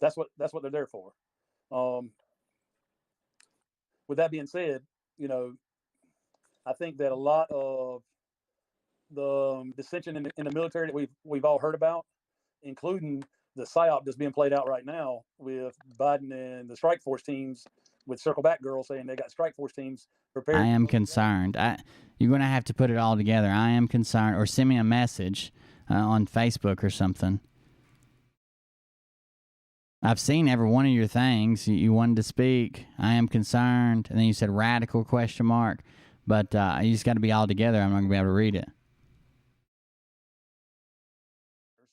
That's what they're there for. With that being said, I think that a lot of the dissension in the military that we've all heard about, including the psyop that's being played out right now with Biden and the strike force teams, with Circle Back Girl saying they got strike force teams prepared. I am concerned. You're going to have to put it all together. I am concerned, or send me a message on Facebook or something. I've seen every one of your things. You wanted to speak. I am concerned. And then you said radical ? But you just got to be all together. I'm not going to be able to read it.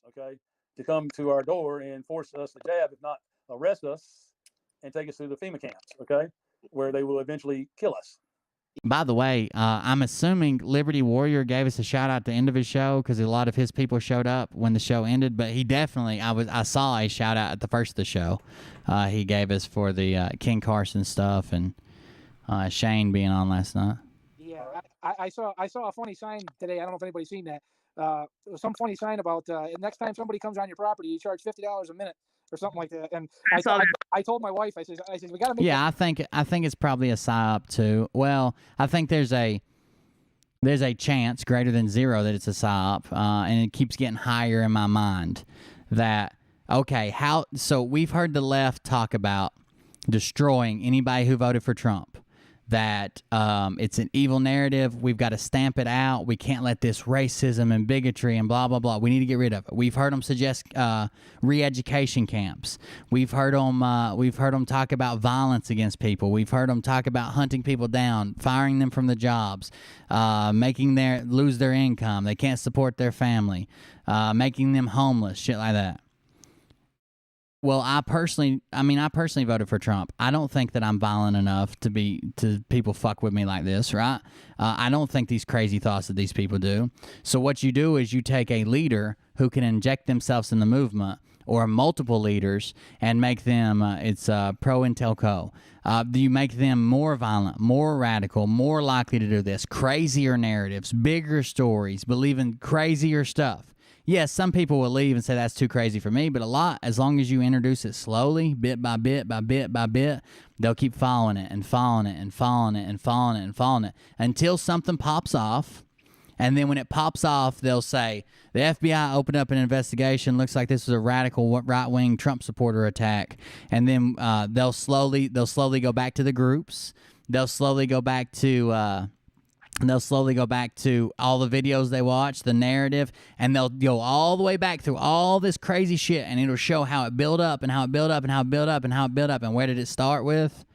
Okay, to come to our door and force us to jab, if not arrest us, and take us to the FEMA camps, okay, where they will eventually kill us. By the way, I'm assuming Liberty Warrior gave us a shout out at the end of his show because a lot of his people showed up when the show ended. But he definitely, I saw a shout out at the first of the show. He gave us for the Ken Carson stuff and Shane being on last night. Yeah, I saw a funny sign today. I don't know if anybody's seen that. It was some funny sign about next time somebody comes on your property, you charge $50 a minute or something like that. And I told my wife, I said we got to make. Yeah, I think it's probably a psyop too. Well, I think there's a chance greater than 0 that it's a psyop, and it keeps getting higher in my mind. That so we've heard the left talk about destroying anybody who voted for Trump. That it's an evil narrative. We've got to stamp it out. We can't let this racism and bigotry and blah, blah, blah. We need to get rid of it. We've heard them suggest re-education camps. We've heard them talk about violence against people. We've heard them talk about hunting people down, firing them from the jobs, making them lose their income. They can't support their family, making them homeless, shit like that. Well, I personally voted for Trump. I don't think that I'm violent enough to people fuck with me like this, right? I don't think these crazy thoughts that these people do. So what you do is you take a leader who can inject themselves in the movement, or multiple leaders, and make them, pro-Intelco. You make them more violent, more radical, more likely to do this, crazier narratives, bigger stories, believe in crazier stuff. Yes, some people will leave and say that's too crazy for me, but as long as you introduce it slowly, bit by bit, they'll keep following it and following it and following it and following it and following it until something pops off. And then when it pops off, they'll say, the FBI opened up an investigation. Looks like this was a radical right-wing Trump supporter attack. And then they'll slowly go back to the groups. They'll slowly go back to And they'll slowly go back to all the videos they watch, the narrative, and they'll go all the way back through all this crazy shit, and it'll show how it built up and how it built up and how it built up and how it built up. And where did it start with?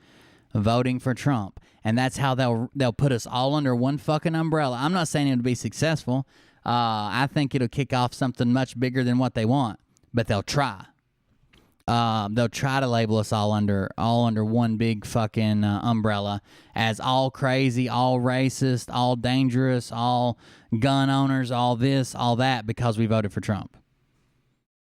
Voting for Trump. And that's how they'll put us all under one fucking umbrella. I'm not saying it'll be successful. I think it'll kick off something much bigger than what they want, but they'll try. They'll try to label us all under one big fucking umbrella as all crazy, all racist, all dangerous, all gun owners, all this, all that, because we voted for Trump.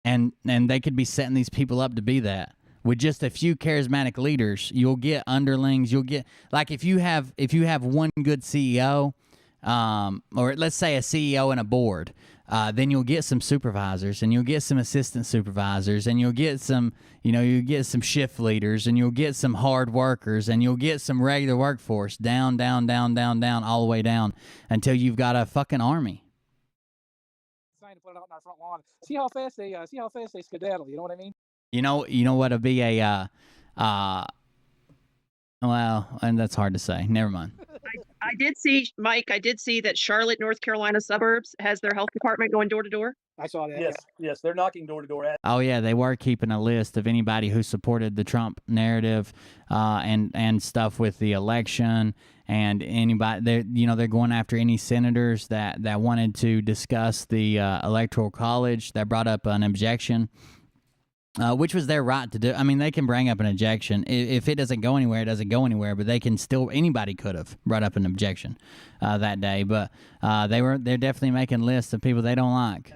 And they could be setting these people up to be that. With just a few charismatic leaders, you'll get underlings. You'll get, like, if you have one good CEO, or let's say a CEO and a board, then you'll get some supervisors, and you'll get some assistant supervisors, and you'll get some, you get some shift leaders, and you'll get some hard workers, and you'll get some regular workforce down, all the way down until you've got a fucking army. Sign to put it out in our front lawn. See how fast they skedaddle. You know what I mean? You know what'll be a well, and that's hard to say. Never mind. I did see, Mike, that Charlotte, North Carolina suburbs has their health department going door to door. I saw that. Yes, they're knocking door to door. Oh yeah, they were keeping a list of anybody who supported the Trump narrative, and stuff with the election, and anybody they're going after any senators that wanted to discuss the electoral college that brought up an objection. Which was their right to do. I mean, they can bring up an objection. If it doesn't go anywhere, it doesn't go anywhere. But they can still, anybody could have brought up an objection that day. But they're definitely making lists of people they don't like.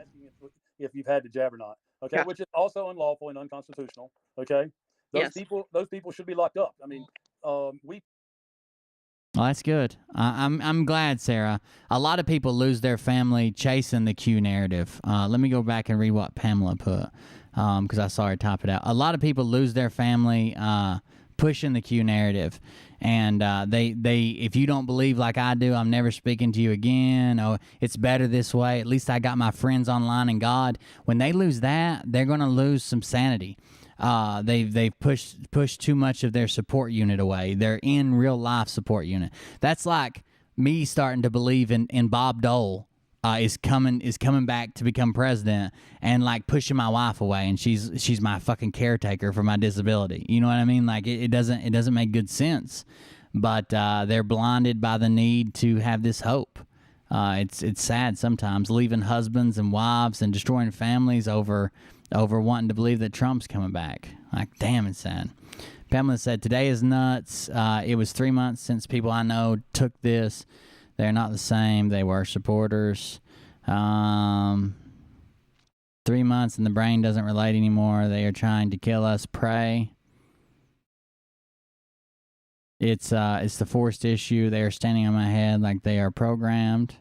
If you've had the jab or not, okay, Yeah. which is also unlawful and unconstitutional. Okay, those people should be locked up. I mean, we. Well, that's good. I'm glad, Sarah. A lot of people lose their family chasing the Q narrative. Let me go back and read what Pamela put, because I saw her type it out. A lot of people lose their family pushing the Q narrative, and they if you don't believe like I do, I'm never speaking to you again. Oh, it's better this way. At least I got my friends online and God. When they lose that, they're going to lose some sanity. They've pushed too much of their support unit away. Their in real life support unit. That's like me starting to believe in Bob Dole is coming back to become president, and like pushing my wife away, and she's my fucking caretaker for my disability. You know what I mean? Like it doesn't make good sense, but they're blinded by the need to have this hope. It's sad sometimes, leaving husbands and wives and destroying families over wanting to believe that Trump's coming back. Like, damn, it's sad. Pamela said, today is nuts. It was 3 months since people I know took this. They're not the same. They were supporters. 3 months and the brain doesn't relate anymore. They are trying to kill us. Pray. It's the forced issue. They are standing on my head like they are programmed.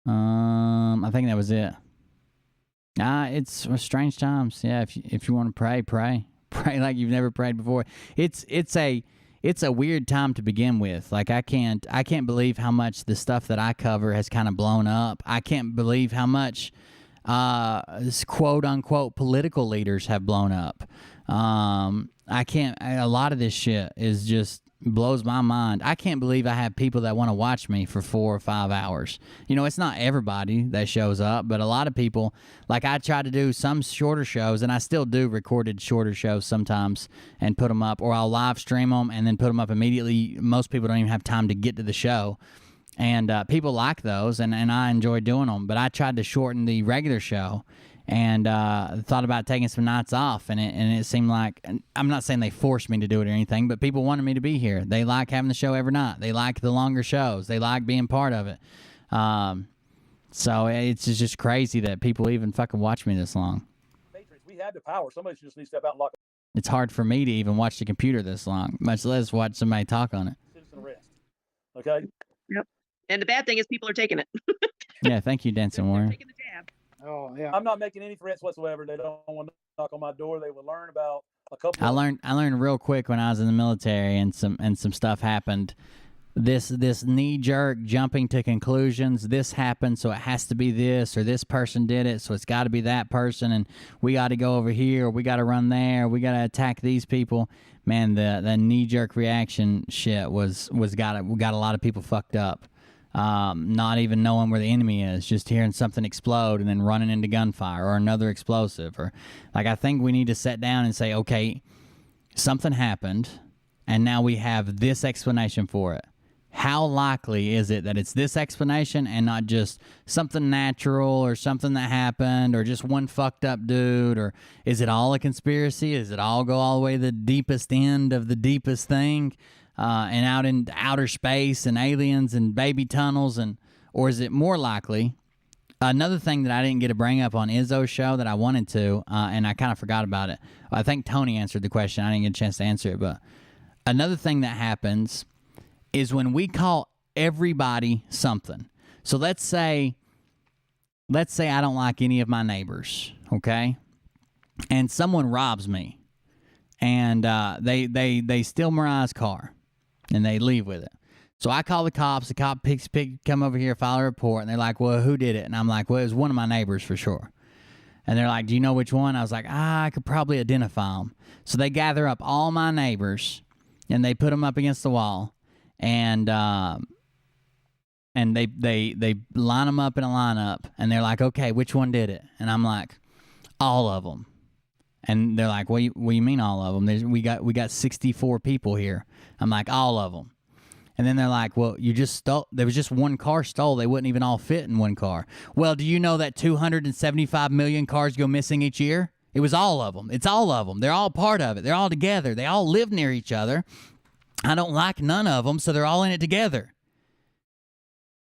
I think that was it. It's strange times. Yeah, if you want to pray like you've never prayed before. It's a weird time to begin with. Like I can't believe how much the stuff that I cover has kind of blown up. I can't believe how much quote unquote political leaders have blown up. A lot of this shit is just blows my mind. I can't believe I have people that want to watch me for 4 or 5 hours. It's not everybody that shows up, but a lot of people. Like I try to do some shorter shows, and I still do recorded shorter shows sometimes and put them up, or I'll live stream them and then put them up immediately. Most people don't even have time to get to the show, and people like those, and I enjoy doing them. But I tried to shorten the regular show, and thought about taking some nights off, and it seemed like, I'm not saying they forced me to do it or anything, but people wanted me to be here. They like having the show every night. They like the longer shows. They like being part of it. So it's just crazy that people even fucking watch me this long. Matrix, we have the power. Somebody should just need to step out and lock. It's hard for me to even watch the computer this long, much less watch somebody talk on it. Citizen arrest. Okay. Yep. And the bad thing is people are taking it. Yeah, thank you, Dancing Warrior. Taking the jab. Oh yeah. I'm not making any threats whatsoever. They don't want to knock on my door. They will learn about a couple. I learned real quick when I was in the military, and some stuff happened this knee jerk jumping to conclusions. This happened, so it has to be this, or this person did it, so it's got to be that person, and we got to go over here, or we got to run there, or we got to attack these people. Man, the knee jerk reaction shit was got a lot of people fucked up. Not even knowing where the enemy is, just hearing something explode and then running into gunfire or another explosive, or like, I think we need to sit down and say, okay, something happened, and now we have this explanation for it. How likely is it that it's this explanation and not just something natural or something that happened or just one fucked up dude? Or is it all a conspiracy? Is it all go all the way to the deepest end of the deepest thing and out in outer space and aliens and baby tunnels? Or is it more likely? Another thing that I didn't get to bring up on Izzo's show that I wanted to, and I kind of forgot about it. I think Tony answered the question. I didn't get a chance to answer it. But another thing that happens is when we call everybody something. So let's say I don't like any of my neighbors, okay? And someone robs me, and they steal Mariah's car, and they leave with it. So I call the cops. The cop come over here, file a report, and they're like, well, who did it? And I'm like, well, it was one of my neighbors for sure. And they're like, do you know which one? I was like, I could probably identify them. So they gather up all my neighbors, and they put them up against the wall. And they line them up in a lineup, and they're like, okay, which one did it? And I'm like, all of them. And they're like, what do you mean all of them? We got 64 people here. I'm like, all of them. And then they're like, well, you just stole. There was just one car stole. They wouldn't even all fit in one car. Well, do you know that 275 million cars go missing each year? It was all of them. It's all of them. They're all part of it. They're all together. They all live near each other. I don't like none of them, so they're all in it together.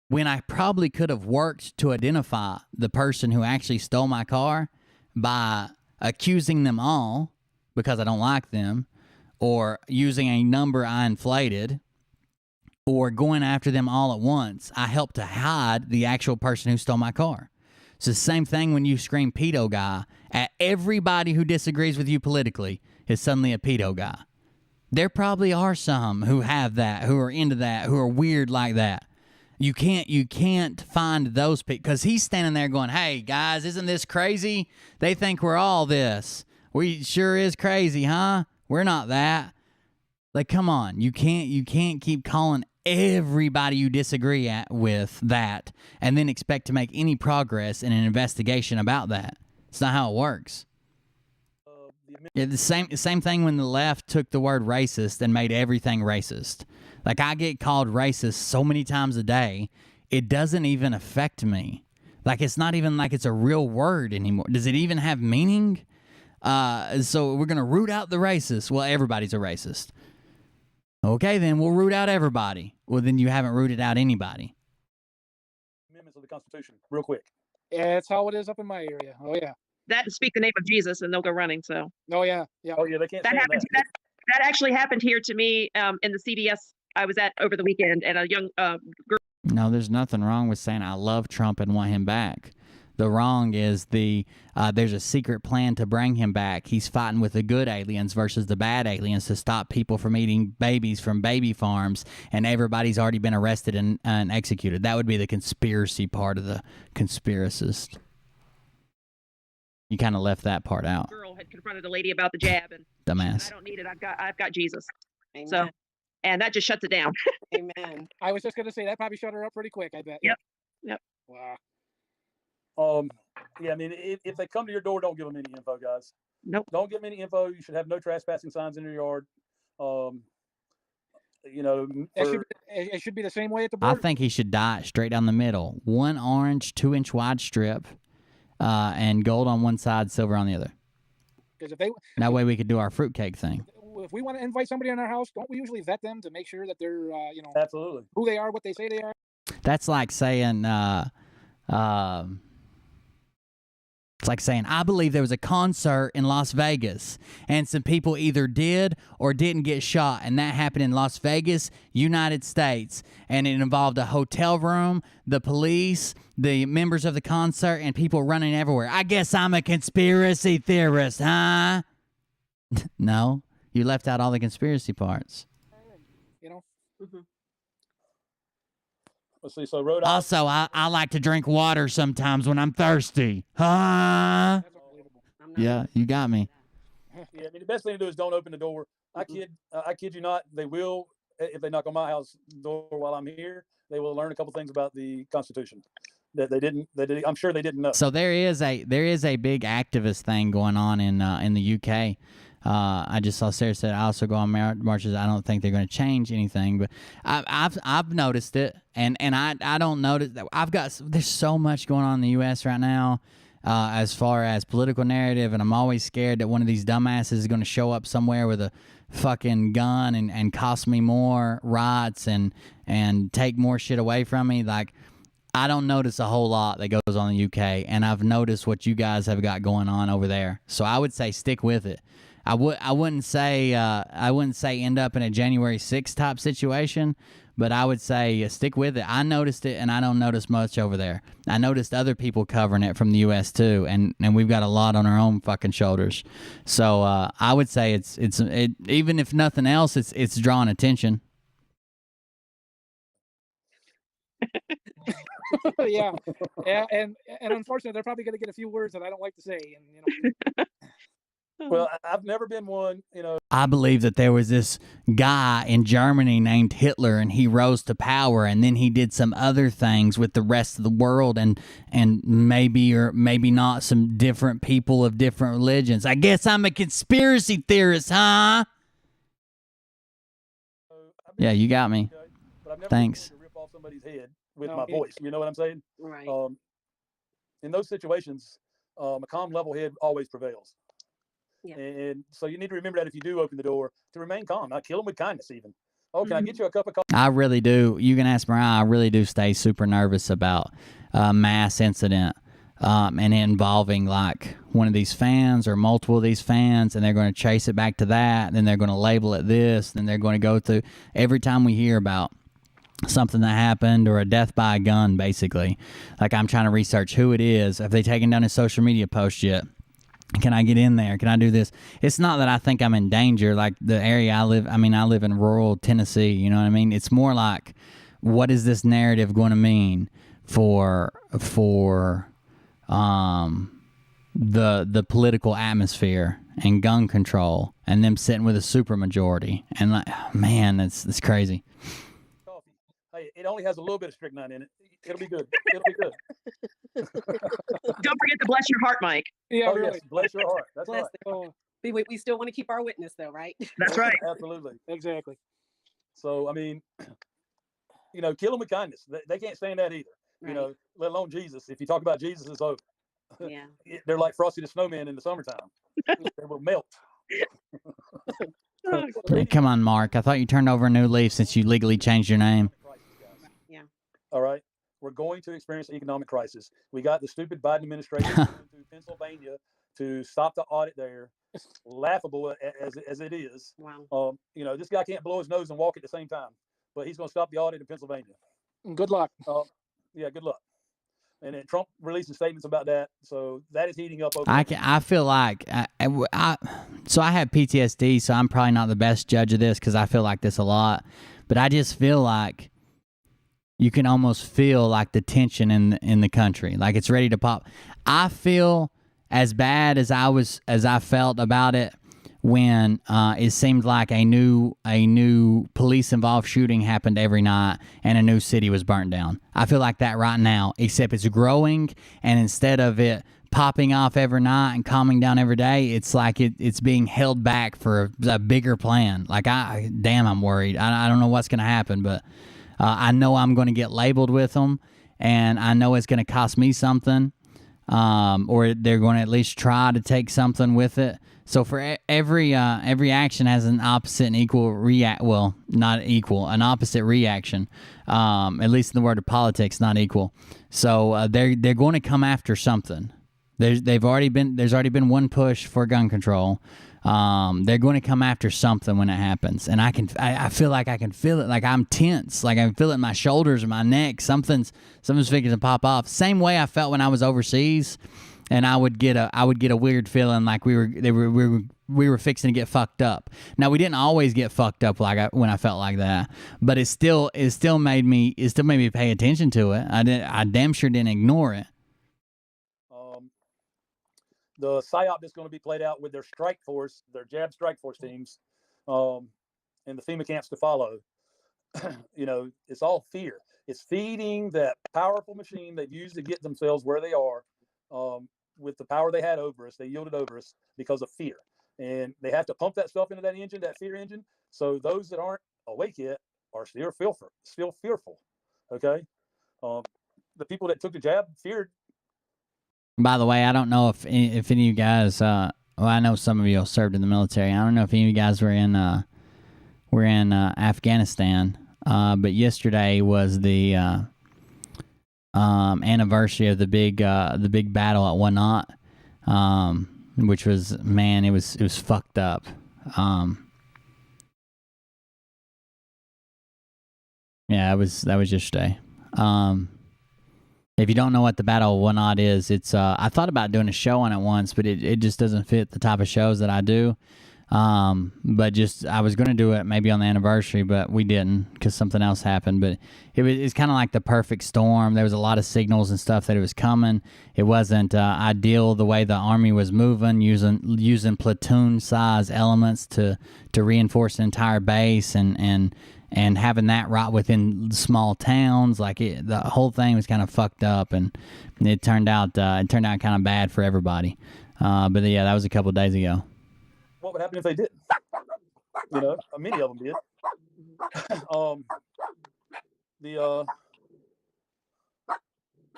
When I probably could have worked to identify the person who actually stole my car by accusing them all because I don't like them, or using a number I inflated, or going after them all at once, I helped to hide the actual person who stole my car. It's the same thing when you scream pedo guy at everybody who disagrees with you politically is suddenly a pedo guy. There probably are some who have that, who are into that, who are weird like that. You can't find those people, because he's standing there going, hey, guys, isn't this crazy? They think we're all this. We sure is crazy, huh? We're not that. Like, come on. You can't keep calling everybody you disagree with that and then expect to make any progress in an investigation about that. It's not how it works. Yeah, the same thing when the left took the word racist and made everything racist. Like, I get called racist so many times a day, it doesn't even affect me. Like, it's not even like it's a real word anymore. Does it even have meaning? So we're going to root out the racist. Well, everybody's a racist. Okay, then we'll root out everybody. Well, then you haven't rooted out anybody. Amendments of the Constitution, real quick. Yeah, that's how it is up in my area. Oh, yeah. That and speak the name of Jesus, and they'll go running. So. Oh yeah, yeah. Oh yeah, they can't. That happened. That actually happened here to me in the CVS I was at over the weekend, and a young girl. No, there's nothing wrong with saying I love Trump and want him back. The wrong is there's a secret plan to bring him back. He's fighting with the good aliens versus the bad aliens to stop people from eating babies from baby farms, and everybody's already been arrested and executed. That would be the conspiracy part of the conspiracist. You kind of left that part out. Girl had confronted a lady about the jab, and dumbass. I don't need it. I've got Jesus. Amen. So, and that just shuts it down. Amen. I was just gonna say that probably shut her up pretty quick. I bet. Yep. Wow. Yeah, I mean, if they come to your door, don't give them any info, guys. Nope. Don't give them any info. You should have no trespassing signs in your yard. You know, it should be the same way at the border. I think he should dye it straight down the middle. 1 orange, 2-inch wide strip, and gold on one side, silver on the other. Because that way we could do our fruitcake thing. If we want to invite somebody in our house, don't we usually vet them to make sure that they're, absolutely who they are, what they say they are? That's like saying, it's like saying, I believe there was a concert in Las Vegas and some people either did or didn't get shot. And that happened in Las Vegas, United States. And it involved a hotel room, the police, the members of the concert, and people running everywhere. I guess I'm a conspiracy theorist, huh? No, you left out all the conspiracy parts. You know? Let's see. So Rhode Island. Also, I like to drink water sometimes when I'm thirsty. Huh? Yeah, you got me. Yeah, I mean, the best thing to do is don't open the door. I kid you not. They will, if they knock on my house door while I'm here, they will learn a couple things about the Constitution that they didn't. I'm sure they didn't know. So there is a big activist thing going on in the UK. I just saw Sarah said I also go on marches. I don't think they're going to change anything, but I've noticed it, and I don't notice that there's so much going on in the U.S. right now. As far as political narrative, and I'm always scared that one of these dumbasses is going to show up somewhere with a fucking gun and cost me more rights and take more shit away from me. Like, I don't notice a whole lot that goes on in the UK, and I've noticed what you guys have got going on over there. So I would say stick with it. I wouldn't say end up in a January 6th type situation, but I would say stick with it. I noticed it, and I don't notice much over there. I noticed other people covering it from the U.S. too, and we've got a lot on our own fucking shoulders. So I would say it's even if nothing else, it's drawing attention. yeah, and unfortunately, they're probably going to get a few words that I don't like to say, and you know. Well, I've never been one, you know. I believe that there was this guy in Germany named Hitler, and he rose to power, and then he did some other things with the rest of the world, and maybe or maybe not some different people of different religions. I guess I'm a conspiracy theorist, huh? Yeah, you got me. But I've never Thanks. been to rip off somebody's head with my voice. You know what I'm saying? Right. In those situations, a calm, level head always prevails. Yeah. And so you need to remember that if you do open the door, to remain calm. Not kill them with kindness, even. Oh, can I get you a cup of coffee? I really do. You can ask Mariah. I really do stay super nervous about a mass incident and involving like one of these fans or multiple of these fans, and they're going to chase it back to that, and then they're going to label it this, then they're going to go through every time we hear about something that happened or a death by a gun, basically. Like, I'm trying to research who it is. Have they taken down his social media post yet? Can I get in there? Can I do this? It's not that I think I'm in danger. Like, the area I live in rural Tennessee, you know what I mean? It's more like, what is this narrative going to mean for the political atmosphere and gun control and them sitting with a super majority? And like, man, that's crazy. Hey, it only has a little bit of strychnine in it. It'll be good. It'll be good. Don't forget to bless your heart, Mike. Yeah, really. Yes, bless your heart. That's Bless right. We still want to keep our witness, though, right? That's right. Absolutely. Exactly. So, I mean, you know, kill them with kindness. They can't stand that either. Right. You know, let alone Jesus. If you talk about Jesus, it's over. Yeah. They're like Frosty the Snowman in the summertime. They will melt. Come on, Mark. I thought you turned over a new leaf since you legally changed your name. Yeah. All right. We're going to experience an economic crisis. We got the stupid Biden administration going to Pennsylvania to stop the audit there. Laughable as it is. Wow. You know, this guy can't blow his nose and walk at the same time, but he's going to stop the audit in Pennsylvania. Good luck. Yeah, good luck. And then Trump releasing statements about that, so that is heating up. I feel like so I have PTSD, so I'm probably not the best judge of this because I feel like this a lot. But I just feel like you can almost feel like the tension in the country, like it's ready to pop. I feel as bad as I felt about it when it seemed like a new police involved shooting happened every night and a new city was burnt down. I feel like that right now, except it's growing, and instead of it popping off every night and calming down every day, it's like it's being held back for a bigger plan. Like, I'm worried. I don't know what's going to happen, but I know I'm going to get labeled with them, and I know it's going to cost me something, or they're going to at least try to take something with it. So for every action has an opposite and equal an opposite reaction. At least in the word of politics, not equal. So they're going to come after something. There's already been one push for gun control. They're going to come after something when it happens, and I feel like I can feel it. Like, I'm tense. Like, I can feel it in my shoulders and my neck. Something's figuring to pop off. Same way I felt when I was overseas. and I would get a weird feeling like we were fixing to get fucked up. Now we didn't always get fucked up when I felt like that, but it still made me pay attention to it. I damn sure didn't ignore it. The PSYOP that's going to be played out with their strike force, their JAB strike force teams, and the FEMA camps to follow. It's all fear. It's feeding that powerful machine they've used to get themselves where they are. With the power they had over us, they yielded over us because of fear. And they have to pump that stuff into that engine, that fear engine. So those that aren't awake yet are still fearful. Okay. The people that took the jab feared. By the way, I don't know if any of you guys, I know some of you served in the military. I don't know if any of you guys were in Afghanistan. But yesterday was the anniversary of the big battle at One Knot, which was, man, it was fucked up. Yeah, that was yesterday. If you don't know what the Battle of One Knot is, it's I thought about doing a show on it once, but it just doesn't fit the type of shows that I do. But I was going to do it maybe on the anniversary, but we didn't because something else happened. But it's kind of like the perfect storm. There was a lot of signals and stuff that it was coming. It wasn't ideal the way the Army was moving, using platoon size elements to reinforce the entire base and having that right within small towns. Like the whole thing was kind of fucked up, and it turned out kind of bad for everybody. But yeah, that was a couple of days ago. What would happen if they didn't? Many of them did.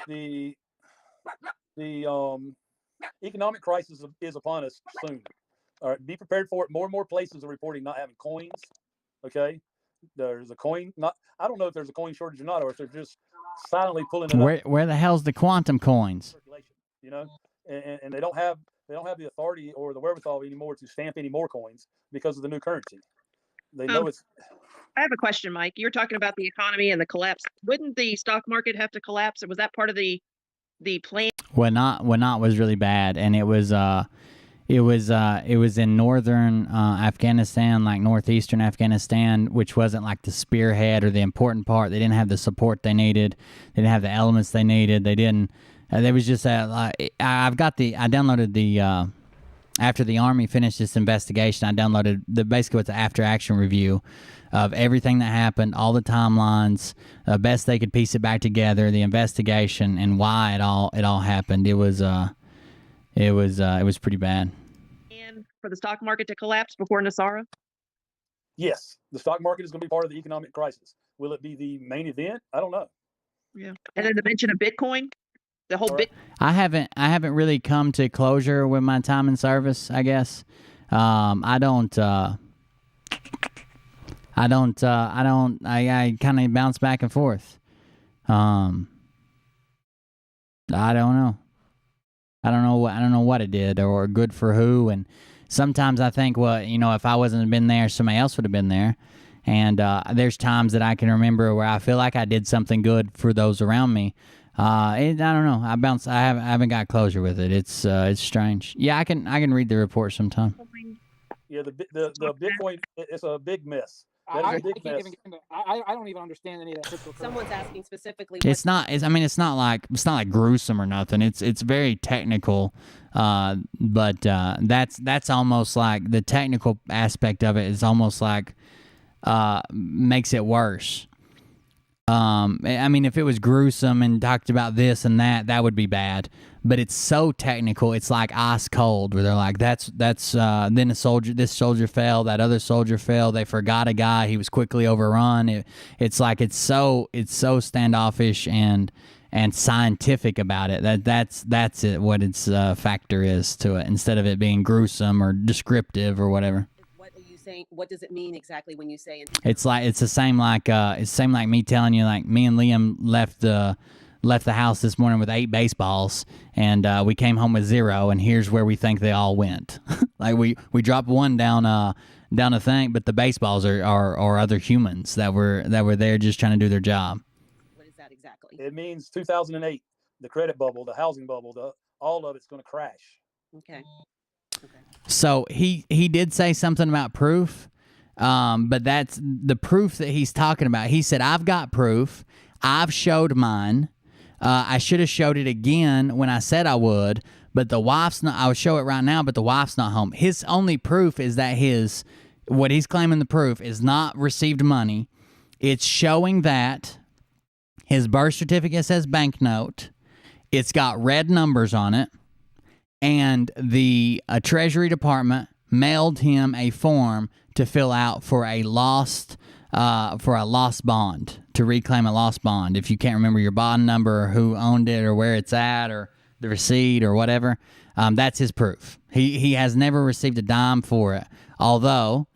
The economic crisis is upon us soon. All right, be prepared for it. More and more places are reporting not having coins. Okay, there's a coin. I don't know if there's a coin shortage or not, or if they're just silently pulling it up. Where the hell's the quantum coins? And they don't have the authority or the wherewithal anymore to stamp any more coins because of the new currency. They know it's. I have a question, Mike. You're talking about the economy and the collapse. Wouldn't the stock market have to collapse? Or was that part of the plan? What not was really bad, and it was in northern Afghanistan, like northeastern Afghanistan, which wasn't like the spearhead or the important part. They didn't have the support they needed. They didn't have the elements they needed. They didn't. There was just I downloaded the after the Army finished this investigation. I downloaded basically what's the after action review of everything that happened, all the timelines, best they could piece it back together, the investigation and why it all happened. It was pretty bad. And for the stock market to collapse before Nasara? Yes, the stock market is going to be part of the economic crisis. Will it be the main event? I don't know. Yeah, and then the mention of Bitcoin. The whole bit. I haven't really come to closure with my time in service, I guess. I kind of bounce back and forth. I don't know. I don't know what it did or good for who. And sometimes I think, well, if I wasn't been there, somebody else would have been there. And there's times that I can remember where I feel like I did something good for those around me. I don't know. I haven't got closure with it. It's strange. Yeah, I can read the report sometime. Yeah, the Bitcoin, it's a big mess. I don't even understand any of that. Someone's asking specifically. It's not like gruesome or nothing. It's very technical, but that's almost like the technical aspect of it is almost like makes it worse. If it was gruesome and talked about this and that would be bad. But it's so technical. It's like ice cold, where they're like, that's then this soldier fell, that other soldier fell. They forgot a guy. He was quickly overrun. It's so standoffish and scientific about it. That's it. What its factor is to it, instead of it being gruesome or descriptive or whatever. What does it mean exactly when you say? It's the same like me telling you, like, me and Liam left the house this morning with 8 baseballs, and we came home with 0, and here's where we think they all went. Like we dropped one down a thing, but the baseballs are other humans that were there just trying to do their job. What is that exactly? It means 2008, the credit bubble, the housing bubble, all of it's going to crash. Okay. So he did say something about proof, but that's the proof that he's talking about. He said, I've got proof. I've showed mine. I should have showed it again when I said I would, but the wife's not. I would show it right now, but the wife's not home. His only proof is that what he's claiming the proof is not received money. It's showing that his birth certificate says banknote. It's got red numbers on it. And the Treasury Department mailed him a form to fill out for a lost bond, to reclaim a lost bond. If you can't remember your bond number or who owned it or where it's at or the receipt or whatever, that's his proof. He has never received a dime for it, although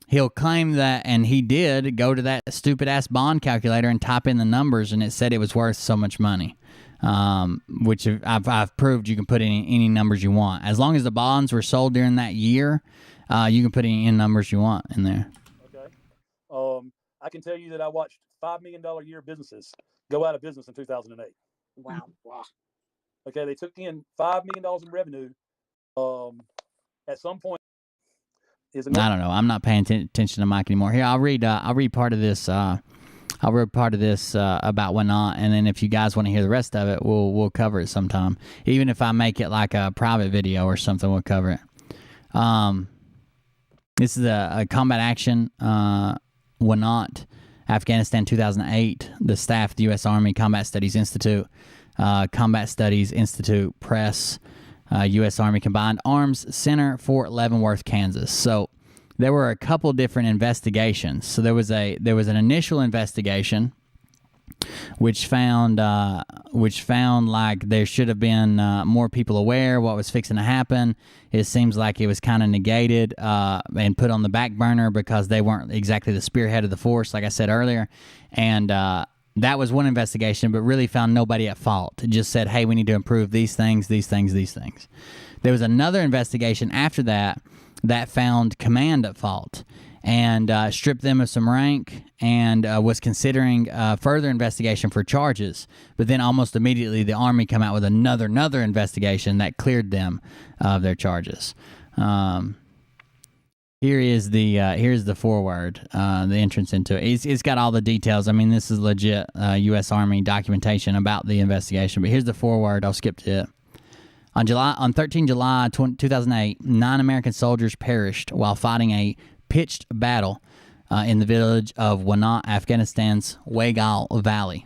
he'll claim that, and he did go to that stupid-ass bond calculator and type in the numbers, and it said it was worth so much money. Which I've proved you can put in any numbers you want. As long as the bonds were sold during that year, you can put any numbers you want in there. Okay. I can tell you that I watched $5 million a year businesses go out of business in 2008. Wow. Okay, they took in $5 million in revenue. At some point, I don't know. I'm not paying attention to Mike anymore. Here, I'll read part of this. I'll read part of this about whatnot, and then if you guys want to hear the rest of it, we'll cover it sometime. Even if I make it like a private video or something, we'll cover it. This is a combat action, Wanat, Afghanistan 2008, the staff of the U.S. Army Combat Studies Institute, Combat Studies Institute Press, U.S. Army Combined Arms Center, Fort Leavenworth, Kansas. So there were a couple different investigations. So there was an initial investigation which found like there should have been more people aware what was fixing to happen. It seems like it was kind of negated and put on the back burner because they weren't exactly the spearhead of the force, like I said earlier. And that was one investigation, but really found nobody at fault. It just said, hey, we need to improve these things, these things, these things. There was another investigation after that found command at fault and stripped them of some rank and was considering further investigation for charges. But then almost immediately the Army came out with another investigation that cleared them of their charges. Here's the foreword, the entrance into it. It's got all the details. I mean, this is legit U.S. Army documentation about the investigation. But here's the foreword. I'll skip to it. On 13 July 2008, 9 American soldiers perished while fighting a pitched battle in the village of Wanat, Afghanistan's Waigal Valley.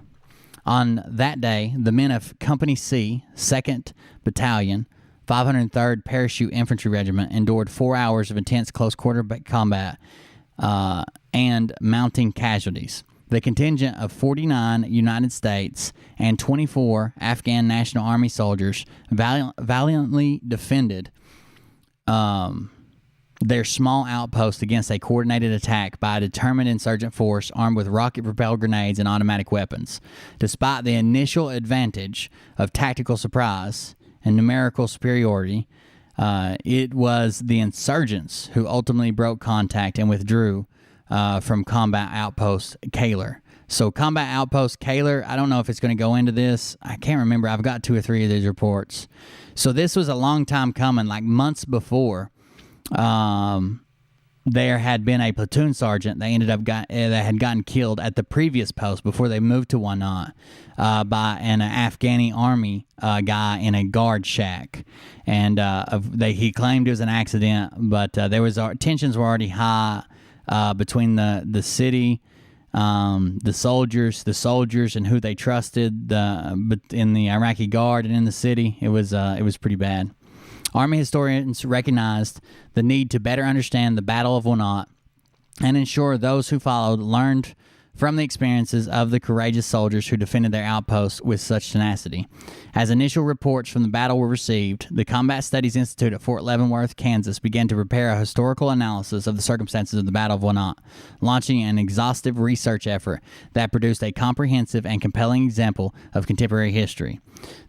On that day, the men of Company C, 2nd Battalion, 503rd Parachute Infantry Regiment endured 4 hours of intense close-quarter combat and mounting casualties. The contingent of 49 United States and 24 Afghan National Army soldiers valiantly defended their small outpost against a coordinated attack by a determined insurgent force armed with rocket-propelled grenades and automatic weapons. Despite the initial advantage of tactical surprise and numerical superiority, it was the insurgents who ultimately broke contact and withdrew from Combat Outpost Kaler. So Combat Outpost Kaler, I don't know if it's going to go into this. I can't remember. I've got 2 or 3 of these reports. So this was a long time coming, like months before. There had been a platoon sergeant that had gotten killed at the previous post before they moved to Wanat by an Afghani army guy in a guard shack, and he claimed it was an accident, but tensions were already high between the city, the soldiers, and who they trusted. In the Iraqi guard and in the city, it was pretty bad. Army historians recognized the need to better understand the Battle of Wanat and ensure those who followed learned from the experiences of the courageous soldiers who defended their outposts with such tenacity. As initial reports from the battle were received, the Combat Studies Institute at Fort Leavenworth, Kansas, began to prepare a historical analysis of the circumstances of the Battle of Wanat, launching an exhaustive research effort that produced a comprehensive and compelling example of contemporary history.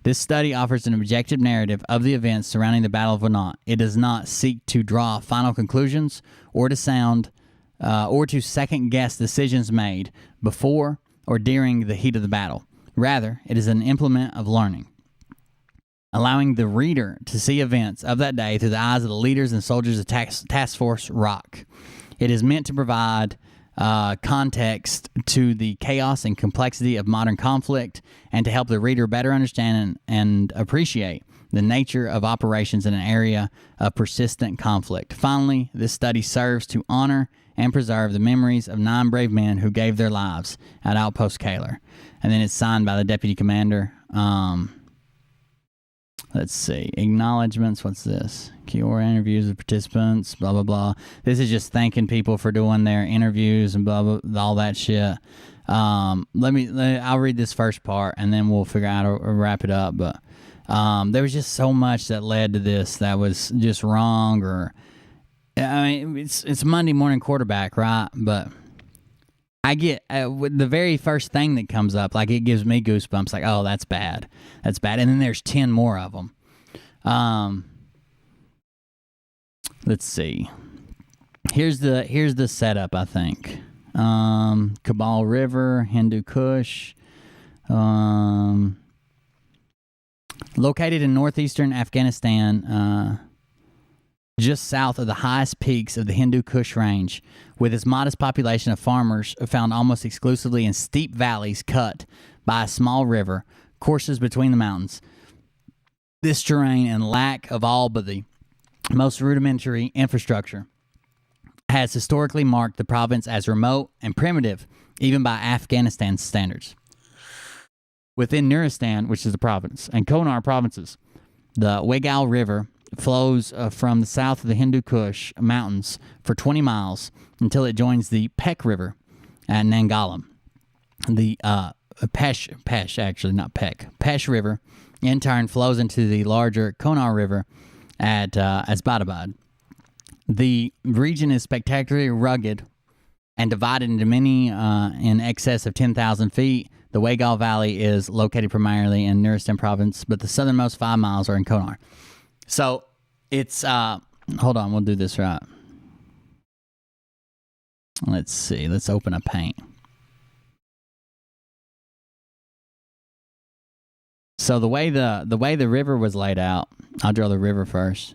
This study offers an objective narrative of the events surrounding the Battle of Wanat. It does not seek to draw final conclusions or to second-guess decisions made before or during the heat of the battle. Rather, it is an implement of learning. allowing the reader to see events of that day through the eyes of the leaders and soldiers of Task Force Rock. It is meant to provide context to the chaos and complexity of modern conflict and to help the reader better understand and appreciate the nature of operations in an area of persistent conflict. Finally, this study serves to honor and preserve the memories of 9 brave men who gave their lives at Outpost Kaler. And then it's signed by the deputy commander. Let's see. Acknowledgements. What's this? Kiora interviews with participants. Blah, blah, blah. This is just thanking people for doing their interviews and blah, blah, all that shit. I'll read this first part and then we'll figure out or wrap it up. But there was just so much that led to this that was just wrong. Or I mean, it's Monday morning quarterback, right? But I get the very first thing that comes up, like it gives me goosebumps. Like, oh, that's bad, and then there's 10 more of them. Let's see. Here's the setup. I think Kabul River, Hindu Kush, located in northeastern Afghanistan. Just south of the highest peaks of the Hindu Kush range, with its modest population of farmers found almost exclusively in steep valleys cut by a small river, courses between the mountains. This terrain and lack of all but the most rudimentary infrastructure has historically marked the province as remote and primitive, even by Afghanistan standards. Within Nuristan, which is the province, and Konar provinces, the Wegal River flows from the south of the Hindu Kush mountains for 20 miles until it joins the Pek River at Nangalam. The Pesh River in turn flows into the larger Konar River at Asbadabad. The region is spectacularly rugged and divided into many in excess of 10,000 feet. The Wegal Valley is located primarily in Nuristan province, but the southernmost 5 miles are in Konar. So it's, hold on, we'll do this right. Let's see, let's open a paint. So the way the river was laid out, I'll draw the river first.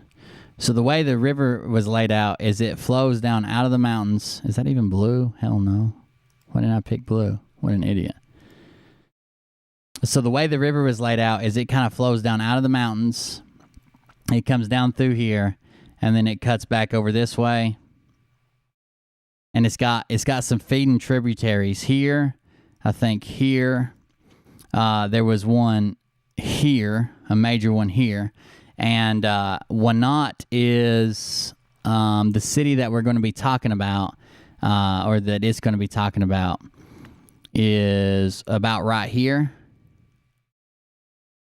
So the way the river was laid out is it flows down out of the mountains. Is that even blue? Hell no. Why didn't I pick blue? What an idiot. So the way the river was laid out is it kind of flows down out of the mountains. It comes down through here, and then it cuts back over this way. And it's got some feeding tributaries here. I think here. There was one here, a major one here. And Wanat is the city that we're going to be talking about, or that it's going to be talking about, is about right here.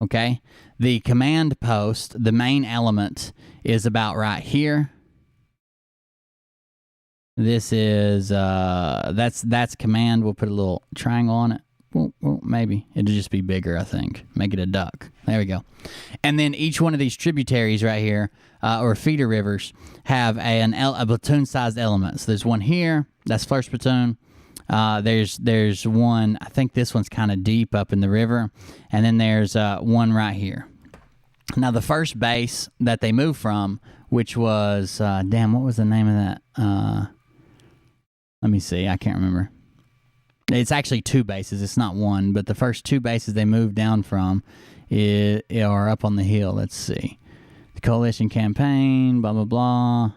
Okay? The command post, the main element, is about right here. This is, that's command. We'll put a little triangle on it. Well, maybe. It'll just be bigger, I think. Make it a duck. There we go. And then each one of these tributaries right here, or feeder rivers, have a platoon-sized element. So there's one here. That's first platoon. There's one, I think this one's kind of deep up in the river. And then there's one right here. Now, the first base that they moved from, which was, what was the name of that? Let me see. I can't remember. It's actually 2 bases. It's not one, but the first 2 bases they moved down from are up on the hill. Let's see. The coalition campaign, blah, blah, blah.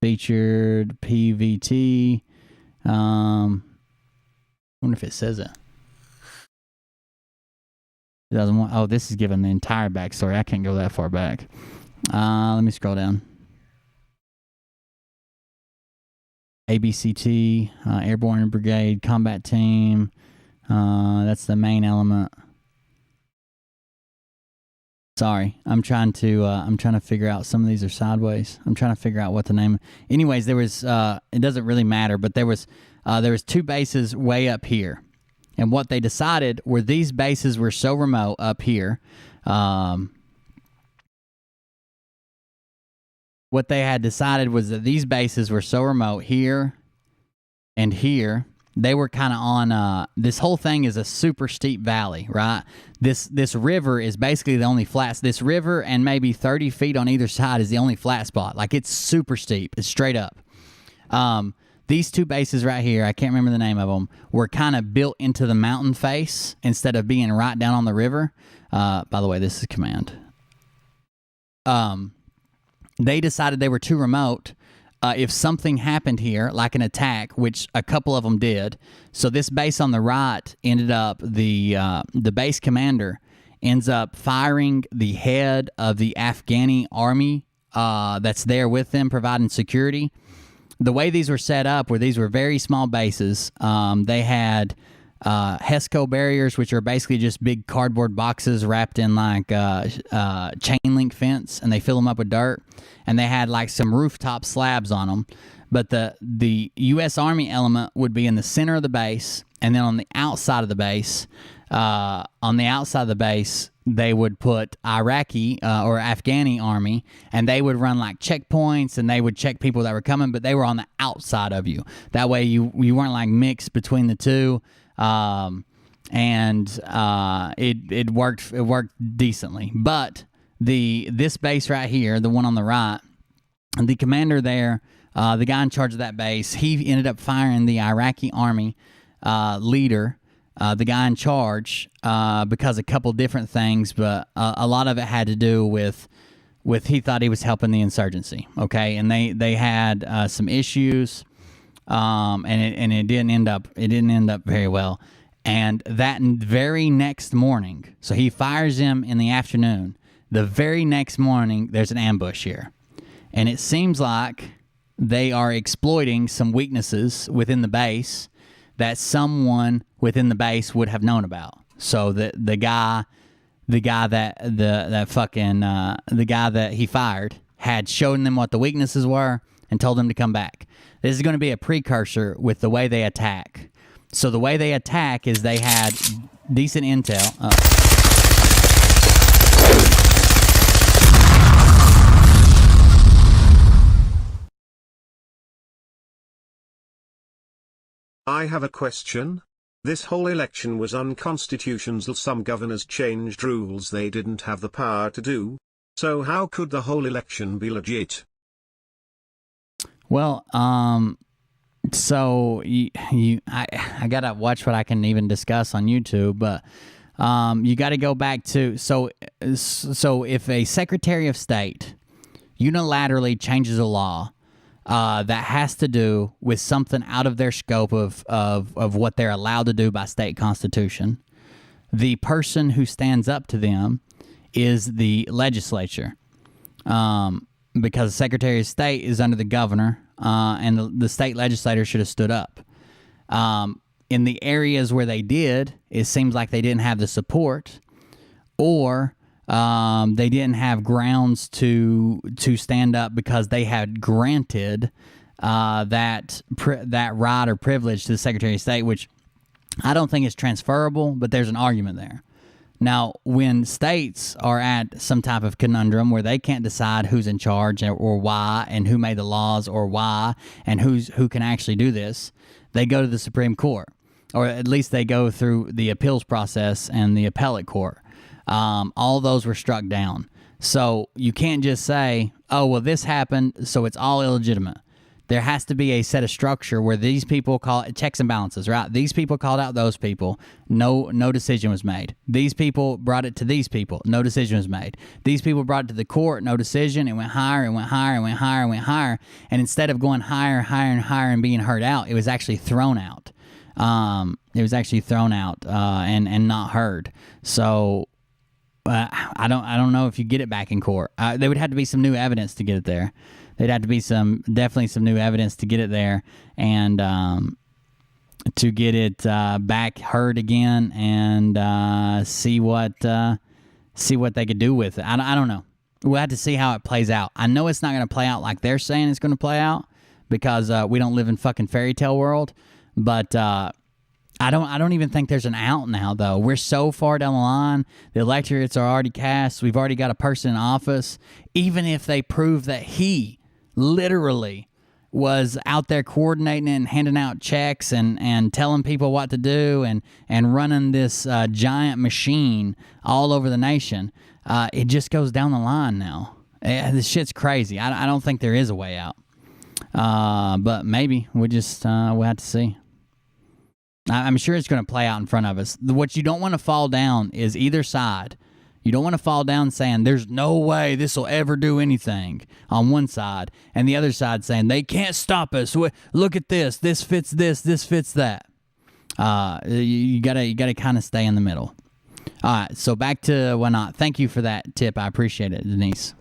Featured PVT. I wonder if it says it. 2001. Oh, this is giving the entire backstory. I can't go that far back. Let me scroll down. ABCT, Airborne Brigade Combat Team. That's the main element. Sorry, I'm trying to figure out. Some of these are sideways. I'm trying to figure out what the name. Anyways, there was. It doesn't really matter, but there was 2 bases way up here, and what they decided were these bases were so remote up here. What they had decided was that these bases were so remote here and here they were kind of on this whole thing is a super steep valley, right? This river is basically the only flat. This river and maybe 30 feet on either side is the only flat spot. Like, it's super steep. It's straight up. These two bases right here, I can't remember the name of them, were kind of built into the mountain face instead of being right down on the river. By the way, this is command. They decided they were too remote. If something happened here, like an attack, which a couple of them did, so this base on the right ended up, the base commander ends up firing the head of the Afghani army that's there with them, providing security. The way these were set up were these were very small bases. They had HESCO barriers, which are basically just big cardboard boxes wrapped in like chain link fence, and they fill them up with dirt. And they had like some rooftop slabs on them. But the U.S. Army element would be in the center of the base, and then on the outside of the base, they would put Iraqi or Afghani army, and they would run like checkpoints, and they would check people that were coming, but they were on the outside of you. That way you weren't like mixed between the two. It worked decently. But this base right here, the one on the right, the commander there, the guy in charge of that base, he ended up firing the Iraqi army leader, the guy in charge, because a couple different things, but a lot of it had to do with he thought he was helping the insurgency. Okay, and they had some issues, and it didn't end up very well. And that very next morning, so he fires him in the afternoon. The very next morning, there's an ambush here. And it seems like they are exploiting some weaknesses within the base that someone within the base would have known about. So the guy that he fired had shown them what the weaknesses were and told them to come back. This is going to be a precursor with the way they attack. So the way they attack is they had decent intel. I have a question. This whole election was unconstitutional. Some governors changed rules they didn't have the power to do. So how could the whole election be legit? Well, so I gotta watch what I can even discuss on YouTube, but you got to go back to so if a Secretary of State unilaterally changes a law that has to do with something out of their scope of what they're allowed to do by state constitution, the person who stands up to them is the legislature, because the Secretary of State is under the governor, and the state legislator should have stood up. In the areas where they did, it seems like they didn't have the support, or they didn't have grounds to stand up because they had granted that right or privilege to the Secretary of State, which I don't think is transferable, but there's an argument there. Now, when states are at some type of conundrum where they can't decide who's in charge or why, and who made the laws or why, and who can actually do this, they go to the Supreme Court, or at least they go through the appeals process and the appellate court. All those were struck down. So you can't just say, oh, well, this happened, so it's all illegitimate. There has to be a set of structure where these people call it checks and balances, right? These people called out those people. No decision was made. These people brought it to these people. No decision was made. These people brought it to the court. No decision. It went higher and went higher and went higher and went higher. And instead of going higher, higher, and higher and being heard out, it was actually thrown out. And not heard. So I don't know if you get it back in court. There would have to be some new evidence to get it there. There'd have to be definitely some new evidence to get it there, and to get it back heard again, and see what they could do with it. I don't know. We'll have to see how it plays out. I know it's not going to play out like they're saying it's going to play out, because we don't live in fucking fairy tale world. But I don't even think there's an out now, though. We're so far down the line. The electorates are already cast. We've already got a person in office. Even if they prove that he literally was out there coordinating and handing out checks and telling people what to do and running this giant machine all over the nation. It just goes down the line now. This shit's crazy. I don't think there is a way out. But maybe we'll have to see. I'm sure it's going to play out in front of us. What you don't want to fall down is either side. You don't want to fall down saying there's no way this will ever do anything on one side, and the other side saying they can't stop us. Look at this. This fits this. This fits that. You gotta kind of stay in the middle. All right. So back to why not. Thank you for that tip. I appreciate it, Denise.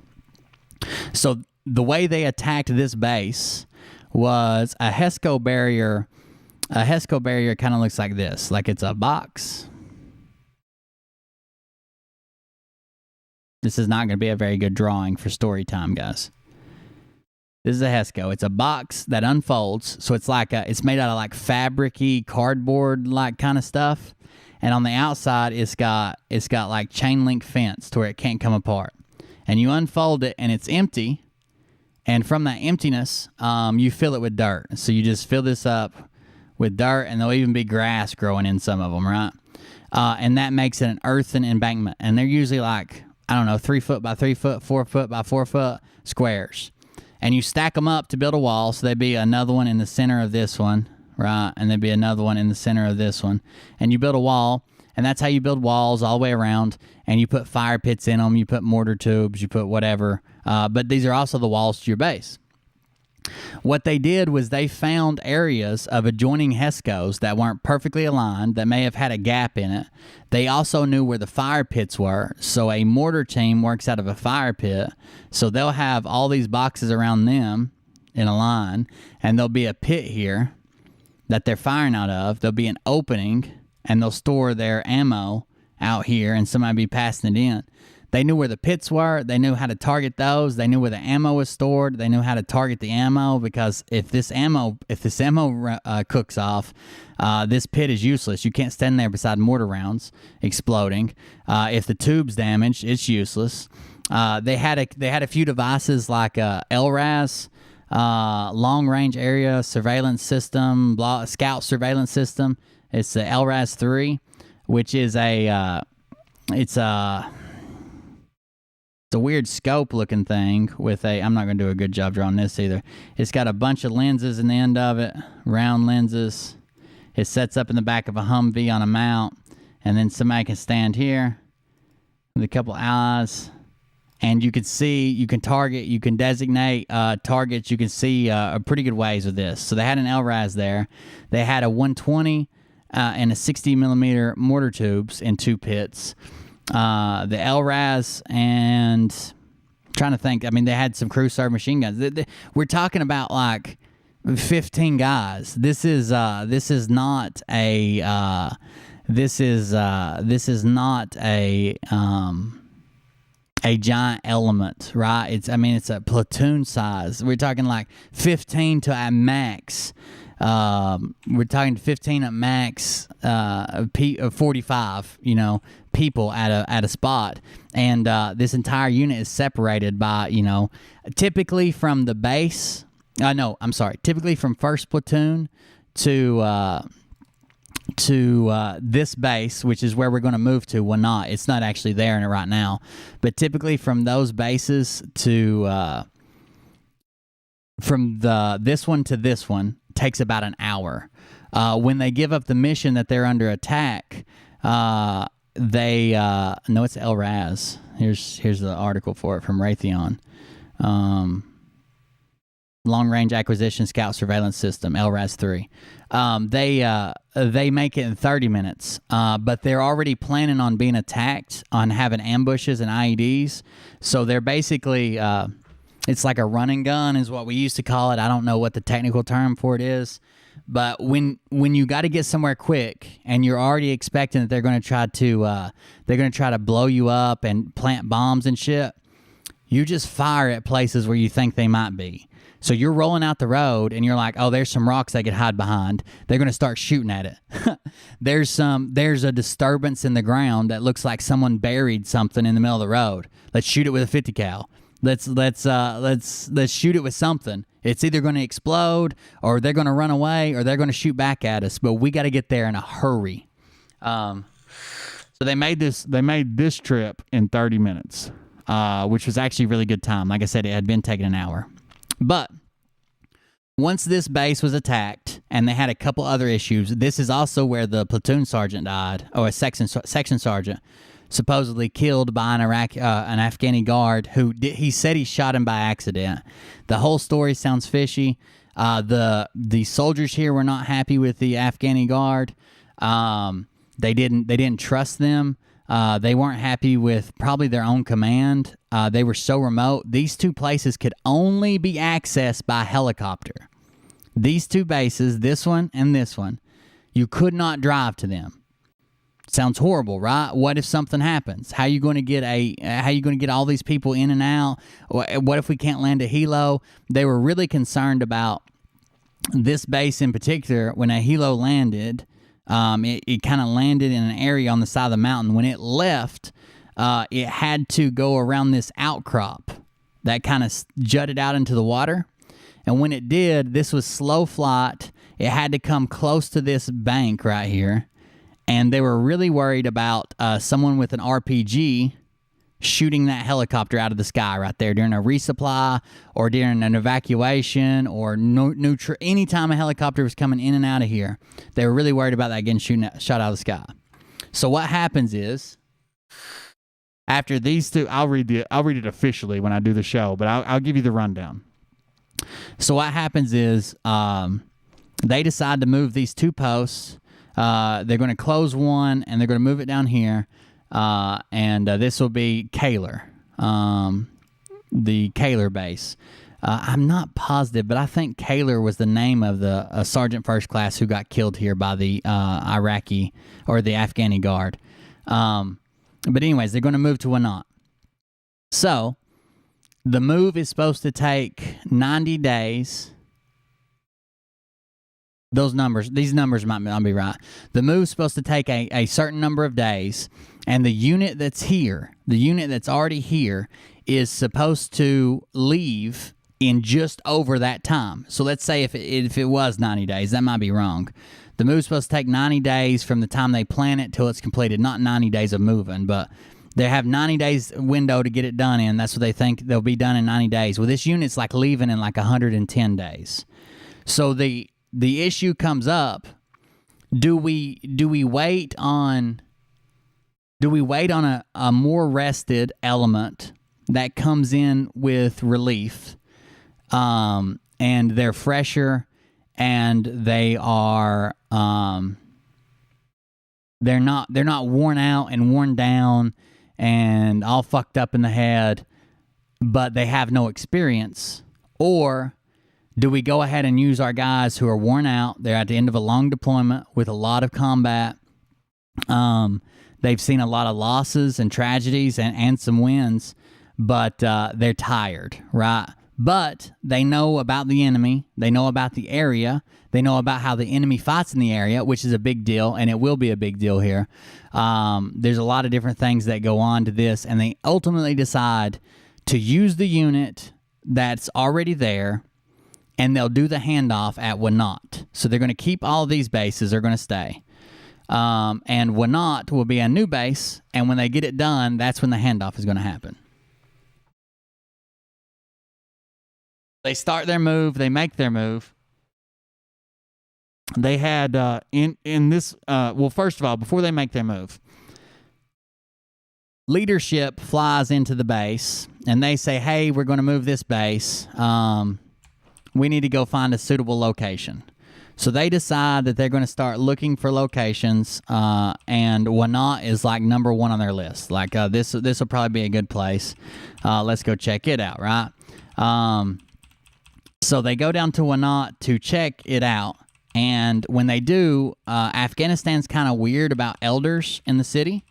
So the way they attacked this base was a HESCO barrier. A HESCO barrier kind of looks like this, like it's a box. This is not going to be a very good drawing for story time, guys. This is a HESCO. It's a box that unfolds, so it's like it's made out of like fabric-y, cardboard-like kind of stuff. And on the outside, it's got like chain link fence to where it can't come apart. And you unfold it, and it's empty. And from that emptiness, you fill it with dirt. So you just fill this up with dirt, and there'll even be grass growing in some of them, right? And that makes it an earthen embankment. And they're usually like, I don't know, 3 foot by 3 foot, 4 foot by 4 foot squares. And you stack them up to build a wall. So there'd be another one in the center of this one, right? And there'd be another one in the center of this one. And you build a wall, and that's how you build walls all the way around. And you put fire pits in them, you put mortar tubes, you put whatever. But these are also the walls to your base. What they did was they found areas of adjoining HESCOs that weren't perfectly aligned, that may have had a gap in it. They also knew where the fire pits were, so a mortar team works out of a fire pit, so they'll have all these boxes around them in a line, and there'll be a pit here that they're firing out of. There'll be an opening, and they'll store their ammo out here, and somebody be passing it in. They knew where the pits were. They knew how to target those. They knew where the ammo was stored. They knew how to target the ammo, because if this ammo cooks off, this pit is useless. You can't stand there beside mortar rounds exploding. If the tube's damaged, it's useless. They had a few devices like LRAS, long range area surveillance system, scout surveillance system. It's the LRAS 3, which is it's a weird scope looking thing with I'm not going to do a good job drawing this either. It's got a bunch of lenses in the end of it, round lenses. It sets up in the back of a Humvee on a mount, and then somebody can stand here with a couple eyes, and you can see, you can target, you can designate targets. You can see pretty good ways with this. So they had an LRAS there. They had a 120 and a 60 millimeter mortar tubes in 2 pits. The LRAS, and I'm trying to think. I mean, they had some crew serve machine guns. We're talking about like 15 guys. This is not a giant element, right? It's a platoon size. We're talking like 15 to at max. We're talking 15 at max, 45, people at a spot. And this entire unit is separated by, typically from the base. Typically from first platoon to this base, which is where we're going to move to. Well, it's not actually there in it right now, but typically from those bases to this one to this one takes about an hour. When they give up the mission that they're under attack, it's LRAS. Here's the article for it from Raytheon. Long Range Acquisition Scout Surveillance System, LRAS 3. They make it in 30 minutes, but they're already planning on being attacked, on having ambushes and IEDs. So they're basically, it's like a run and gun is what we used to call it. I don't know what the technical term for it is, but when you got to get somewhere quick and you're already expecting that they're going to try to blow you up and plant bombs and shit, you just fire at places where you think they might be. So you're rolling out the road and you're like, oh, there's some rocks they could hide behind. They're going to start shooting at it. There's a disturbance in the ground that looks like someone buried something in the middle of the road. Let's shoot it with a 50 cal. Let's shoot it with something. It's either going to explode, or they're going to run away, or they're going to shoot back at us. But we got to get there in a hurry. So they made this trip in 30 minutes, which was actually a really good time. Like I said, it had been taking an hour. But once this base was attacked, and they had a couple other issues, this is also where the platoon sergeant died, or a section sergeant, supposedly killed by an Afghani guard who he said he shot him by accident. The whole story sounds fishy. The soldiers here were not happy with the Afghani guard. They didn't trust them. They weren't happy with probably their own command. They were so remote. These two places could only be accessed by helicopter. These two bases, this one and this one, you could not drive to them. Sounds horrible, right? What if something happens? How you going to get all these people in and out? What if we can't land a helo? They were really concerned about this base in particular. When a helo landed, it kind of landed in an area on the side of the mountain. When it left, it had to go around this outcrop that kind of jutted out into the water. And when it did, this was slow flight. It had to come close to this bank right here. And they were really worried about someone with an RPG shooting that helicopter out of the sky right there during a resupply or during an evacuation or anytime a helicopter was coming in and out of here. They were really worried about that getting shot out of the sky. So what happens is, after these two, I'll read it officially when I do the show, but I'll give you the rundown. So what happens is they decide to move these two posts. They're going to close one, and they're going to move it down here. And this will be Kaler, the Kaler base. I'm not positive, but I think Kaler was the name of the sergeant first class who got killed here by the Iraqi or the Afghani guard. But anyways, they're going to move to Wanat. So the move is supposed to take 90 days. These numbers might not be right. The move's supposed to take a certain number of days, and the unit that's already here, is supposed to leave in just over that time. So let's say if it was 90 days, that might be wrong. The move's supposed to take 90 days from the time they plan it till it's completed. Not 90 days of moving, but they have 90 days window to get it done in. That's what they think they'll be done in 90 days. Well, this unit's like leaving in like 110 days. So the issue comes up: do we wait on a more rested element that comes in with relief, and they're fresher, and they are they're not worn out and worn down and all fucked up in the head, but they have no experience? Or do we go ahead and use our guys who are worn out? They're at the end of a long deployment with a lot of combat. They've seen a lot of losses and tragedies and some wins, but they're tired, right? But they know about the enemy. They know about the area. They know about how the enemy fights in the area, which is a big deal, and it will be a big deal here. There's a lot of different things that go on to this, and they ultimately decide to use the unit that's already there, and they'll do the handoff at Wanat. So they're going to keep all of these bases. They're going to stay. And Wanat will be a new base, and when they get it done, that's when the handoff is going to happen. They start their move. They make their move. They had in this. Well, first of all, before they make their move, leadership flies into the base, and they say, "Hey, we're going to move this base. We need to go find a suitable location." So they decide that they're going to start looking for locations, and Wanat is like number one on their list. Like this will probably be a good place. Let's go check it out, right? So they go down to Wanat to check it out, and when they do, Afghanistan's kind of weird about elders in the city.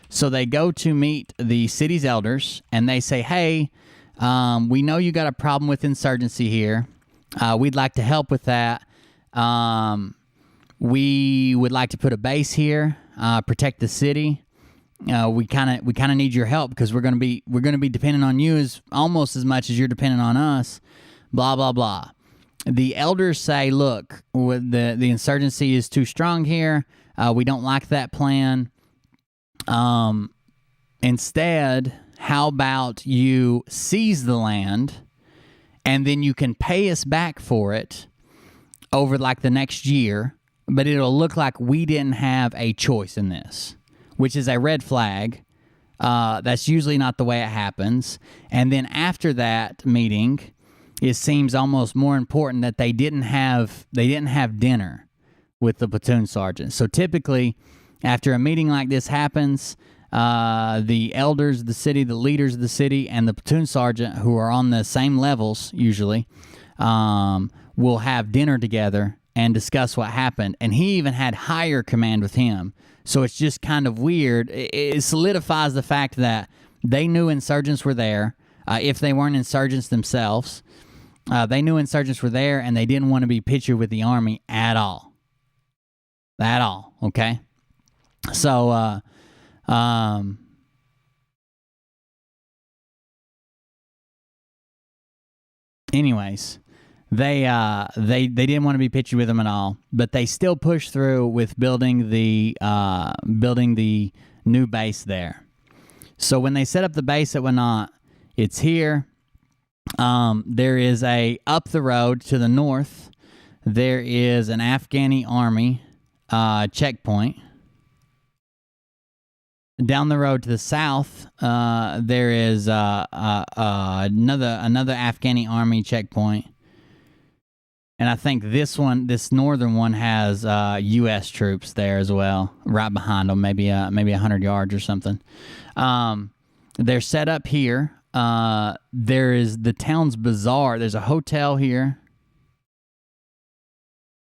So they go to meet the city's elders, and they say, "Hey, we know you got a problem with insurgency here. We'd like to help with that. We would like to put a base here, protect the city. We kind of need your help because we're gonna be dependent on you almost as much as you're dependent on us. Blah blah blah." the elders say, look, the insurgency is too strong here. We don't like that plan. Instead, how about you seize the land and then you can pay us back for it over like the next year, but it'll look like we didn't have a choice in this, which is a red flag. That's usually not the way it happens. And then after that meeting, it seems almost more important that they didn't have dinner with the platoon sergeant. So typically, after a meeting like this happens, the elders of the city, the leaders of the city, and the platoon sergeant, who are on the same levels usually, will have dinner together and discuss what happened. And he even had higher command with him. So it's just kind of weird. It solidifies the fact that they knew insurgents were there. If they weren't insurgents themselves, they knew insurgents were there, and they didn't want to be pictured with the army at all. At all, okay? So, anyways, they didn't want to be pictured with them at all, but they still pushed through with building the new base there. So when they set up the base at Wenat, it's here. There is up the road to the north, there is an Afghani army checkpoint. Down the road to the south, there is another Afghani army checkpoint, and I think this northern one has U.S. troops there as well, right behind them, maybe 100 yards or something. They're set up here. There is the town's bazaar. There's a hotel here.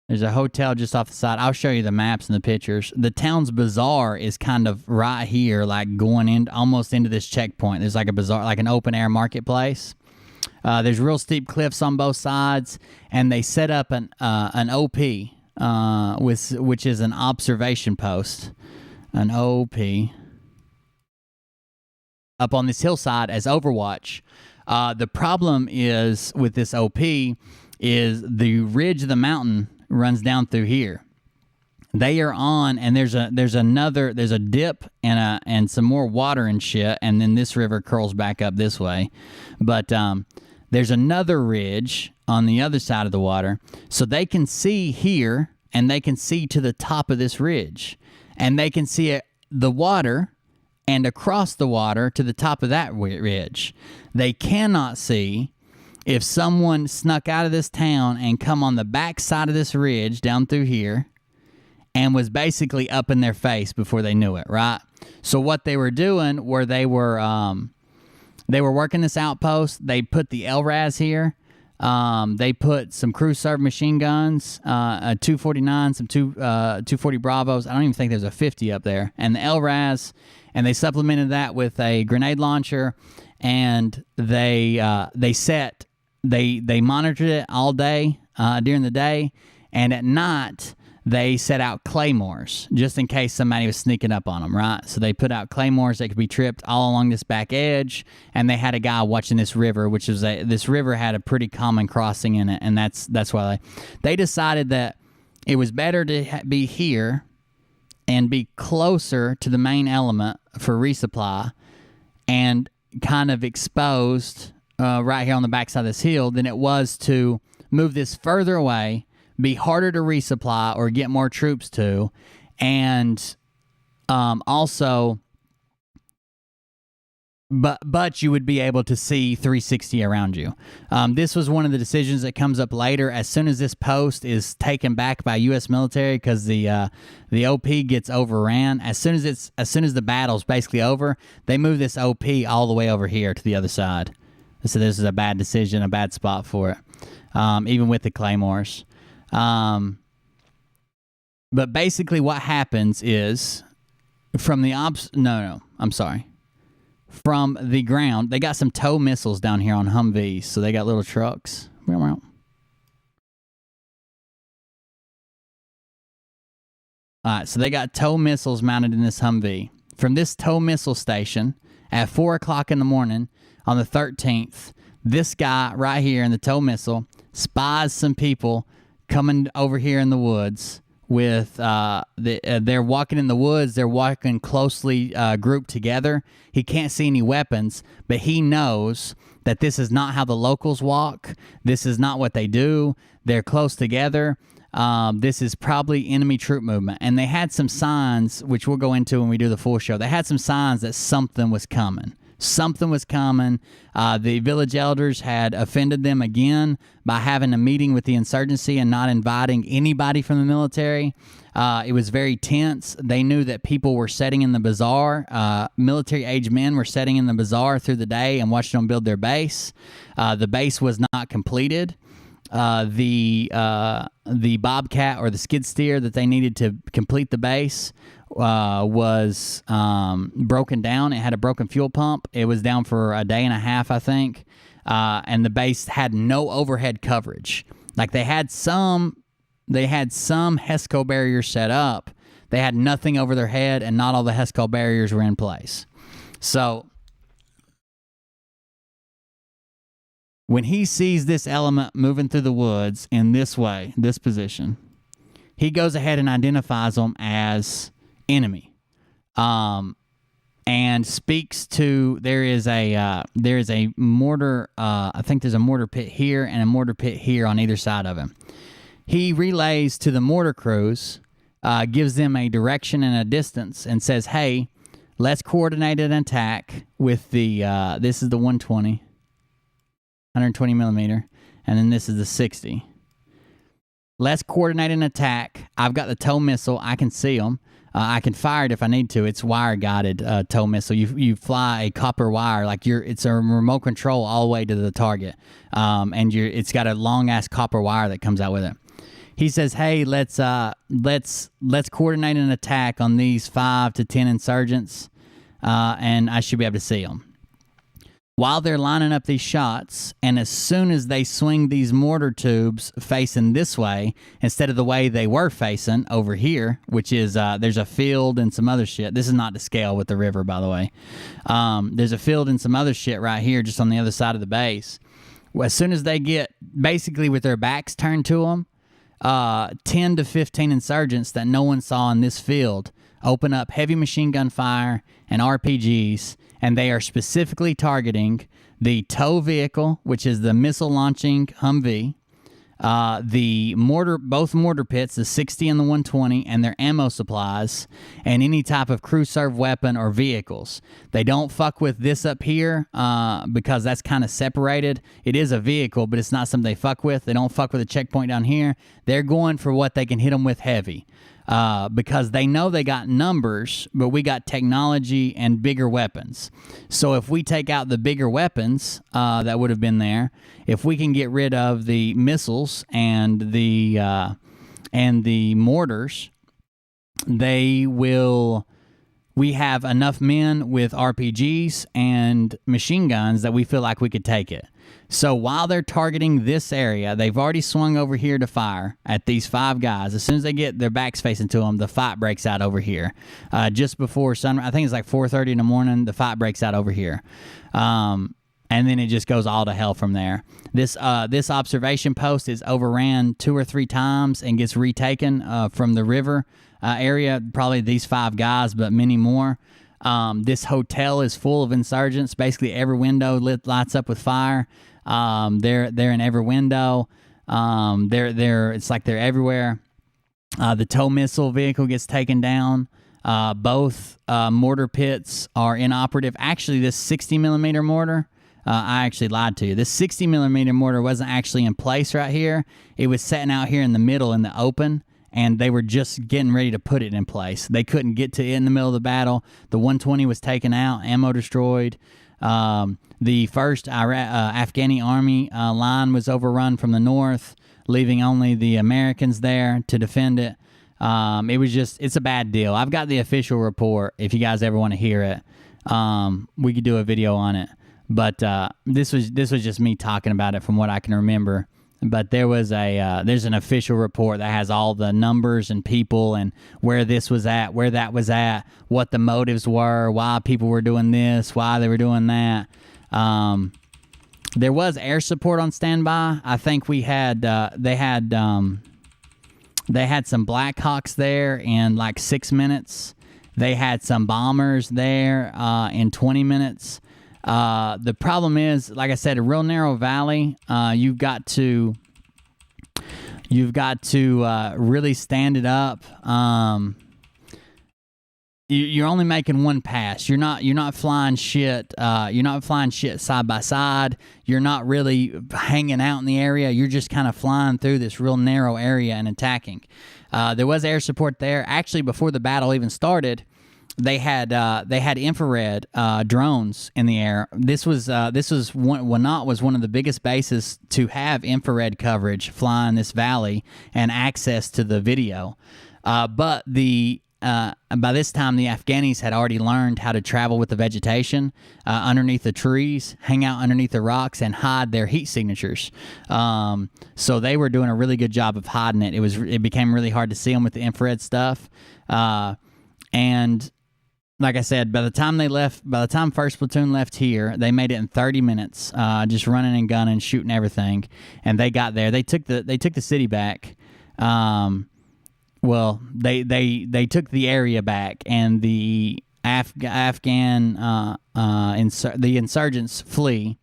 There's a hotel just off the side. I'll show you the maps and the pictures. The town's bazaar is kind of right here, like going in almost into this checkpoint. There's like a bazaar, like an open air marketplace. There's real steep cliffs on both sides, and they set up an OP, which is an observation post, an OP, up on this hillside as Overwatch. The problem is with this OP is the ridge of the mountain runs down through here. They are on, and there's a dip and some more water and shit, and then this river curls back up this way. But there's another ridge on the other side of the water, so they can see here, and they can see to the top of this ridge, and they can see the water and across the water to the top of that ridge. They cannot see if someone snuck out of this town and come on the back side of this ridge down through here and was basically up in their face before they knew it, right? So what they were doing were they were working this outpost. They put the LRAS here. They put some crew serve machine guns, a 249, some 240 Bravos. I don't even think there's a 50 up there. And the LRAS, and they supplemented that with a grenade launcher, and they monitored it all day during the day, and at night they set out claymores just in case somebody was sneaking up on them, right? So they put out claymores that could be tripped all along this back edge, and they had a guy watching this river, which is this river had a pretty common crossing in it, and that's why they decided that it was better to be here and be closer to the main element for resupply and kind of exposed right here on the backside of this hill than it was to move this further away, be harder to resupply or get more troops to, and also, but you would be able to see 360 around you. This was one of the decisions that comes up later as soon as this post is taken back by U.S. military because the OP gets overran. As soon as the battle's basically over, they move this OP all the way over here to the other side. So this is a bad decision, a bad spot for it, even with the claymores. But basically what happens is from the from the ground, they got some tow missiles down here on Humvees, so they got little trucks. All right, so they got tow missiles mounted in this Humvee. From this tow missile station at 4 o'clock in the morning on the 13th, This guy right here in the tow missile spies some people coming over here in the woods with they're walking in the woods. They're walking closely grouped together. He can't see any weapons, but he knows that this is not how the locals walk. This is not what they do. They're close together. This is probably enemy troop movement. And they had some signs, which we'll go into when we do the full show. They had some signs that something was coming. Something was coming. The village elders had offended them again by having a meeting with the insurgency and not inviting anybody from the military. It was very tense. They knew that people were sitting in the bazaar. Military-age men were sitting in the bazaar through the day and watching them build their base. The base was not completed. The Bobcat or the skid steer that they needed to complete the base was broken down. It had a broken fuel pump. It was down for a day and a half, I think. And the base had no overhead coverage. Like they had some HESCO barriers set up. They had nothing over their head, and not all the HESCO barriers were in place. So when he sees this element moving through the woods in this way, this position, he goes ahead and identifies them as enemy, and speaks to. There is a mortar. I think there's a mortar pit here and a mortar pit here on either side of him. He relays to the mortar crews, gives them a direction and a distance, and says, "Hey, let's coordinate an attack with the. This is the 120." 120 millimeter, and then this is the 60. Let's coordinate an attack. I've got the tow missile. I can see them. I can fire it if I need to. It's wire-guided tow missile. You fly a copper wire, like it's a remote control all the way to the target, and it's got a long-ass copper wire that comes out with it. He says, "Hey, let's coordinate an attack on these 5 to 10 insurgents, and I should be able to see them." While they're lining up these shots, and as soon as they swing these mortar tubes facing this way, instead of the way they were facing over here, which is, there's a field and some other shit. This is not to scale with the river, by the way. There's a field and some other shit right here just on the other side of the base. As soon as they get, basically with their backs turned to them, 10 to 15 insurgents that no one saw in this field open up heavy machine gun fire and RPGs, and they are specifically targeting the tow vehicle, which is the missile launching Humvee, both mortar pits, the 60 and the 120, and their ammo supplies, and any type of crew serve weapon or vehicles. They don't fuck with this up here because that's kind of separated. It is a vehicle, but it's not something they fuck with. They don't fuck with a checkpoint down here. They're going for what they can hit them with heavy. Because they know they got numbers, but we got technology and bigger weapons. So if we take out the bigger weapons that would have been there, if we can get rid of the missiles and the mortars, we have enough men with RPGs and machine guns that we feel like we could take it. So while they're targeting this area, they've already swung over here to fire at these 5 guys. As soon as they get their backs facing to them, the fight breaks out over here. Just before sunrise, I think it's like 4:30 in the morning, the fight breaks out over here. And then it just goes all to hell from there. This observation post is overran 2 or 3 times and gets retaken from the river area. Probably these 5 guys, but many more. This hotel is full of insurgents. Basically, every window lights up with fire. They're in every window. It's like they're everywhere. The tow missile vehicle gets taken down. Both mortar pits are inoperative. Actually, this 60 millimeter mortar. I actually lied to you. This 60 millimeter mortar wasn't actually in place right here. It was sitting out here in the middle in the open, and they were just getting ready to put it in place. They couldn't get to it in the middle of the battle. The 120 was taken out, ammo destroyed. The first Afghani army line was overrun from the north, leaving only the Americans there to defend it. It's a bad deal. I've got the official report if you guys ever want to hear it. We could do a video on it. But this was just me talking about it from what I can remember. But there's an official report that has all the numbers and people and where this was at, where that was at, what the motives were, why people were doing this, why they were doing that. There was air support on standby. I think we had they had some Blackhawks there in like 6 minutes. They had some bombers there in 20 minutes. The problem is, like I said, a real narrow valley. You've got to really stand it up. You're only making one pass. You're not flying shit. You're not flying shit side by side. You're not really hanging out in the area. You're just kind of flying through this real narrow area and attacking. There was air support there. Actually, before the battle even started, they had infrared drones in the air. This was Wanat was one of the biggest bases to have infrared coverage flying this valley and access to the video. But by this time, the Afghanis had already learned how to travel with the vegetation underneath the trees, hang out underneath the rocks, and hide their heat signatures. So they were doing a really good job of hiding it. It became really hard to see them with the infrared stuff. And like I said, by the time 1st Platoon left here, they made it in 30 minutes, just running and gunning, shooting everything. And they got there. They took the city back. Well, they took the area back, and the the insurgents flee.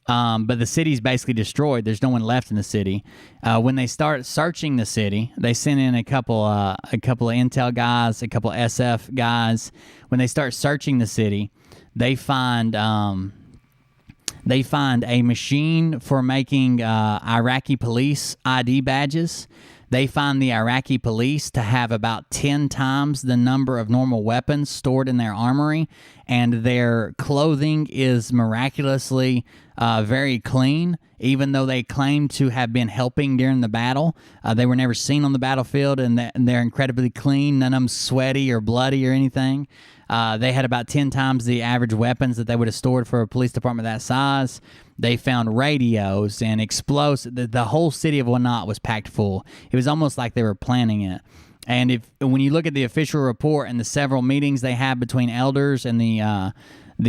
But the city's basically destroyed. There's no one left in the city. When they start searching the city, they send in a couple of intel guys, a couple of SF guys. When they start searching the city, they find a machine for making Iraqi police ID badges. They find the Iraqi police to have about 10 times the number of normal weapons stored in their armory, and their clothing is miraculously very clean, even though they claim to have been helping during the battle. They were never seen on the battlefield, and they're incredibly clean. None of them sweaty or bloody or anything. They had about 10 times the average weapons that they would have stored for a police department that size. They found radios and explosives. The whole city of Wanat was packed full. It was almost like they were planning it. And when you look at the official report and the several meetings they have between elders and the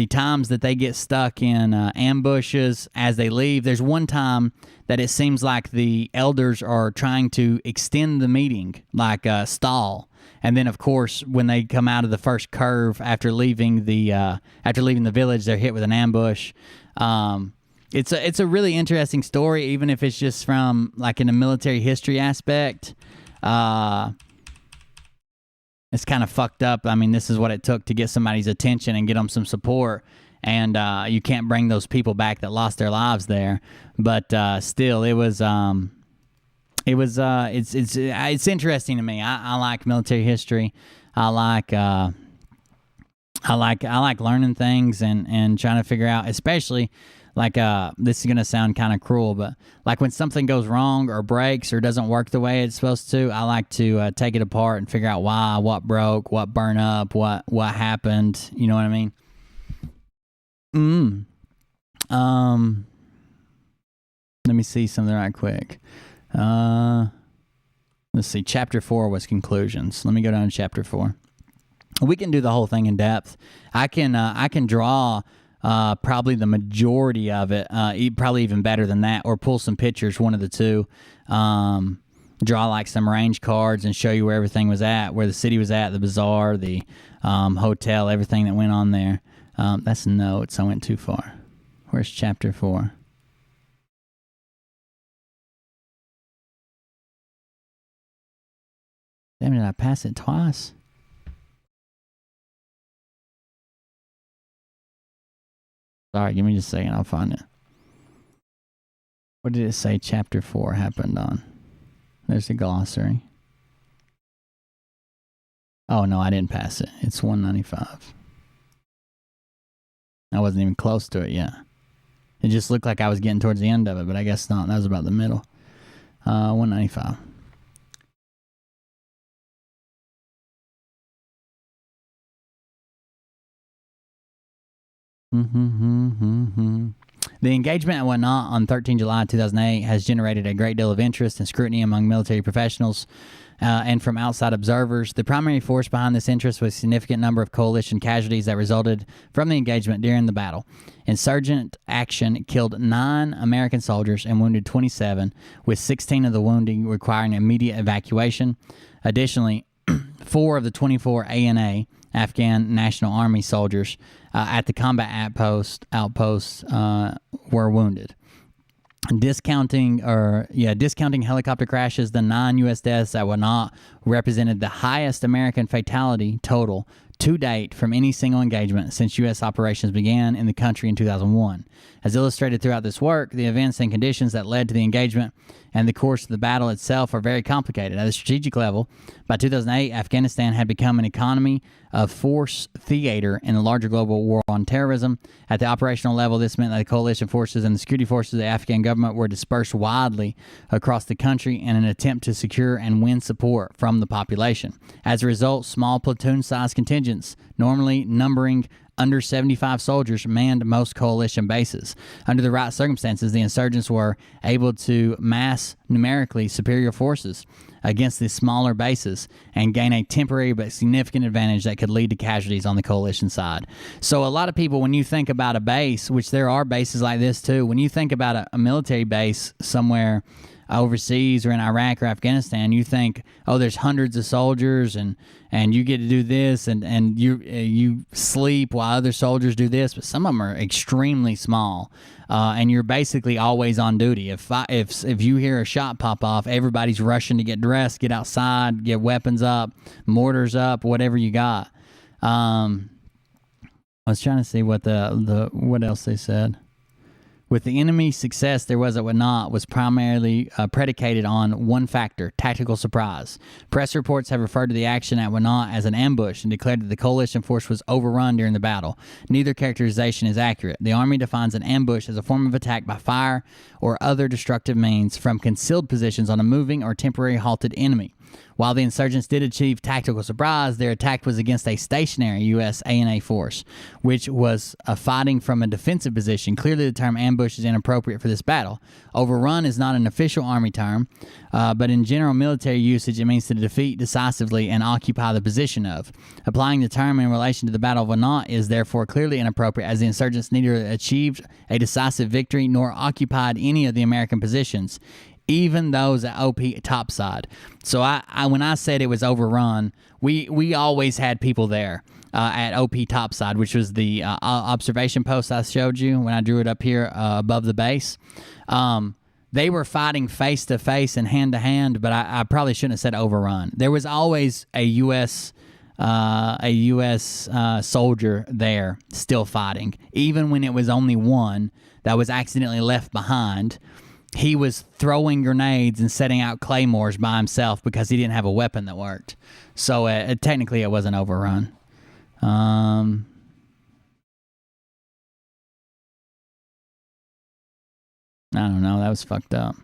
times that they get stuck in ambushes as they leave, there's one time that it seems like the elders are trying to extend the meeting, like stall. And then, of course, when they come out of the first curve after leaving the village, they're hit with an ambush. It's a really interesting story, even if it's just from like in a military history aspect. It's kind of fucked up. I mean, this is what it took to get somebody's attention and get them some support. And you can't bring those people back that lost their lives there. But still, it's interesting to me. I like military history. I like learning things and trying to figure out, especially like this is gonna sound kind of cruel, but like when something goes wrong or breaks or doesn't work the way it's supposed to, I like to take it apart and figure out why, what broke, what burned up, what happened. You know what I mean? Let me see something right quick. Let's see. Chapter 4 was conclusions. Let me go down to chapter 4. We can do the whole thing in depth. I can draw probably the majority of it, probably even better than that, or pull some pictures, one of the two. Draw like some range cards and show you where everything was at, where the city was at, the bazaar, the hotel, everything that went on there. That's notes. I went too far. Where's chapter 4? Damn, did I pass it twice? Sorry, give me just a second. I'll find it. What did it say chapter 4 happened on? There's the glossary. Oh, no, I didn't pass it. It's 195. I wasn't even close to it yet. It just looked like I was getting towards the end of it, but I guess not. That was about the middle. 195. The engagement and whatnot on 13 July 2008 has generated a great deal of interest and scrutiny among military professionals. and from outside observers. The primary force behind this interest was a significant number of coalition casualties that resulted from the engagement during the battle. Insurgent action killed 9 American soldiers and wounded 27, with 16 of the wounding requiring immediate evacuation. Additionally, 4 of the 24 ANA, Afghan National Army soldiers, at the combat outposts were wounded. Discounting helicopter crashes, the 9 U.S. deaths at Wanat represented the highest American fatality total to date from any single engagement since U.S. operations began in the country in 2001. As illustrated throughout this work, the events and conditions that led to the engagement and the course of the battle itself are very complicated. At the strategic level, by 2008, Afghanistan had become an economy of force theater in the larger global war on terrorism. At the operational level, this meant that the coalition forces and the security forces of the Afghan government were dispersed widely across the country in an attempt to secure and win support from the population. As a result, small platoon-sized contingents, normally numbering under 75 soldiers, manned most coalition bases. Under the right circumstances, the insurgents were able to mass numerically superior forces against the smaller bases and gain a temporary but significant advantage that could lead to casualties on the coalition side. So a lot of people, when you think about a base, which there are bases like this too, when you think about a military base somewhere overseas or in Iraq or Afghanistan, you think, oh, there's hundreds of soldiers and you get to do this and you sleep while other soldiers do this, but some of them are extremely small, and you're basically always on duty. If you hear a shot pop off, everybody's rushing to get dressed, get outside, get weapons up, mortars up, whatever you got. I was trying to see what what else they said. With the enemy's success there was at Wanat was primarily predicated on one factor, tactical surprise. Press reports have referred to the action at Wanat as an ambush and declared that the coalition force was overrun during the battle. Neither characterization is accurate. The Army defines an ambush as a form of attack by fire or other destructive means from concealed positions on a moving or temporary halted enemy. While the insurgents did achieve tactical surprise, their attack was against a stationary U.S. ANA force, which was fighting from a defensive position. Clearly, the term ambush is inappropriate for this battle. Overrun is not an official Army term, but in general military usage, it means to defeat decisively and occupy the position of. Applying the term in relation to the Battle of Wanat is therefore clearly inappropriate, as the insurgents neither achieved a decisive victory nor occupied any of the American positions, even those at OP topside. So I when I said it was overrun, we always had people there at OP topside, which was the observation post I showed you when I drew it up here above the base. They were fighting face to face and hand to hand, but I probably shouldn't have said overrun. There was always a U.S. Soldier there still fighting, even when it was only one that was accidentally left behind. He was throwing grenades and setting out claymores by himself because he didn't have a weapon that worked. So technically it wasn't overrun. I don't know. That was fucked up.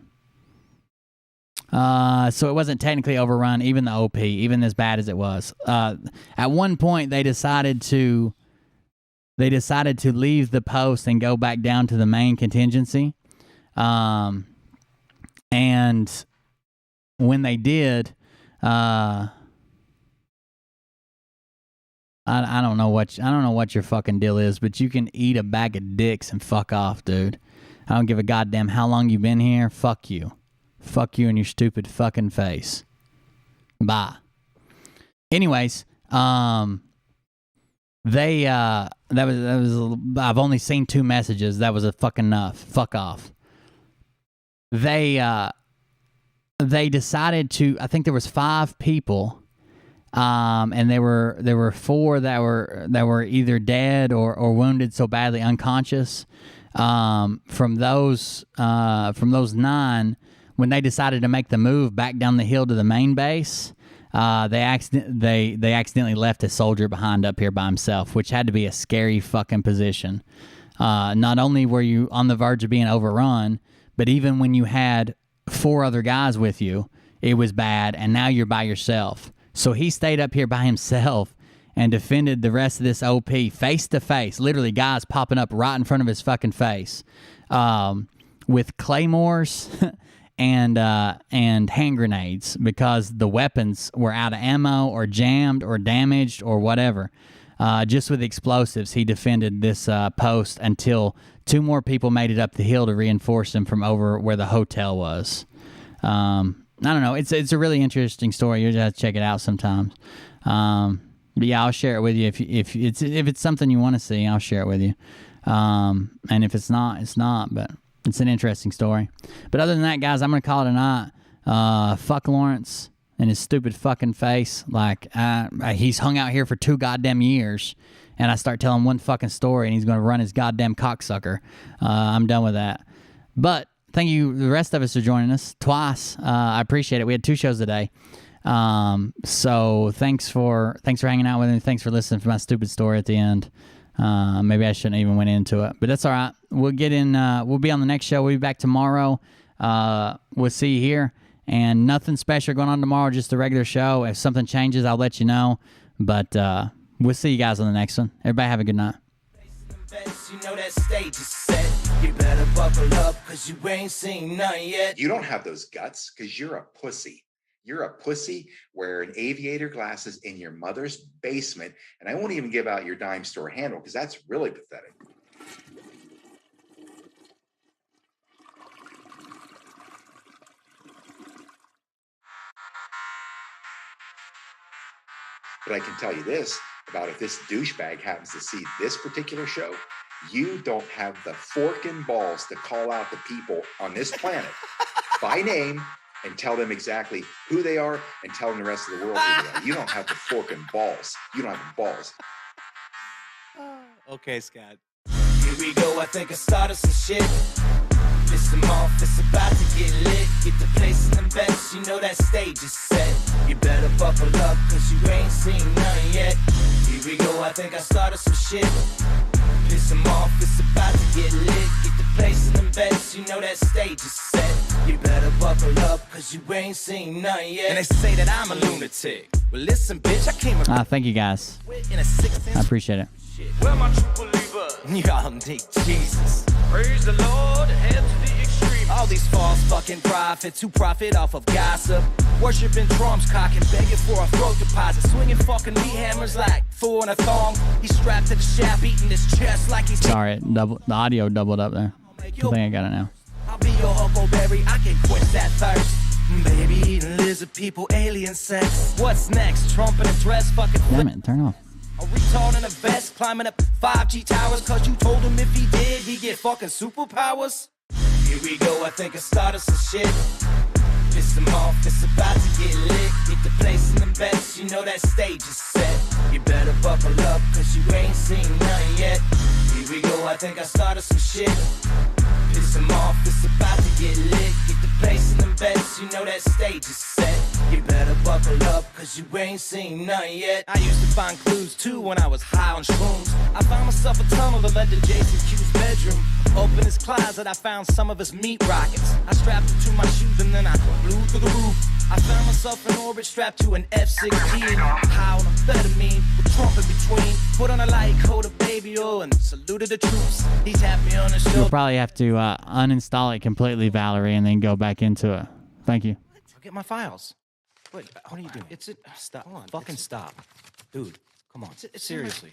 So it wasn't technically overrun, even the OP, even as bad as it was. At one point, they decided to leave the post and go back down to the main contingency. And when they did, I don't know what your fucking deal is, but you can eat a bag of dicks and fuck off, dude. I don't give a goddamn how long you've been here. Fuck you. Fuck you and your stupid fucking face. Bye. Anyways, that was I've only seen 2 messages. That was a fucking enough. Fuck off. They decided to, I think there was 5 people, and there were 4 that were either dead or wounded so badly unconscious. From those 9, when they decided to make the move back down the hill to the main base, they accidentally left a soldier behind up here by himself, which had to be a scary fucking position. Not only were you on the verge of being overrun, but even when you had 4 other guys with you, it was bad, and now you're by yourself. So he stayed up here by himself and defended the rest of this OP face to face, literally guys popping up right in front of his fucking face, with claymores and hand grenades because the weapons were out of ammo or jammed or damaged or whatever. Just with explosives, he defended this post until 2 more people made it up the hill to reinforce him from over where the hotel was. I don't know. It's a really interesting story. You just have to check it out sometimes. But yeah, I'll share it with you if it's something you want to see. I'll share it with you. And if it's not, it's not. But it's an interesting story. But other than that, guys, I'm gonna call it a night. Fuck Lawrence and his stupid fucking face. Like he's hung out here for 2 goddamn years, and I start telling one fucking story, and he's gonna run his goddamn cocksucker. I'm done with that. But thank you, the rest of us, for joining us twice. I appreciate it. We had 2 shows today. So thanks for hanging out with me. Thanks for listening to my stupid story at the end. Maybe I shouldn't even went into it, but that's all right. We'll get in. We'll be on the next show. We'll be back tomorrow. We'll see you here, and nothing special going on tomorrow. Just a regular show. If something changes, I'll let you know. But we'll see you guys on the next one. Everybody have a good night. You know that stage is set. You better buckle up, cause you ain't seen none yet. You don't have those guts because you're a pussy. You're a pussy wearing aviator glasses in your mother's basement, and I won't even give out your dime store handle because that's really pathetic. But I can tell you this about if this douchebag happens to see this particular show, you don't have the forking balls to call out the people on this planet by name and tell them exactly who they are and tell them the rest of the world who they are. You don't have the forking balls. You don't have the balls. Okay, Scott. Here we go, I think I started some shit. Listen off, it's about to get lit. Get the place in them bets, you know that stage is set. You better buckle up, cause you ain't seen none yet. Here we go, I think I started some shit. Piss them off, it's about to get lit. Get the place in them bets, you know that stage is set. You better buckle up, cause you ain't seen none yet. And they say that I'm a lunatic. Well, listen, bitch, I came Thank you, guys. in a 6-inch. I appreciate it. Where my true believers? Y'all need Jesus. Praise the Lord, head to the extreme. All these false fucking prophets who profit off of gossip. Worshiping drums, cocking, begging for a throat deposit. Swinging fucking meat hammers like Thor in a thong. He's strapped to the shaft, beating his chest like he's... Sorry, the audio doubled up there. I think I got it now. I'll be your huckleberry, I can quench that thirst. Baby eating lizard people, alien sex. What's next? Trump in a dress, fucking... Damn it, turn off. A retard in a vest, climbing up 5G towers. Cause you told him if he did, he'd get fucking superpowers. Here we go, I think I started some shit. Piss them off, it's about to get lit. Get the place in them bets, you know that stage is set. You better buckle up, cause you ain't seen none yet. Here we go, I think I started some shit. Piss them off, it's about to get lit. Get the place in them bets, you know that stage is set. You better buckle up, cause you ain't seen none yet. I used to find clues too when I was high on shrooms. I found myself a tunnel that led to Jason Q's bedroom. Open his closet, I found some of his meat rockets. I strapped it to my shoes and then I flew through the roof. I found myself in orbit strapped to an F-16. High on amphetamine, with Trump in between. Put on a light coat of baby oil and saluted the troops. He tapped me on the shoulder. You'll probably have to uninstall it completely, Valerie, and then go back into it. Thank you. I'll get my files. Wait, what are you doing? It's it. Stop. Hold on. Fucking stop. Dude, come on. Seriously.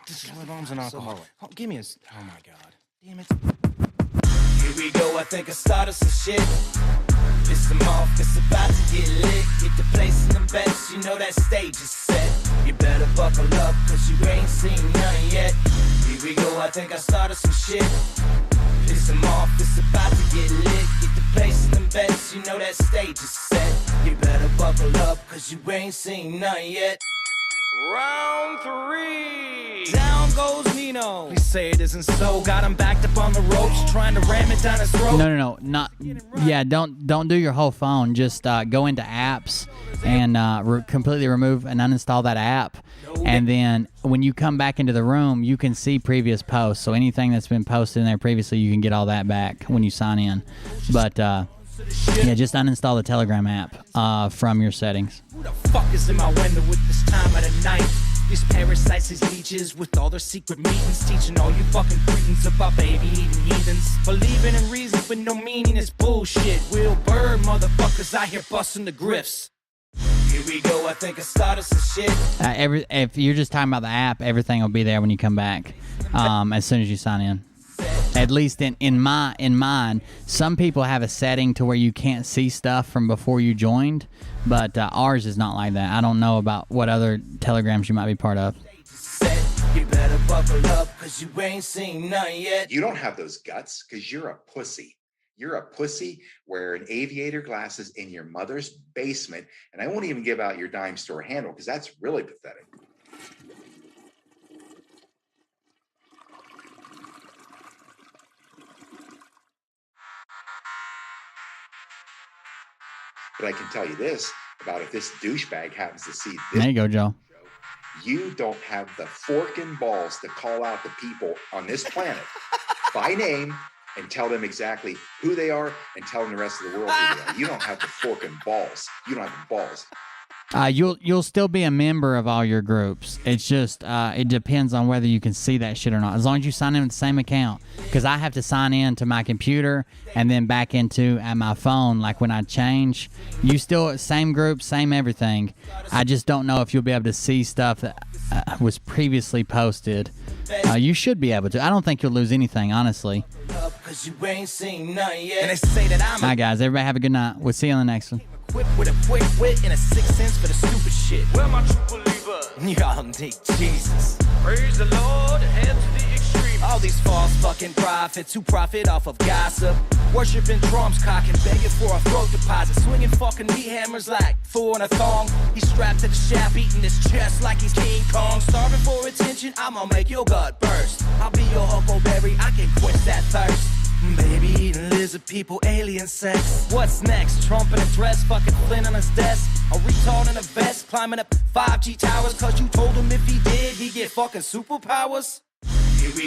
This is my mom's an alcoholic. Oh, give me a... Oh, my God. Damn it. Here we go. I think I started some shit. Piss them off. It's about to get lit. Get the place in them bets. You know that stage is set. You better buckle up, cause you ain't seen none yet. Here we go. I think I started some shit. Piss them off. It's about to get lit. Get the place in them bets. You know that stage is set. You better buckle up, cause you ain't seen none yet. Round 3. Down goes Nino. Please say it isn't so. Got him backed up on the ropes, trying to ram it down his throat. No, not. Yeah, don't do your whole phone. Just go into apps and completely remove and uninstall that app. And then when you come back into the room, you can see previous posts. So anything that's been posted in there previously, you can get all that back when you sign in. But yeah, just uninstall the Telegram app from your settings. Who the fuck is in my window with this time of the night? These parasites, these leeches, with all their secret meetings, teaching all you fucking cretins about baby-eating heathens. Believing in reason with no meaning is bullshit. Will Bird motherfuckers out here busting the grifts. Here we go, I think I started some shit. If you're just talking about the app, everything will be there when you come back, as soon as you sign in. At least in mine, some people have a setting to where you can't see stuff from before you joined, but ours is not like that. I don't know about what other telegrams you might be part of. You better buckle up, cause you ain't seen none yet. You don't have those guts because you're a pussy. You're a pussy wearing aviator glasses in your mother's basement, and I won't even give out your dime store handle because that's really pathetic. But I can tell you this about if this douchebag happens to see this. There you go, Joe. You don't have the fork and balls to call out the people on this planet by name and tell them exactly who they are and tell them the rest of the world who they are. You don't have the fork and balls. You don't have the balls. You'll still be a member of all your groups. It's just it depends on whether you can see that shit or not. As long as you sign in with the same account, because I have to sign in to my computer and then back into at my phone. Like when I change, you still same group, same everything. I just don't know if you'll be able to see stuff that was previously posted. You should be able to. I don't think you'll lose anything, honestly. Cause you ain't seen none yet. And they say that I'm all right, guys. Everybody have a good night. We'll see you on the next one. equipped with a quick wit and a sixth sense for the stupid shit. Where my true believer? Y'all need Jesus. Praise the Lord, head to the extreme. All these false fucking prophets who profit off of gossip. Worshipping drums, cocking, begging for a throat deposit. Swinging fucking meat hammers like four in a thong. He's strapped to the shaft, eating his chest like he's King Kong. Starving for attention, I'ma make your gut burst. I'll be your huckleberry, I can quench that thirst. Baby eating lizard people, alien sex. What's next? Trump in a dress, fucking Flynn on his desk. A retard in a vest, climbing up 5G towers. Cause you told him if he did, he'd get fucking superpowers. Here we